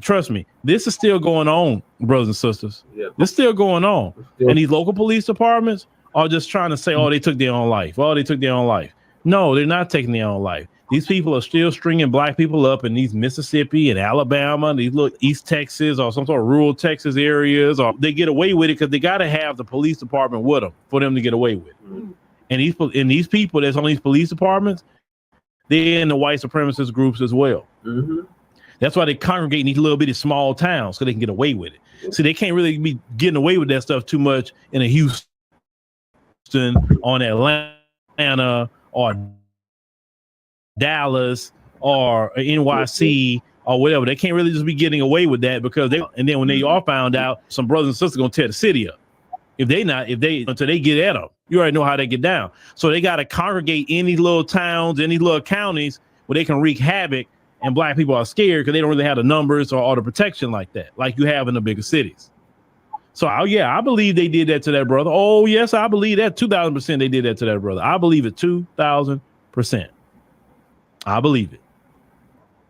trust me, this is still going on, brothers and sisters. This is still going on. And these local police departments are just trying to say, oh, they took their own life. Oh, they took their own life. No, they're not taking their own life. These people are still stringing black people up in these Mississippi and Alabama, these little East Texas or some sort of rural Texas areas, or they get away with it because they got to have the police department with them for them to get away with it. And these people that's on these police departments, they're in the white supremacist groups as well. That's why they congregate in these little bitty small towns so they can get away with it. See, they can't really be getting away with that stuff too much in a Houston, on Atlanta, or Dallas, or NYC, or whatever. They can't really just be getting away with that because and then when they are found out, some brothers and sisters gonna tear the city up. Until they get at them, you already know how they get down. So they got to congregate in these little towns, in these little counties where they can wreak havoc. And black people are scared because they don't really have the numbers or the protection like that, like you have in the bigger cities. So, I believe they did that to that brother. Oh, yes, I believe that 2,000% they did that to that brother. I believe it 2,000%. I believe it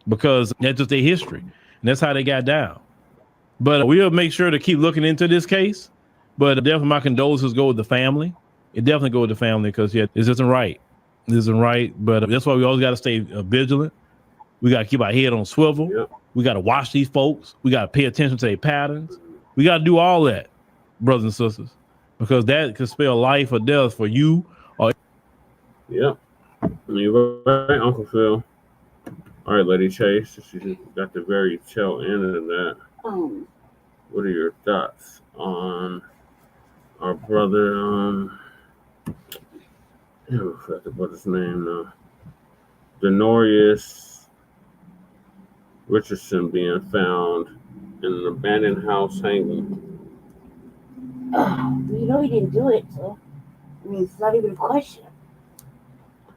because that's just their history. And that's how they got down. But we'll make sure to keep looking into this case. But definitely my condolences go with the family. It definitely go with the family because, this isn't right. This isn't right. But that's why we always got to stay vigilant. We got to keep our head on swivel. We got to watch these folks. We got to pay attention to their patterns. We got to do all that, brothers and sisters, because that could spell life or death for you. You're right, Uncle Phil. All right, Lady Chase, she got the very tail end of that. What are your thoughts on our brother? I forgot about his name now. Dennoriss Richardson being found in an abandoned house hanging. You know he didn't do it, so I mean it's not even a question.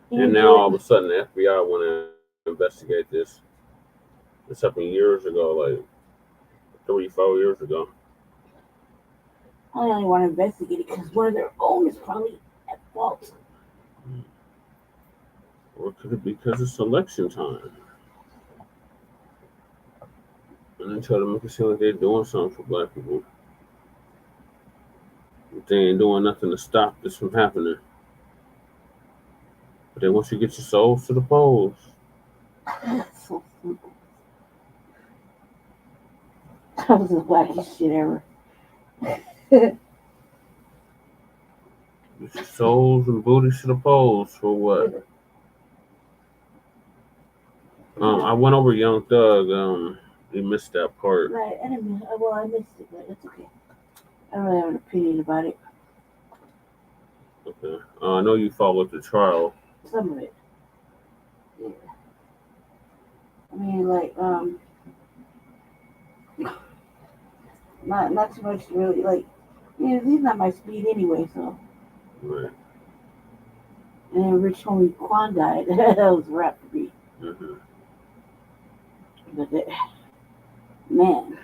And now all of a sudden the FBI want to investigate this. This happened years ago, like 3-4 years ago. I only want to investigate it because one of their own is probably at fault. Or could it be because it's election time? And they try to make it seem like they're doing something for black people. But they ain't doing nothing to stop this from happening. But they want you to get your souls to the polls. So simple. That was the wackest shit ever. Get your souls and booties to the polls for what? I went over Young Thug. He missed that part. Right, I missed it, but it's okay. I don't really have an opinion about it. Okay. I know you followed the trial. Some of it. Yeah. I mean, like, not too much really. Like, he's not my speed anyway, so. Right. And then Rich Homie Quan died. That was a wrap for me. But man,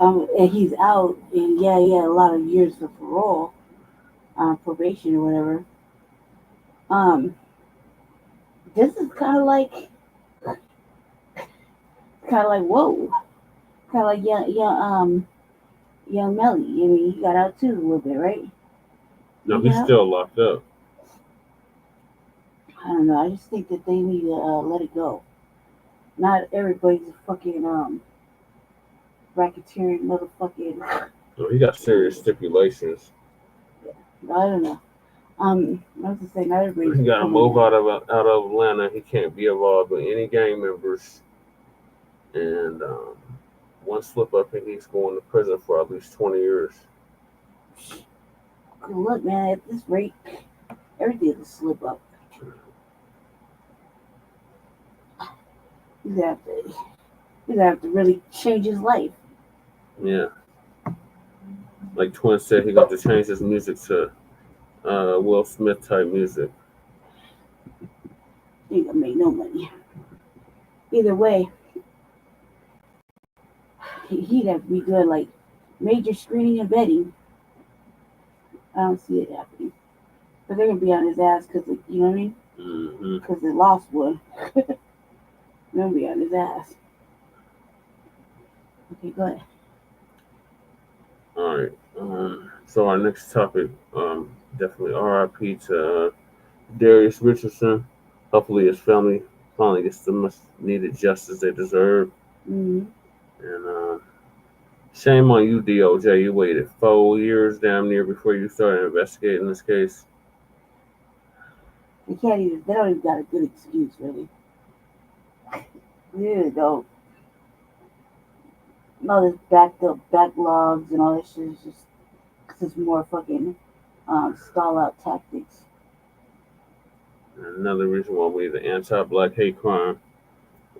and he's out, and he had a lot of years of parole, probation or whatever. This is kind of like whoa, kind of like young Melly. I mean, he got out too a little bit, right? No, he's still locked up. I don't know. I just think that they need to let it go. Not everybody's a fucking racketeering motherfucking. No, he got serious stipulations. Yeah, I don't know. I was just saying, not everybody. He got to move out of Atlanta. He can't be involved with any gang members. And one slip up, and he's going to prison for at least 20 years. Look, man, at this rate, everything is a slip up. He's gonna have to really change his life. Yeah. Like Twin said, he got to change his music to Will Smith type music. He ain't gonna make no money. Either way, he'd have to be doing like major screening and vetting. I don't see it happening. Because they're going to be on his ass because, you know what I mean? Because they lost one. They're going to be on his ass. Okay, go ahead. All right. So our next topic, definitely RIP to Dennoriss Richardson. Hopefully his family finally gets the much needed justice they deserve. Mm-hmm. And shame on you, DOJ. You waited 4 years damn near before you started investigating this case. They don't even got a good excuse, really. They really don't. All this backed up backlogs and all that shit is just more fucking stall out tactics. Another reason why we need the anti-black hate crime.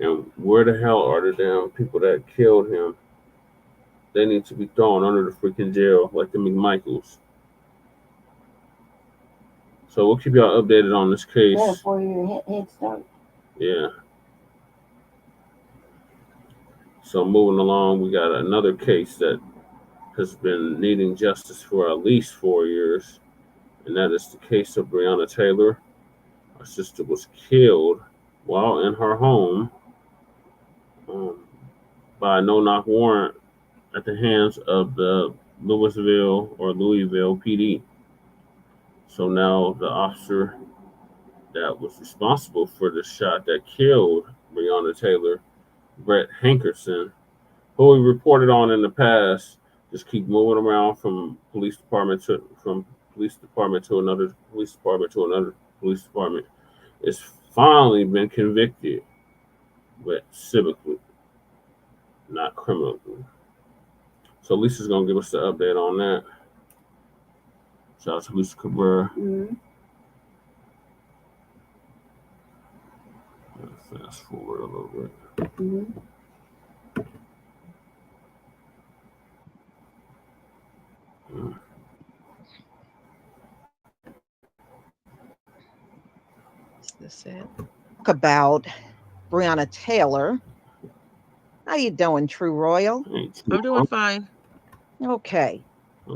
And where the hell are the damn people that killed him? They need to be thrown under the freaking jail like the McMichaels. So we'll keep y'all updated on this case. They had a 4-year head start. Yeah. So moving along, we got another case that has been needing justice for at least 4 years, and that is the case of Breonna Taylor. Her sister was killed while in her home by a no-knock warrant at the hands of the Louisville PD. So now the officer that was responsible for the shot that killed Breonna Taylor, Brett Hankinson, who we reported on in the past, just keep moving around from police department to another police department to another police department, is finally been convicted, but civically, not criminally. So Lisa's gonna give us the update on that. Shout out to Lisa Cabrera. Mm-hmm. Fast forward a little bit. Mm-hmm. This it. Talk about Breonna Taylor. How you doing, True Royal? I'm doing fine. Okay.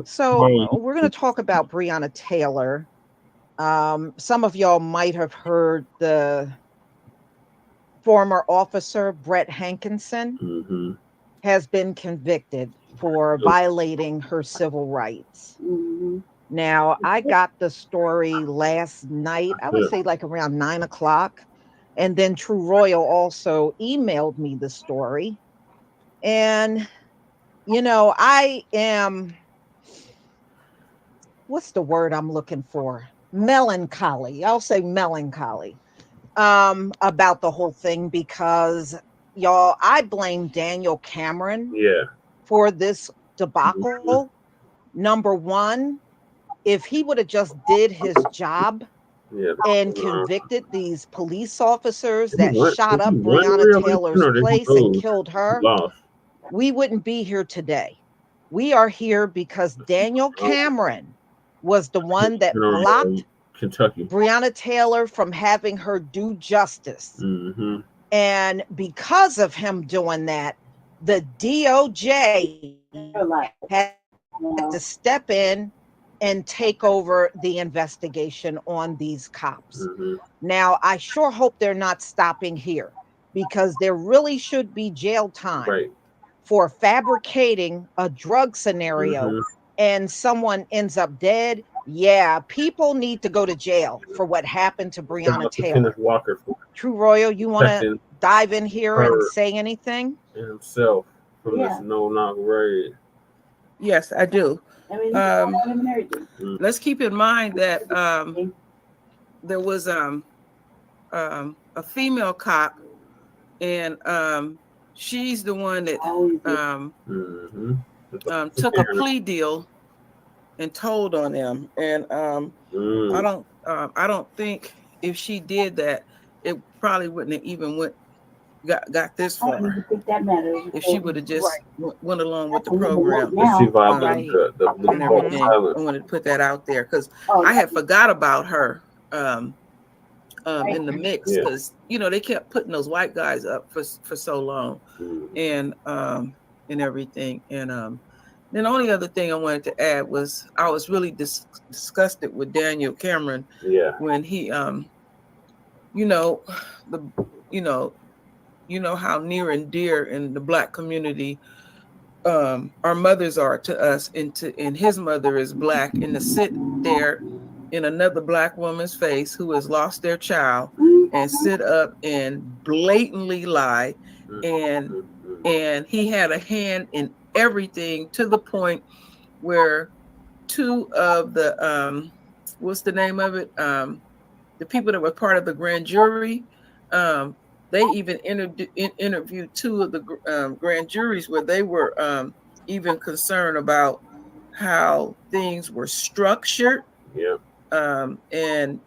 So we're going to talk about Breonna Taylor. Some of y'all might have heard the former officer, Brett Hankinson, has been convicted for violating her civil rights. Mm-hmm. Now, I got the story last night, I would say like around 9 o'clock. And then True Royal also emailed me the story. And, you know, I am, what's the word I'm looking for? Melancholy. I'll say melancholy about the whole thing because, y'all, I blame Daniel Cameron for this debacle. Number one, if he would have just did his job and convicted these police officers that shot up Breonna Taylor's place and killed her, we wouldn't be here today. We are here because Daniel Cameron was the one that blocked Breonna Taylor from having her due justice. And because of him doing that, the DOJ had to step in and take over the investigation on these cops. Now, I sure hope they're not stopping here because there really should be jail time for fabricating a drug scenario and someone ends up dead. Yeah, people need to go to jail for what happened to Breonna Taylor. True Royal, you want to dive in here and say anything? Himself from this no-knock raid. Yes, I do. Let's keep in mind that there was a female cop, and she's the one that took a plea deal and told on them. And I don't think if she did that, it probably wouldn't have even got this far. I don't even think that matters. If she would have just went along with the program. She violated the and everything. I wanted to put that out there because I had forgot about her in the mix because they kept putting those white guys up for so long and everything. And Then the only other thing I wanted to add was I was really disgusted with Daniel Cameron. Yeah. When he, you know how near and dear in the Black community our mothers are to us, and his mother is Black, and to sit there in another Black woman's face who has lost their child and sit up and blatantly lie, and he had a hand in everything, to the point where two of the what's the name of it, the people that were part of the grand jury, they even interviewed two of the grand juries where they were even concerned about how things were structured. Yeah. And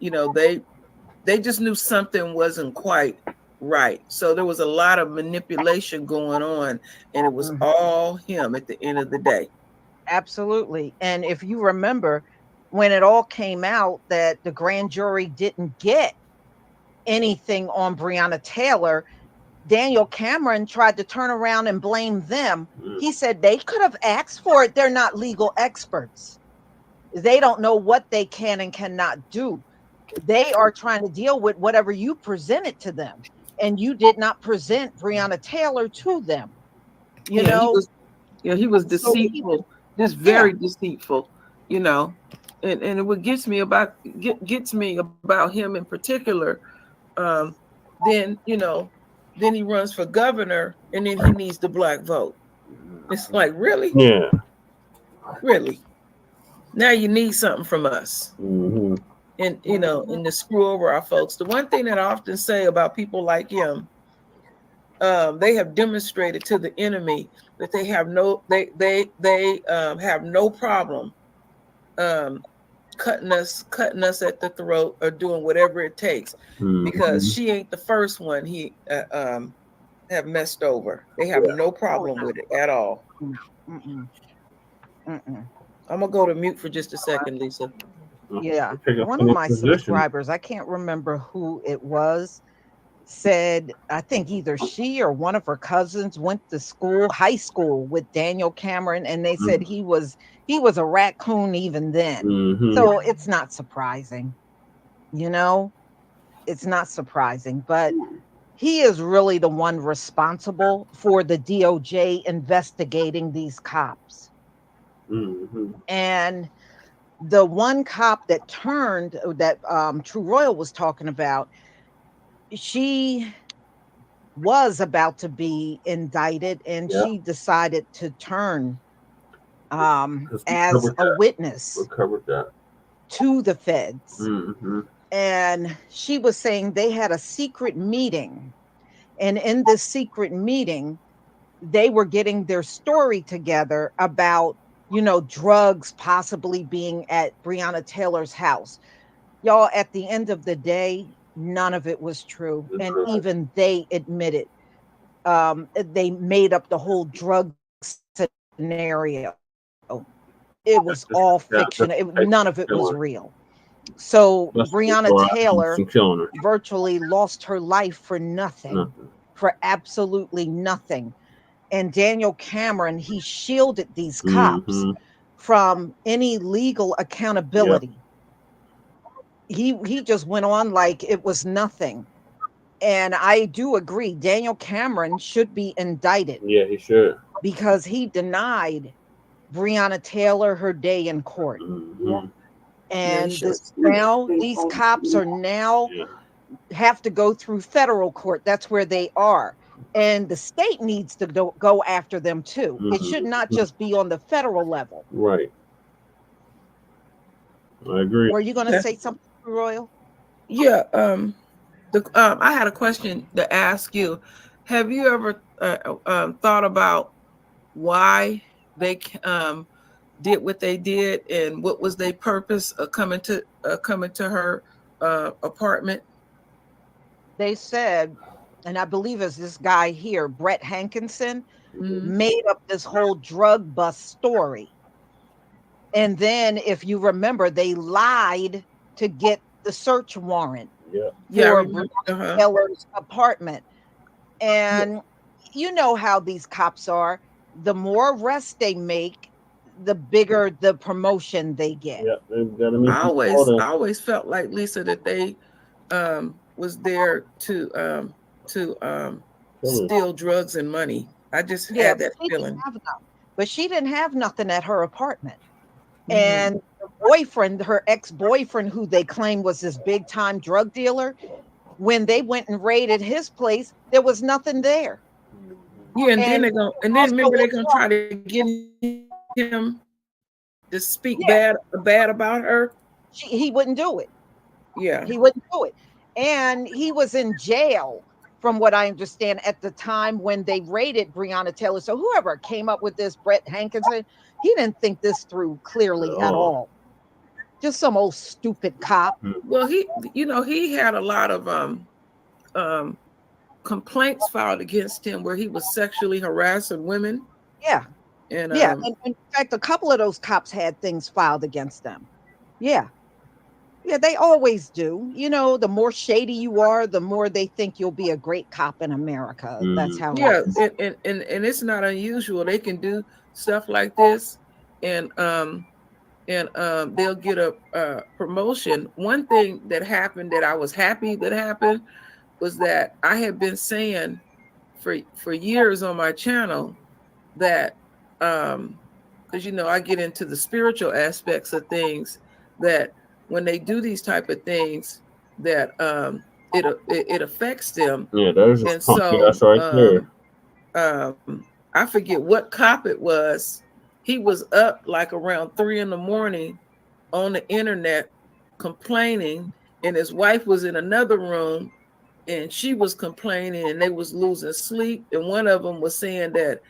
they just knew something wasn't quite right. So there was a lot of manipulation going on, and it was all him at the end of the day. Absolutely. And if you remember, when it all came out that the grand jury didn't get anything on Breonna Taylor, Daniel Cameron tried to turn around and blame them. He said they could have asked for it. They're not legal experts. They don't know what they can and cannot do. They are trying to deal with whatever you presented to them, and you did not present Breonna Taylor to them. You know, he was deceitful, just very deceitful. And what gets me about him in particular, then he runs for governor, and then he needs the Black vote. It's like, really? Yeah. Really? Now you need something from us. Mm-hmm. And and to screw over our folks. The one thing that I often say about people like him, they have demonstrated to the enemy that they have no problem cutting us at the throat or doing whatever it takes, because she ain't the first one he have messed over. They have no problem with it at all. I'm gonna go to mute for just a second, Lisa. Yeah, one of my subscribers, I can't remember who it was, said, I think either she or one of her cousins went to high school with Daniel Cameron, and they said he was a raccoon even then. So it's not surprising, it's not surprising, but he is really the one responsible for the DOJ investigating these cops. And the one cop that True Royal was talking about, she was about to be indicted, and she decided to turn as a witness to the feds. And she was saying they had a secret meeting, and in this secret meeting they were getting their story together about drugs possibly being at Breonna Taylor's house. Y'all, at the end of the day, none of it was true. And even they admitted they made up the whole drug scenario. It was all fiction. None of it was real. So Breonna Taylor virtually lost her life for nothing, for absolutely nothing. And Daniel Cameron, he shielded these cops from any legal accountability. He just went on like it was nothing. And I do agree, Daniel Cameron should be indicted. Yeah, he should. Because he denied Breonna Taylor her day in court. And now these cops are have to go through federal court. That's where they are. And the state needs to go after them too. It should not just be on the federal level. Right. I agree. Were you going to say something, Royal? Yeah. I had a question to ask you. Have you ever thought about why they did what they did, and what was their purpose of coming to her apartment? They said, and I believe it's this guy here, Brett Hankinson, made up this whole drug bust story. And then, if you remember, they lied to get the search warrant for Breonna Taylor's apartment. And you know how these cops are. The more arrests they make, the bigger the promotion they get. I always felt like, Lisa, that they was there to steal drugs and money. I just had that feeling. But she didn't have nothing at her apartment. And her boyfriend, her ex-boyfriend, who they claim was this big time drug dealer, when they went and raided his place, there was nothing there. Yeah, and then remember they're gonna try to get him to speak bad about her. He wouldn't do it. Yeah, he wouldn't do it. And he was in jail, from what I understand, at the time when they raided Breonna Taylor. So whoever came up with this, Brett Hankinson, he didn't think this through clearly at all. Just some old stupid cop. Well, he had a lot of complaints filed against him where he was sexually harassing women. Yeah. And and in fact, a couple of those cops had things filed against them. Yeah, they always do. The more shady you are, the more they think you'll be a great cop in America. That's how it is. And it's not unusual. They can do stuff like this, and they'll get a promotion. One thing that happened that I was happy that happened was that I had been saying for years on my channel that because I get into the spiritual aspects of things, that when they do these type of things, that it affects them. Yeah, there's and so that's right there. I forget what cop it was. He was up like around 3 a.m. on the internet complaining, and his wife was in another room and she was complaining, and they was losing sleep. And one of them was saying that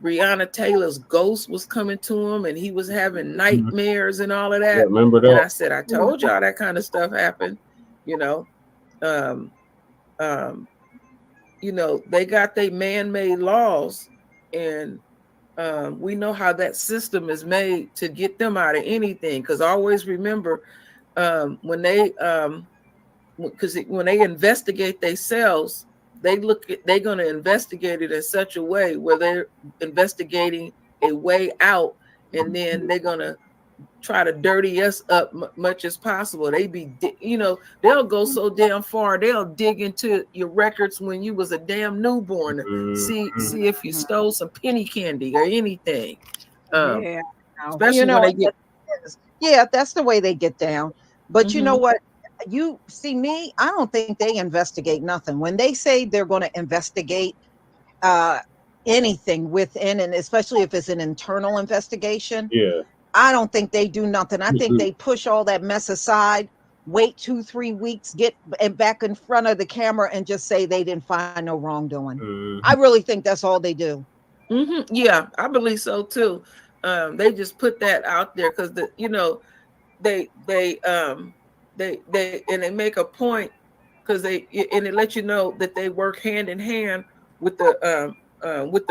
Breonna Taylor's ghost was coming to him, and he was having nightmares and all of that. Yeah, remember that? And I said, I told y'all that kind of stuff happened. They got their man-made laws, and we know how that system is made to get them out of anything. Because always remember, when they investigate themselves, they're going to investigate it in such a way where they're investigating a way out, and then they're going to try to dirty us up much as possible. They'll go so damn far, they'll dig into your records when you was a damn newborn to see if you stole some penny candy or anything. Especially when they get. That's the way they get down. But you know what? You see me, I don't think they investigate nothing. When they say they're going to investigate anything within, and especially if it's an internal investigation, I don't think they do nothing. I think they push all that mess aside, wait 2-3 weeks, get back in front of the camera and just say they didn't find no wrongdoing. I really think that's all they do. Yeah, I believe so too. They just put that out there because they make a point, because they let you know that they work hand in hand with the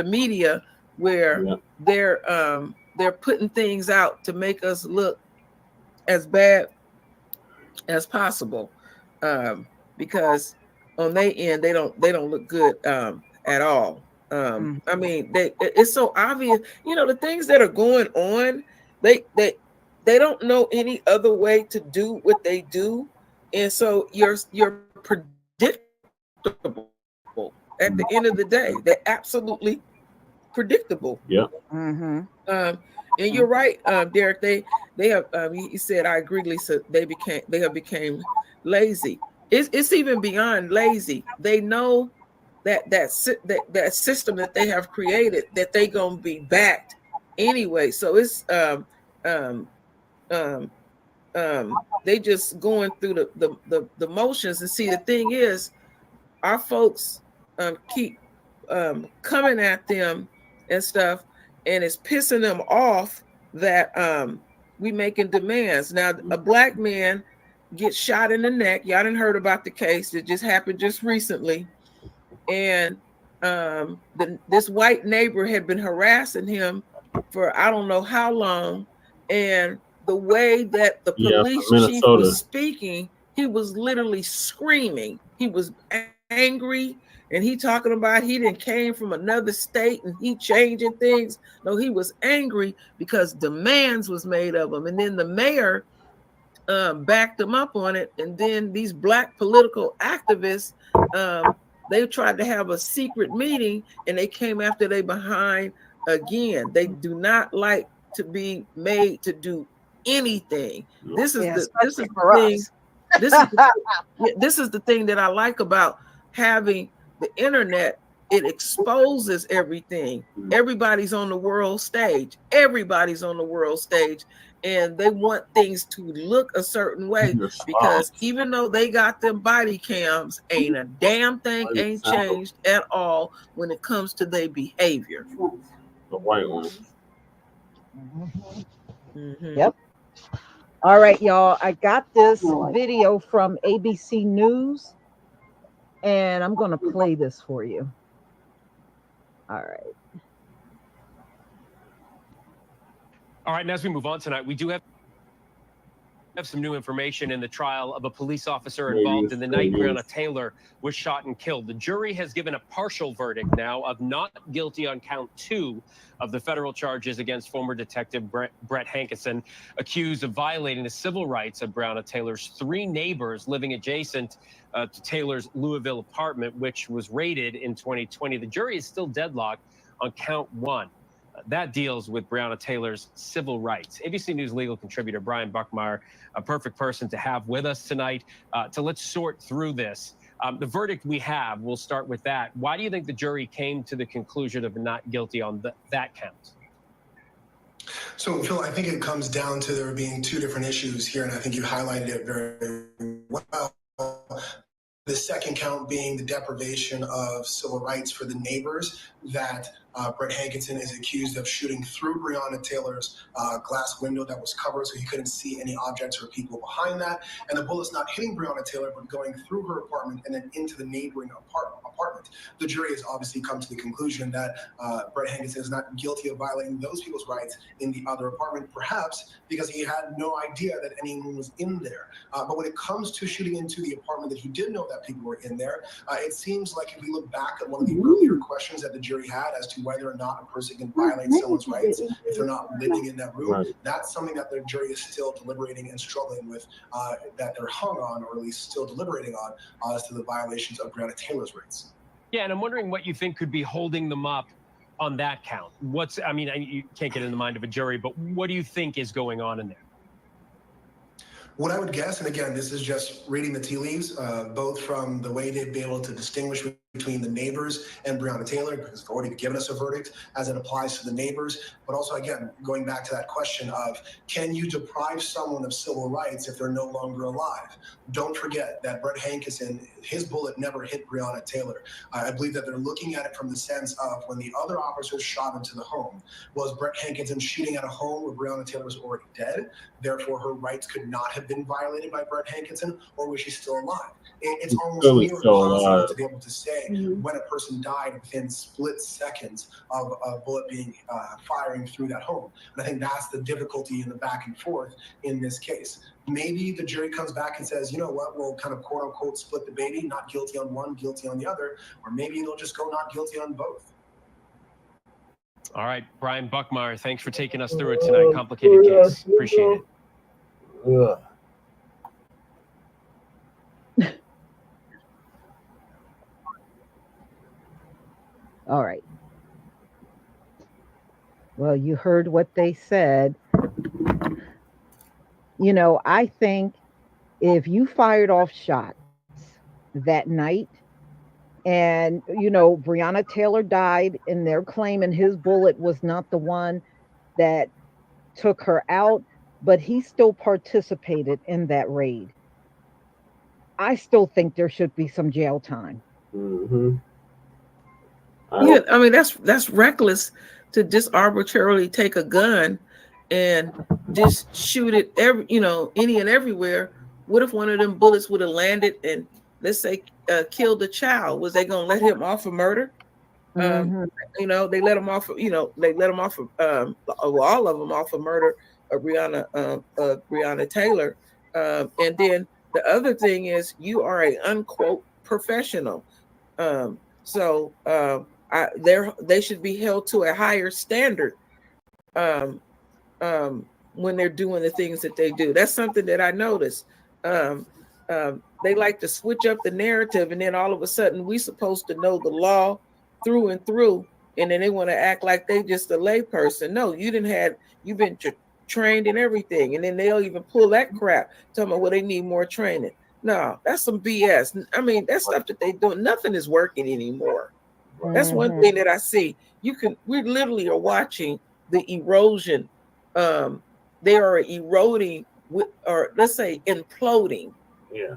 media, where they're putting things out to make us look as bad as possible, because on their end they don't look good at all. I mean, it's so obvious. The things that are going on, they don't know any other way to do what they do, and so you're predictable at the end of the day. They're absolutely predictable. And you're right, Derek. They have. He said, I agree, Lisa. They have became lazy. It's even beyond lazy. They know that system that they have created, that they gonna be backed anyway. So it's they just going through the motions. And see, the thing is, our folks keep coming at them and stuff, and it's pissing them off that we making demands. Now, a black man gets shot in the neck. Y'all didn't heard about the case that just happened just recently, and this white neighbor had been harassing him for I don't know how long, and the way that the police chief was speaking, he was literally screaming. He was angry. And he talking about he didn't came from another state and he changing things. No, he was angry because demands was made of him. And then the mayor backed him up on it. And then these Black political activists, they tried to have a secret meeting and they came after they behind again. They do not like to be made to do anything. This is the thing. This is the thing that I like about having the internet. It exposes everything. Everybody's on the world stage. Everybody's on the world stage. And they want things to look a certain way because even though they got them body cams, ain't a damn thing ain't changed at all when it comes to their behavior. The white one. Yep. All right, y'all. I got this video from ABC News, and I'm going to play this for you. All right. All right, and as we move on tonight, we do have some new information in the trial of a police officer involved in the night Breonna Taylor was shot and killed. The jury has given a partial verdict now of not guilty on count 2 of the federal charges against former detective Brett Hankinson, accused of violating the civil rights of Breonna Taylor's 3 neighbors living adjacent to Taylor's Louisville apartment, which was raided in 2020. The jury is still deadlocked on count 1. That deals with Breonna Taylor's civil rights. ABC News legal contributor Brian Buckmeyer, a perfect person to have with us tonight to let's sort through this. The verdict we have, we'll start with that. Why do you think the jury came to the conclusion of not guilty on that count? So, Phil, I think it comes down to there being 2 different issues here, and I think you highlighted it very well. The second count being the deprivation of civil rights for the neighbors that Brett Hankinson is accused of shooting through Breonna Taylor's glass window that was covered so he couldn't see any objects or people behind that. And the bullet's not hitting Breonna Taylor, but going through her apartment and then into the neighboring apartment. The jury has obviously come to the conclusion that Brett Hankinson is not guilty of violating those people's rights in the other apartment, perhaps because he had no idea that anyone was in there. But when it comes to shooting into the apartment that he did know that people were in there, it seems like if we look back at one of the earlier questions that the jury had as to whether or not a person can violate someone's rights if they're not living in that room, that's something that the jury is still deliberating and struggling with, that they're hung on, or at least still deliberating on, as to the violations of Breonna Taylor's rights. Yeah, and I'm wondering what you think could be holding them up on that count. I mean, you can't get in the mind of a jury, but what do you think is going on in there? What I would guess, and again, this is just reading the tea leaves, both from the way they've been able to distinguish between the neighbors and Breonna Taylor, because they've already given us a verdict as it applies to the neighbors, but also, again, going back to that question of, can you deprive someone of civil rights if they're no longer alive? Don't forget that Brett Hankinson, his bullet never hit Breonna Taylor. I believe that they're looking at it from the sense of when the other officers shot into the home, was Brett Hankinson shooting at a home where Breonna Taylor was already dead, therefore her rights could not have been violated by Brett Hankinson, or was she still alive? It's almost near impossible to be able to say when a person died within split seconds of a bullet being firing through that home. And I think that's the difficulty in the back and forth in this case. Maybe the jury comes back and says, you know what, we'll kind of quote unquote split the baby, not guilty on one, guilty on the other, or maybe they'll just go not guilty on both. All right, Brian Buckmeyer, thanks for taking us through it tonight. Complicated case. Appreciate it. All right. Well, you heard what they said. You know, I think if you fired off shots that night and, you know, Breonna Taylor died and they're claiming his bullet was not the one that took her out, but he still participated in that raid. I still think there should be some jail time. Mm-hmm. Yeah, I mean, that's reckless to just arbitrarily take a gun and just shoot it any and everywhere. What if one of them bullets would have landed and, let's say, killed a child? Was they gonna let him off for murder? They let him off. All of them off for murder of Breonna Taylor. And then the other thing is, you are a unquote professional. So they should be held to a higher standard when they're doing the things that they do. That's something that I noticed. They like to switch up the narrative, and then all of a sudden we supposed to know the law through and through, and then they want to act like they just a lay person. No, you've been trained in everything, and then they'll even pull that crap, talking about, well, they need more training. No, that's some BS. I mean, that stuff that they do, nothing is working anymore. That's one thing that I see. We literally are watching the erosion. They are eroding, or let's say imploding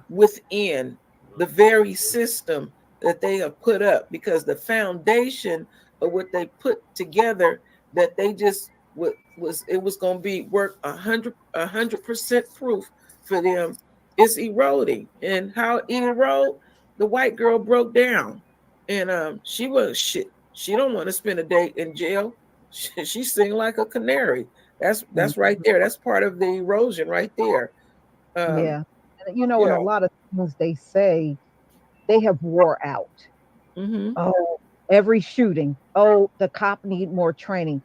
within the very system that they have put up, because the foundation of what they put together, that they just was going to be work 100% proof for them, is eroding. And how it erode, the white girl broke down, and she was shit. She don't want to spend a day in jail. She sing like a canary. That's right there. That's part of the erosion right there. Yeah. And, in a lot of things they say, they have wore out. Oh, every shooting. Oh, the cop need more training.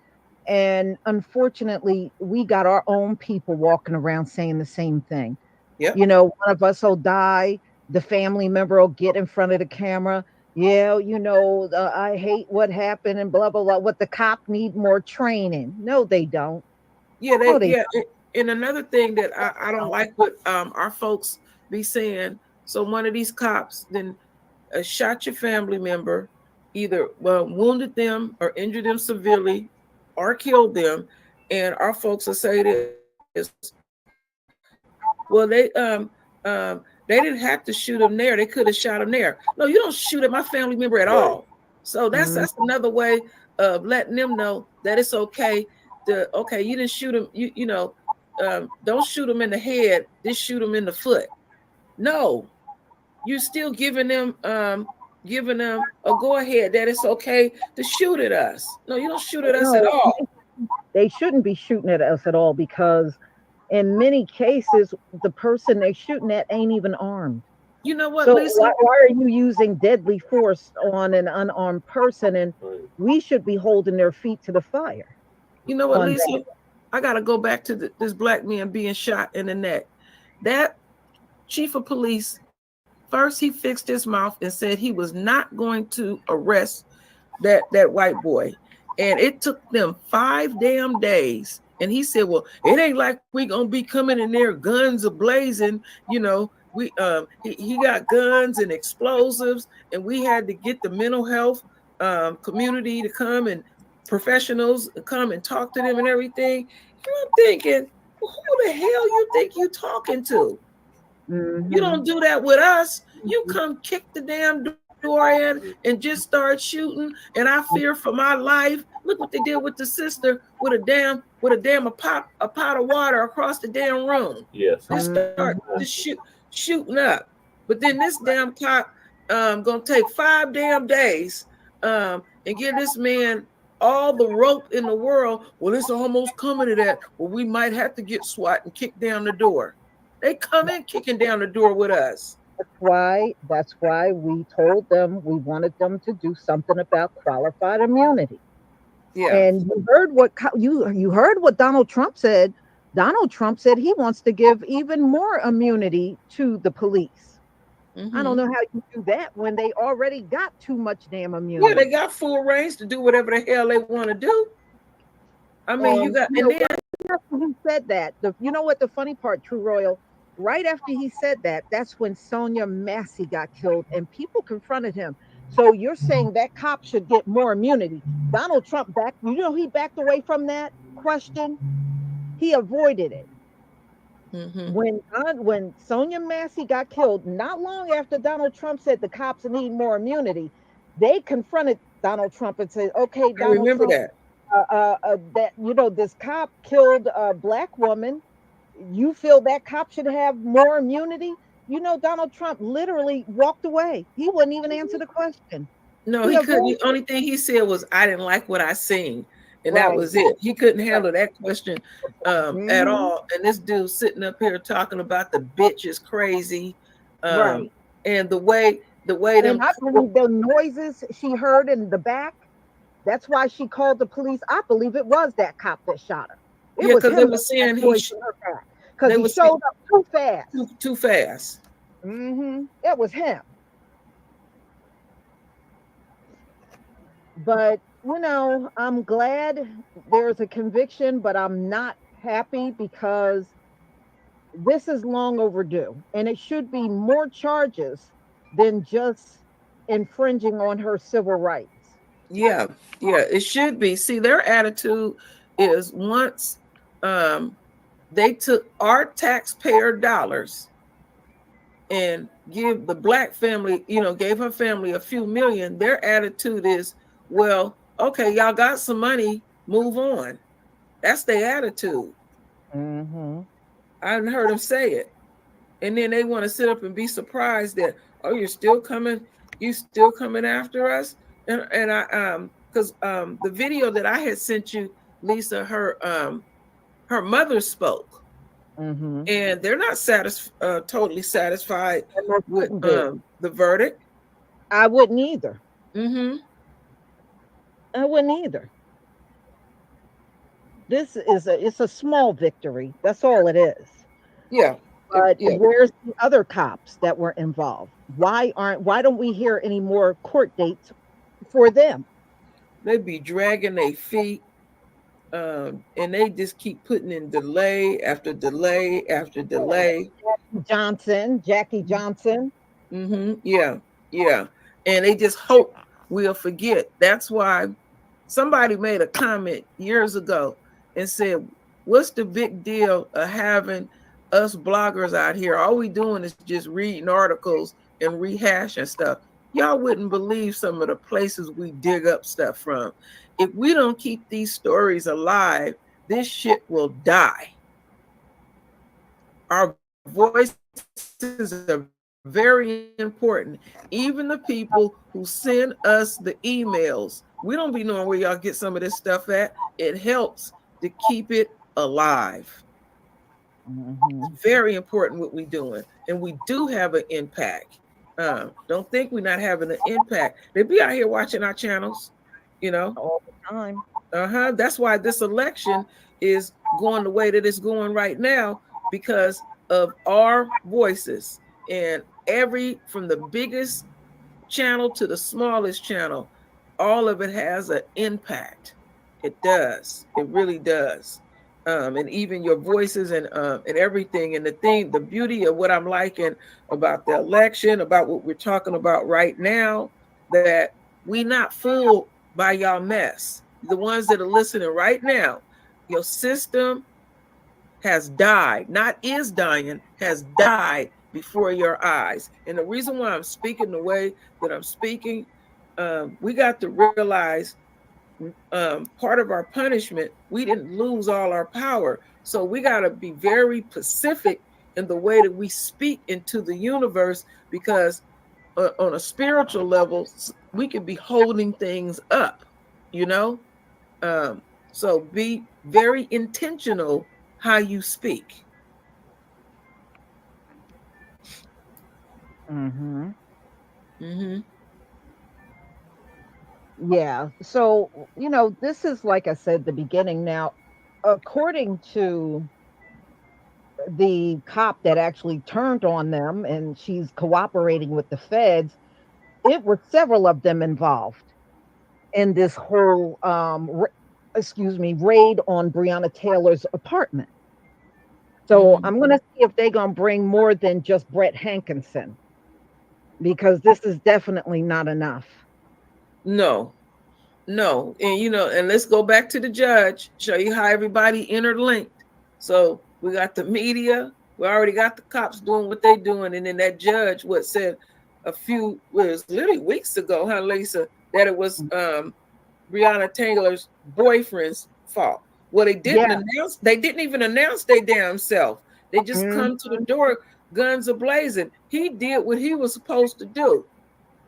And unfortunately, we got our own people walking around saying the same thing. Yeah. One of us will die. The family member will get in front of the camera. Yeah, I hate what happened and blah, blah, blah. What the cop need more training. No, they don't. Yeah, and another thing that I don't like what our folks be saying. So one of these cops then shot your family member, either wounded them or injured them severely or killed them, and our folks will say this: well, they didn't have to shoot him there. They could have shot him there. No, you don't shoot at my family member at all. So that's another way of letting them know that it's okay. You didn't shoot him. Don't shoot him in the head. Just shoot him in the foot. No, you're still giving them a go ahead that it's okay to shoot at us. No, you don't shoot at us at all. They shouldn't be shooting at us at all, because in many cases, the person they're shooting at ain't even armed. You know what, so Lisa? Why are you using deadly force on an unarmed person? And we should be holding their feet to the fire. You know what, Lisa? I got to go back to this black man being shot in the neck. That chief of police, first he fixed his mouth and said he was not going to arrest that white boy. And it took them 5 damn days. And he said, well, it ain't like we gonna be coming in there guns a-blazing. He got guns and explosives, and we had to get the mental health community to come, and professionals come and talk to them and everything. I'm thinking, who the hell you think you talking to? You don't do that with us. You come kick the damn door in and just start shooting, and I fear for my life. Look what they did with the sister with a pot of water across the damn room. Yes. They start to shooting up. But then this damn cop gonna take 5 damn days and give this man all the rope in the world. Well, it's almost coming to that. Well, we might have to get SWAT and kick down the door. They come in kicking down the door with us. That's why we told them we wanted them to do something about qualified immunity. Yeah. And you heard what Donald Trump said. Donald Trump said he wants to give even more immunity to the police. I don't know how you do that when they already got too much damn immunity. Yeah, they got full range to do whatever the hell they want to do. I mean, he said that. You know what the funny part, True Royal? Right after he said that, that's when Sonia Massey got killed, and people confronted him. So you're saying that cop should get more immunity? Donald Trump he backed away from that question. He avoided it. When Sonia Massey got killed, not long after Donald Trump said the cops need more immunity, they confronted Donald Trump and said, "Okay, Donald remember Trump, that this cop killed a black woman. You feel that cop should have more immunity?" Donald Trump literally walked away. He wouldn't even answer the question. No, he couldn't. The only thing he said was, "I didn't like what I seen." And that was it. He couldn't handle that question at all. And this dude sitting up here talking about the bitch is crazy. And the way The way and I believe the noises she heard in the back, that's why she called the police. I believe it was that cop that shot her. It was because him they were that saying had noise in her back because he showed up too fast. Too fast. It was him. But I'm glad there's a conviction, but I'm not happy because this is long overdue, and it should be more charges than just infringing on her civil rights. Yeah, it should be. See, their attitude is once they took our taxpayer dollars and give the Black family, gave her family a few million, their attitude is, well, okay, y'all got some money, move on. That's their attitude. I hadn't heard them say it. And then they want to sit up and be surprised that, oh, you're still coming after us. And I because the video that I had sent you, Lisa, her mother spoke. And they're not totally satisfied with the verdict. I wouldn't either. I wouldn't either. It's a small victory. That's all it is. Yeah. But where's the other cops that were involved? Why don't we hear any more court dates for them? They be dragging their feet. And they just keep putting in delay after delay after delay. Jackie Johnson. Yeah. And they just hope we'll forget. That's why somebody made a comment years ago and said, what's the big deal of having us bloggers out here? All we doing is just reading articles and rehashing stuff. Y'all wouldn't believe some of the places we dig up stuff from. If we don't keep these stories alive, this shit will die. Our voices are very important. Even the people who send us the emails, we don't be knowing where y'all get some of this stuff at. It helps to keep it alive. It's very important what we're doing. And we do have an impact. Don't think we're not having an impact. They be out here watching our channels, all the time. That's why this election is going the way that it's going right now, because of our voices. And from the biggest channel to the smallest channel, all of it has an impact. It does. It really does. And even your voices and everything. And the beauty of what I'm liking about the election, about what we're talking about right now, that we not fooled by y'all mess. The ones that are listening right now, your system has died, not is dying, has died before your eyes. And the reason why I'm speaking the way that I'm speaking, we got to realize part of our punishment, we didn't lose all our power. So we got to be very specific in the way that we speak into the universe, because on a spiritual level, we could be holding things up, so be very intentional how you speak. Yeah. So, this is, like I said, the beginning. Now, according to the cop that actually turned on them, and she's cooperating with the feds, it was several of them involved in this whole raid on Breonna Taylor's apartment. So I'm going to see if they're going to bring more than just Brett Hankinson, because this is definitely not enough. No. And and let's go back to the judge, show you how everybody interlinked. So we got the media, we already got the cops doing what they're doing, and then that judge said literally weeks ago, huh, Lisa, that it was Breonna Taylor's boyfriend's fault. Well, they didn't even announce their damn self. They just come to the door, guns a-blazing. He did what he was supposed to do.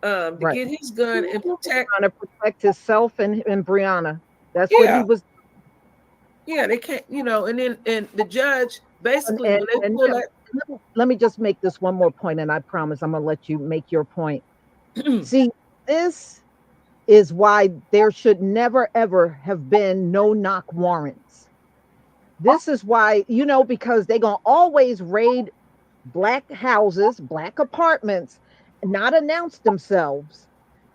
To get his gun and trying to protect himself and Breonna. That's what he was. Yeah, they can't, and the judge basically let me just make this one more point, and I promise I'm gonna let you make your point. See, this is why there should never ever have been no knock warrants. This is why, because they're going to always raid Black houses, Black apartments, not announce themselves.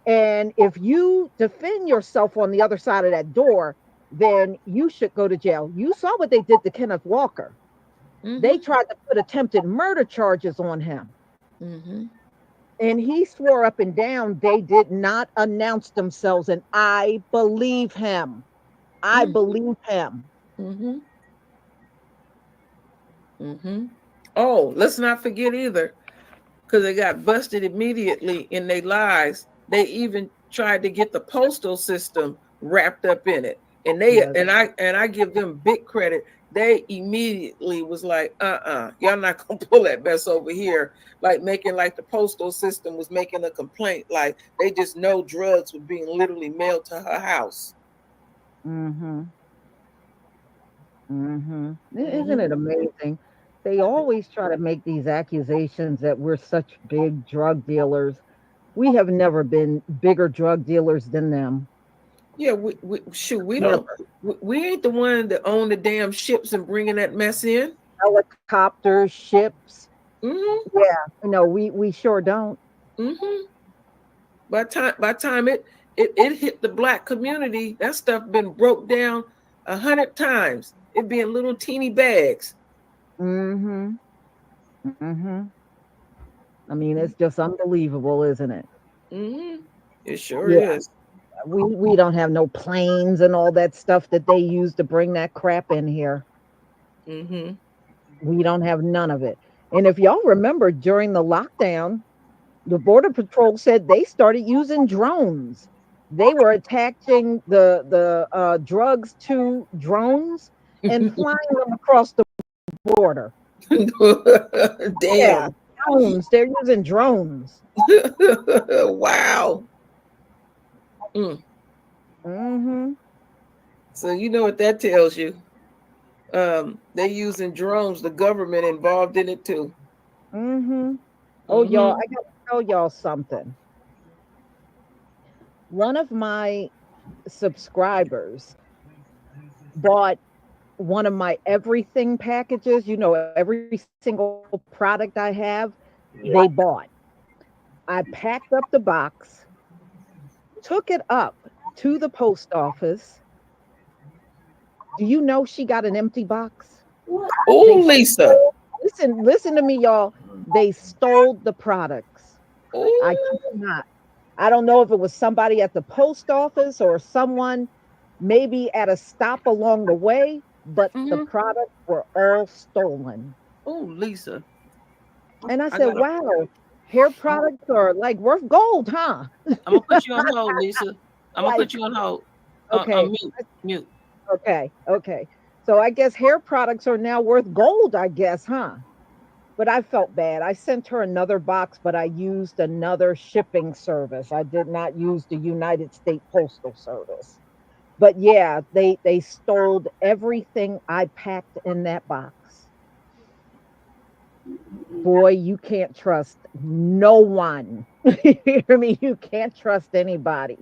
And if you defend yourself on the other side of that door, then you should go to jail. You saw what they did to Kenneth Walker. They tried to put attempted murder charges on him. And he swore up and down they did not announce themselves. And I believe him. I believe him. Oh, let's not forget either, because they got busted immediately in their lies. They even tried to get the postal system wrapped up in it. And I give them big credit. They immediately was like, y'all not gonna pull that mess over here, like making like the postal system was making a complaint, like they just know drugs were being literally mailed to her house. Isn't it amazing? They always try to make these accusations that we're such big drug dealers. We have never been bigger drug dealers than them. Yeah, we ain't the one that own the damn ships and bringing that mess in. Helicopters, ships. Yeah, we sure don't. By time it hit the Black community, that stuff been broke down 100 times. It be in little teeny bags. I mean, it's just unbelievable, isn't it? It sure is. We don't have no planes and all that stuff that they use to bring that crap in here. We don't have none of it. And if y'all remember, during the lockdown, the Border Patrol said they started using drones. They were attaching the drugs to drones and flying them across the border. Damn. Yeah, drones. They're using drones. Wow. So you know what that tells you. They're using drones, the government involved in it too. Oh, y'all, I gotta tell y'all something. One of my subscribers bought one of my everything packages, every single product I have, they bought. I packed up the box, took it up to the post office. Do you know she got an empty box? Oh, Lisa. Listen to me, y'all. They stole the products. I could not. I don't know if it was somebody at the post office or someone maybe at a stop along the way, but the products were all stolen. Oh, Lisa. And I said, wow, hair products are like worth gold, huh? I'm gonna put you on hold, Lisa. I'm gonna put you on hold. Okay. Mute. Okay. So I guess hair products are now worth gold, I guess, huh? But I felt bad. I sent her another box, but I used another shipping service. I did not use the United States Postal Service. But yeah, they stole everything I packed in that box. Boy, you can't trust no one. You hear me? You can't trust anybody.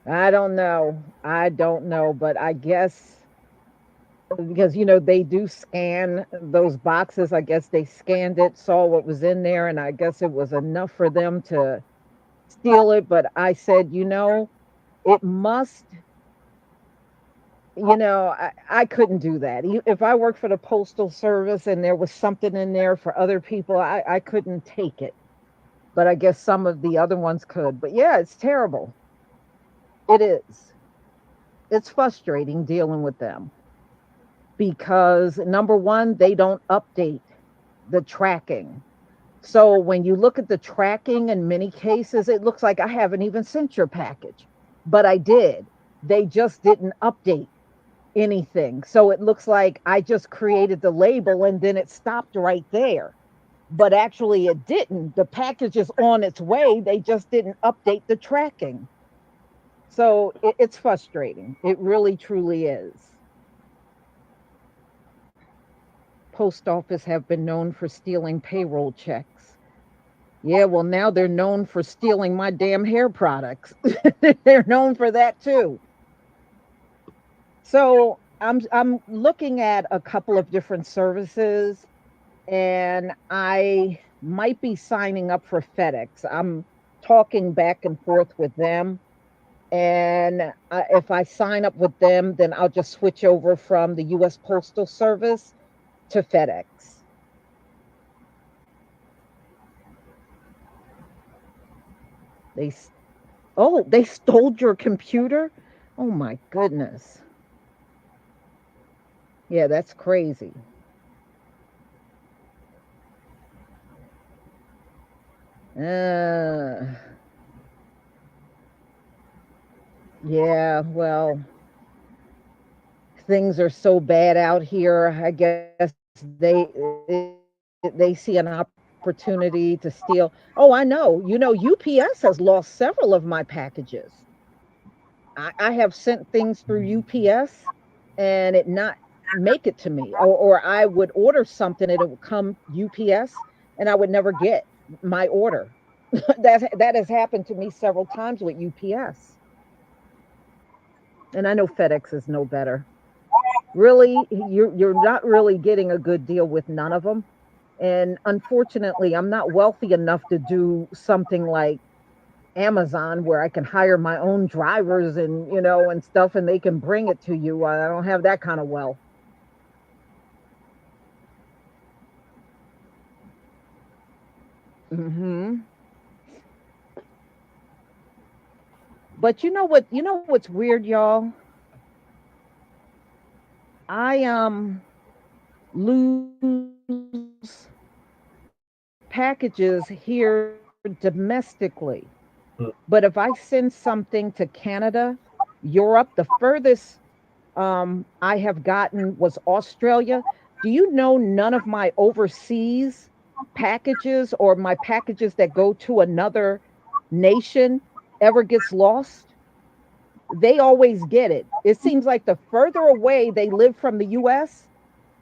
I don't know, but I guess because they do scan those boxes. I guess they scanned it, saw what was in there, and I guess it was enough for them to steal it. But I said, it must, I couldn't do that. If I worked for the Postal Service and there was something in there for other people, I couldn't take it. But I guess some of the other ones could. But yeah, it's terrible. It is. It's frustrating dealing with them because number one, they don't update the tracking. So when you look at the tracking in many cases, it looks like I haven't even sent your package, but I did. They just didn't update anything. So it looks like I just created the label and then it stopped right there. But actually it didn't. The package is on its way. They just didn't update the tracking. So it's frustrating. It really, truly is. post office have been known for stealing payroll checks. Yeah, well, now they're known for stealing my damn hair products. They're known for that too. So I'm looking at a couple of different services, and I might be signing up for FedEx. I'm talking back and forth with them. And if I sign up with them, then I'll just switch over from the U.S. Postal Service to FedEx. They stole your computer? Oh my goodness. Yeah, that's crazy. Yeah, well, things are so bad out here. I guess they see an opportunity to steal. Oh, I know. You know, UPS has lost several of my packages. I have sent things through UPS and it not make it to me, or I would order something and it would come UPS and I would never get my order. That has happened to me several times with UPS. And I know FedEx is no better. Really, you're not really getting a good deal with none of them. And unfortunately, I'm not wealthy enough to do something like Amazon where I can hire my own drivers and, you know, and stuff, and they can bring it to you. I don't have that kind of wealth. But you know what's weird, y'all? I lose packages here domestically. But if I send something to Canada, Europe, the furthest I have gotten was Australia. Do you know none of my overseas packages or my packages that go to another nation ever gets lost? They always get it. It seems like the further away they live from the US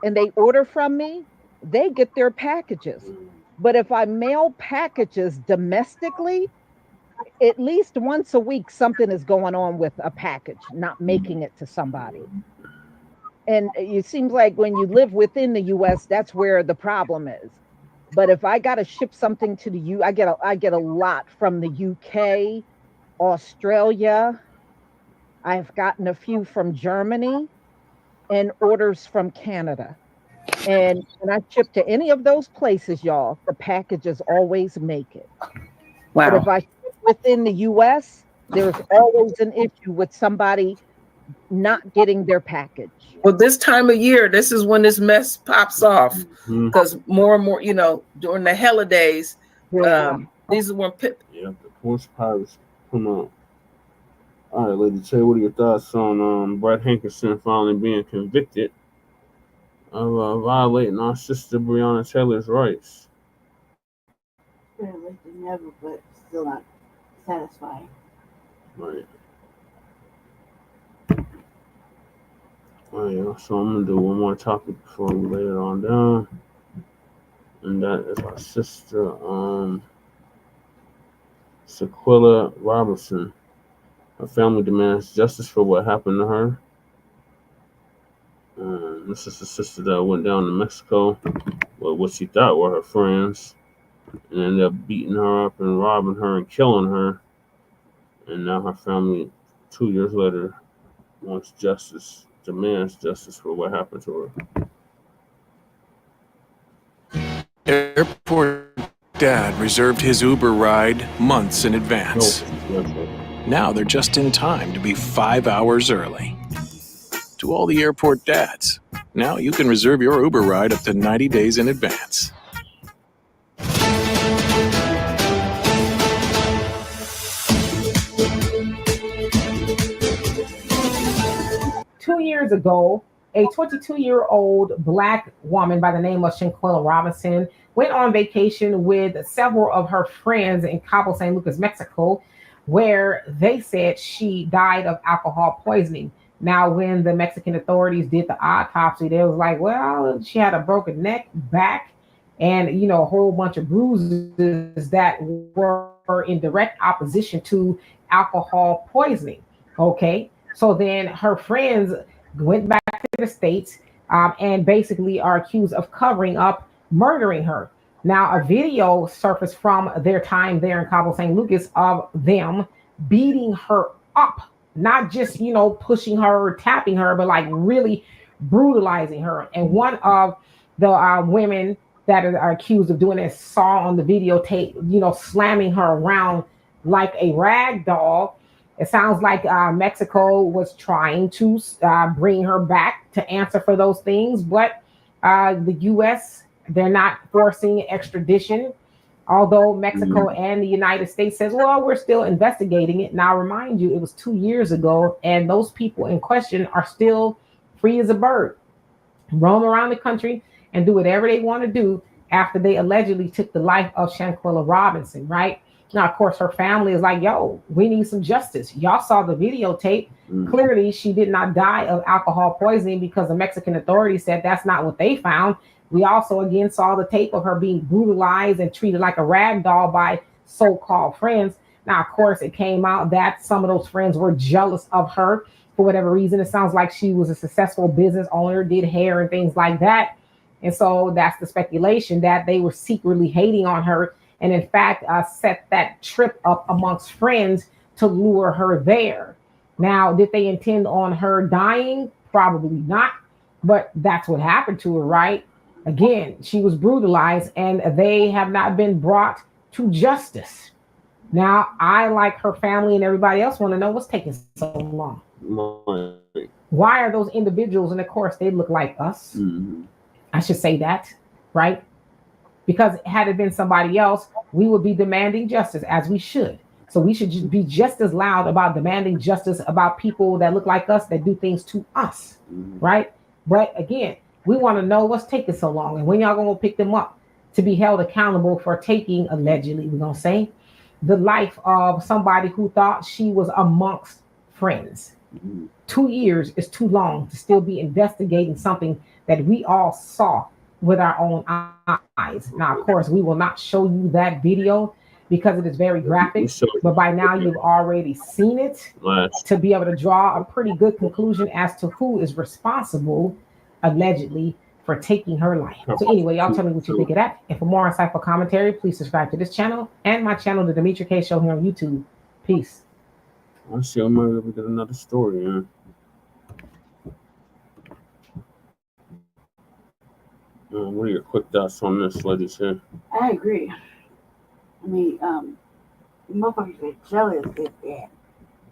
and they order from me, they get their packages. But if I mail packages domestically, at least once a week, something is going on with a package, not making it to somebody. And it seems like when you live within the US, that's where the problem is. But if I got to ship something to the I get a lot from the UK, Australia. I've gotten a few from Germany and orders from Canada. And when I ship to any of those places, y'all, the packages always make it. Wow. But if I ship within the US, there's always an issue with somebody not getting their package. Well, this time of year, this is when this mess pops off, because more and more, you know, during the holidays, these are when the Porsche Pirates come on. All right, Lady Che, what are your thoughts on Brett Hankinson finally being convicted of violating our sister Breonna Taylor's rights? Better late than never, but still not satisfying. Right. All right, so I'm gonna do one more topic before we lay it on down, and that is our sister Shanquella Robertson. Her family demands justice for what happened to her. This is the sister that went down to Mexico with what she thought were her friends, and ended up beating her up and robbing her and killing her. And now her family, 2 years later, wants justice, demands justice for what happened to her. Airport dad reserved his Uber ride months in advance. Now they're just in time to be 5 hours early. To all the airport dads, now you can reserve your Uber ride up to 90 days in advance. Two years ago, a 22-year-old Black woman by the name of Shanquella Robinson went on vacation with several of her friends in Cabo San Lucas, Mexico, where they said she died of alcohol poisoning. Now, when the Mexican authorities did the autopsy, they was like, well, she had a broken neck, back, and a whole bunch of bruises that were in direct opposition to alcohol poisoning. Okay, so then her friends went back to the States and basically are accused of covering up murdering her. Now, a video surfaced from their time there in Cabo San Lucas of them beating her up, not just, pushing her or tapping her, but like really brutalizing her. And one of the women that are accused of doing this saw on the videotape, slamming her around like a rag doll. It sounds like Mexico was trying to bring her back to answer for those things, but the U.S., they're not forcing extradition, although Mexico and the United States says, well, we're still investigating it. Now, remind you, it was 2 years ago, and those people in question are still free as a bird, roam around the country and do whatever they want to do after they allegedly took the life of Shanquella Robinson, right? Now, of course, her family is like, yo, we need some justice. Y'all saw the videotape. Clearly, she did not die of alcohol poisoning because the Mexican authorities said that's not what they found. We also, again, saw the tape of her being brutalized and treated like a rag doll by so-called friends. Now, of course, it came out that some of those friends were jealous of her for whatever reason. It sounds like she was a successful business owner, did hair and things like that. And so that's the speculation that they were secretly hating on her and, in fact, set that trip up amongst friends to lure her there. Now, did they intend on her dying? Probably not. But that's what happened to her, right? Again, she was brutalized and they have not been brought to justice. Now, I, like her family and everybody else, want to know what's taking so long. Why are those individuals, and of course, they look like us. I should say that, right? Because had it been somebody else, we would be demanding justice, as we should. So we should be just as loud about demanding justice about people that look like us, that do things to us, right? But again, we want to know what's taking so long and when y'all gonna pick them up to be held accountable for taking, allegedly, we're gonna say, the life of somebody who thought she was amongst friends. 2 years is too long to still be investigating something that we all saw with our own eyes. Now, of course, we will not show you that video because it is very graphic, but by now you've already seen it to be able to draw a pretty good conclusion as to who is responsible, allegedly, for taking her life. So anyway, y'all tell me what you think of that. And for more insightful commentary, please subscribe to this channel and my channel, The Demetri K Show, here on YouTube. Peace. I see. I'm gonna get another story. What are your quick thoughts on this, ladies? Here, I agree. I mean, motherfuckers are jealous and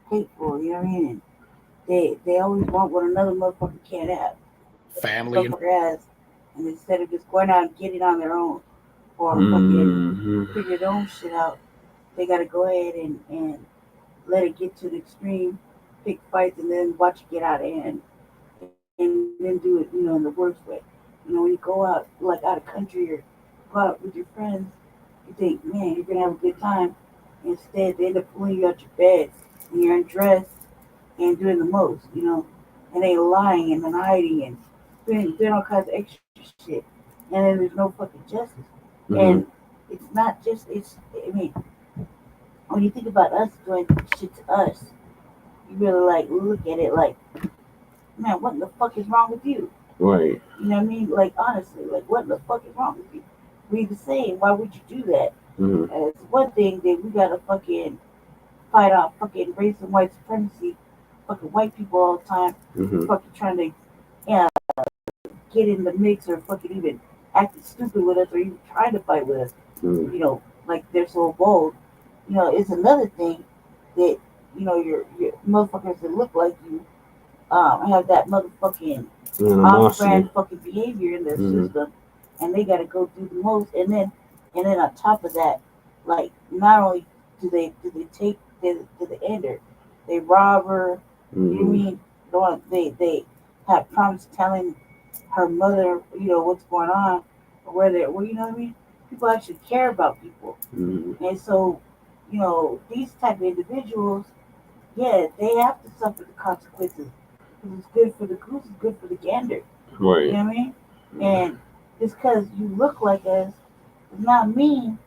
hateful. You know what I mean? And they always want what another motherfucker can't have. Family has, and instead of just going out and getting on their own or fucking figure their own shit out, they gotta go ahead and let it get to the extreme, pick fights, and then watch it get out of hand, and then do it, in the worst way. When you go out, like out of country or go out with your friends, you think, man, you're gonna have a good time. Instead, they end up pulling you out your bed and you're undressed and doing the most, and they lying and then hiding and doing all kinds of extra shit. And then there's no fucking justice. And it's not just, when you think about us doing shit to us, you really look at it like, man, what the fuck is wrong with you? right? You know what I mean? Like, honestly, what the fuck is wrong with you? We the same. Why would you do that? It's one thing that we gotta fucking fight off fucking race and white supremacy, fucking white people all the time, fucking trying to get in the mix or fucking even acting stupid with us or even trying to fight with us. Like they're so bold. It's another thing that your motherfuckers that look like you have that motherfucking off-brand fucking behavior in their system, and they gotta go do the most. And then on top of that, like, not only do they take to the ender, they rob her. You know what I mean? They have problems telling her mother, what's going on or where they're. Well, you know what I mean? People actually care about people, and so these type of individuals, yeah, they have to suffer the consequences Because it's good for the goose, it's good for the gander. Right. You know what I mean? And just because you look like us does not mean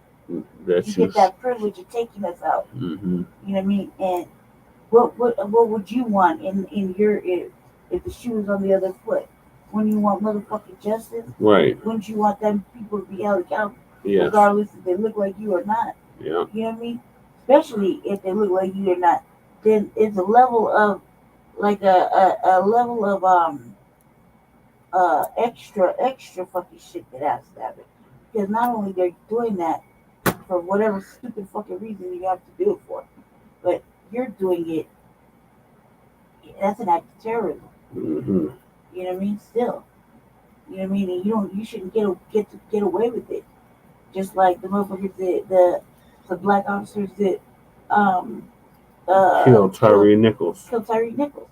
That's you get that privilege of taking us out. Mm-hmm. You know what I mean? And what would you want in your if the shoe was on the other foot? Wouldn't you want motherfucking justice? Right. Wouldn't you want them people to be held accountable, Yes. regardless if they look like you or not? Yeah. You know what I mean? Especially if they look like you or not. Then it's a level of like a level of extra fucking shit that has to happen. Because not only they're doing that for whatever stupid fucking reason you have to do it for, but you're doing it. That's an act of terrorism. Mm-hmm. You know what I mean? Still, you know what I mean. And you shouldn't get away with it. Just like the motherfuckers that the black officers that Kill Tyree Nichols. Kill Tyree Nichols.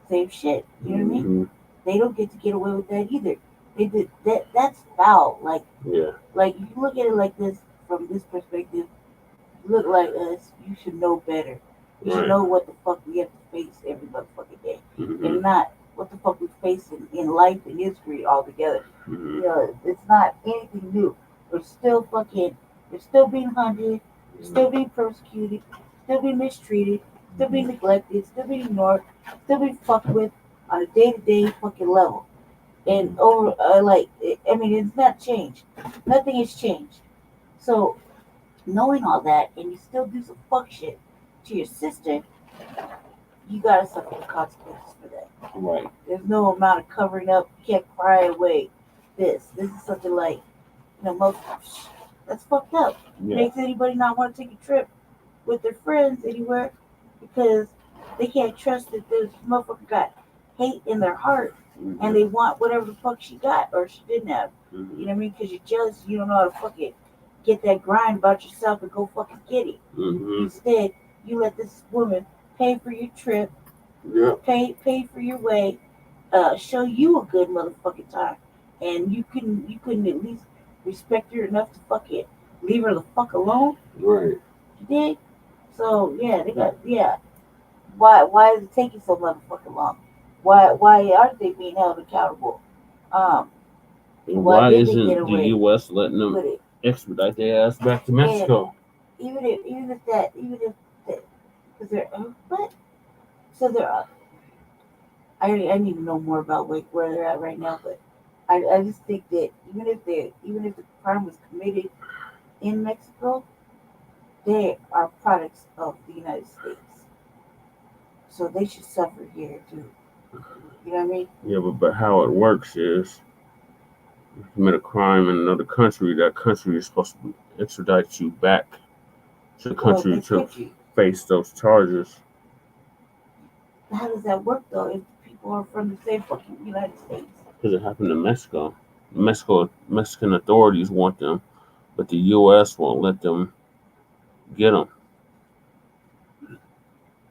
Same shit. You know what I mean? They don't get away with that either. They did that. That's foul. Like Yeah. Like if you look at it like this from this perspective, look like us. You should know better. You should Right. know what the fuck we have to face every motherfucking day, Mhm. and not what the fuck we face in life and history altogether. Mhm. You know, it's not anything new. We're still being hunted, we're still being persecuted, still being mistreated, still being neglected, still being ignored, still being fucked with on a day-to-day fucking level. And over, I mean, it's not changed. Nothing has changed. So, knowing all that, and you still do some fuck shit to your sister, you gotta suffer the consequences for that. Right. There's no amount of covering up. You can't cry away. This is something like, that's fucked up. Yeah. Makes anybody not want to take a trip with their friends anywhere because they can't trust that this motherfucker got hate in their heart and they want whatever the fuck she got or she didn't have. You know what I mean? Because you're jealous, you don't know how to fucking get that grind about yourself and go fucking get it. Mm-hmm. Instead, you let this woman pay for your trip, Yeah. pay for your way, show you a good motherfucking time, and you couldn't at least respect her enough to fucking leave her the fuck alone. Right. You dig? So yeah, they got Why is it taking so motherfucking long? Why aren't they being held accountable? Why did isn't they get the away U.S. letting with them it? expedite their ass back to Mexico? And even if that, because they're what? So they're. I need to know more about where they're at right now, but I just think that even if the crime was committed in Mexico, they are products of the United States, so they should suffer here too. You know what I mean? Yeah, but how it works is, if you commit a crime in another country, that country is supposed to extradite you back to the country to face those charges. How does that work though if people are from the same fucking United States? Because it happened in Mexico. Mexican authorities want them, but the U.S. won't let them get them.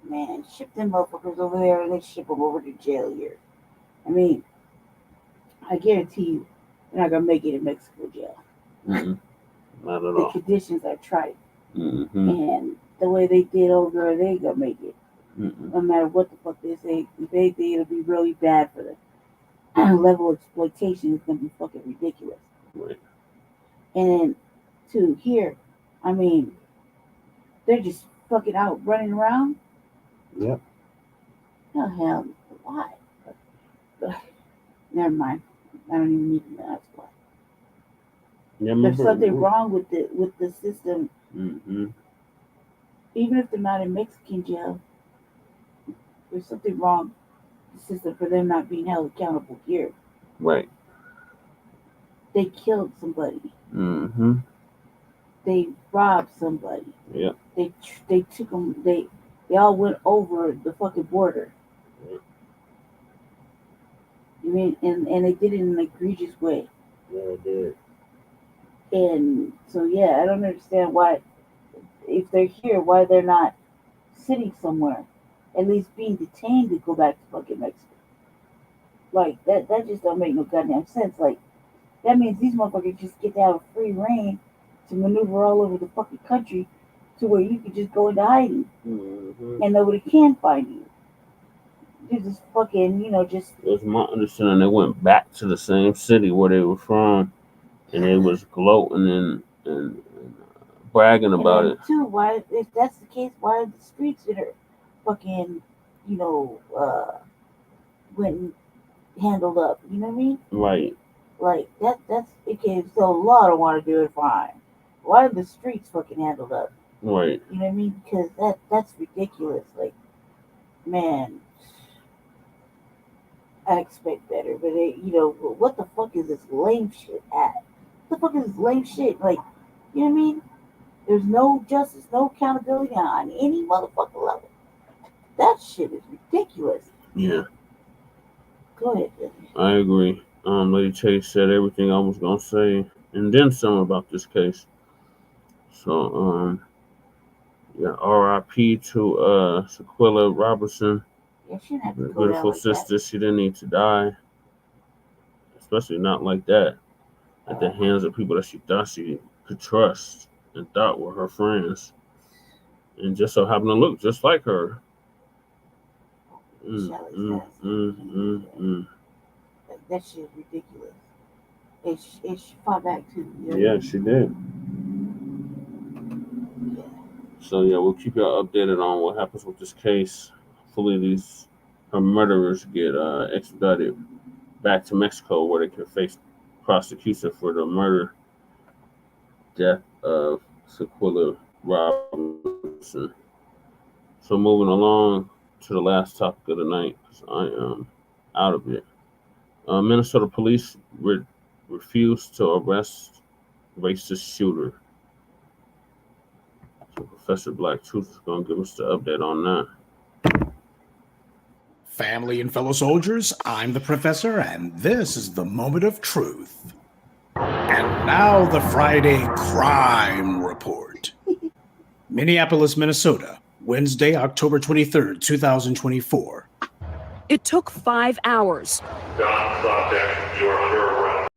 Man, ship them motherfuckers over there and then ship them over to jail here. I mean, I guarantee you, they're not gonna make it in Mexico jail. Mm-hmm. Not at The all. conditions are trite, Mm-hmm. and the way they did over there, they ain't gonna make it. Mm-hmm. No matter what the fuck they say, they think it'll be really bad for them. Level of exploitation is gonna be fucking ridiculous. Right. And then, to here, I mean, they're just fucking out running around. Yep. Oh hell, why? Never mind. I don't even need to ask why. Yeah, There's something wrong with the system. Mm-hmm. Even if they're not in Mexican jail, there's something wrong with the system for them not being held accountable here. Right. They killed somebody. Mm-hmm. They robbed somebody. Yep. They took them. They all went over the fucking border. Yep. You mean and they did it in an egregious way. Yeah, they did. And so yeah, I don't understand why, if they're here, why they're not sitting somewhere, at least being detained to go back to fucking Mexico. Like that just don't make no goddamn sense. Like that means these motherfuckers just get to have a free reign to maneuver all over the fucking country to where you could just go into hiding Mm-hmm. and nobody can find you. You just fucking, just. It's my understanding they went back to the same city where they were from, and they was gloating and bragging about it. Too, why, if that's the case, why are the streets that are fucking, went handled up? You know what I mean? Right. Like that's okay. So law don't want to do it, fine. Why are the streets fucking handled up? Right. You know what I mean? Because that's ridiculous. Like, man, I expect better, but what the fuck is this lame shit at? What the fuck is this lame shit? Like, you know what I mean? There's no justice, no accountability on any motherfucking level. That shit is ridiculous. Yeah. Go ahead, I agree. Lady Chase said everything I was gonna say, and then some about this case. So, yeah, R.I.P. to Shanquella Robertson. Yeah, she didn't have to go Beautiful down like sister. She didn't need to die, especially not like that, at the hands of people that she thought she could trust and thought were her friends, and just so happened to look just like her. That shit is ridiculous. And she fought back too. Yeah, she did. So yeah, we'll keep y'all updated on what happens with this case. Hopefully her murderers get extradited back to Mexico where they can face prosecution for the death of Shanquella Robinson. So moving along to the last topic of the night, because I am out of it. Minnesota police refused to arrest racist shooter. So Professor Blacc Truth is going to give us the update on that. Family and fellow soldiers, I'm the Professor, and this is the moment of truth. And now the Friday Crime Report. Minneapolis, Minnesota, Wednesday, October 23rd, 2024. It took 5 hours. Don Project, you are under arrest.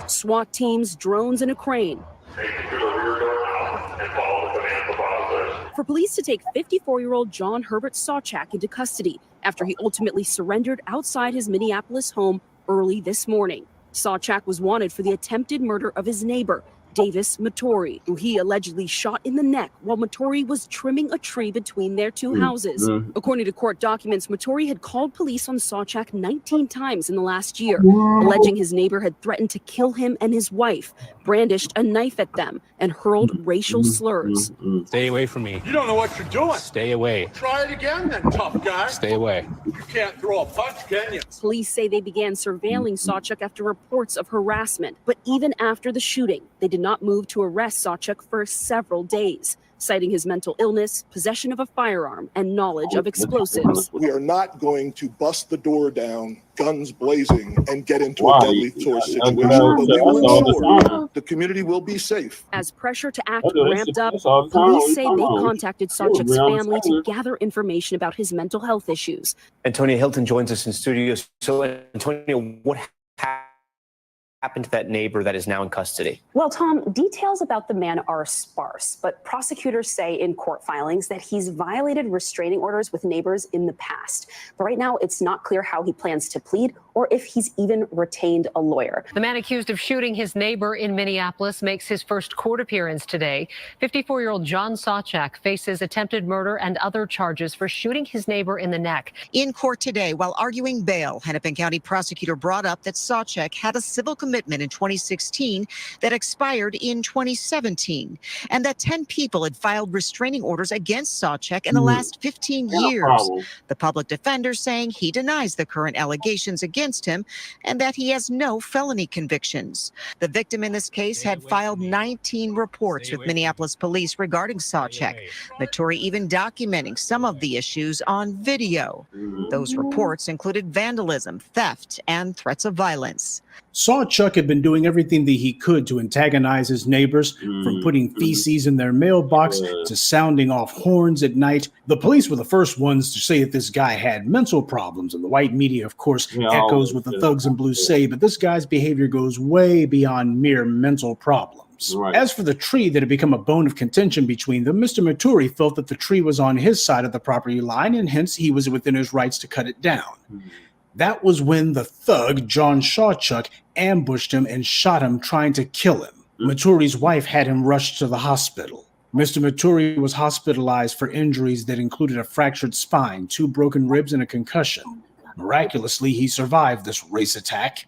SWAT teams, drones, and a crane. Take it through the rear door now and follow the commands of officers. For police to take 54-year-old John Herbert Sawchak into custody after he ultimately surrendered outside his Minneapolis home early this morning. Sawchak was wanted for the attempted murder of his neighbor, Davis Mattori, who he allegedly shot in the neck while Mattori was trimming a tree between their two houses. According to court documents, Mattori had called police on Sawchak 19 times in the last year, alleging his neighbor had threatened to kill him and his wife, brandished a knife at them, and hurled racial slurs. Stay away from me. You don't know what you're doing. Stay away. Try it again then, tough guy. Stay away. You can't throw a punch, can you? Police say they began surveilling Sawchuk after reports of harassment, but even after the shooting, they did not move to arrest Sawchuk for several days, citing his mental illness, possession of a firearm, and knowledge of explosives. We are not going to bust the door down, guns blazing, and get into a deadly force situation, but we will ensure the community will be safe. As pressure to act ramped up, police say they contacted Sawchuk's family to gather information about his mental health issues. Antonia Hilton joins us in studio. So, Antonia, what happened to that neighbor that is now in custody? Well, Tom, details about the man are sparse, but prosecutors say in court filings that he's violated restraining orders with neighbors in the past. But right now, it's not clear how he plans to plead or if he's even retained a lawyer. The man accused of shooting his neighbor in Minneapolis makes his first court appearance today. 54-year-old John Sawchak faces attempted murder and other charges for shooting his neighbor in the neck. In court today, while arguing bail, Hennepin County prosecutor brought up that Sawchak had a civil commitment in 2016 that expired in 2017, and that 10 people had filed restraining orders against Sawchak in the last 15 years. The public defender saying he denies the current allegations against him and that he has no felony convictions. The victim in this case had filed 19 reports with Minneapolis police regarding Sawchak, Mattori even documenting some of the issues on video. Those reports included vandalism, theft, and threats of violence. Sawchak Sawchuk had been doing everything that he could to antagonize his neighbors, from putting feces in their mailbox to sounding off horns at night. The police were the first ones to say that this guy had mental problems, and the white media, of course, echoes what the thugs in blue say, but this guy's behavior goes way beyond mere mental problems. As for the tree that had become a bone of contention between them, Mr. Maturi felt that the tree was on his side of the property line, and hence he was within his rights to cut it down. That was when the thug, John Sawchuk, ambushed him and shot him, trying to kill him. Maturi's wife had him rushed to the hospital. Mr. Maturi was hospitalized for injuries that included a fractured spine, 2 broken ribs, and a concussion. Miraculously, he survived this race attack.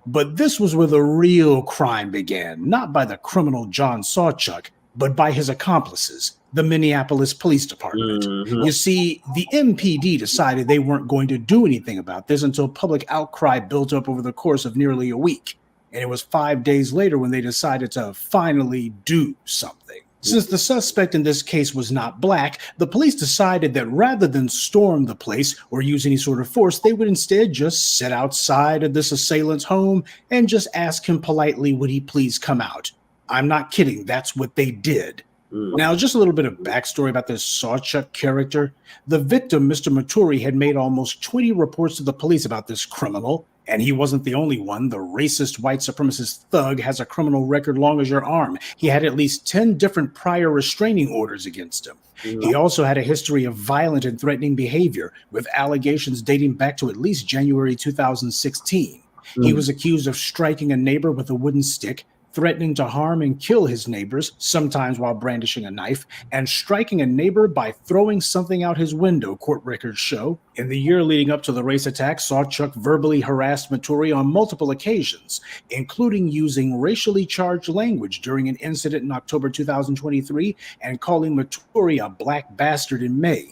But this was where the real crime began, not by the criminal John Sawchuk, but by his accomplices, the Minneapolis Police Department. You see, the MPD decided they weren't going to do anything about this until public outcry built up over the course of nearly a week. And it was 5 days later when they decided to finally do something. Since the suspect in this case was not black, the police decided that rather than storm the place or use any sort of force, they would instead just sit outside of this assailant's home and just ask him politely, would he please come out? I'm not kidding, that's what they did. Now, just a little bit of backstory about this Sawchuk character. The victim, Mr. Maturi, had made almost 20 reports to the police about this criminal, and he wasn't the only one. The racist white supremacist thug has a criminal record long as your arm. He had at least 10 different prior restraining orders against him. He also had a history of violent and threatening behavior, with allegations dating back to at least January 2016. He was accused of striking a neighbor with a wooden stick, threatening to harm and kill his neighbors, sometimes while brandishing a knife, and striking a neighbor by throwing something out his window, court records show. In the year leading up to the race attack, Sawchuk verbally harassed Maturi on multiple occasions, including using racially charged language during an incident in October 2023 and calling Maturi a black bastard in May.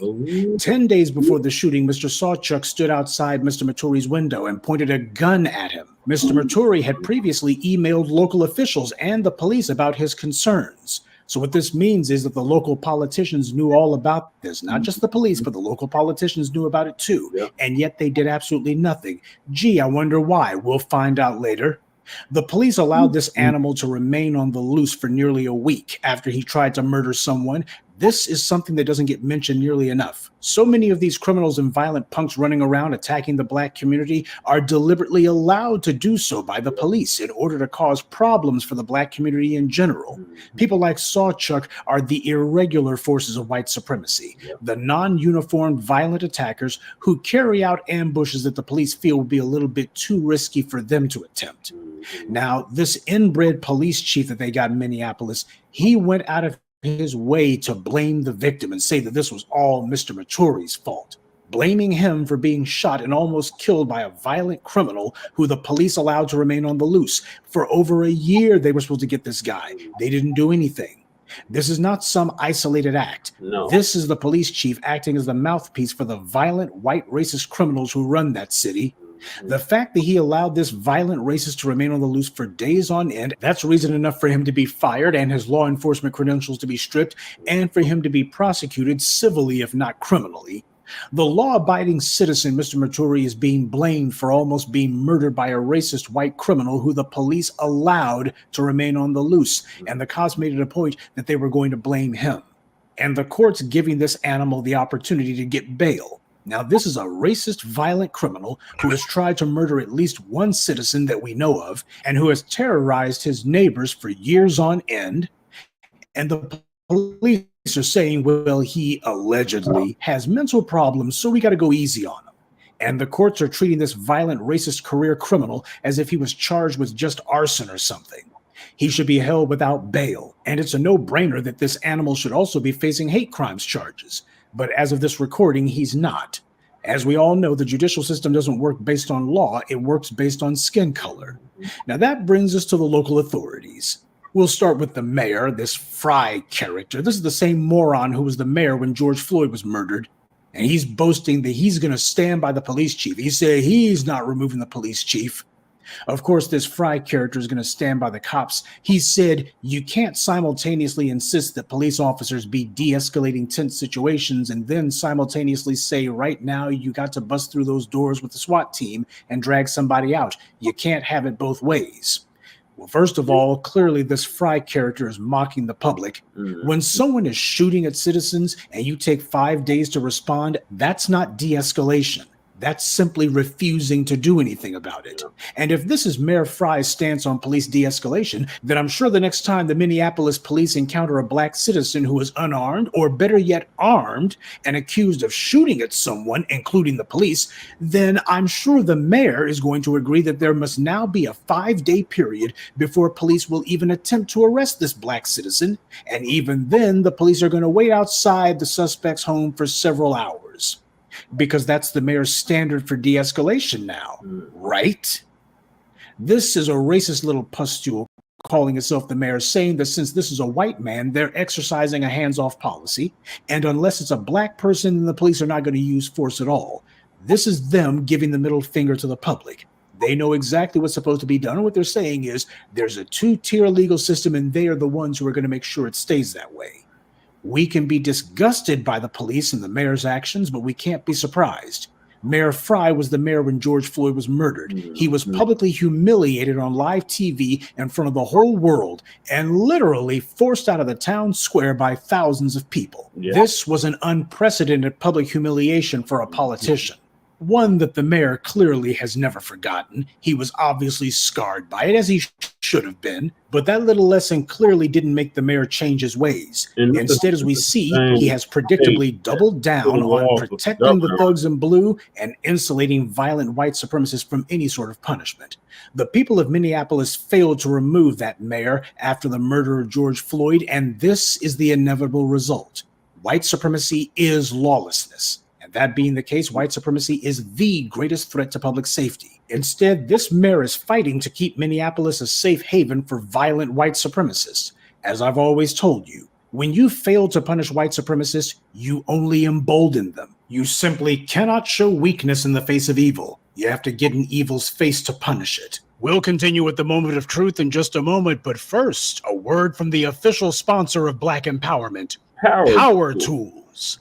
10 days before the shooting, Mr. Sawchuk stood outside Mr. Maturi's window and pointed a gun at him. Mr. Maturi had previously emailed local officials and the police about his concerns. So what this means is that the local politicians knew all about this, not just the police, but the local politicians knew about it too. And yet they did absolutely nothing. Gee, I wonder why. We'll find out later. The police allowed this animal to remain on the loose for nearly a week after he tried to murder someone. This is something that doesn't get mentioned nearly enough. So many of these criminals and violent punks running around attacking the black community are deliberately allowed to do so by the police in order to cause problems for the black community in general. People like Sawchuk are the irregular forces of white supremacy, the non-uniformed violent attackers who carry out ambushes that the police feel would be a little bit too risky for them to attempt. Now, this inbred police chief that they got in Minneapolis, he went out of his way to blame the victim and say that this was all Mr. Maturi's fault, blaming him for being shot and almost killed by a violent criminal who the police allowed to remain on the loose. For over a year, they were supposed to get this guy. They didn't do anything. This is not some isolated act. No. This is the police chief acting as the mouthpiece for the violent white racist criminals who run that city. The fact that he allowed this violent racist to remain on the loose for days on end, that's reason enough for him to be fired and his law enforcement credentials to be stripped and for him to be prosecuted civilly, if not criminally. The law-abiding citizen, Mr. Maturi, is being blamed for almost being murdered by a racist white criminal who the police allowed to remain on the loose, and the cops made it a point that they were going to blame him. And the court's giving this animal the opportunity to get bail. Now, this is a racist, violent criminal who has tried to murder at least one citizen that we know of and who has terrorized his neighbors for years on end. And the police are saying, well, he allegedly has mental problems, so we got to go easy on him. And the courts are treating this violent, racist career criminal as if he was charged with just arson or something. He should be held without bail. And it's a no-brainer that this animal should also be facing hate crimes charges. But as of this recording, he's not. As we all know, the judicial system doesn't work based on law, it works based on skin color. Now that brings us to the local authorities. We'll start with the mayor, this Fry character. This is the same moron who was the mayor when George Floyd was murdered. And he's boasting that he's going to stand by the police chief. He said he's not removing the police chief. Of course, this Fry character is going to stand by the cops. He said, you can't simultaneously insist that police officers be de-escalating tense situations and then simultaneously say, right now, you got to bust through those doors with the SWAT team and drag somebody out. You can't have it both ways. Well, first of all, clearly this Fry character is mocking the public. When someone is shooting at citizens and you take 5 days to respond, that's not de-escalation. That's simply refusing to do anything about it. And if this is Mayor Fry's stance on police de-escalation, then I'm sure the next time the Minneapolis police encounter a black citizen who is unarmed, or better yet armed, and accused of shooting at someone, including the police, then I'm sure the mayor is going to agree that there must now be a 5-day period before police will even attempt to arrest this black citizen. And even then, the police are going to wait outside the suspect's home for several hours. Because that's the mayor's standard for de-escalation now, right? This is a racist little pustule calling itself the mayor, saying that since this is a white man, they're exercising a hands-off policy, and unless it's a black person, then the police are not going to use force at all. This is them giving the middle finger to the public. They know exactly what's supposed to be done, and what they're saying is there's a two-tier legal system, and they are the ones who are going to make sure it stays that way. We can be disgusted by the police and the mayor's actions, but we can't be surprised. Mayor Fry was the mayor when George Floyd was murdered. He was publicly humiliated on live TV in front of the whole world and literally forced out of the town square by thousands of people. This was an unprecedented public humiliation for a politician. One that the mayor clearly has never forgotten. He was obviously scarred by it, as he should have been, but that little lesson clearly didn't make the mayor change his ways. Instead, as we see, he has predictably doubled down on protecting the thugs in blue and insulating violent white supremacists from any sort of punishment. The people of Minneapolis failed to remove that mayor after the murder of George Floyd, and this is the inevitable result. White supremacy is lawlessness. That being the case, white supremacy is the greatest threat to public safety. Instead, this mayor is fighting to keep Minneapolis a safe haven for violent white supremacists. As I've always told you, when you fail to punish white supremacists, you only embolden them. You simply cannot show weakness in the face of evil. You have to get in evil's face to punish it. We'll continue with the moment of truth in just a moment, but first, a word from the official sponsor of Black Empowerment, Power Tools.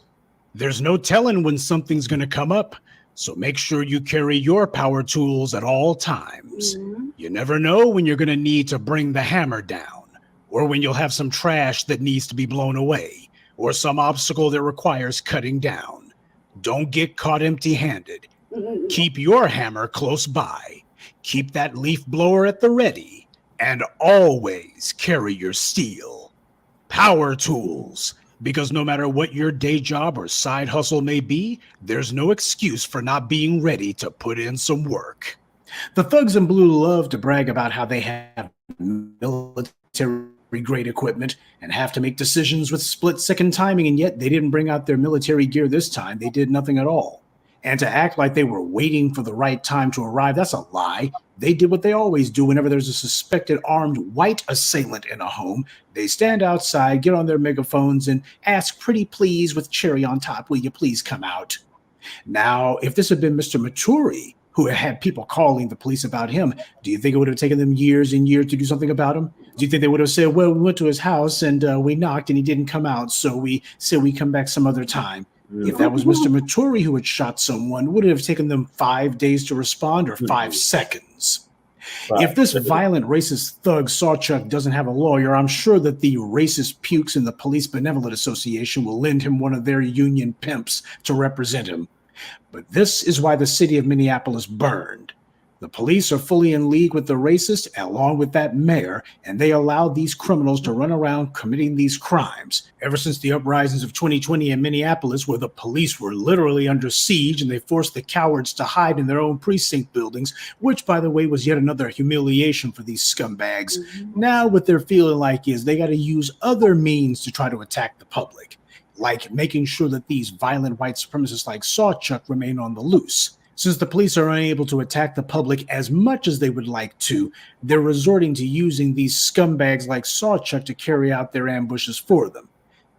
There's no telling when something's going to come up, so make sure you carry your power tools at all times. You never know when you're going to need to bring the hammer down, or when you'll have some trash that needs to be blown away, or some obstacle that requires cutting down. Don't get caught empty-handed. Keep your hammer close by. Keep that leaf blower at the ready, and always carry your steel. Power Tools. Because no matter what your day job or side hustle may be, there's no excuse for not being ready to put in some work. The thugs in blue love to brag about how they have military-grade equipment and have to make decisions with split-second timing, and yet they didn't bring out their military gear this time. They did nothing at all. And to act like they were waiting for the right time to arrive, that's a lie. They did what they always do whenever there's a suspected armed white assailant in a home. They stand outside, get on their megaphones, and ask pretty please with cherry on top, will you please come out? Now, if this had been Mr. Maturi, who had people calling the police about him, do you think it would have taken them years and years to do something about him? Do you think they would have said, well, we went to his house and we knocked and he didn't come out, so we said we come back some other time? If that was Mr. Maturi who had shot someone, would it have taken them 5 days to respond or 5 seconds? If this violent racist thug Sawchuck doesn't have a lawyer, I'm sure that the racist pukes in the Police Benevolent Association will lend him one of their union pimps to represent him. But this is why the city of Minneapolis burned. The police are fully in league with the racist, along with that mayor, and they allowed these criminals to run around committing these crimes. Ever since the uprisings of 2020 in Minneapolis, where the police were literally under siege and they forced the cowards to hide in their own precinct buildings, which, by the way, was yet another humiliation for these scumbags. Now what they're feeling like is they got to use other means to try to attack the public, like making sure that these violent white supremacists like Sawchuck remain on the loose. Since the police are unable to attack the public as much as they would like to, they're resorting to using these scumbags like Sawchuck to carry out their ambushes for them.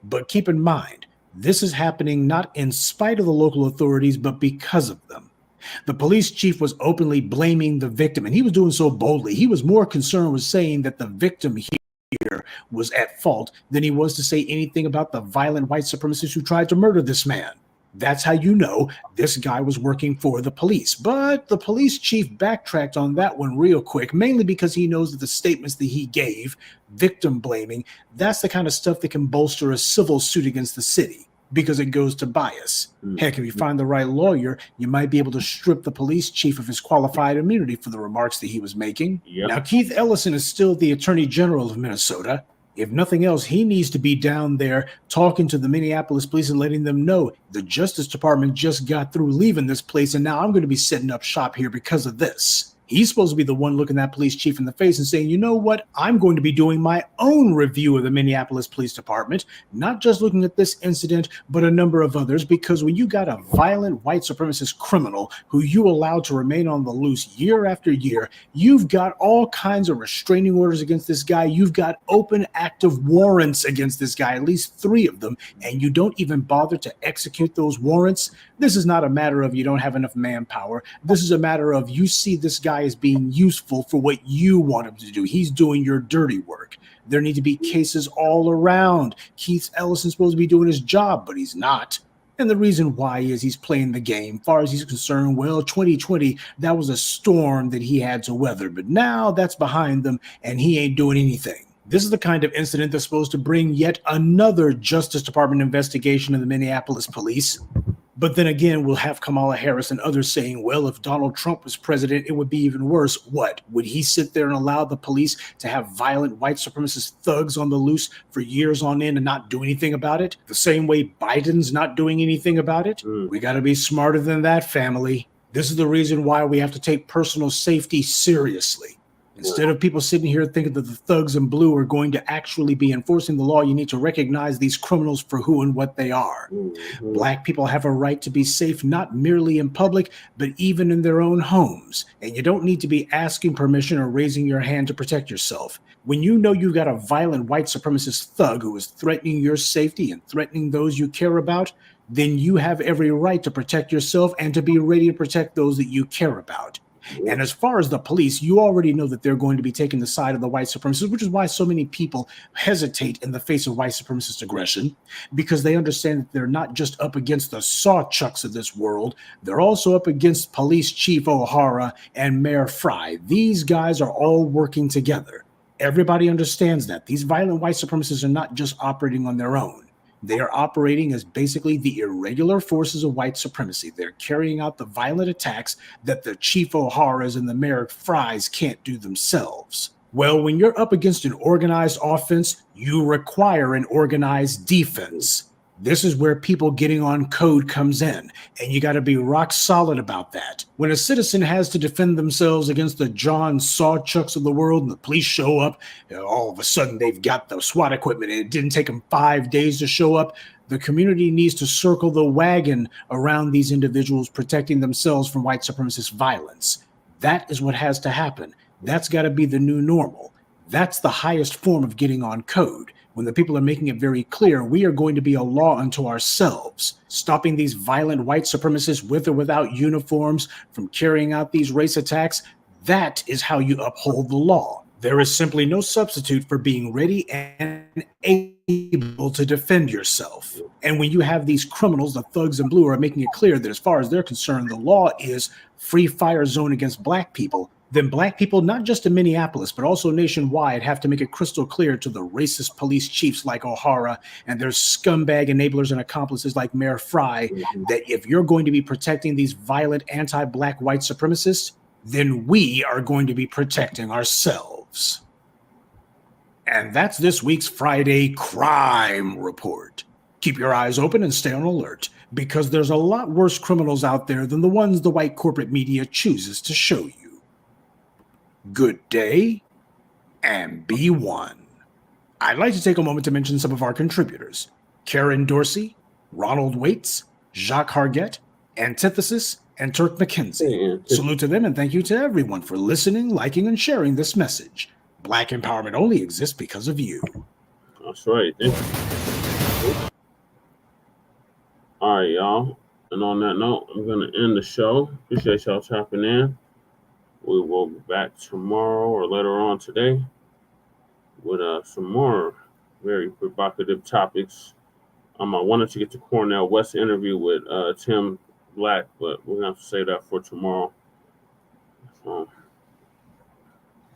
But keep in mind, this is happening not in spite of the local authorities, but because of them. The police chief was openly blaming the victim, and he was doing so boldly. He was more concerned with saying that the victim here was at fault than he was to say anything about the violent white supremacists who tried to murder this man. That's how you know this guy was working for the police. But the police chief backtracked on that one real quick, mainly because he knows that the statements that he gave, victim blaming, that's the kind of stuff that can bolster a civil suit against the city, because it goes to bias. Heck, if you find the right lawyer, you might be able to strip the police chief of his qualified immunity for the remarks that he was making. Now, Keith Ellison is still the Attorney General of Minnesota. If nothing else, he needs to be down there talking to the Minneapolis police and letting them know the Justice Department just got through leaving this place, and now I'm going to be setting up shop here because of this. He's supposed to be the one looking that police chief in the face and saying, you know what, I'm going to be doing my own review of the Minneapolis Police Department, not just looking at this incident, but a number of others, because when you got a violent white supremacist criminal who you allow to remain on the loose year after year, you've got all kinds of restraining orders against this guy. You've got open active warrants against this guy, at least 3 of them, and you don't even bother to execute those warrants. This is not a matter of you don't have enough manpower. This is a matter of you see this guy as being useful for what you want him to do. He's doing your dirty work. There need to be cases all around. Keith Ellison's supposed to be doing his job, but he's not. And the reason why is he's playing the game. As far as he's concerned, well, 2020, that was a storm that he had to weather. But now that's behind them, and he ain't doing anything. This is the kind of incident that's supposed to bring yet another Justice Department investigation of the Minneapolis police. But then again, we'll have Kamala Harris and others saying, well, if Donald Trump was president, it would be even worse. What? Would he sit there and allow the police to have violent white supremacist thugs on the loose for years on end and not do anything about it? The same way Biden's not doing anything about it? We got to be smarter than that, family. This is the reason why we have to take personal safety seriously. Instead of people sitting here thinking that the thugs in blue are going to actually be enforcing the law, you need to recognize these criminals for who and what they are. Black people have a right to be safe, not merely in public, but even in their own homes. And you don't need to be asking permission or raising your hand to protect yourself. When you know you've got a violent white supremacist thug who is threatening your safety and threatening those you care about, then you have every right to protect yourself and to be ready to protect those that you care about. And as far as the police, you already know that they're going to be taking the side of the white supremacists, which is why so many people hesitate in the face of white supremacist aggression, because they understand that they're not just up against the sawchucks of this world, they're also up against Police Chief O'Hara and Mayor Fry. These guys are all working together. Everybody understands that. These violent white supremacists are not just operating on their own. They are operating as basically the irregular forces of white supremacy. They're carrying out the violent attacks that the Chief O'Haras and the Mayor Frys can't do themselves. Well, when you're up against an organized offense, you require an organized defense. This is where people getting on code comes in, and you got to be rock solid about that. When a citizen has to defend themselves against the John Sawchucks of the world and the police show up, all of a sudden they've got the SWAT equipment and it didn't take them 5 days to show up, the community needs to circle the wagon around these individuals protecting themselves from white supremacist violence. That is what has to happen. That's got to be the new normal. That's the highest form of getting on code. When the people are making it very clear, we are going to be a law unto ourselves, stopping these violent white supremacists with or without uniforms from carrying out these race attacks. That is how you uphold the law. There is simply no substitute for being ready and able to defend yourself. And when you have these criminals, the thugs in blue, are making it clear that as far as they're concerned, the law is free fire zone against black people, then black people, not just in Minneapolis, but also nationwide, have to make it crystal clear to the racist police chiefs like O'Hara and their scumbag enablers and accomplices like Mayor Fry that if you're going to be protecting these violent anti-black white supremacists, then we are going to be protecting ourselves. And that's this week's Friday Crime Report. Keep your eyes open and stay on alert, because there's a lot worse criminals out there than the ones the white corporate media chooses to show you. Good day, and be one. I'd like to take a moment to mention some of our contributors: Karen Dorsey, Ronald Waits, Jacques Hargett, Antithesis, and Turk McKenzie. Salute to them, and thank you to everyone for listening, liking, and sharing this message. Black empowerment only exists because of you. That's right. All right, y'all. And on that note, I'm going to end the show. Appreciate y'all tapping in. We will be back tomorrow or later on today with some more very provocative topics. I wanted to get to Cornel West's interview with Tim Blacc, but we're going to have to save that for tomorrow.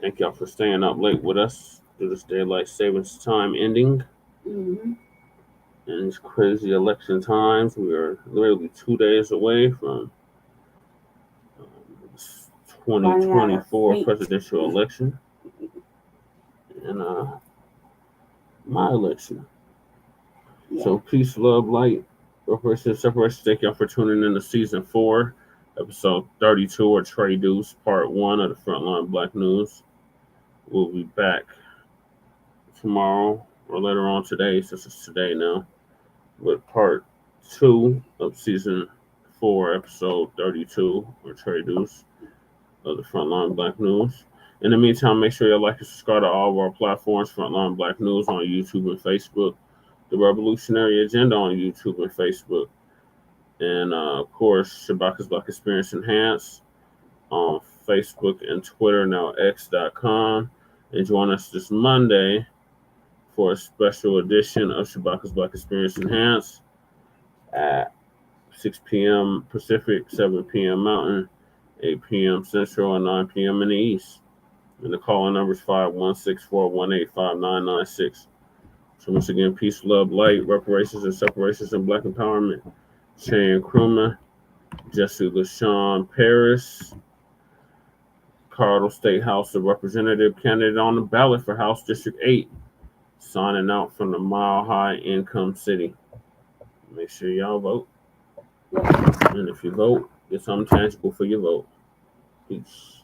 Thank y'all for staying up late with us through this daylight savings time ending. Mm-hmm. In these crazy election times, we are literally 2 days away from 2024 presidential election and my election. Yeah. So peace, love, light, reparation, separation. Thank y'all for tuning in to season 4, episode 32, or Trey Deuce, part 1 of the Frontline Black News. We'll be back tomorrow or later on today, since it's today now, with part 2 of season 4, episode 32, or Trey Deuce of the Frontline Black News. In the meantime, make sure you like and subscribe to all of our platforms, Frontline Black News on YouTube and Facebook, The Revolutionary Agenda on YouTube and Facebook, and of course, Shabaka's Black Experience Enhanced on Facebook and Twitter, now X.com. And join us this Monday for a special edition of Shabaka's Black Experience Enhanced at 6 p.m. Pacific, 7 p.m. Mountain, 8 p.m. Central, and 9 p.m. in the East. And the call-in number is 516-418-5996. So once again, peace, love, light, reparations and separations, and Black empowerment. Shane Krumah, Jesse LaShawn Paris, Colorado State House of Representative candidate on the ballot for House District 8, signing out from the Mile High Income City. Make sure y'all vote. And if you vote, get something tangible for your vote. Peace.